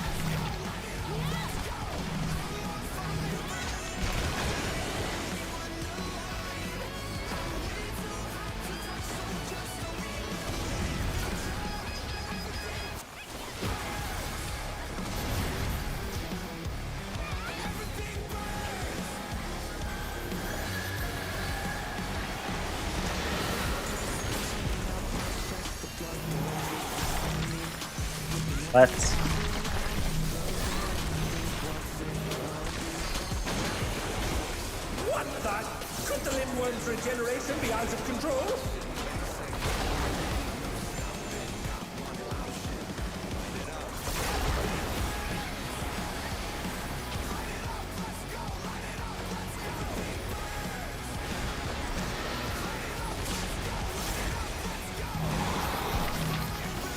[SPEAKER 1] Left.
[SPEAKER 6] What the? Could the Limworm Its regeneration be out of control?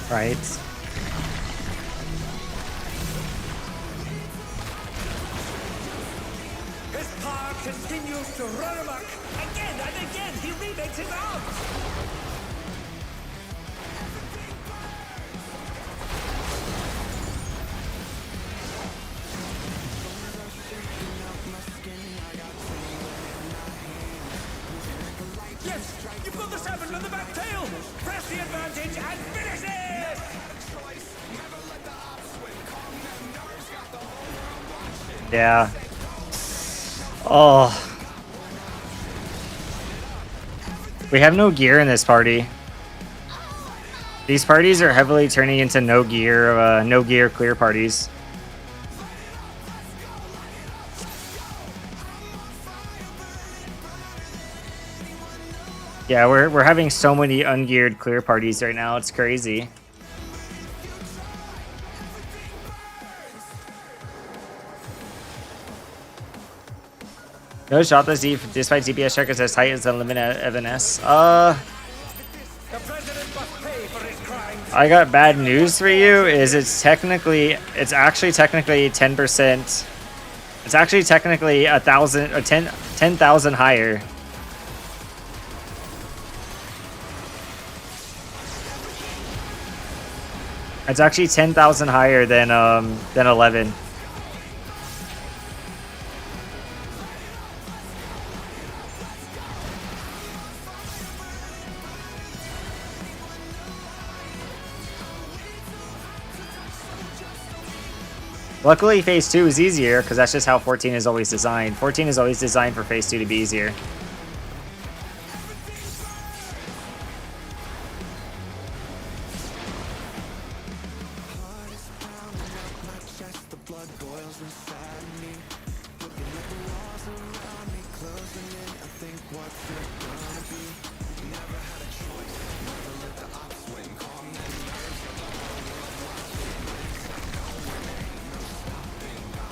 [SPEAKER 1] Right.
[SPEAKER 6] His power continues to run amok. Again and again, he remakes his arms. Yes, you've got the seven on the back tail. Press the advantage and finish it.
[SPEAKER 1] Yeah. Oh. We have no gear in this party. These parties are heavily turning into no gear clear parties. Yeah, we're having so many ungeared clear parties right now. It's crazy. No shot this despite DPS check is as tight as the limit at Evanes.
[SPEAKER 6] The president must pay for his crimes.
[SPEAKER 1] I got bad news for you. It's actually technically 10%. It's actually technically 1,000 or 10,000 higher. It's actually 10,000 higher than 11. Luckily, Phase 2 is easier, because that's just how 14 is always designed. 14 is always designed for Phase 2 to be easier.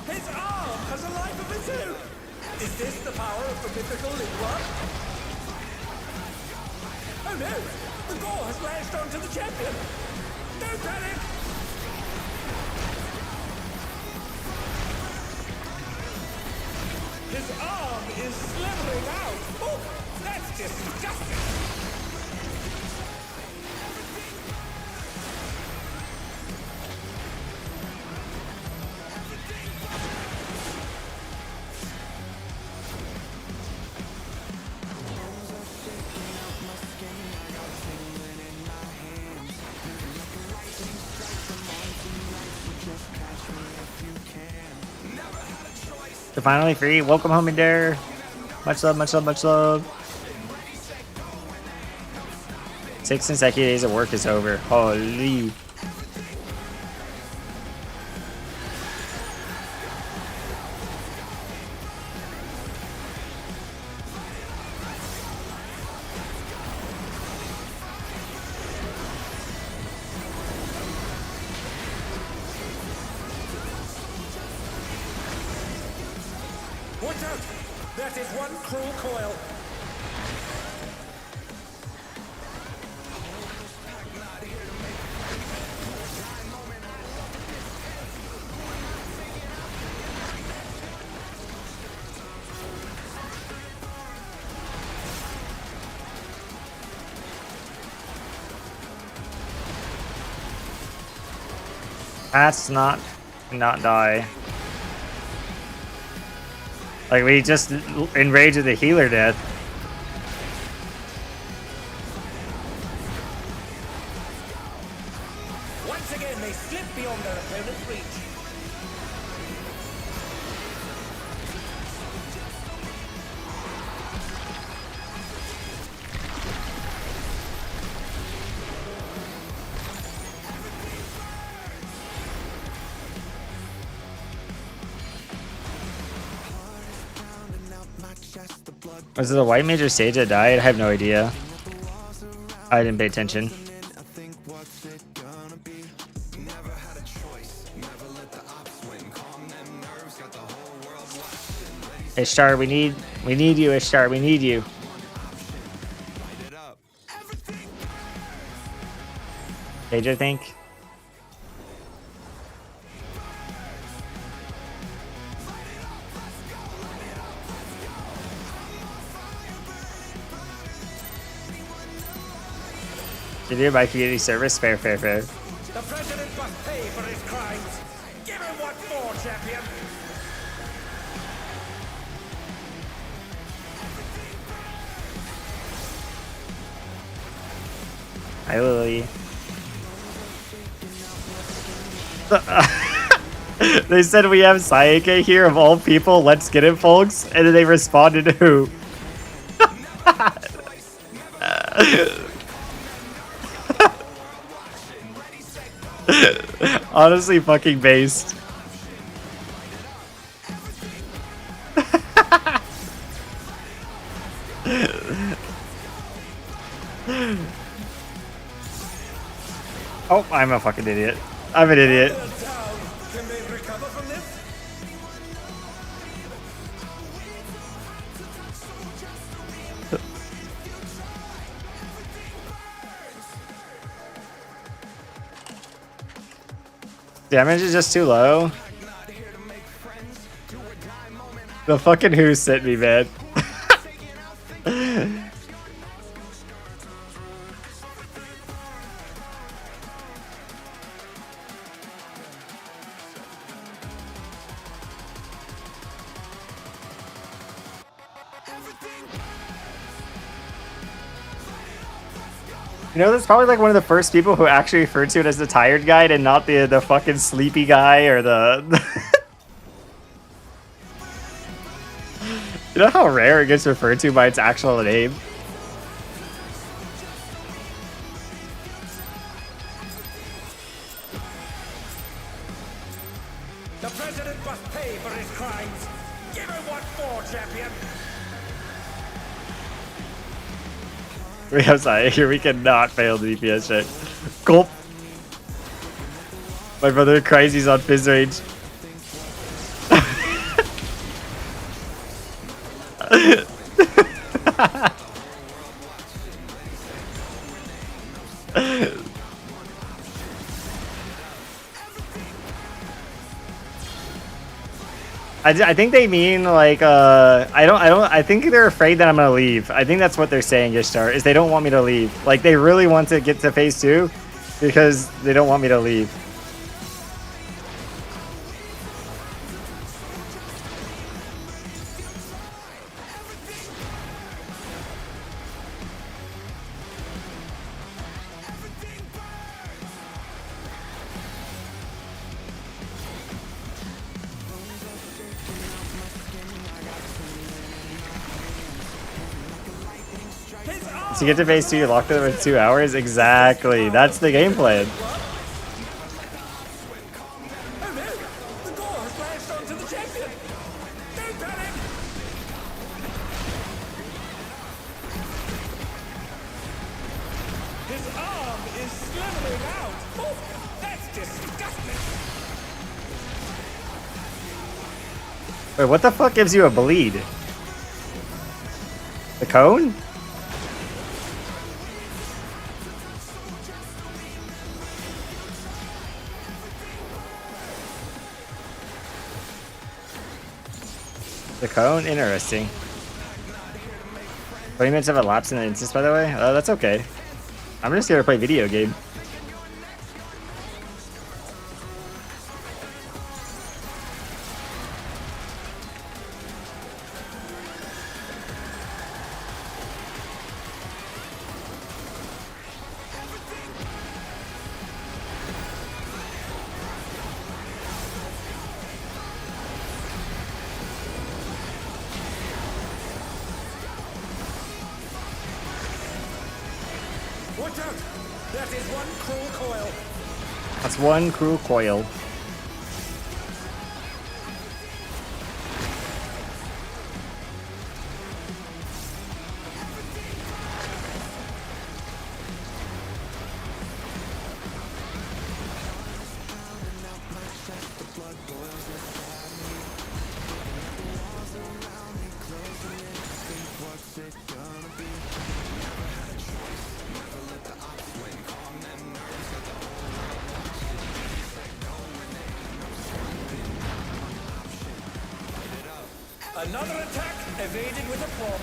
[SPEAKER 6] His arm has a life of its own. Is this the power of the mythical Lindworm? Oh no! The gore has lashed onto the champion! Don't panic! His arm is slithering out! Oh, that's disgusting!
[SPEAKER 1] They're finally free. Welcome home, Adair. Much love, much love, much love. 6 consecutive days of work is over. Holy.
[SPEAKER 6] Watch out! That is one cruel coil.
[SPEAKER 1] That's not die. Like, we just enraged with the healer death.
[SPEAKER 6] Once again, they slip beyond their opponent's reach.
[SPEAKER 1] Was it a white major stage that died? I have no idea. I didn't pay attention. Ishtar, we need you, Ishtar, we need you. Sage, I think. Did you buy community service? Fair, fair, fair.
[SPEAKER 6] The president must pay for his crimes. Give him what for, champion.
[SPEAKER 1] Hi, Lily. They said we have Sayake here of all people. Let's get it, folks. And then they responded, who? Honestly, fucking based. Oh, I'm a fucking idiot. I'm an idiot.
[SPEAKER 6] Can they recover from this?
[SPEAKER 1] Damage is just too low. The fucking who sent me, man. You know, that's probably like one of the first people who actually referred to it as the tired guide and not the fucking sleepy guy or the... You know how rare it gets referred to by its actual name?
[SPEAKER 6] The president must pay for his crimes. Give him what for, champion.
[SPEAKER 1] We have Saya here. We cannot fail the DPS check. Gulp. My brother cries he's on Fizz range. I think they mean like I think they're afraid that I'm gonna leave. I think that's what they're saying, Ishtar, is they don't want me to leave. Like they really want to get to phase 2 because they don't want me to leave. To get to phase 2, you're locked in with 2 hours? Exactly. That's the game plan.
[SPEAKER 6] Oh no! The door has lashed onto the champion! Don't panic! His arm is slithering out! Oh, that's disgusting!
[SPEAKER 1] Wait, what the fuck gives you a bleed? The cone? The cone? Interesting. 20 minutes of a lapse in the instance, by the way? That's okay. I'm just here to play video game.
[SPEAKER 6] Watch out! That is one cruel coil!
[SPEAKER 1] That's one cruel coil.
[SPEAKER 6] Another attack evaded with aplomb.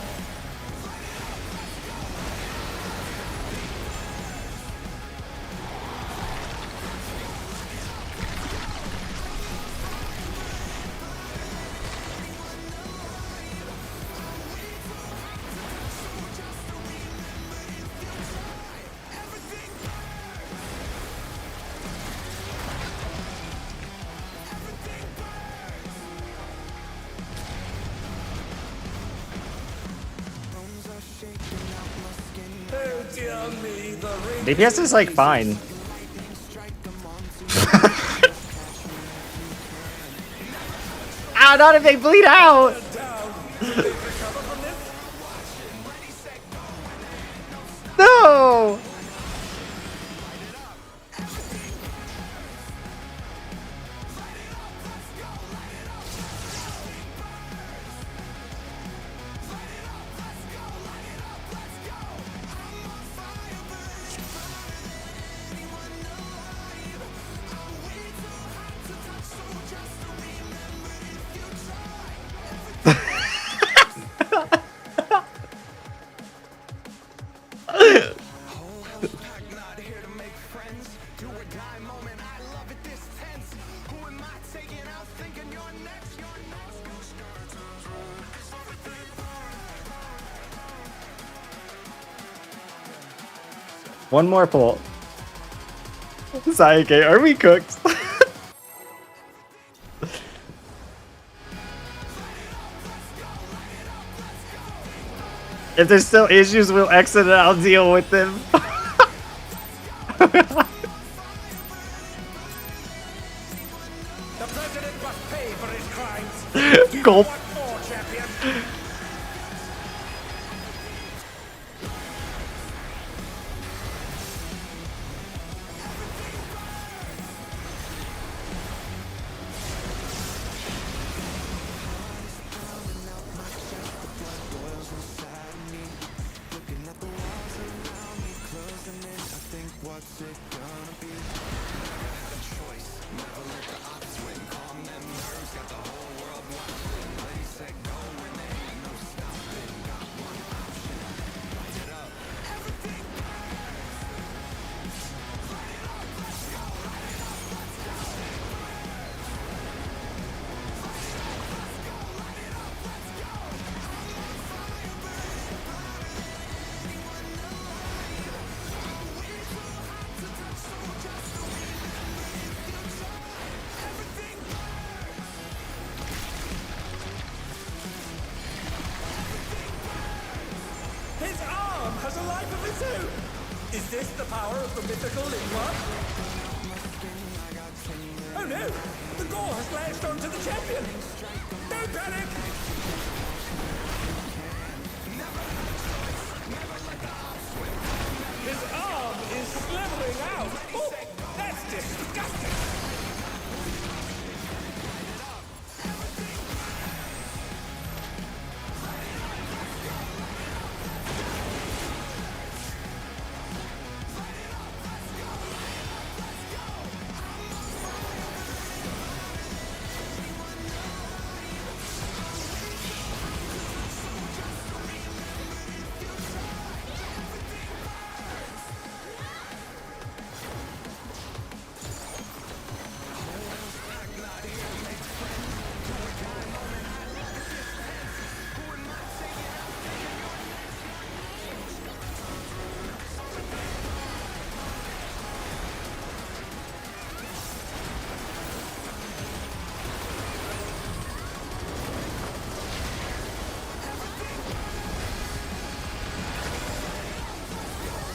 [SPEAKER 6] Oh dear me, the ring
[SPEAKER 1] DPS is like fine. Ah, not if they bleed out.
[SPEAKER 6] down. Will they recover from this?
[SPEAKER 1] No. One more pull. Sayake, are we cooked? If there's still issues, we'll exit and I'll deal with them.
[SPEAKER 6] The president must pay for his crimes.
[SPEAKER 1] Gulp.
[SPEAKER 6] What more, champion? His arm has a life of its own. Is this the power of the mythical Lingua? Oh no! The gore has latched onto the champion! Don't panic! His arm is slithering out! Oh, that's disgusting!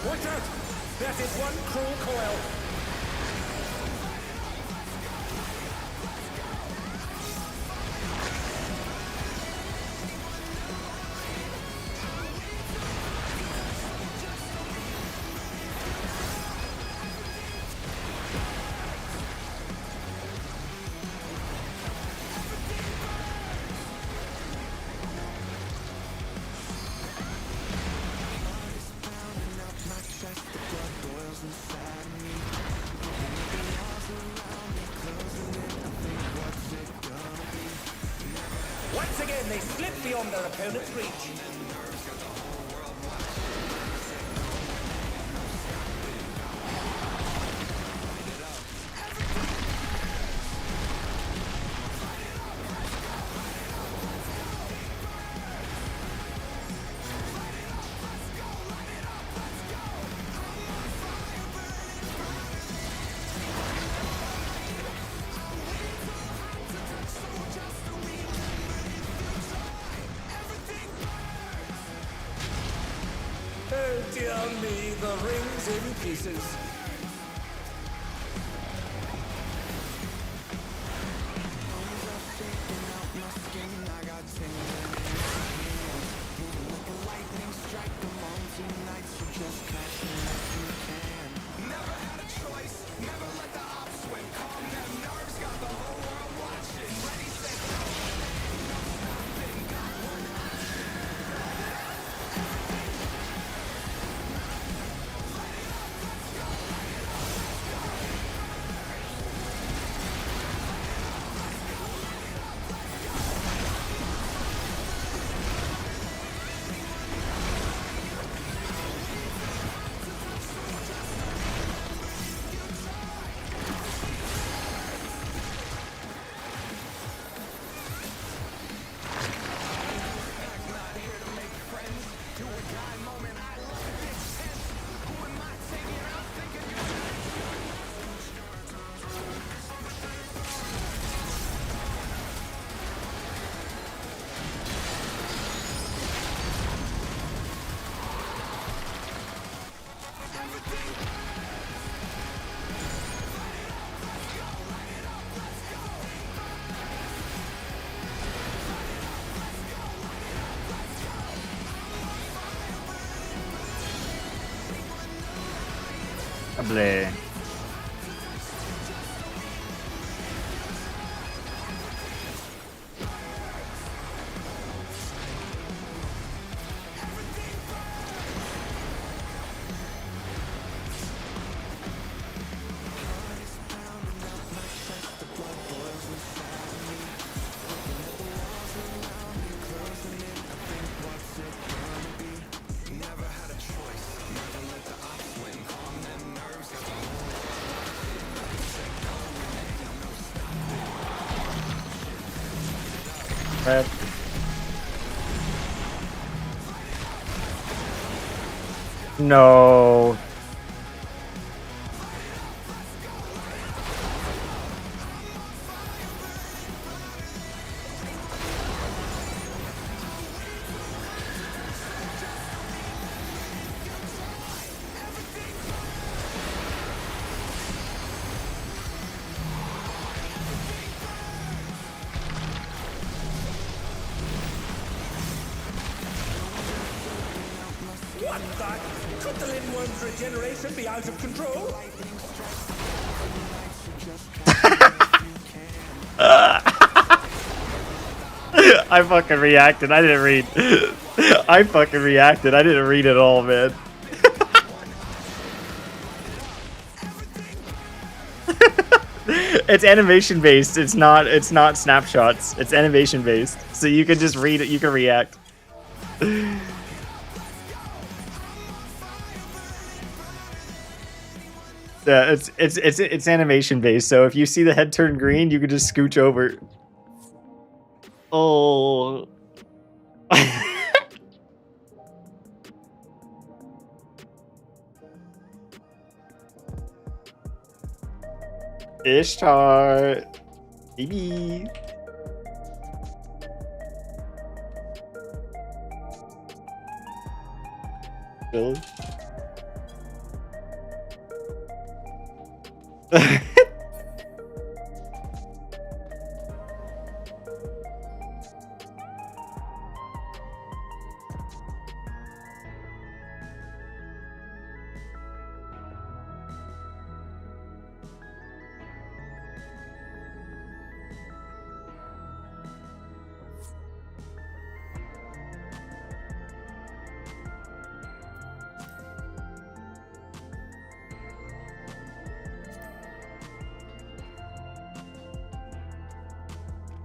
[SPEAKER 6] Watch out! That is one cruel coil! Once again, they slip beyond their opponent's reach. Oh dear me, the ring's in pieces.
[SPEAKER 1] Bleh. Red. No.
[SPEAKER 6] What the? Could the Lindworm's regeneration be out of control?
[SPEAKER 1] I fucking reacted. I didn't read. I fucking reacted. I didn't read at all, man. It's animation based. It's not snapshots. It's animation based. So you can just read it. You can react. Yeah, it's animation based. So if you see the head turn green, you can just scooch over. Oh. Ishtar. Baby. Really?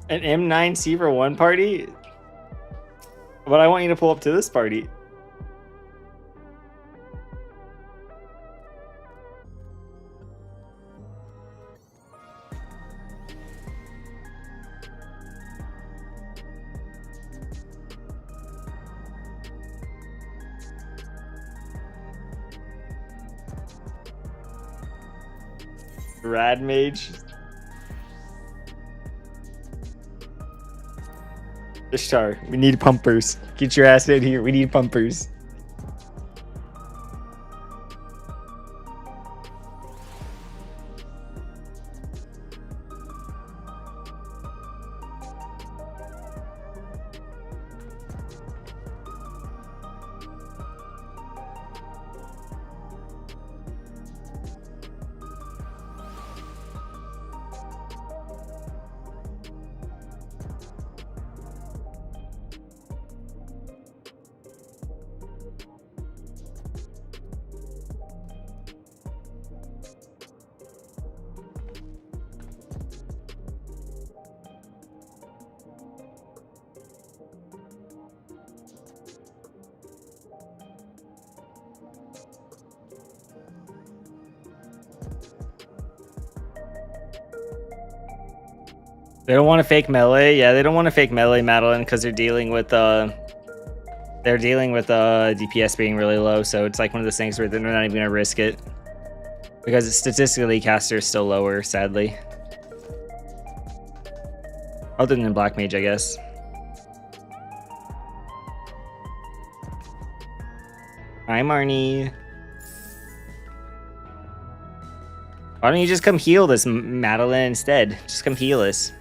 [SPEAKER 1] An M9 Seaver 1 party? But I want you to pull up to this party. Rad mage. Ishtar, we need pumpers. Get your ass in here. We need pumpers. They don't want to fake melee. Yeah, they don't want to fake melee, Madeline, because they're dealing with DPS being really low. So it's like one of those things where they're not even gonna risk it because it's statistically caster is still lower, sadly. Other than Black Mage, I guess. Hi, Marnie. Why don't you just come heal this, Madeline, instead? Just come heal us.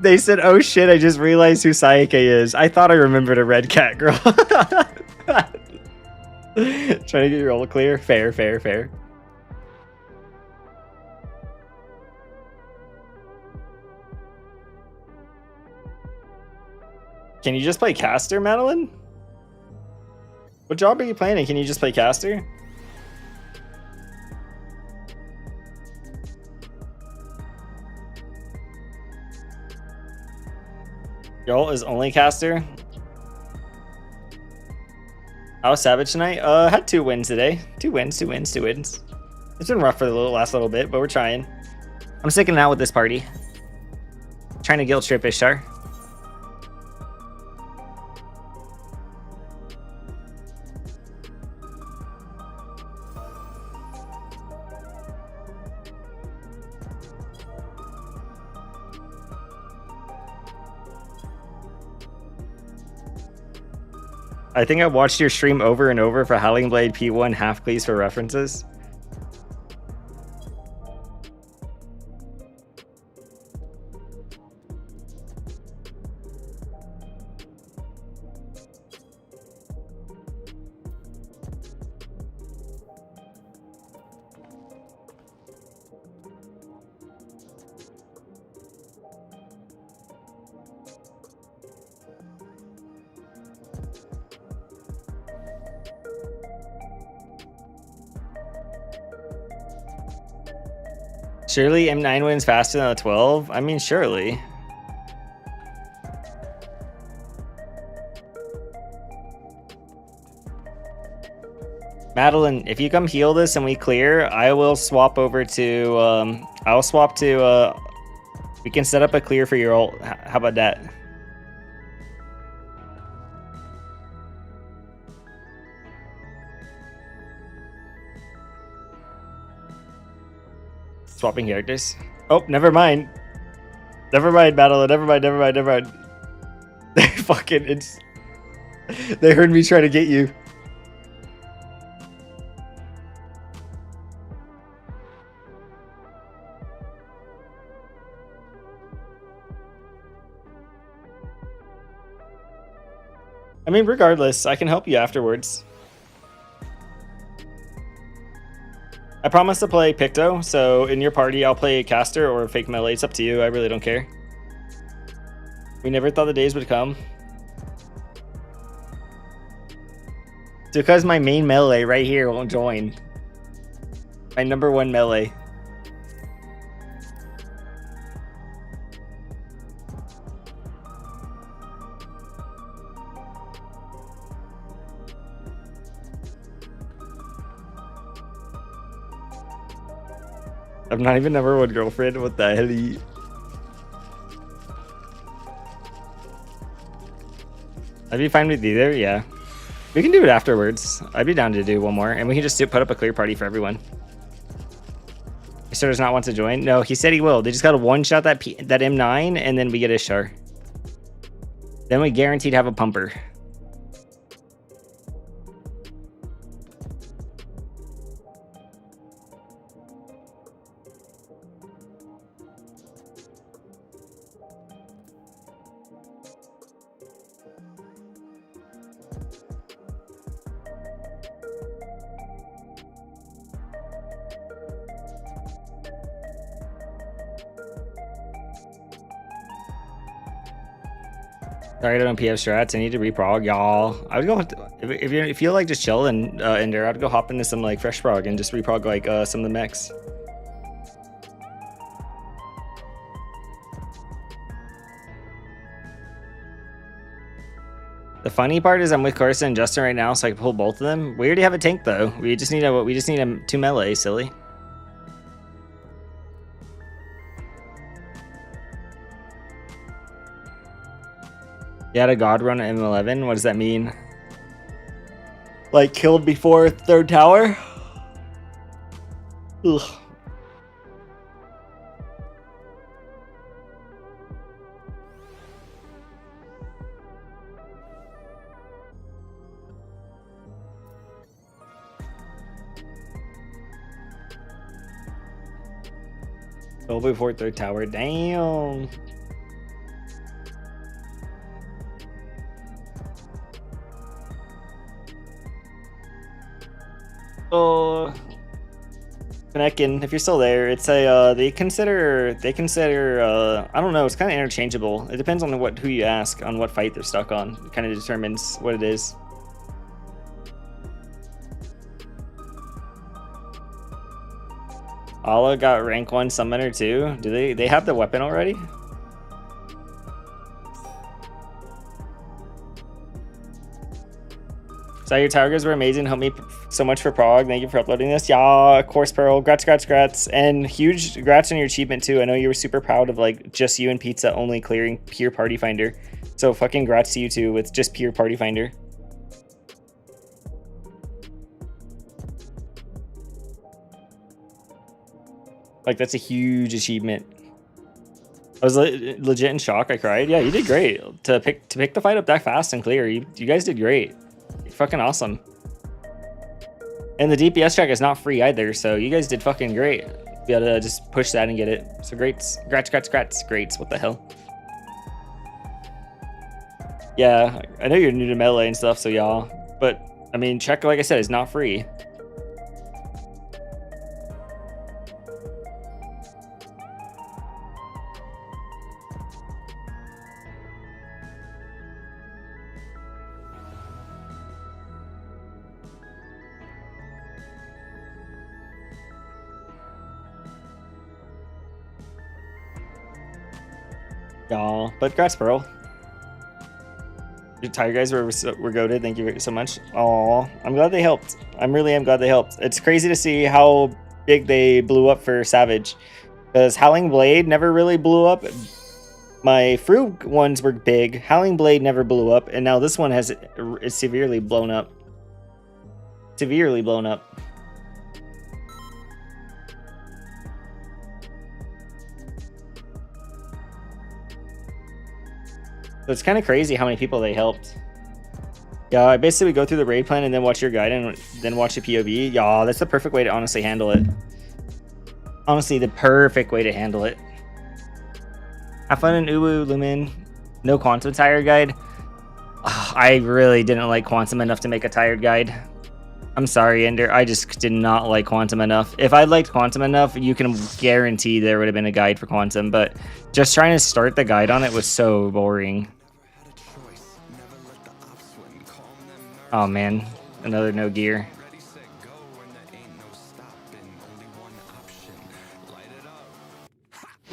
[SPEAKER 1] They said, oh shit, I just realized who Sayake is. I thought I remembered a red cat girl. Trying to get your roll clear. Fair, fair, fair. Can you just play caster, Madeline? What job are you playing in? Can you just play caster? Y'all is only caster. How was Savage tonight? Had 2 wins today. 2 wins. It's been rough for the last little bit, but we're trying. I'm sticking it out with this party. Trying to guilt trip Ishtar. I think I watched your stream over and over for Howling Blade P1 half cleats for references. Surely M9 wins faster than a 12? I mean, surely. Madeline, if you come heal this and we clear, I will swap over to, we can set up a clear for your ult. How about that? Swapping characters. Oh, never mind. Never mind, Madeline. Never mind. They fucking, they heard me try to get you. I mean, regardless, I can help you afterwards. I promise to play Picto, so in your party I'll play caster or fake melee. It's up to you. I really don't care. We never thought the days would come. It's because my main melee right here won't join. My #1 melee. I'm not even number one girlfriend. What the hell? I'd be fine with either. Yeah, we can do it afterwards. I'd be down to do one more, and we can just put up a clear party for everyone. Ishtar does not want to join. No, he said he will. They just got to one shot that M9, and then we get Ishtar. Then we guaranteed have a pumper. Sorry, I don't PF strats. I need to reprog, y'all. I would go if you feel like just chill and in there. I'd go hop into some like fresh prog and just reprog like some of the mechs. The funny part is I'm with Carson and Justin right now, so I can pull both of them. We already have a tank though. We just need a 2 melee, silly. You had a god run at M11. What does that mean? Like killed before third tower? Ugh. Killed before third tower. Damn. Oh, Kanekin, if you're still there, it's a they consider I don't know, it's kind of interchangeable. It depends on who you ask on what fight they're stuck on. It kind of determines what it is. Allah got rank 1 summoner too. Do they have the weapon already? So your targets were amazing. Help me so much for Prague. Thank you for uploading this. Yeah, of course, Pearl. Grats. And huge grats on your achievement too. I know you were super proud of like just you and Pizza only clearing pure party finder. So fucking grats to you too with just pure party finder. Like that's a huge achievement. I was legit in shock. I cried. Yeah, you did great to pick the fight up that fast and clear. You guys did great. You're fucking awesome. And the DPS track is not free either, so you guys did fucking great. Be able to just push that and get it. So great. Greats. What the hell? Yeah, I know you're new to melee and stuff, so y'all. But I mean, check, like I said, is not free. Y'all, but congrats, Pearl. Your tire guys were goated. Thank you so much. Aw, I'm glad they helped. I really am glad they helped. It's crazy to see how big they blew up for Savage, because Howling Blade never really blew up. My Frug ones were big. Howling Blade never blew up, and now this one is severely blown up. Severely blown up. So it's kind of crazy how many people they helped. Yeah, I basically go through the raid plan and then watch your guide and then watch the POV. Yeah, that's the perfect way to honestly handle it. Honestly, the perfect way to handle it. Have fun in Uwu, Lumen. No Quantum tire guide. Ugh, I really didn't like Quantum enough to make a tired guide. I'm sorry, Ender. I just did not like Quantum enough. If I liked Quantum enough, you can guarantee there would have been a guide for Quantum, but just trying to start the guide on it was so boring. Oh man, another no gear.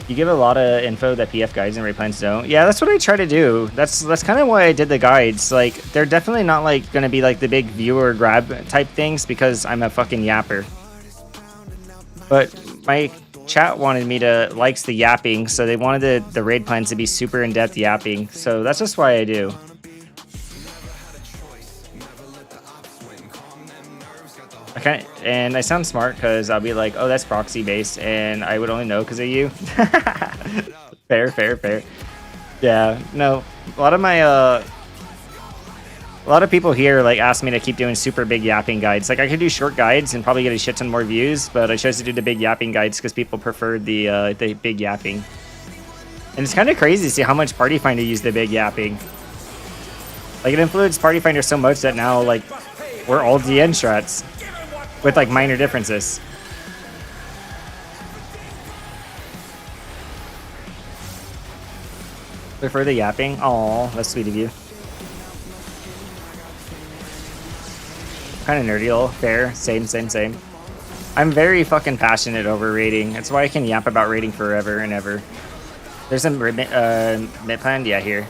[SPEAKER 1] You give a lot of info that PF guides and raid plans don't. Yeah, that's what I try to do. That's kind of why I did the guides. Like, they're definitely not like gonna be like the big viewer grab type things because I'm a fucking yapper. But chat wanted me to likes the yapping, so they wanted the raid plans to be super in-depth yapping. So that's just why I do. And I sound smart because I'll be like, oh, that's proxy based, and I would only know because of you. Fair. Yeah, no, a lot of people here like ask me to keep doing super big yapping guides. Like I could do short guides and probably get a shit ton more views, but I chose to do the big yapping guides because people preferred the big yapping. And it's kind of crazy to see how much Party Finder used the big yapping. Like it influenced Party Finder so much that now like we're all DN strats with like minor differences. Prefer the yapping? Aw, that's sweet of you. Kind of nerdy, fair, same. I'm very fucking passionate over raiding. That's why I can yap about raiding forever and ever. There's a mid plan, yeah, here.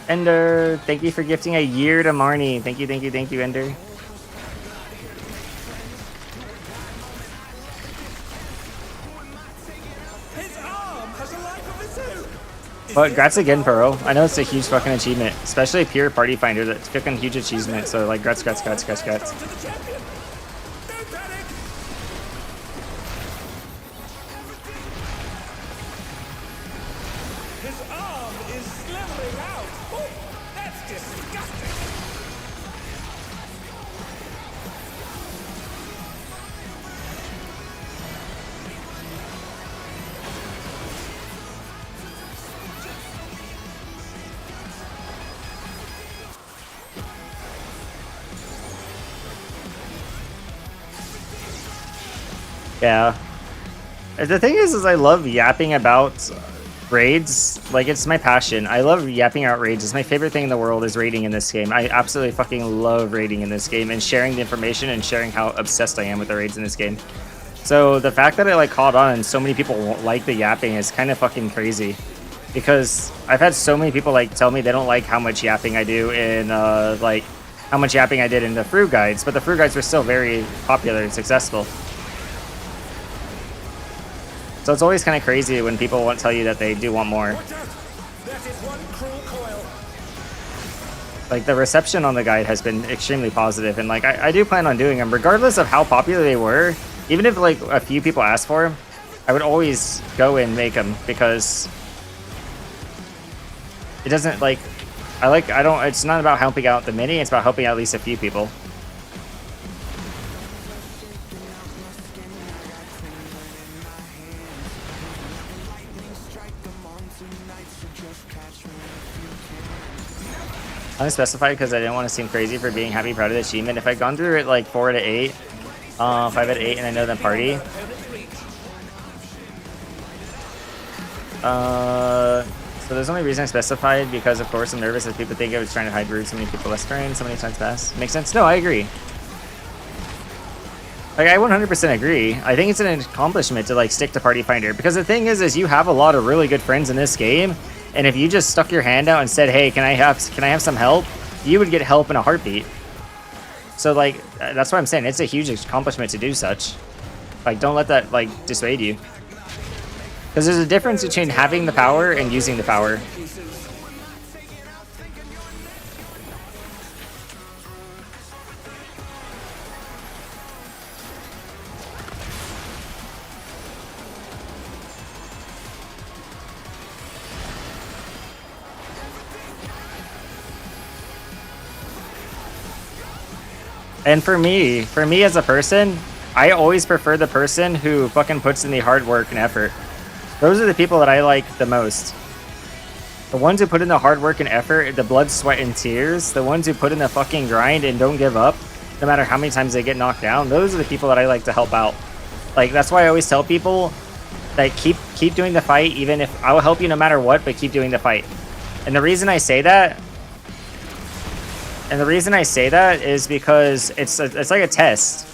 [SPEAKER 1] Ender, thank you for gifting a year to Marnie. Thank you, Ender.
[SPEAKER 6] His arm has a life of its own.
[SPEAKER 1] But grats again, Puro. I know it's a huge fucking achievement, especially pure Party Finder. That's fucking huge achievement. So like, grats.
[SPEAKER 6] To the champion. Don't panic. His arm is slithering out. Oh, that's disgusting.
[SPEAKER 1] Yeah. The thing is I love yapping about raids. Like, it's my passion. I love yapping out raids. It's my favorite thing in the world is raiding in this game. I absolutely fucking love raiding in this game and sharing the information and sharing how obsessed I am with the raids in this game. So the fact that I like caught on and so many people won't like the yapping is kind of fucking crazy. Because I've had so many people like tell me they don't like how much yapping I do in like how much yapping I did in the Fruit guides, but the Fruit guides were still very popular and successful. So it's always kind of crazy when people won't tell you that they do want more.
[SPEAKER 6] Watch out. That is one cruel coil.
[SPEAKER 1] Like, the reception on the guide has been extremely positive, and like I do plan on doing them regardless of how popular they were. Even if like a few people asked for them, I would always go and make them because it doesn't like it's not about helping out the many, it's about helping out at least a few people. Unspecified because I didn't want to seem crazy for being happy, proud of the achievement. If I'd gone through it like 4 to 8, 5 out of 8, and I know the party. So there's only reason I specified because, of course, I'm nervous that people think I was trying to hide root so many people less trained, so many times fast. Makes sense? No, I agree. Like, I 100% agree. I think it's an accomplishment to like stick to Party Finder because the thing is you have a lot of really good friends in this game. And if you just stuck your hand out and said, hey, can I have some help? You would get help in a heartbeat. So, like, that's what I'm saying. It's a huge accomplishment to do such. Like, don't let that, like, dissuade you. Because there's a difference between having the power and using the power. And for me as a person, I always prefer the person who fucking puts in the hard work and effort. Those are the people that I like the most. The ones who put in the hard work and effort, the blood, sweat, and tears, the ones who put in the fucking grind and don't give up, no matter how many times they get knocked down, those are the people that I like to help out. Like, that's why I always tell people, Like keep doing the fight, even if I will help you no matter what, but keep doing the fight. And the reason I say that, is because it's like a test.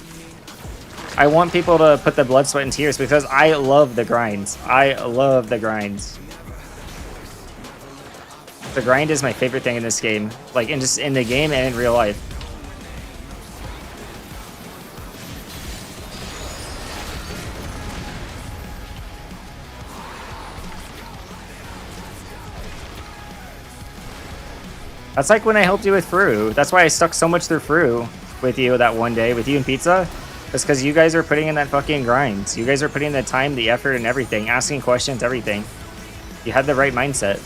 [SPEAKER 1] I want people to put the blood, sweat, and tears because I love the grinds. I love the grinds. The grind is my favorite thing in this game, like just in the game and in real life. That's like when I helped you with Fru. That's why I stuck so much through Fru with you that one day, with you and Pizza. It's because you guys are putting in that fucking grind. You guys are putting the time, the effort, and everything. Asking questions, everything. You had the right mindset.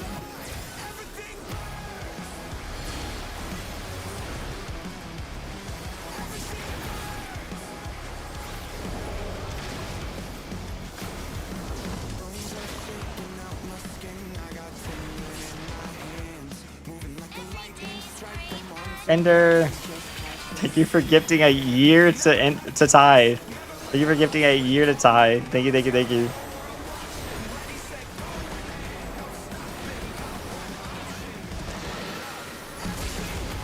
[SPEAKER 1] Ender, thank you for gifting a year to Ty. Thank you for gifting a year to Ty. Thank you, thank you, thank you.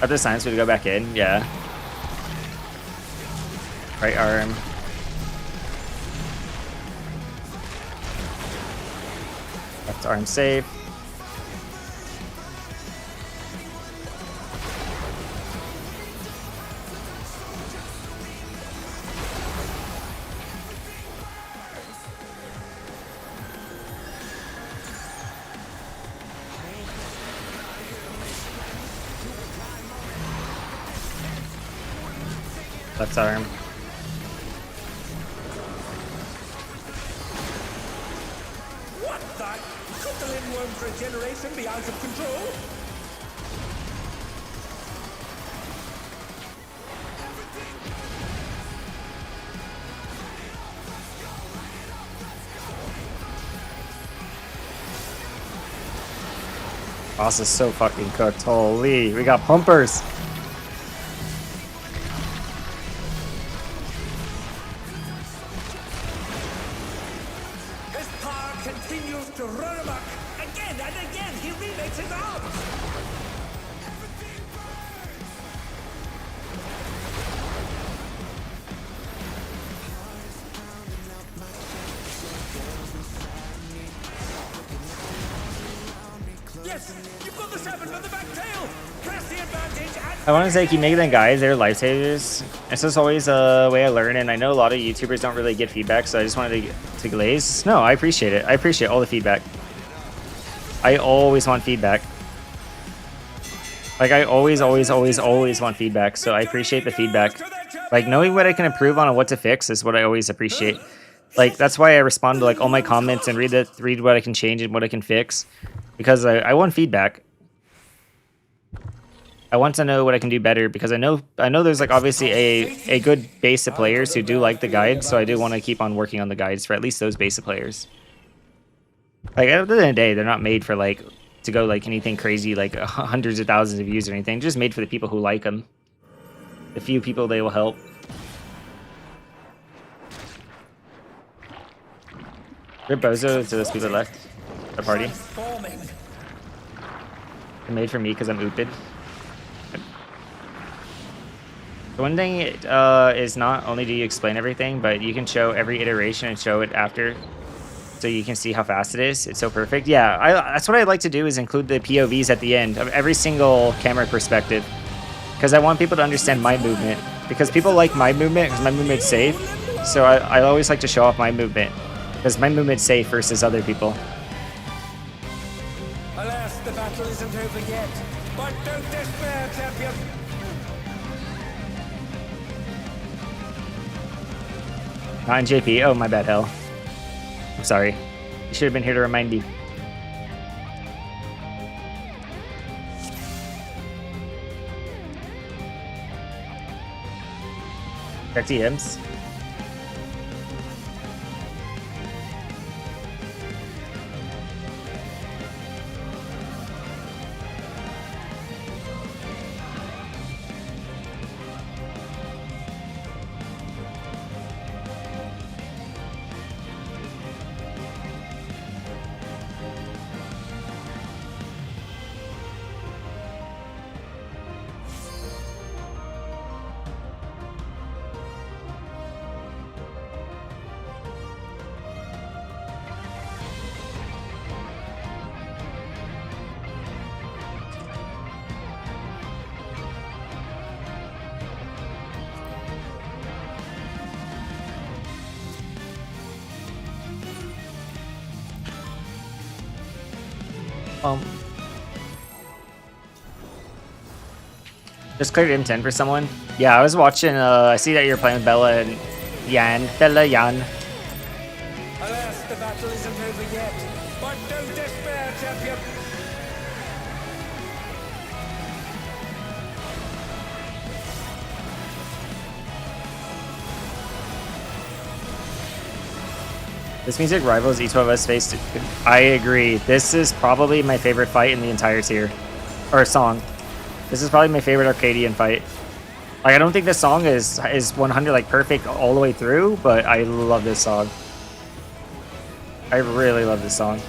[SPEAKER 1] After science, we go back in. Yeah. Right arm. Left arm safe. Left arm.
[SPEAKER 6] What the? Could the Lindworm's regeneration be out of control?
[SPEAKER 1] Boss is so fucking cooked. Holy, we got pumpers.
[SPEAKER 6] His power continues to run amok. Again and again, he remakes his arms. Yes, you've got the seven for the back tail. Press the advantage and
[SPEAKER 1] I want to say keep making them guys. They're lifesavers. This is always a way I learn, and I know a lot of YouTubers don't really get feedback, so I just wanted to glaze. No, I appreciate it. I appreciate all the feedback. I always want feedback. Like, I always want feedback, so I appreciate the feedback. Like, knowing what I can improve on and what to fix is what I always appreciate. Like, that's why I respond to, like, all my comments and read what I can change and what I can fix. Because I want feedback. I want to know what I can do better, because I know there's, like, obviously a good base of players who do like the guides, so I do want to keep on working on the guides for at least those base of players. Like, at the end of the day, they're not made for, like, to go, like, anything crazy, like, hundreds of thousands of views or anything. They're just made for the people who like them. The few people they will help. Rip Bozo to those people left the party.
[SPEAKER 6] transforming.
[SPEAKER 1] They're made for me because I'm ooped. The one thing is not only do you explain everything, but you can show every iteration and show it after, so you can see how fast it is. It's so perfect. Yeah, that's what I like to do, is include the POVs at the end of every single camera perspective, because I want people to understand my movement. Because people like my movement, because my movement's safe. So I always like to show off my movement, because my movement's safe versus other people.
[SPEAKER 6] Alas, the battle isn't over yet. But don't despair, champion.
[SPEAKER 1] Not in JP. Oh, my bad, hell. I'm sorry. You should have been here to remind me. Check TMs. Just cleared M10 for someone. Yeah, I was watching. I see that you're playing with Bella and Yan. Bella Yan.
[SPEAKER 6] Alas, the battle isn't over yet. But don't despair, champion.
[SPEAKER 1] This music rivals each of us faced. I agree. This is probably my favorite fight in the entire tier, or song. This is probably my favorite Arcadian fight. Like, I don't think this song is 100 like perfect all the way through, but I love this song. I really love this song.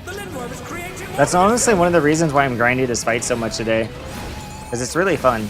[SPEAKER 6] The Lindworm is creating more.
[SPEAKER 1] That's honestly one of the reasons why I'm grinding this fight so much today, because it's really fun.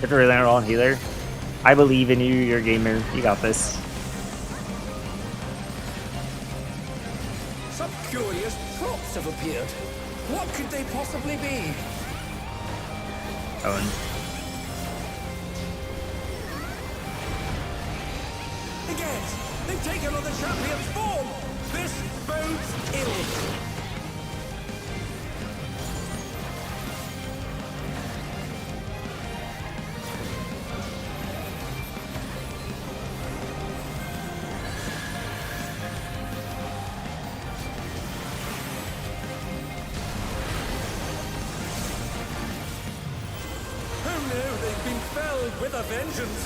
[SPEAKER 1] If you're relying on healer, I believe in you. You're a gamer. You got this.
[SPEAKER 6] Some curious props have appeared. What could they possibly be?
[SPEAKER 1] Owen.
[SPEAKER 6] Again, they've taken on the champion's form. This bodes ill. Oh no, they've been felled with a vengeance.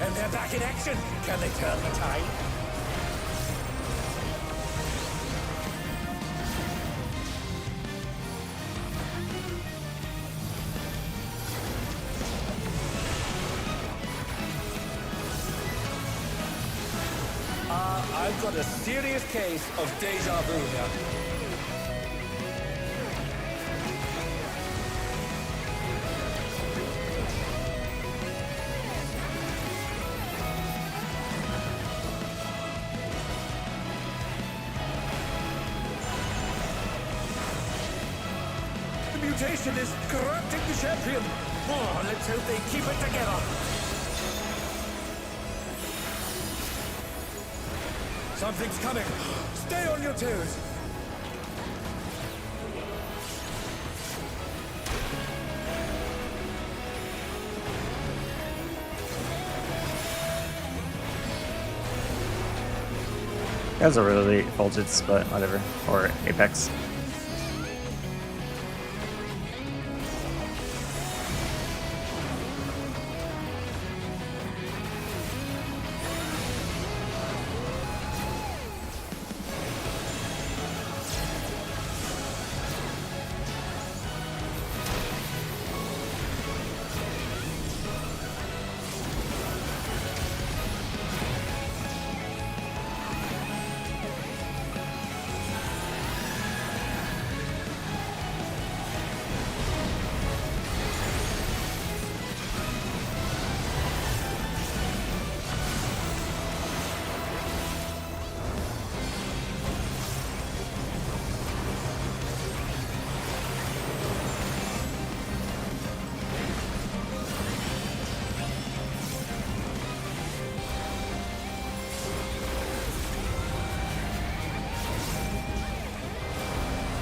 [SPEAKER 6] And they're back in action. Can they turn the tide? I've got a serious case of deja vu here. The mutation is corrupting the champion. Oh, let's hope they keep it together. Something's coming. Stay on your toes.
[SPEAKER 1] That's a really Fulgence, but whatever. Or Apex.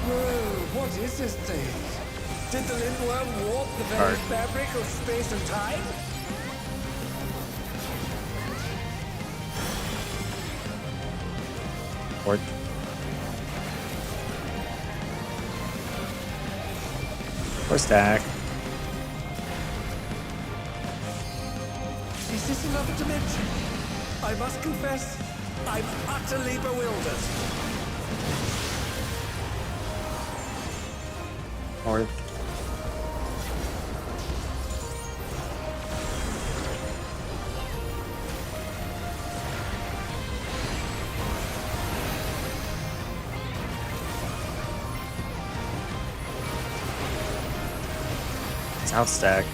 [SPEAKER 6] Whoa, what is this thing? Did the Lindworm warp the very
[SPEAKER 1] Art.
[SPEAKER 6] fabric of space and time?
[SPEAKER 1] Or stack.
[SPEAKER 6] Is this another dimension? I must confess, I'm utterly bewildered.
[SPEAKER 1] North. South stack.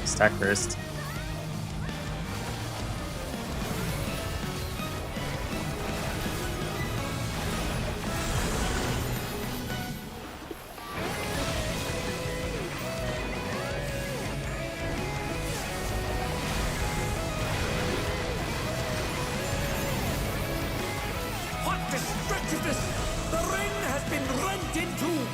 [SPEAKER 1] Stack first.
[SPEAKER 6] What destructiveness! The ring has been rent in two!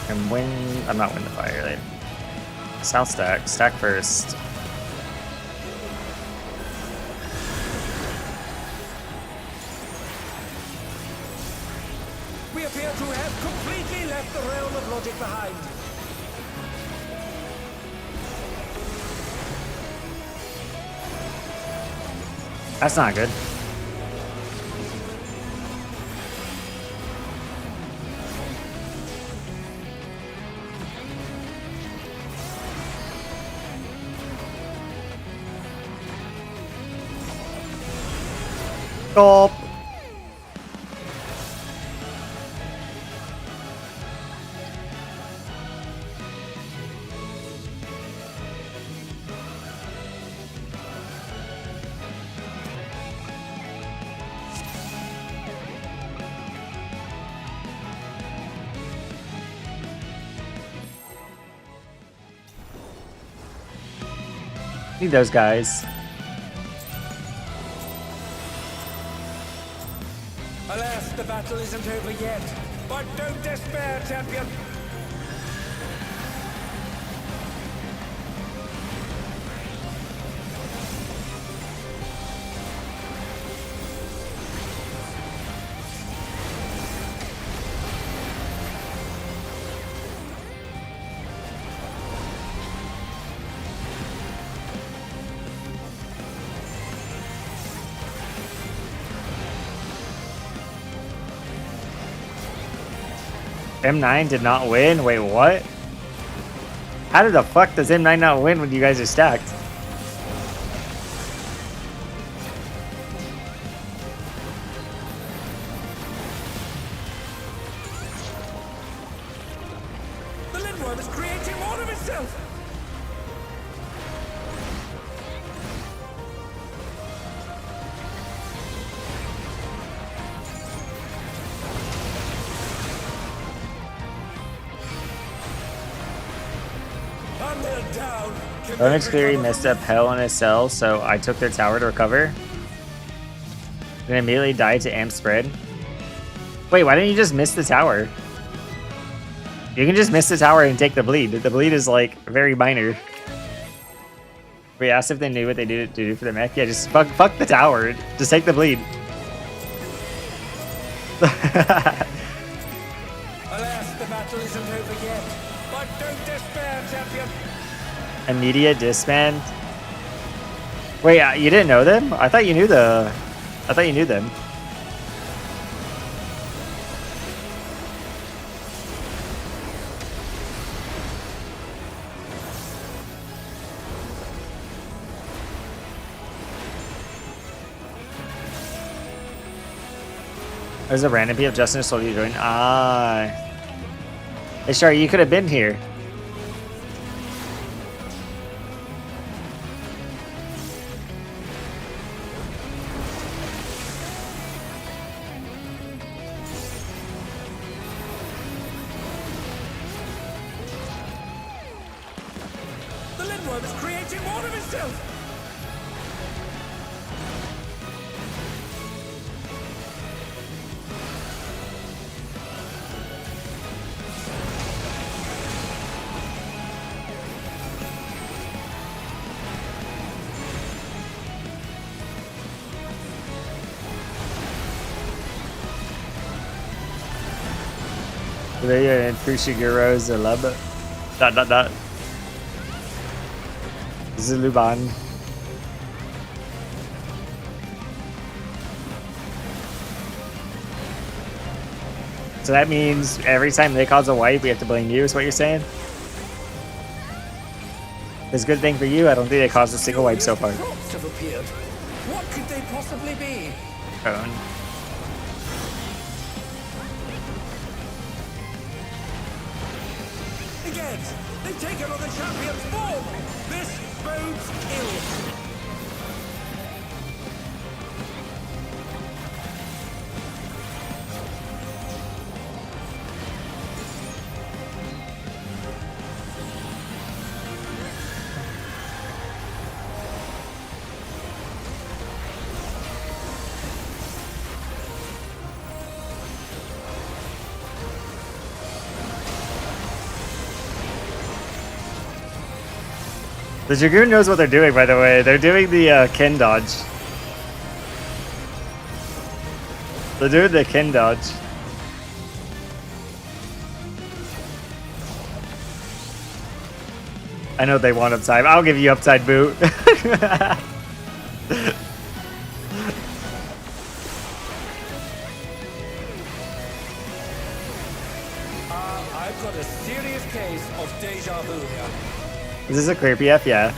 [SPEAKER 1] And win. I'm not win the fire. Right? South stack. Stack first.
[SPEAKER 6] We appear to have completely left the realm of logic behind.
[SPEAKER 1] That's not good. Gulp. Need those guys.
[SPEAKER 6] Alas, the battle isn't over yet. But don't despair, champion.
[SPEAKER 1] M9 did not win? Wait, what? How did the fuck does M9 not win when you guys are stacked?
[SPEAKER 6] The Lindworm is creating more of itself. Thunder down.
[SPEAKER 1] Onyx Cleary messed up hell in his cell, so I took their tower to recover. Then immediately died to amp spread. Wait, why didn't you just miss the tower? You can just miss the tower and take the bleed. The bleed is like very minor. We asked if they knew what they do to do for the mech. Yeah, just fuck the tower. Just take the bleed.
[SPEAKER 6] Alas, the battle isn't over yet. But don't despair, champion.
[SPEAKER 1] Immediate disband. Wait, you didn't know them? I thought you knew the. I thought you knew them. There's a random PF Justin told you to join. Ah. Hey, Shar, you could have been here.
[SPEAKER 6] The Lindworm is creating more of itself.
[SPEAKER 1] Sylvia and Fushiguro Zalub. ... Zuluban. So that means every time they cause a wipe, we have to blame you, is what you're saying? It's a good thing for you, I don't think they caused a single wipe so far.
[SPEAKER 6] Crops have appeared. What could they possibly be?
[SPEAKER 1] Cone.
[SPEAKER 6] Again, they've taken on the champion's form. This bodes ill.
[SPEAKER 1] The Dragoon knows what they're doing, by the way. They're doing the Ken dodge. They're doing the Ken dodge. I know they want upside. I'll give you upside boot.
[SPEAKER 6] I've got a serious case of deja vu here.
[SPEAKER 1] Is this a clear PF? Yeah.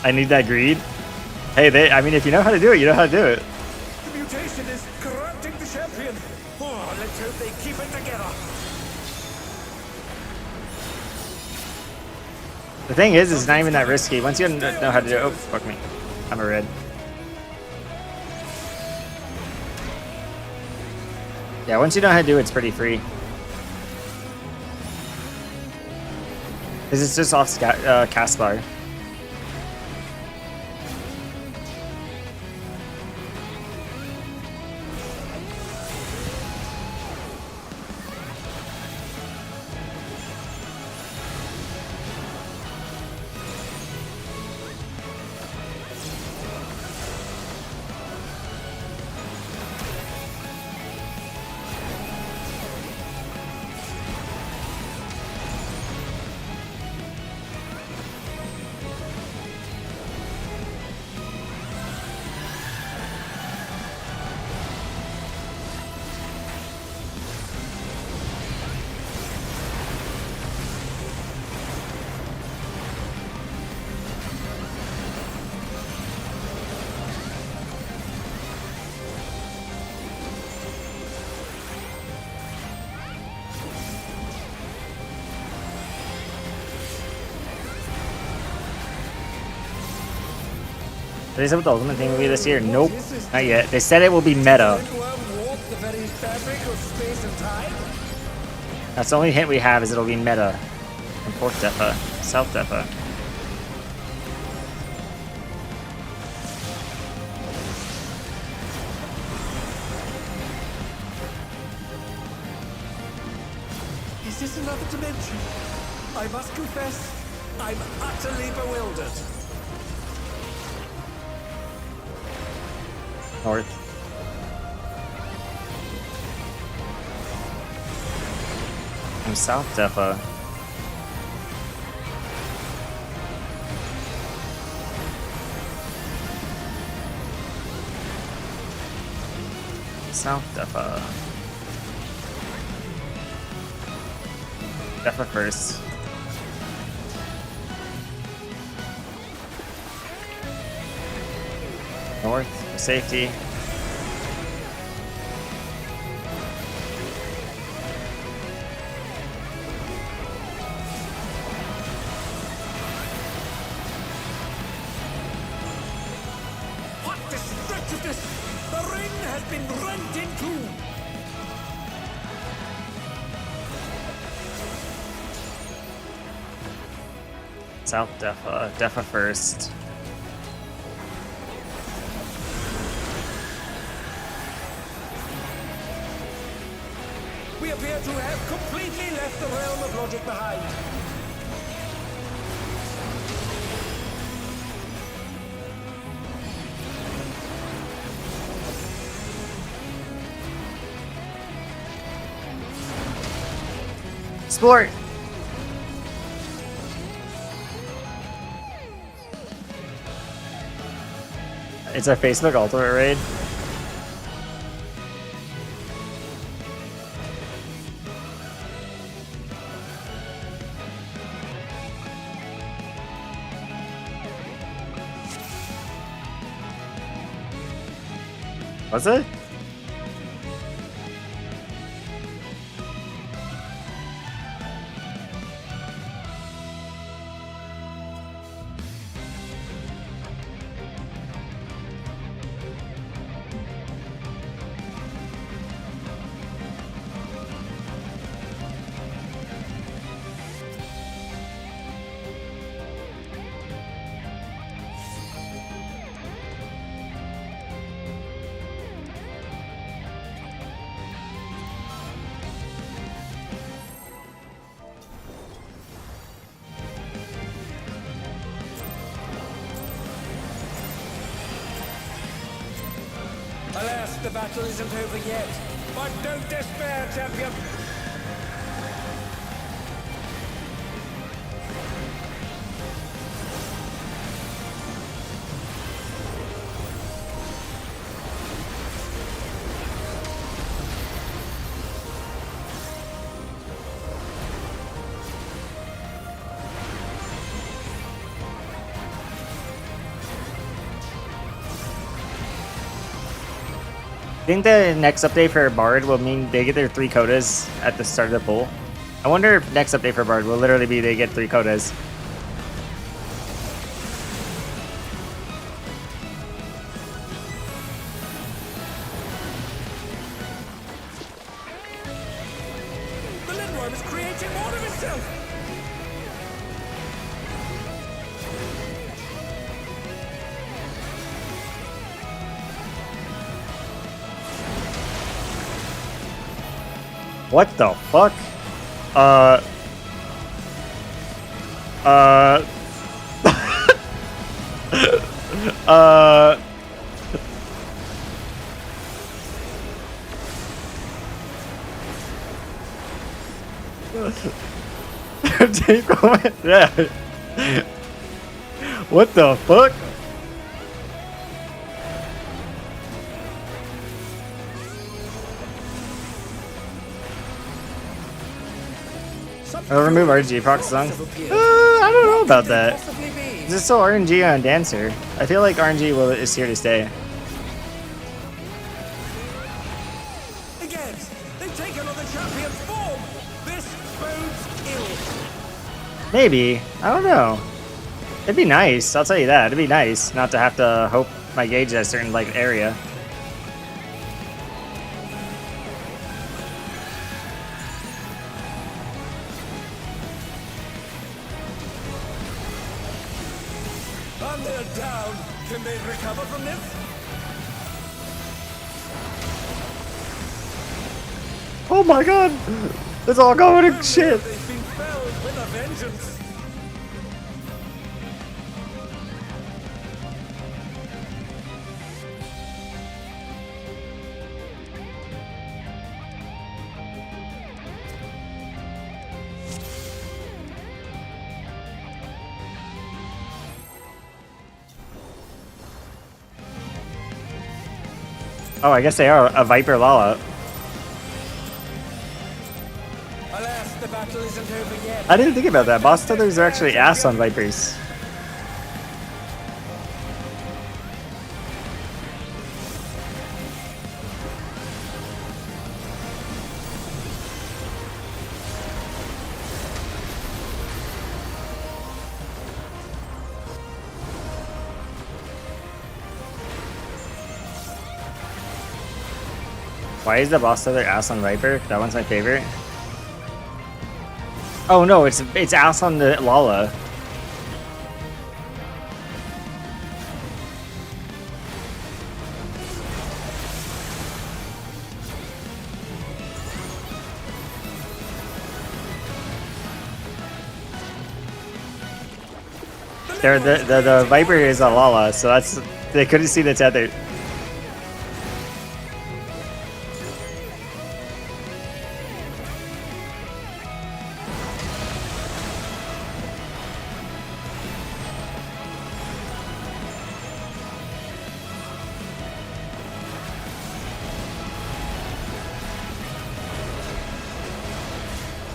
[SPEAKER 1] I need that greed. Hey, I mean, if you know how to do it, you know how to do it.
[SPEAKER 6] The mutation is corrupting the champion. Oh, let's hope they keep it together.
[SPEAKER 1] The thing is, it's not even that risky. Once you know how to do it. Oh, fuck me. I'm a red. Yeah, once you know how to do it, it's pretty free. Because it's just off cast bar. Did they say what the ultimate thing will be this year? Nope, not yet. They said it will be meta.
[SPEAKER 6] Lindworm walk the very fabric of space and time?
[SPEAKER 1] That's the only hint we have, is it'll be meta. And fourth defa, south defa.
[SPEAKER 6] Is this another dimension? I must confess, I'm utterly bewildered.
[SPEAKER 1] North. I'm south defa. South defa. Defa first. North for safety.
[SPEAKER 6] What destructiveness! The ring has been rent in two!
[SPEAKER 1] South defa. Defa first.
[SPEAKER 6] We appear to have completely left the realm of logic behind.
[SPEAKER 1] Explore! It's a Facebook ultimate raid. Was it?
[SPEAKER 6] Alas, the battle isn't over yet. But don't despair, champion.
[SPEAKER 1] I think the next update for Bard will mean they get their 3 codas at the start of the pool. I wonder if next update for Bard will literally be they get 3 codas.
[SPEAKER 6] The Lindworm is creating more of itself.
[SPEAKER 1] What the fuck? Take comment. Yeah. What the fuck? I'll remove RNG proc song. I don't know about that. Is it still RNG on Dancer? I feel like RNG is here to stay.
[SPEAKER 6] Again, they've taken on the champion's form. This bodes ill.
[SPEAKER 1] Maybe. I don't know. It'd be nice. I'll tell you that. It'd be nice not to have to hope my gauge at a certain like area.
[SPEAKER 6] And they're down. Can they recover from this?
[SPEAKER 1] Oh my god! It's all going to shit!
[SPEAKER 6] They've been felled with a vengeance.
[SPEAKER 1] Oh, I guess they are a Viper Lala.
[SPEAKER 6] Alas, the battle isn't over yet.
[SPEAKER 1] I didn't think about that. Boss Tethers are actually ass on Vipers. Why is the boss tether ass on Viper? That one's my favorite. Oh no, it's ass on the Lala. The Viper is a Lala, so that's they couldn't see the tether.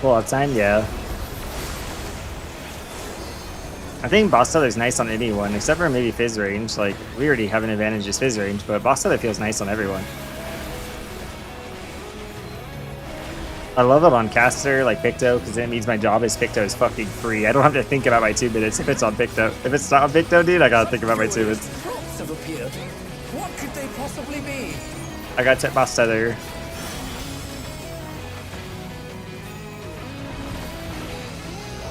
[SPEAKER 1] full uptime, yeah. I think Boss Tether is nice on anyone, except for maybe Fizz range. Like, we already have an advantage as Fizz range, but Boss Tether feels nice on everyone. I love it on caster, like Picto, because it means my job as Picto is fucking free. I don't have to think about my 2 minutes if it's on Picto. If it's not on Picto, dude, I gotta think about my 2 minutes.
[SPEAKER 6] Props have appeared. What could they possibly be?
[SPEAKER 1] I got Boss Tether.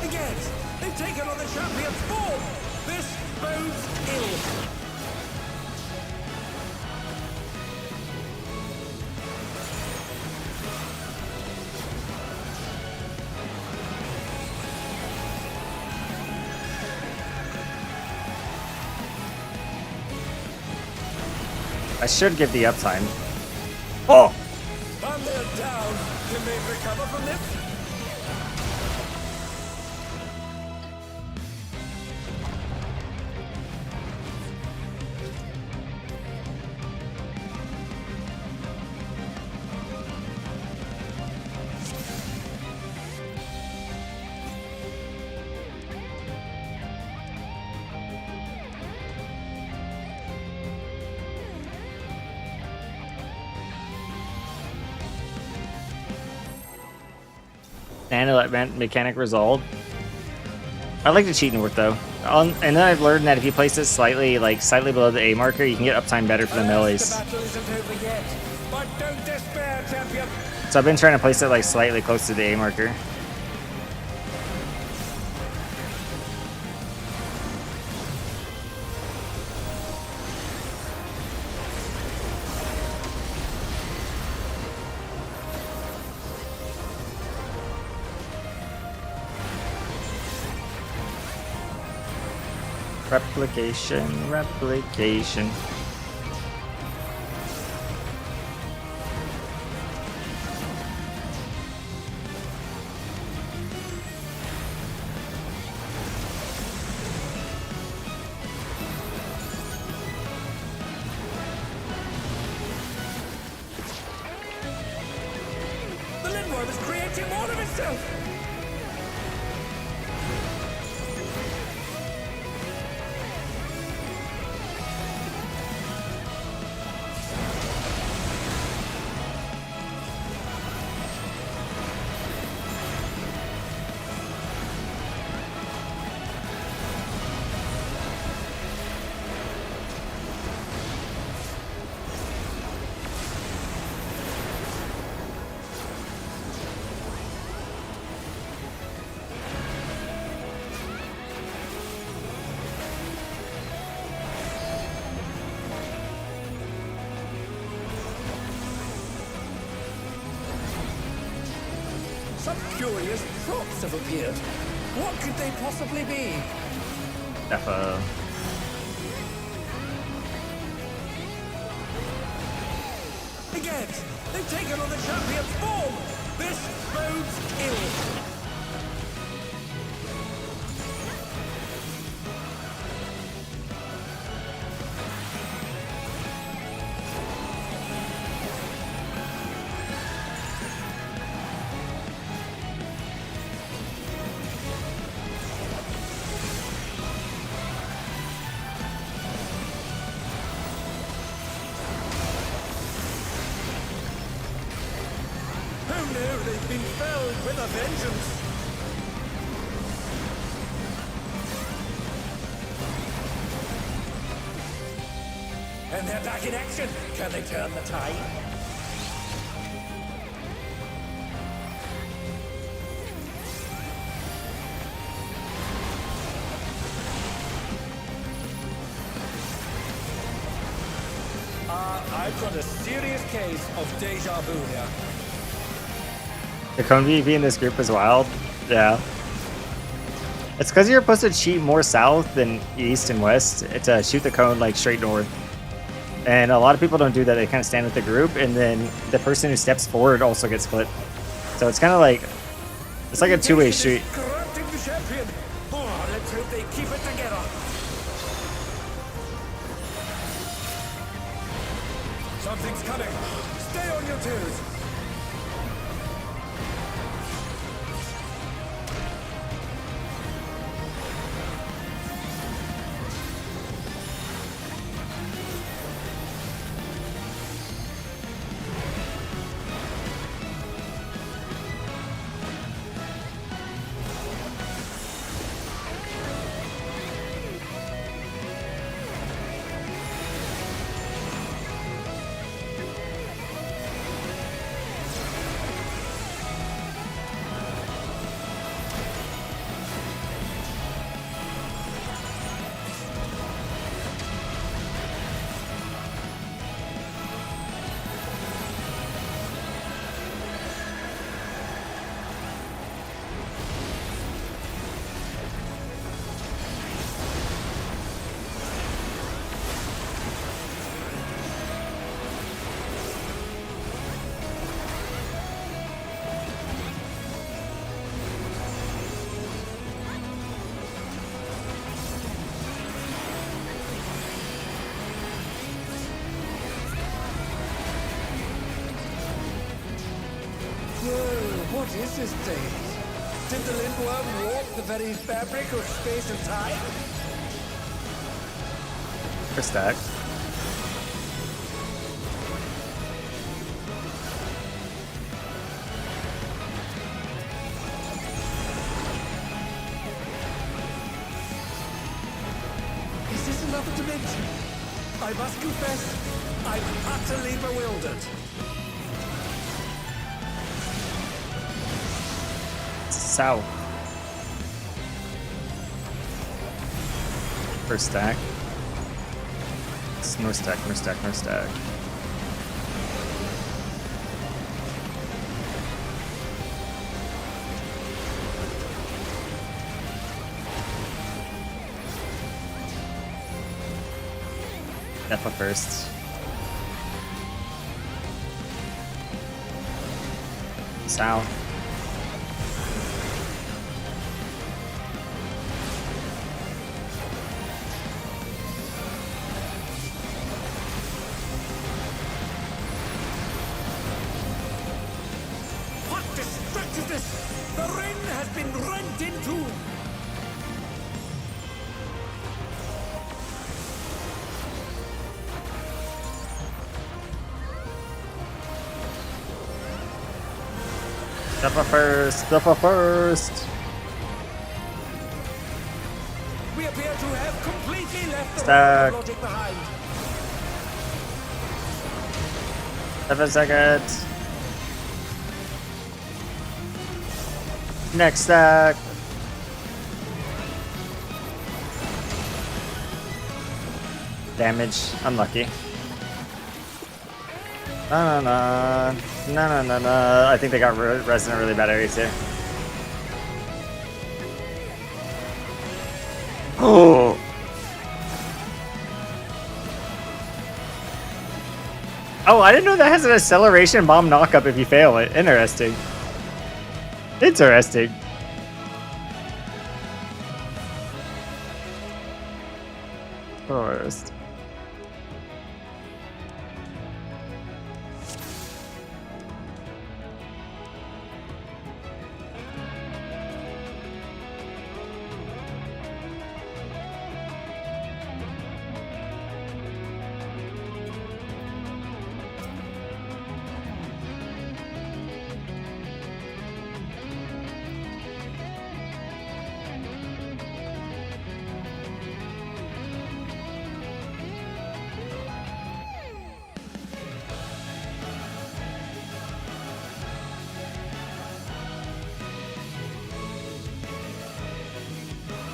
[SPEAKER 6] Again, they've taken on the champion's form. This bodes ill.
[SPEAKER 1] I should give the uptime. Oh!
[SPEAKER 6] And they're down. Can they recover from this?
[SPEAKER 1] Nano mechanic resolved. I like to cheat North though. And then I've learned that if you place it slightly below the A marker, you can get uptime better for the melees.
[SPEAKER 6] The battle isn't over yet. But don't despair, champion.
[SPEAKER 1] So I've been trying to place it like slightly close to the A marker. Replication.
[SPEAKER 6] The Lindworm is creating more of itself. Some curious props have appeared. What could they possibly be?
[SPEAKER 1] Defo.
[SPEAKER 6] Again, they've taken on the champion's form. This bodes ill. Who knew they've been felled with a vengeance? And they're back in action. Can they turn the tide? I've got a serious case of deja vu here.
[SPEAKER 1] The cone PvP in this group is wild. Yeah. It's because you're supposed to cheat more south than east and west to shoot the cone like straight north. And a lot of people don't do that. They kind of stand with the group, and then the person who steps forward also gets clipped. So it's kind of like, it's like a two-way street.
[SPEAKER 6] Corrupting the champion. Oh, let's hope they keep it together. Something's coming. Stay on your toes. is this place? Did the Lindworm warp the very fabric of space and time?
[SPEAKER 1] First stack.
[SPEAKER 6] Is this another dimension? I must confess, I'm utterly bewildered.
[SPEAKER 1] South. First stack. It's north stack, north stack, north stack. Defa first. South.
[SPEAKER 6] What destructiveness! The ring has been rent in two!
[SPEAKER 1] Defa first. Defa first.
[SPEAKER 6] We appear to have completely left the
[SPEAKER 1] Stack.
[SPEAKER 6] logic behind.
[SPEAKER 1] Defa second. Next stack. Damage. Unlucky. No, no, no. No, no, no, no. I think they got Resident really bad areas here. Oh! Oh, I didn't know that has an acceleration bomb knockup if you fail it. Interesting. Interesting. First.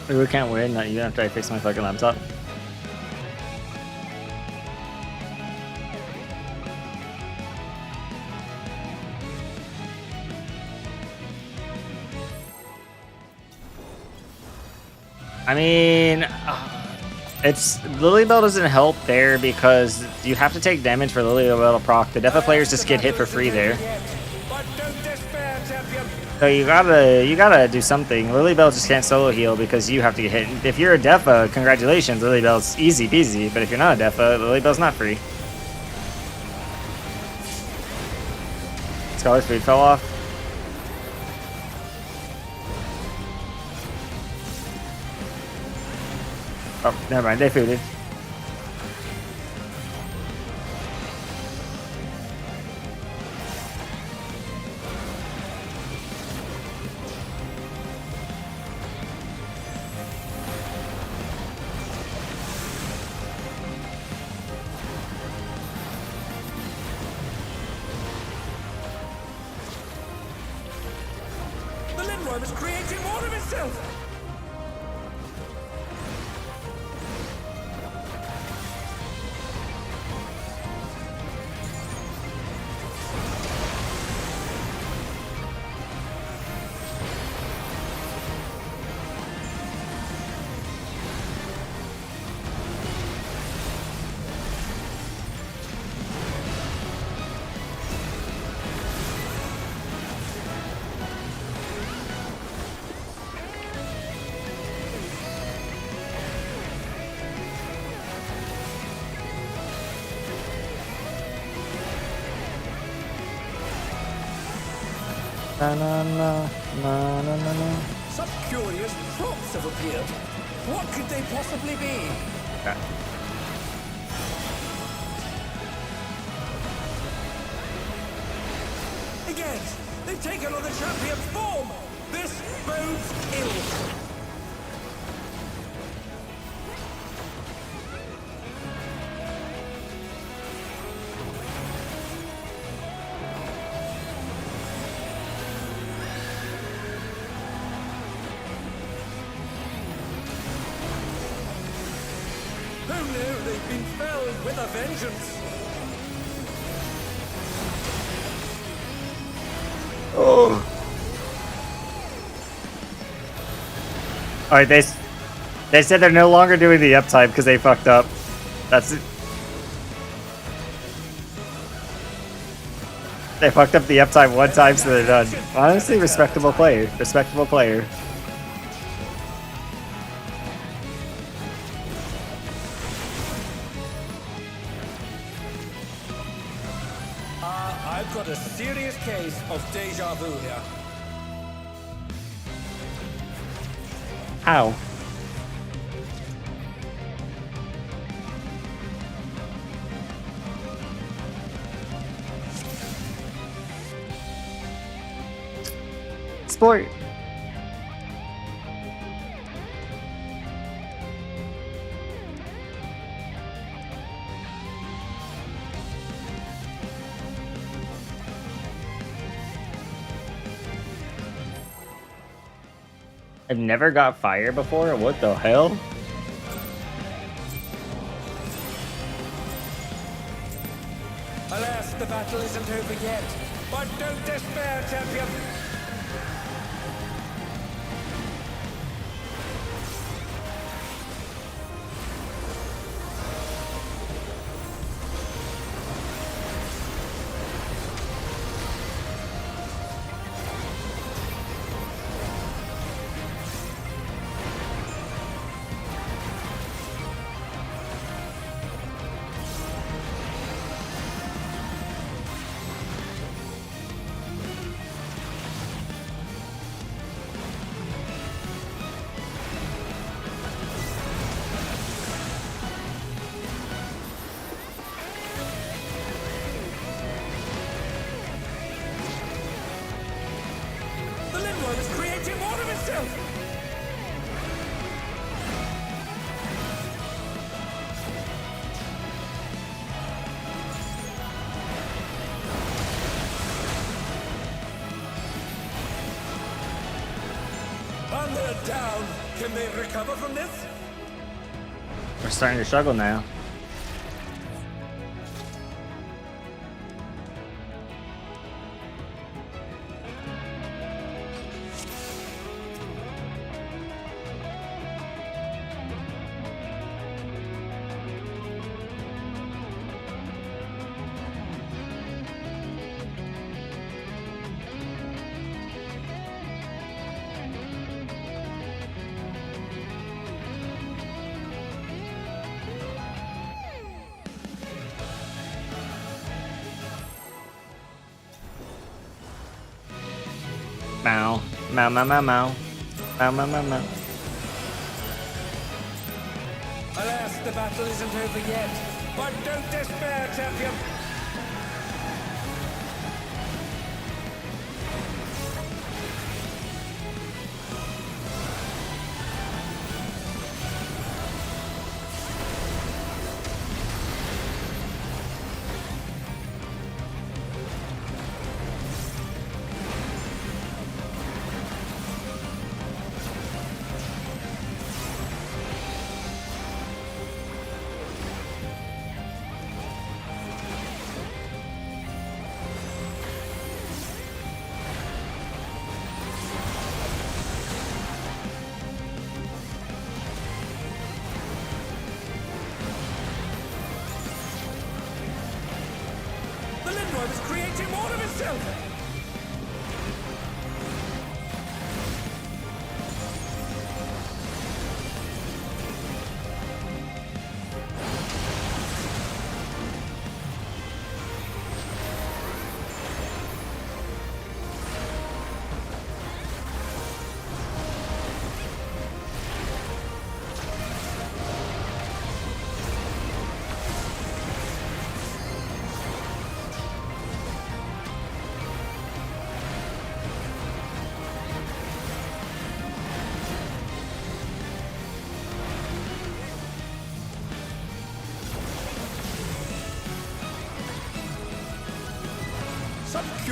[SPEAKER 1] We can't win, not even after I fix my fucking laptop. I mean, it's Lilybell doesn't help there because you have to take damage for Lilybell to proc. The Defa players just get hit for free there.
[SPEAKER 6] But don't despair, champion.
[SPEAKER 1] So you gotta do something. Lilybell just can't solo heal because you have to get hit. If you're a Defa, congratulations, Lilybell's easy peasy. But if you're not a Defa, Lilybell's not free. Scholar's food fell off. Oh, never mind, they fooded.
[SPEAKER 6] The Lindworm is creating more of itself.
[SPEAKER 1] Na, na, na, na, na, na, na.
[SPEAKER 6] Some curious props have appeared. What could they possibly be?
[SPEAKER 1] Okay.
[SPEAKER 6] Again, they've taken on the champion's form. This bodes ill. Oh no, they've been felled with a vengeance.
[SPEAKER 1] All right, they said they're no longer doing the uptime because they fucked up. That's it. They fucked up the uptime one time, so they're done. Honestly, respectable player. Respectable player.
[SPEAKER 6] I've got a serious case of deja vu here.
[SPEAKER 1] Ow. Sport. I've never got fire before? What the hell?
[SPEAKER 6] Alas, the battle isn't over yet. But don't despair, champion. The Lindworm is creating more of itself. And they're down. Can they recover from this?
[SPEAKER 1] We're starting to struggle now. Mow. Mow, mow, mow, mow. Mow, mow, mow, mow.
[SPEAKER 6] Alas, the battle isn't over yet. But don't despair, champion. The Lindworm is creating more of itself.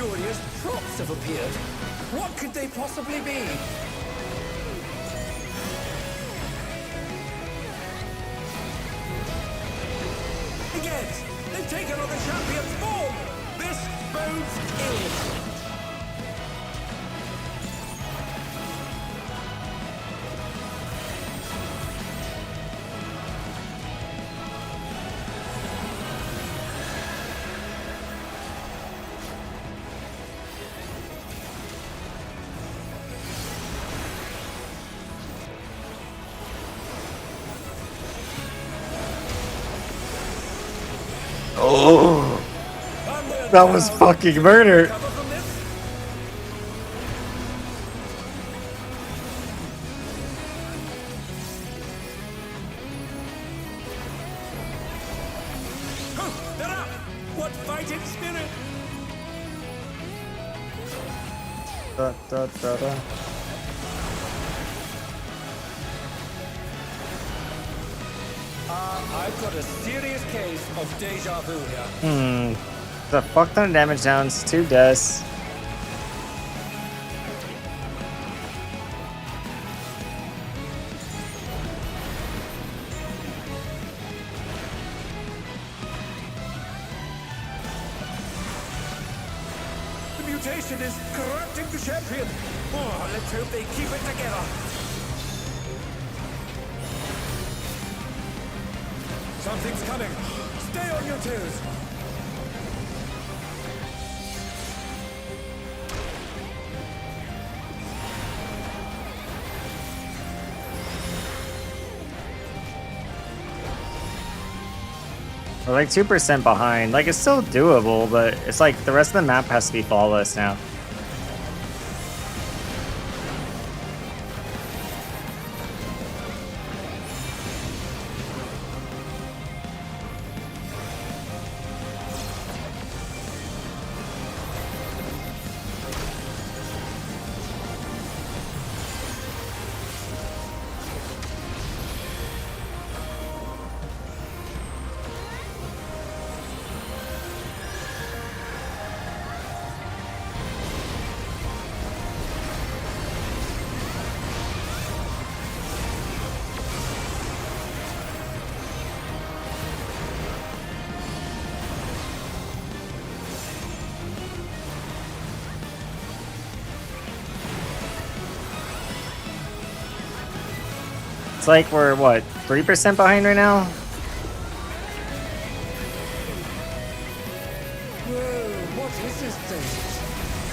[SPEAKER 6] curious props have appeared. What could they possibly be? Again, they've taken on the champion's form. This bodes ill.
[SPEAKER 1] Oh,
[SPEAKER 6] And they're
[SPEAKER 1] that was
[SPEAKER 6] down.
[SPEAKER 1] fucking murder.
[SPEAKER 6] Cover from this. Huh, they're up. What fighting spirit?
[SPEAKER 1] Da, da, da, da.
[SPEAKER 6] I've got a serious case of deja vu here.
[SPEAKER 1] The fuck ton of damage downs, 2 deaths.
[SPEAKER 6] The mutation is corrupting the champion. Oh, let's hope they keep it together. Something's coming. Stay on your toes.
[SPEAKER 1] We're like 2% behind. Like, it's still doable, but it's like the rest of the map has to be flawless now. It's like we're, what, 3% behind right now?
[SPEAKER 6] Whoa, what is this thing?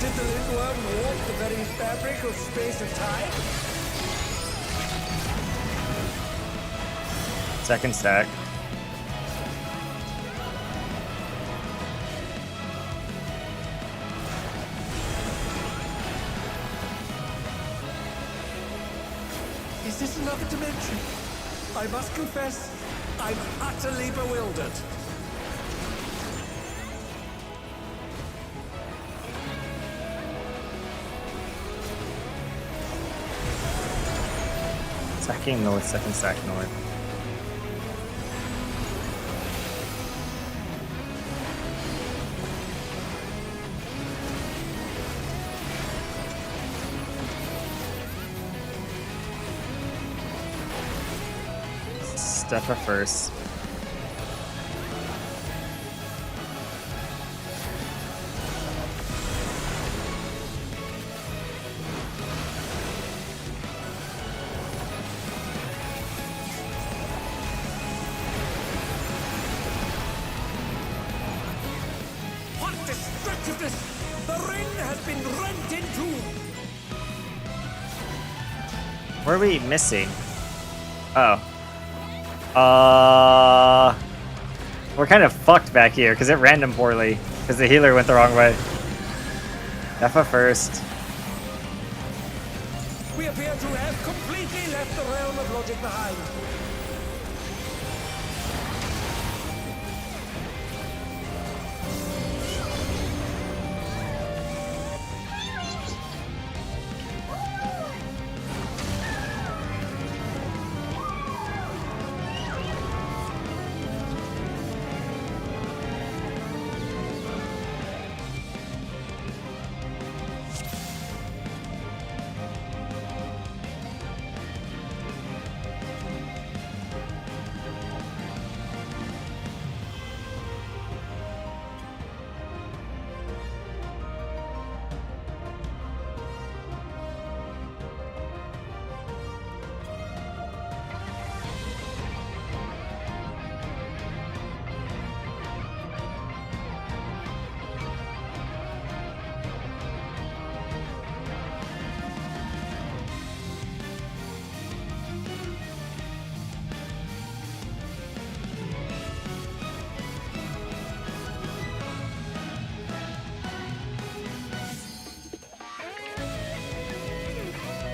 [SPEAKER 6] Did the Lindworm warp the very fabric of space and time?
[SPEAKER 1] Second stack.
[SPEAKER 6] Is this another dimension? I must confess, I'm utterly bewildered.
[SPEAKER 1] Stacking north, second stack north. Steppa first.
[SPEAKER 6] What destructiveness! The ring has been rent in two!
[SPEAKER 1] What are we missing? Oh. We're kind of fucked back here because it random poorly because the healer went the wrong way. Steppa first.
[SPEAKER 6] We appear to have completely left the realm of logic behind.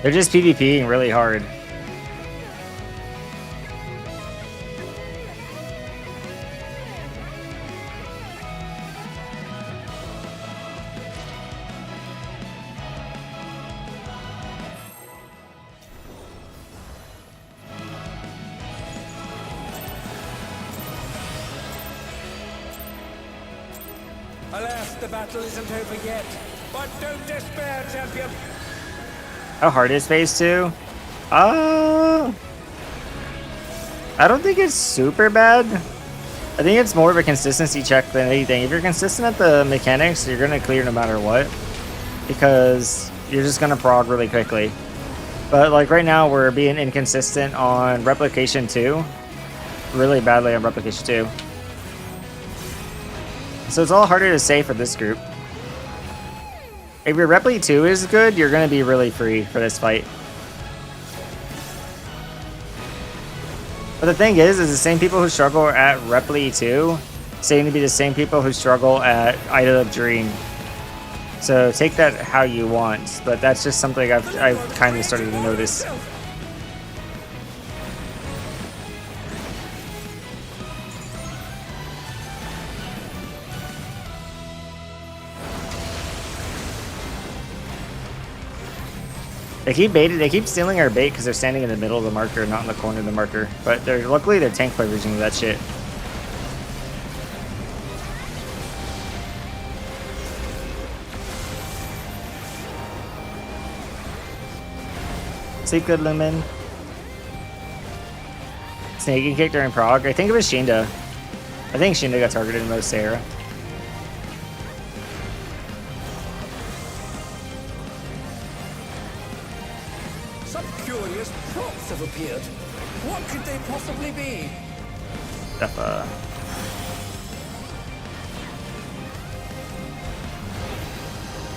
[SPEAKER 1] They're just PvPing really hard.
[SPEAKER 6] Alas, the battle isn't over yet. But don't despair, champion.
[SPEAKER 1] How hard is phase 2? I don't think it's super bad. I think it's more of a consistency check than anything. If you're consistent at the mechanics, you're gonna clear no matter what, because you're just gonna prog really quickly. But like right now, we're being inconsistent on replication 2, really badly on replication 2. So it's all harder to say for this group. If your repli 2 is good, you're gonna be really free for this fight. But the thing is the same people who struggle at repli 2 seem to be the same people who struggle at Idol of Dream. So take that how you want, but that's just something I've kind of started to notice. They keep stealing our bait because they're standing in the middle of the marker, not in the corner of the marker. But luckily they're tank leveraging that shit. Sleep good, Lumen. Snaking kick during Prague. I think it was Shinda. I think Shinda got targeted in most Sarah.
[SPEAKER 6] Some curious props have appeared. What could they possibly be?
[SPEAKER 1] Stuff,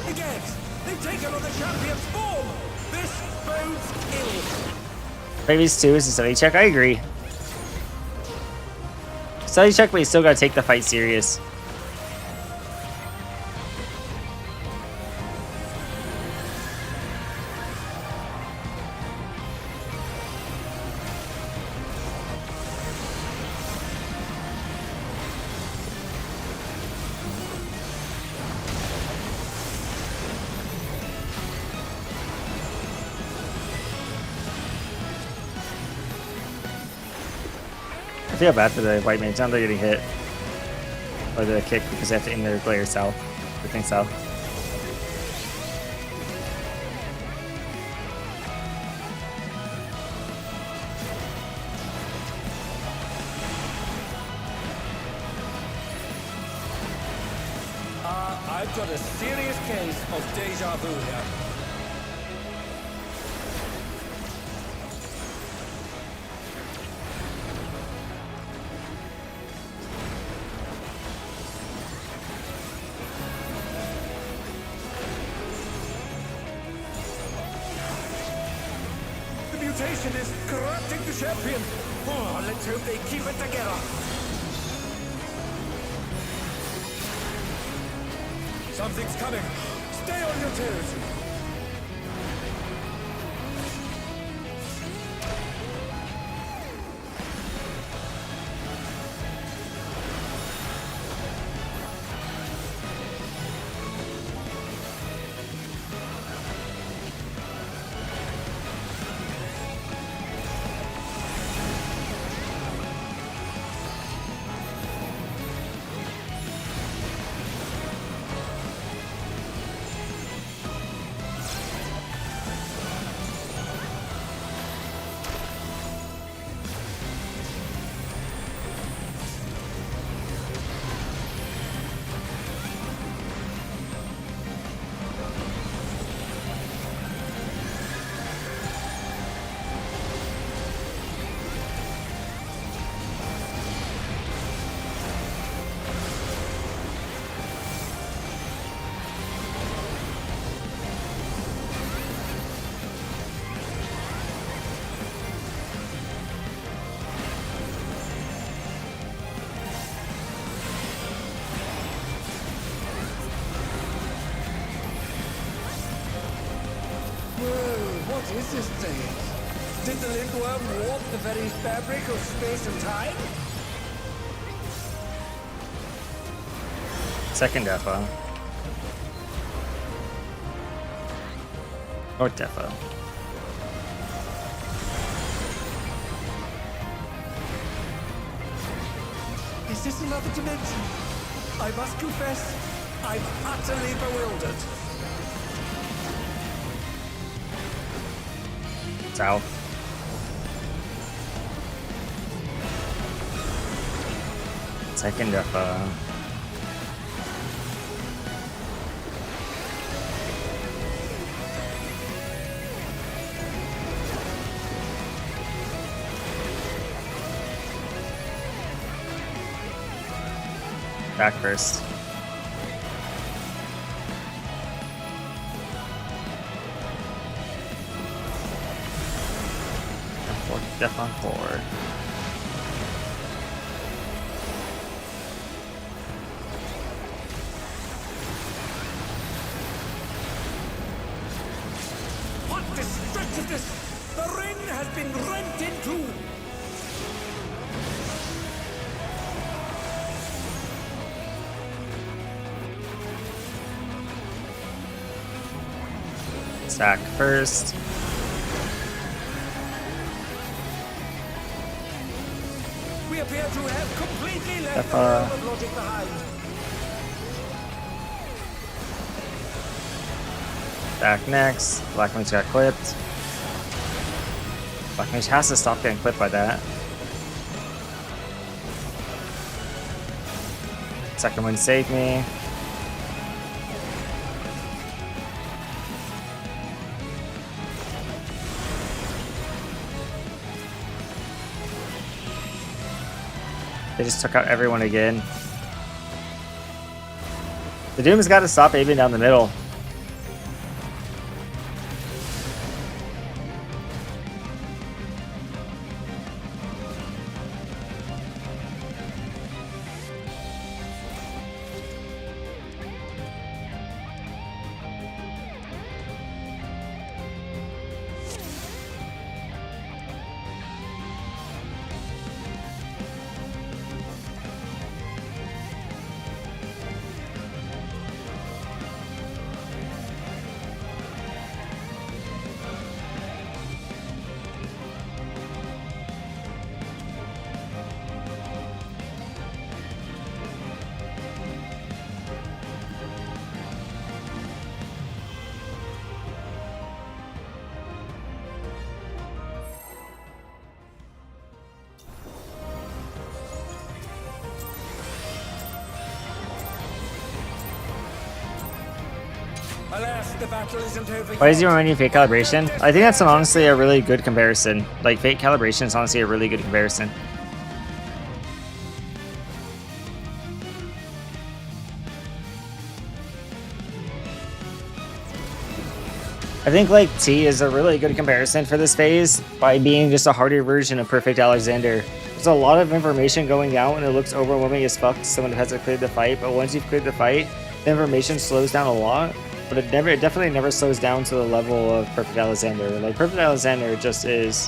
[SPEAKER 6] Again, they've taken on the champion's form. This bodes ill.
[SPEAKER 1] Phase 2 is a study check. I agree. Study check, but you still gotta take the fight serious. I feel bad for the white mage. Now they're getting hit by the kick because they have to aim their player south. I think south.
[SPEAKER 6] I've got a serious case of deja vu here. The mutation is corrupting the champion. Oh, let's hope they keep it together. Something's coming. Stay on your toes. is this thing? Did the Lindworm warp the very fabric of space and time?
[SPEAKER 1] Second defo. Or defo.
[SPEAKER 6] Is this another dimension? I must confess, I'm utterly bewildered.
[SPEAKER 1] South. Second defo. Back first. Def on 4.
[SPEAKER 6] What destructiveness! The ring has been rent in two!
[SPEAKER 1] Sack first.
[SPEAKER 6] We appear to have completely left
[SPEAKER 1] If,
[SPEAKER 6] the realm of logic behind.
[SPEAKER 1] Back next. Black Mage got clipped. Black Mage has to stop getting clipped by that. Second one saved me. They just took out everyone again. The Doom's got to stop aiming down the middle.
[SPEAKER 6] Alas, the battle isn't over
[SPEAKER 1] Why does
[SPEAKER 6] yet.
[SPEAKER 1] he remind you of Fate Calibration? I think that's honestly a really good comparison. Like, Fate Calibration is honestly a really good comparison. I think, like, T is a really good comparison for this phase by being just a harder version of Perfect Alexander. There's a lot of information going out and it looks overwhelming as fuck to someone who hasn't cleared the fight, but once you've cleared the fight, the information slows down a lot. But it definitely never slows down to the level of Perfect Alexander. Like, Perfect Alexander just is...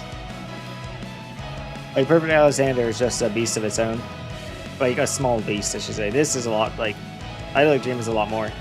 [SPEAKER 1] Like, Perfect Alexander is just a beast of its own. Like, a small beast, I should say. This is a lot, like... Idyllic Dream is a lot more.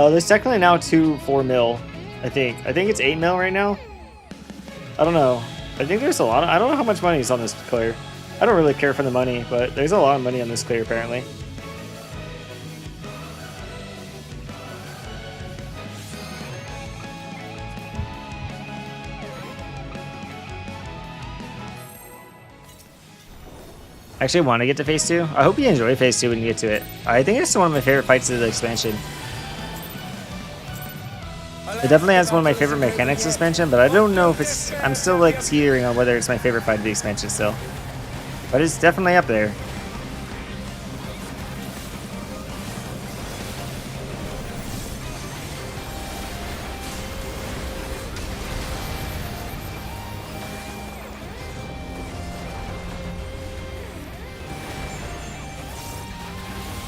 [SPEAKER 1] There's technically now 4 mil, I think. I think it's 8 mil right now. I don't know. I think there's a lot of, I don't know how much money is on this clear. I don't really care for the money, but there's a lot of money on this clear apparently. I actually want to get to phase 2. I hope you enjoy phase 2 when you get to it. I think it's one of my favorite fights of the expansion. It definitely has one of my favorite mechanics expansion, but I don't know if it's. I'm still like teetering on whether it's my favorite fight of the expansion still. But it's definitely up there.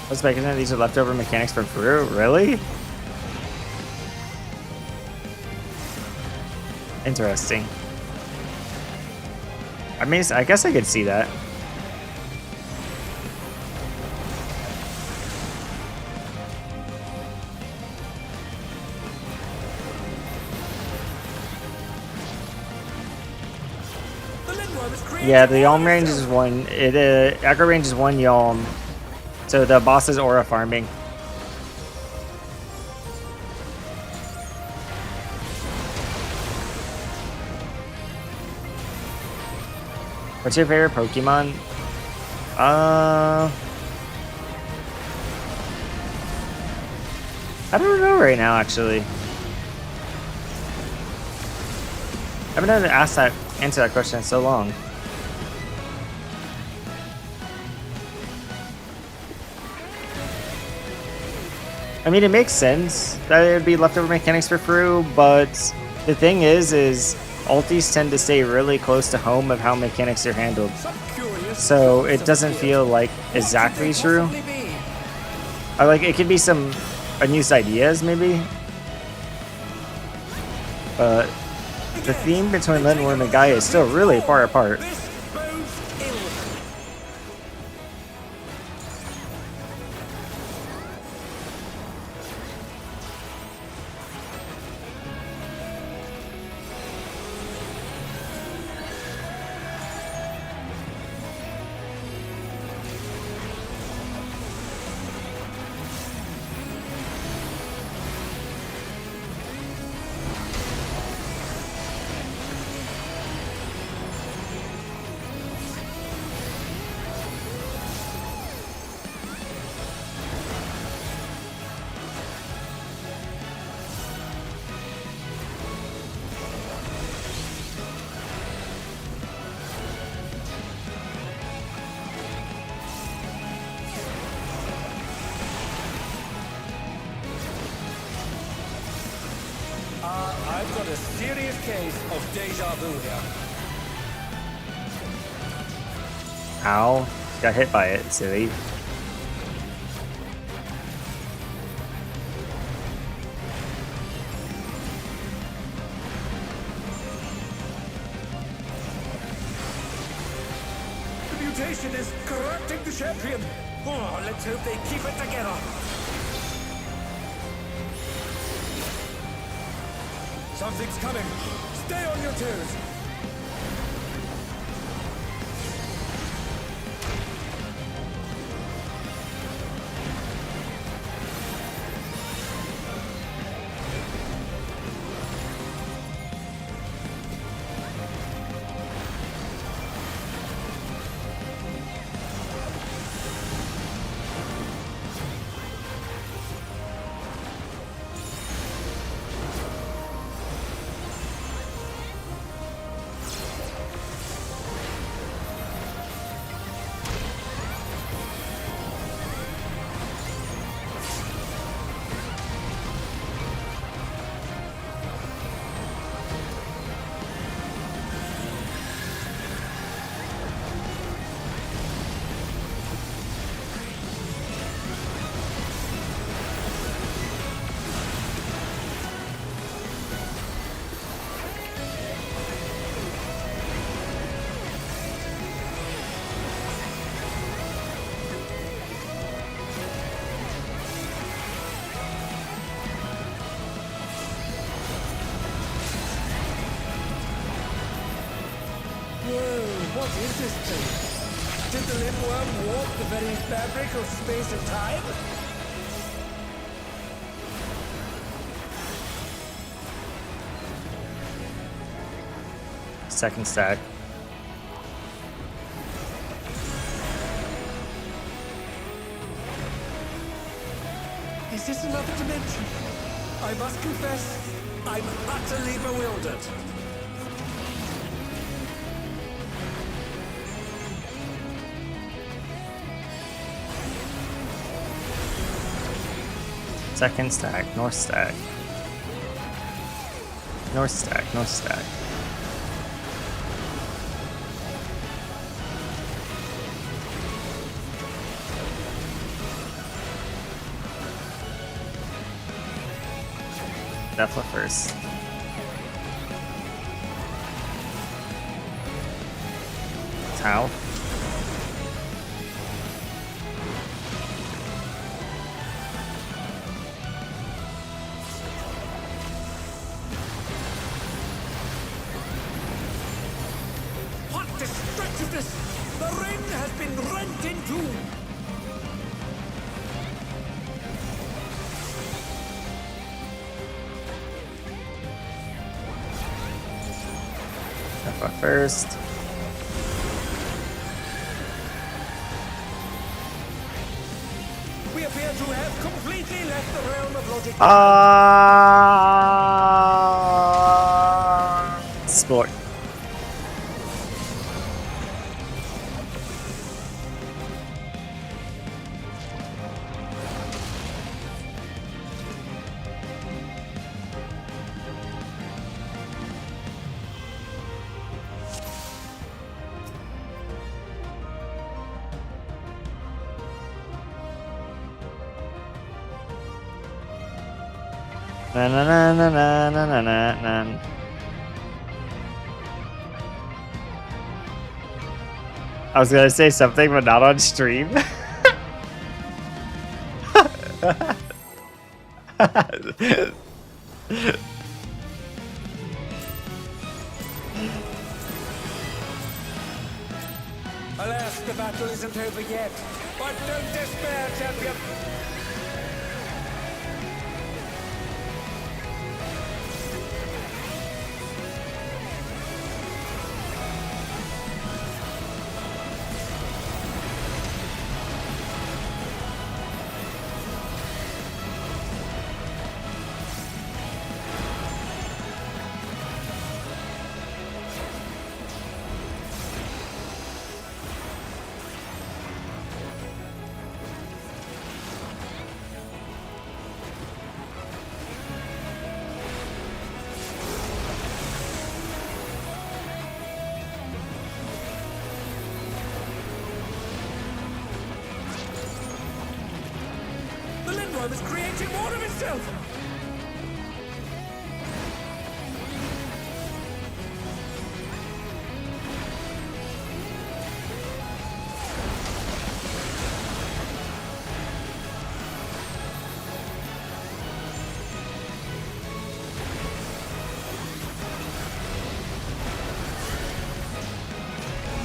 [SPEAKER 1] What's making that? These are leftover mechanics from Peru? Really? Interesting. I mean, I guess I could see that.
[SPEAKER 6] The Lindworm is creating
[SPEAKER 1] Yeah, the Yalm
[SPEAKER 6] more
[SPEAKER 1] range is one. Aggro range is one Yalm. So the boss is aura farming. What's your favorite Pokemon? I don't know right now, actually. I haven't had to answer that question in so long. I mean, it makes sense that it would be leftover mechanics for Fru, but the thing is ultis tend to stay really close to home of how mechanics are handled.
[SPEAKER 6] Some curious
[SPEAKER 1] So it doesn't feel like exactly true. I like it could be some unused ideas maybe. But the theme between Lindworm and Gaia is still really far apart.
[SPEAKER 6] This bodes ill. I've got a serious case of deja vu here.
[SPEAKER 1] Ow. Got hit by it, silly.
[SPEAKER 6] The mutation is corrupting the champion. Oh, let's hope they keep it together. Something's coming. Stay on your toes. Whoa, what is this thing? Did the Lindworm warp the very fabric of space and time?
[SPEAKER 1] Second stack.
[SPEAKER 6] Is this another dimension? I must confess, I'm utterly bewildered.
[SPEAKER 1] Second stack, north stack. North stack, north stack. Defla first. Tau.
[SPEAKER 6] What destructiveness! The ring has been rent in two!
[SPEAKER 1] Defla first.
[SPEAKER 6] We appear to have completely left the realm of logic.
[SPEAKER 1] Sport. Na na na na na na na na na. I was gonna say something, but not on stream.
[SPEAKER 6] Alas, the battle isn't over yet. But don't despair, champion. The Lindworm is creating more of itself!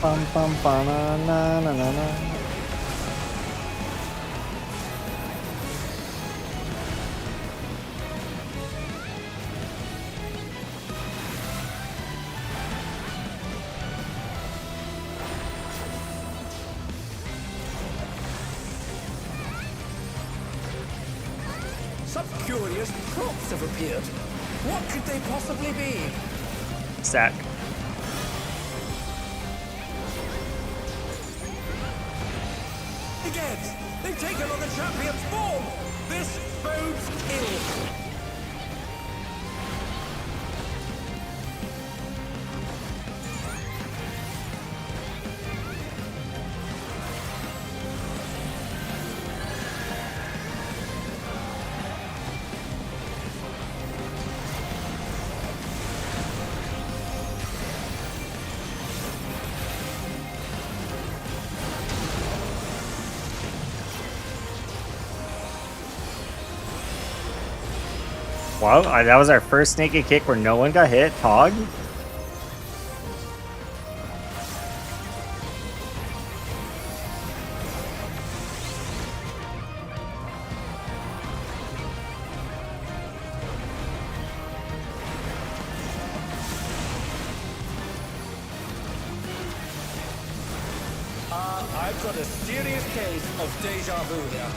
[SPEAKER 1] Bum bum ba na na na na na.
[SPEAKER 6] Some curious props have appeared. What could they possibly be?
[SPEAKER 1] Stack.
[SPEAKER 6] Again, they've taken on the champion's form! This bodes ill!
[SPEAKER 1] Wow, that was our first naked kick where no one got hit. Pog.
[SPEAKER 6] I've got a serious case of deja vu here.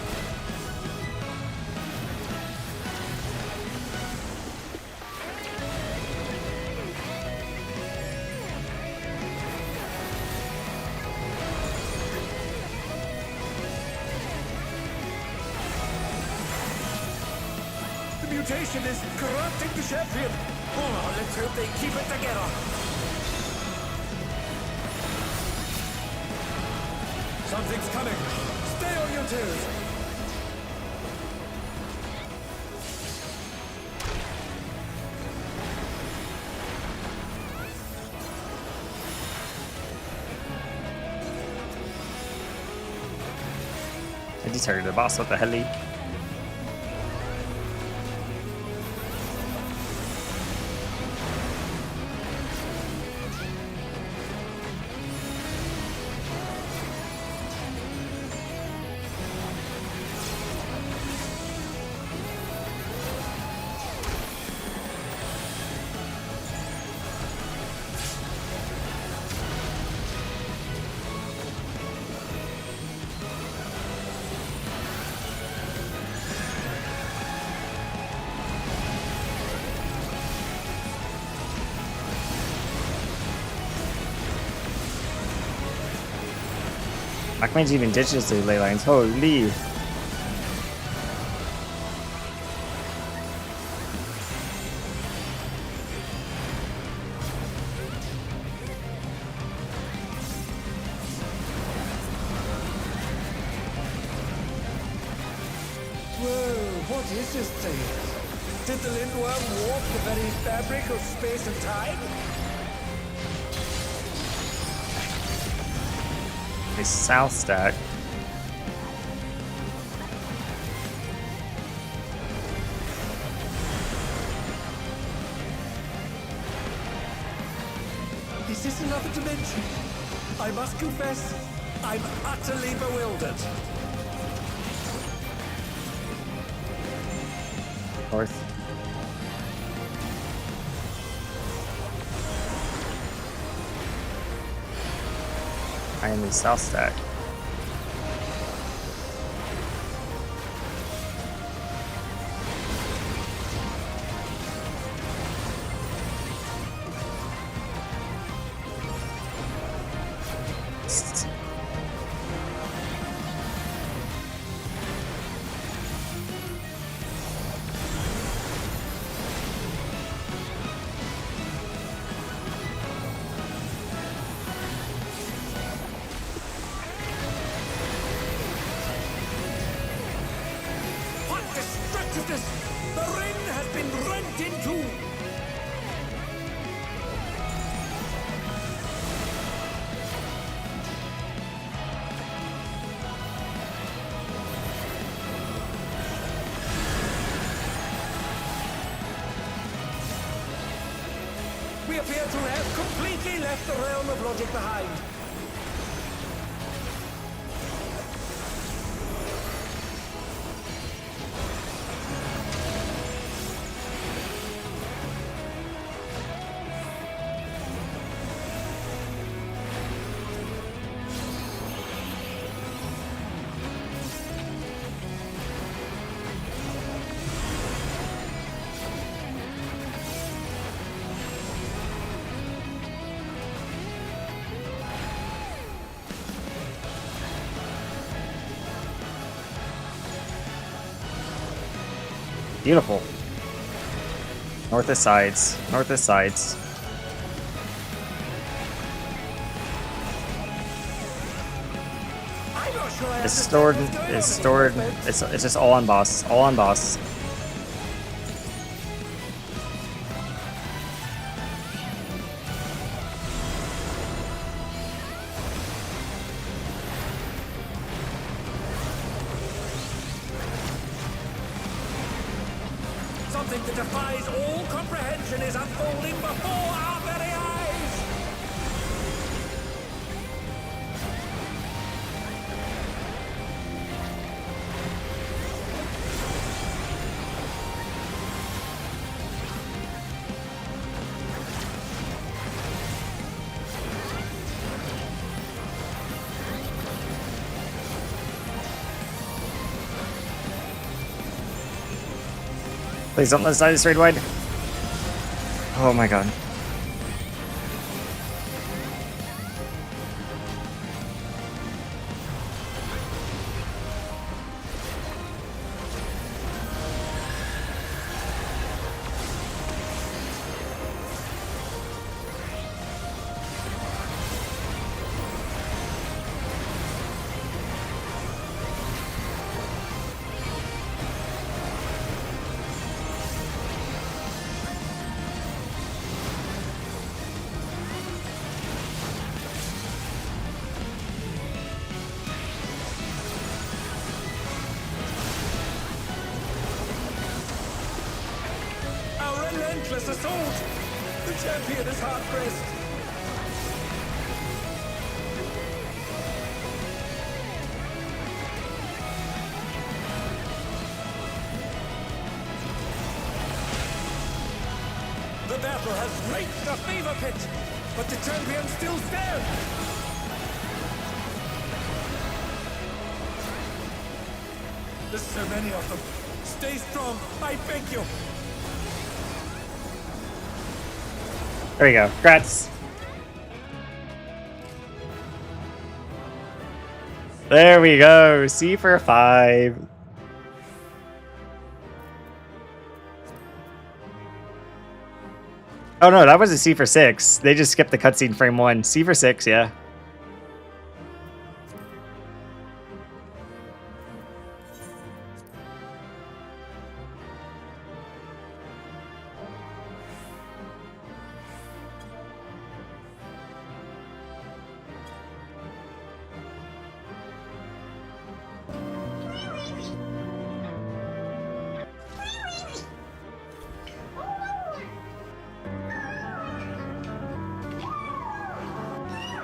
[SPEAKER 6] mutation is corrupting the champion. Oh, let's hope they keep it together. Something's coming. Stay on your toes.
[SPEAKER 1] I deterred the boss. What the hell? Aquaman's even ditches through ley lines. Holy.
[SPEAKER 6] Whoa, what is this thing? Did the Lindworm warp the very fabric of space and time?
[SPEAKER 1] A south stack.
[SPEAKER 6] Is this another dimension? I must confess, I'm utterly bewildered.
[SPEAKER 1] North. I am the south stack.
[SPEAKER 6] What destructiveness! The ring has been rent in two! We appear to have completely left the realm of logic behind.
[SPEAKER 1] Beautiful. North is sides. North is sides.
[SPEAKER 6] I'm not sure I
[SPEAKER 1] It's
[SPEAKER 6] understand
[SPEAKER 1] stored.
[SPEAKER 6] what's going on
[SPEAKER 1] It's
[SPEAKER 6] with
[SPEAKER 1] stored.
[SPEAKER 6] the movement.
[SPEAKER 1] It's just all on boss. All on boss.
[SPEAKER 6] Something that defies all comprehension is unfolding before our very eyes!
[SPEAKER 1] Please don't let us die this raid wide. Oh my god.
[SPEAKER 6] relentless assault! The champion is hard-pressed! The battle has reached a fever pitch, but the champion still stands! There's so many of them. Stay strong, I beg you!
[SPEAKER 1] There you go. Congrats. There we go. C for 5. Oh no, that was a C for 6. They just skipped the cutscene frame 1. C for 6, yeah.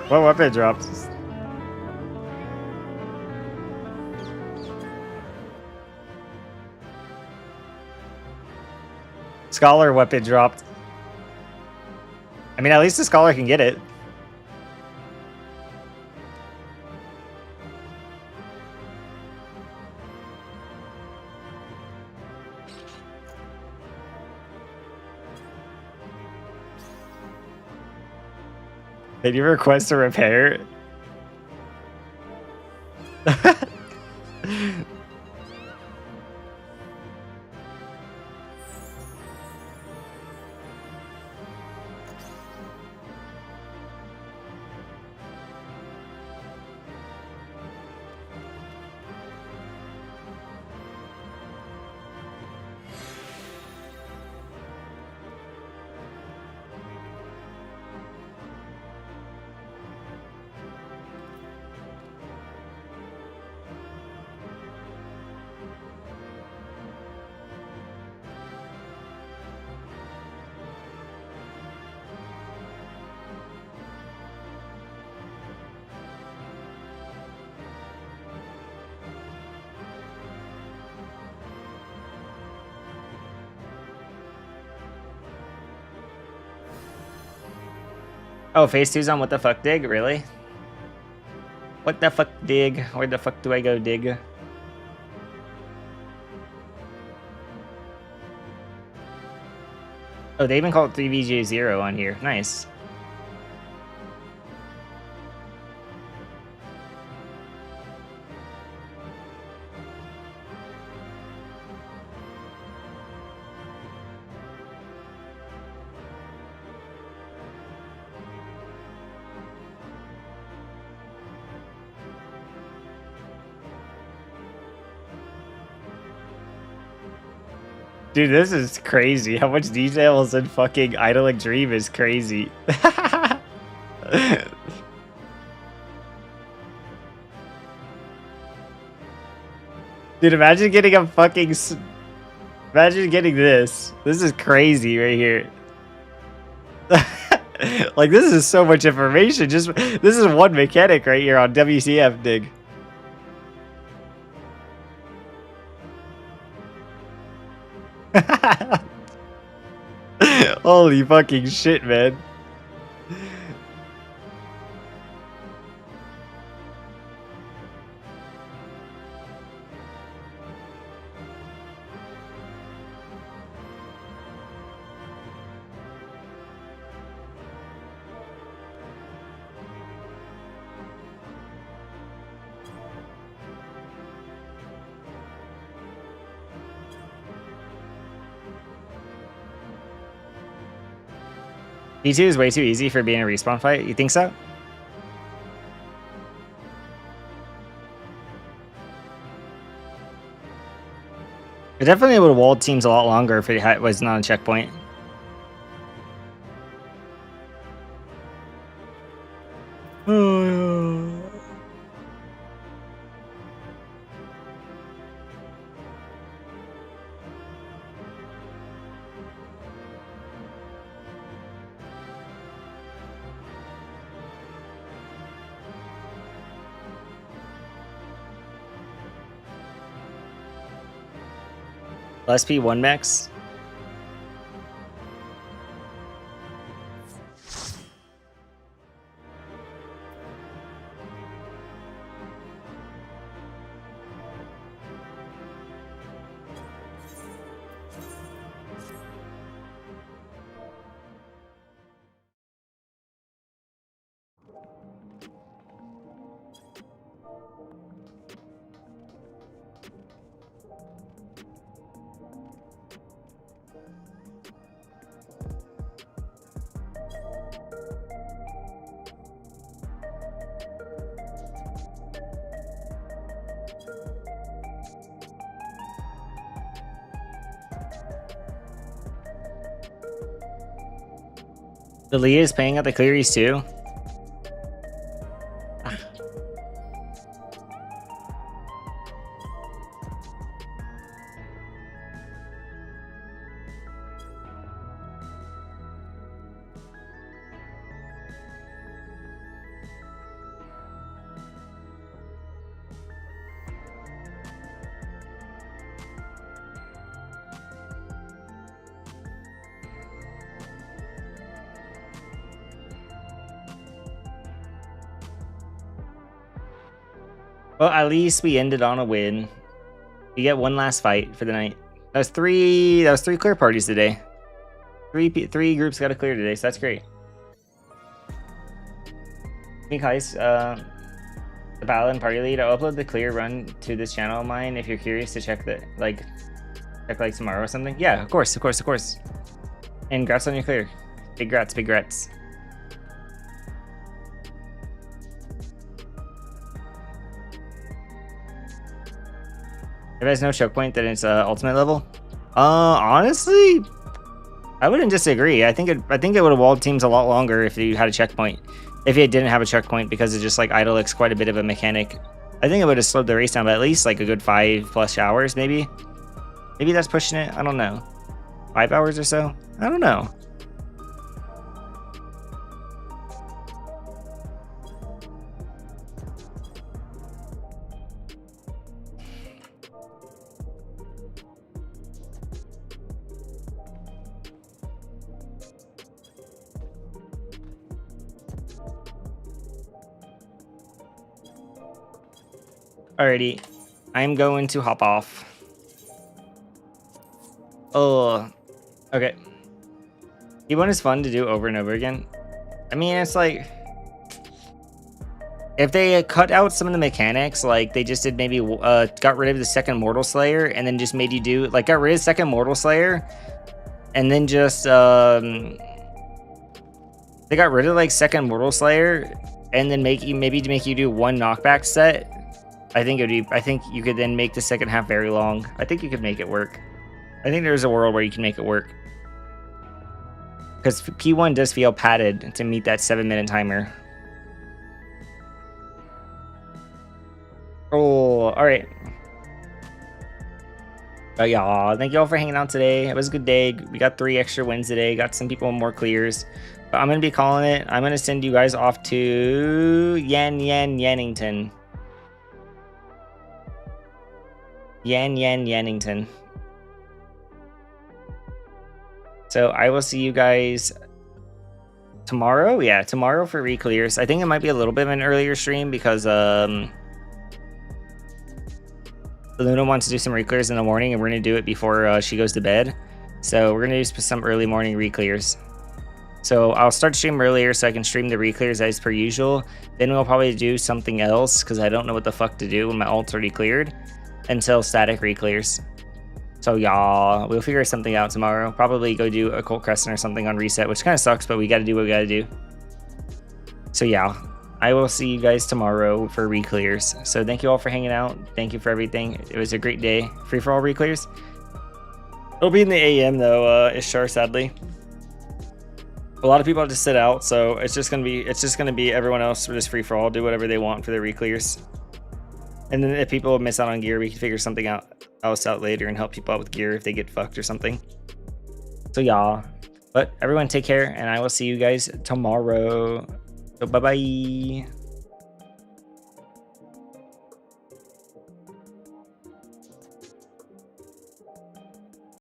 [SPEAKER 1] What weapon dropped? Scholar weapon dropped. I mean, at least the scholar can get it. Did you request a repair? Oh, phase 2's on What the Fuck Dig? Really? What the fuck dig? Where the fuck do I go dig? Oh, they even call it 3VJ0 on here. Nice. Dude, this is crazy. How much detail is in fucking Idling Dream is crazy. Dude, imagine getting a fucking... Imagine getting this. This is crazy right here. Like, this is so much information. Just this is one mechanic right here on WCF Dig. Holy fucking shit, man. P2 is way too easy for being a respawn fight. You think so? It definitely would have walled teams a lot longer if it was not a checkpoint. Less P1 mechs. The lead is paying out the clearies too. Well, at least we ended on a win. We get one last fight for the night. That was three clear parties today. Three groups got to clear today, so that's great. Hey guys, the battle and party lead. I'll upload the clear run to this channel of mine if you're curious to check the like tomorrow or something. Yeah, of course. And grats on your clear. Big grats. If it has no choke point, then it's ultimate level. Honestly, I wouldn't disagree. I think it would have walled teams a lot longer if you had a checkpoint. If it didn't have a checkpoint, because it just like idle quite a bit of a mechanic. I think it would have slowed the race down by at least like a good 5+ hours, maybe. Maybe that's pushing it. I don't know. 5 hours or so. I don't know. Alrighty, I'm going to hop off. Oh, okay. P1 is fun to do over and over again. I mean, it's like, if they cut out some of the mechanics, like they just did maybe got rid of the second Mortal Slayer and then just made you do, like got rid of second Mortal Slayer and then just, they got rid of like second Mortal Slayer and then maybe to make you do one knockback set. I think you could then make the second half very long. I think you could make it work. I think there's a world where you can make it work. Because P1 does feel padded to meet that 7-minute timer. Oh, alright. But yeah, thank you all for hanging out today. It was a good day. We got 3 extra wins today. Got some people more clears. But I'm going to be calling it. I'm going to send you guys off to Yannington. Yannington. So I will see you guys tomorrow. Yeah, tomorrow for re-clears. I think it might be a little bit of an earlier stream because Luna wants to do some re-clears in the morning and we're going to do it before she goes to bed. So we're going to do some early morning re-clears. So I'll start stream earlier so I can stream the re-clears as per usual. Then we'll probably do something else because I don't know what the fuck to do when my ult's already cleared. Until static re-clears. So y'all, we'll figure something out tomorrow. Probably go do a Colt Crescent or something on reset, which kind of sucks, but we got to do what we got to do. So yeah, I will see you guys tomorrow for re-clears. So thank you all for hanging out. Thank you for everything. It was a great day. Free for all re-clears. It'll be in the AM though, Ishtar, sadly. A lot of people have to sit out, so it's just gonna be everyone else just free for all, do whatever they want for their re-clears. And then if people miss out on gear, we can figure something else out later and help people out with gear if they get fucked or something. So yeah, but everyone take care and I will see you guys tomorrow. So bye-bye.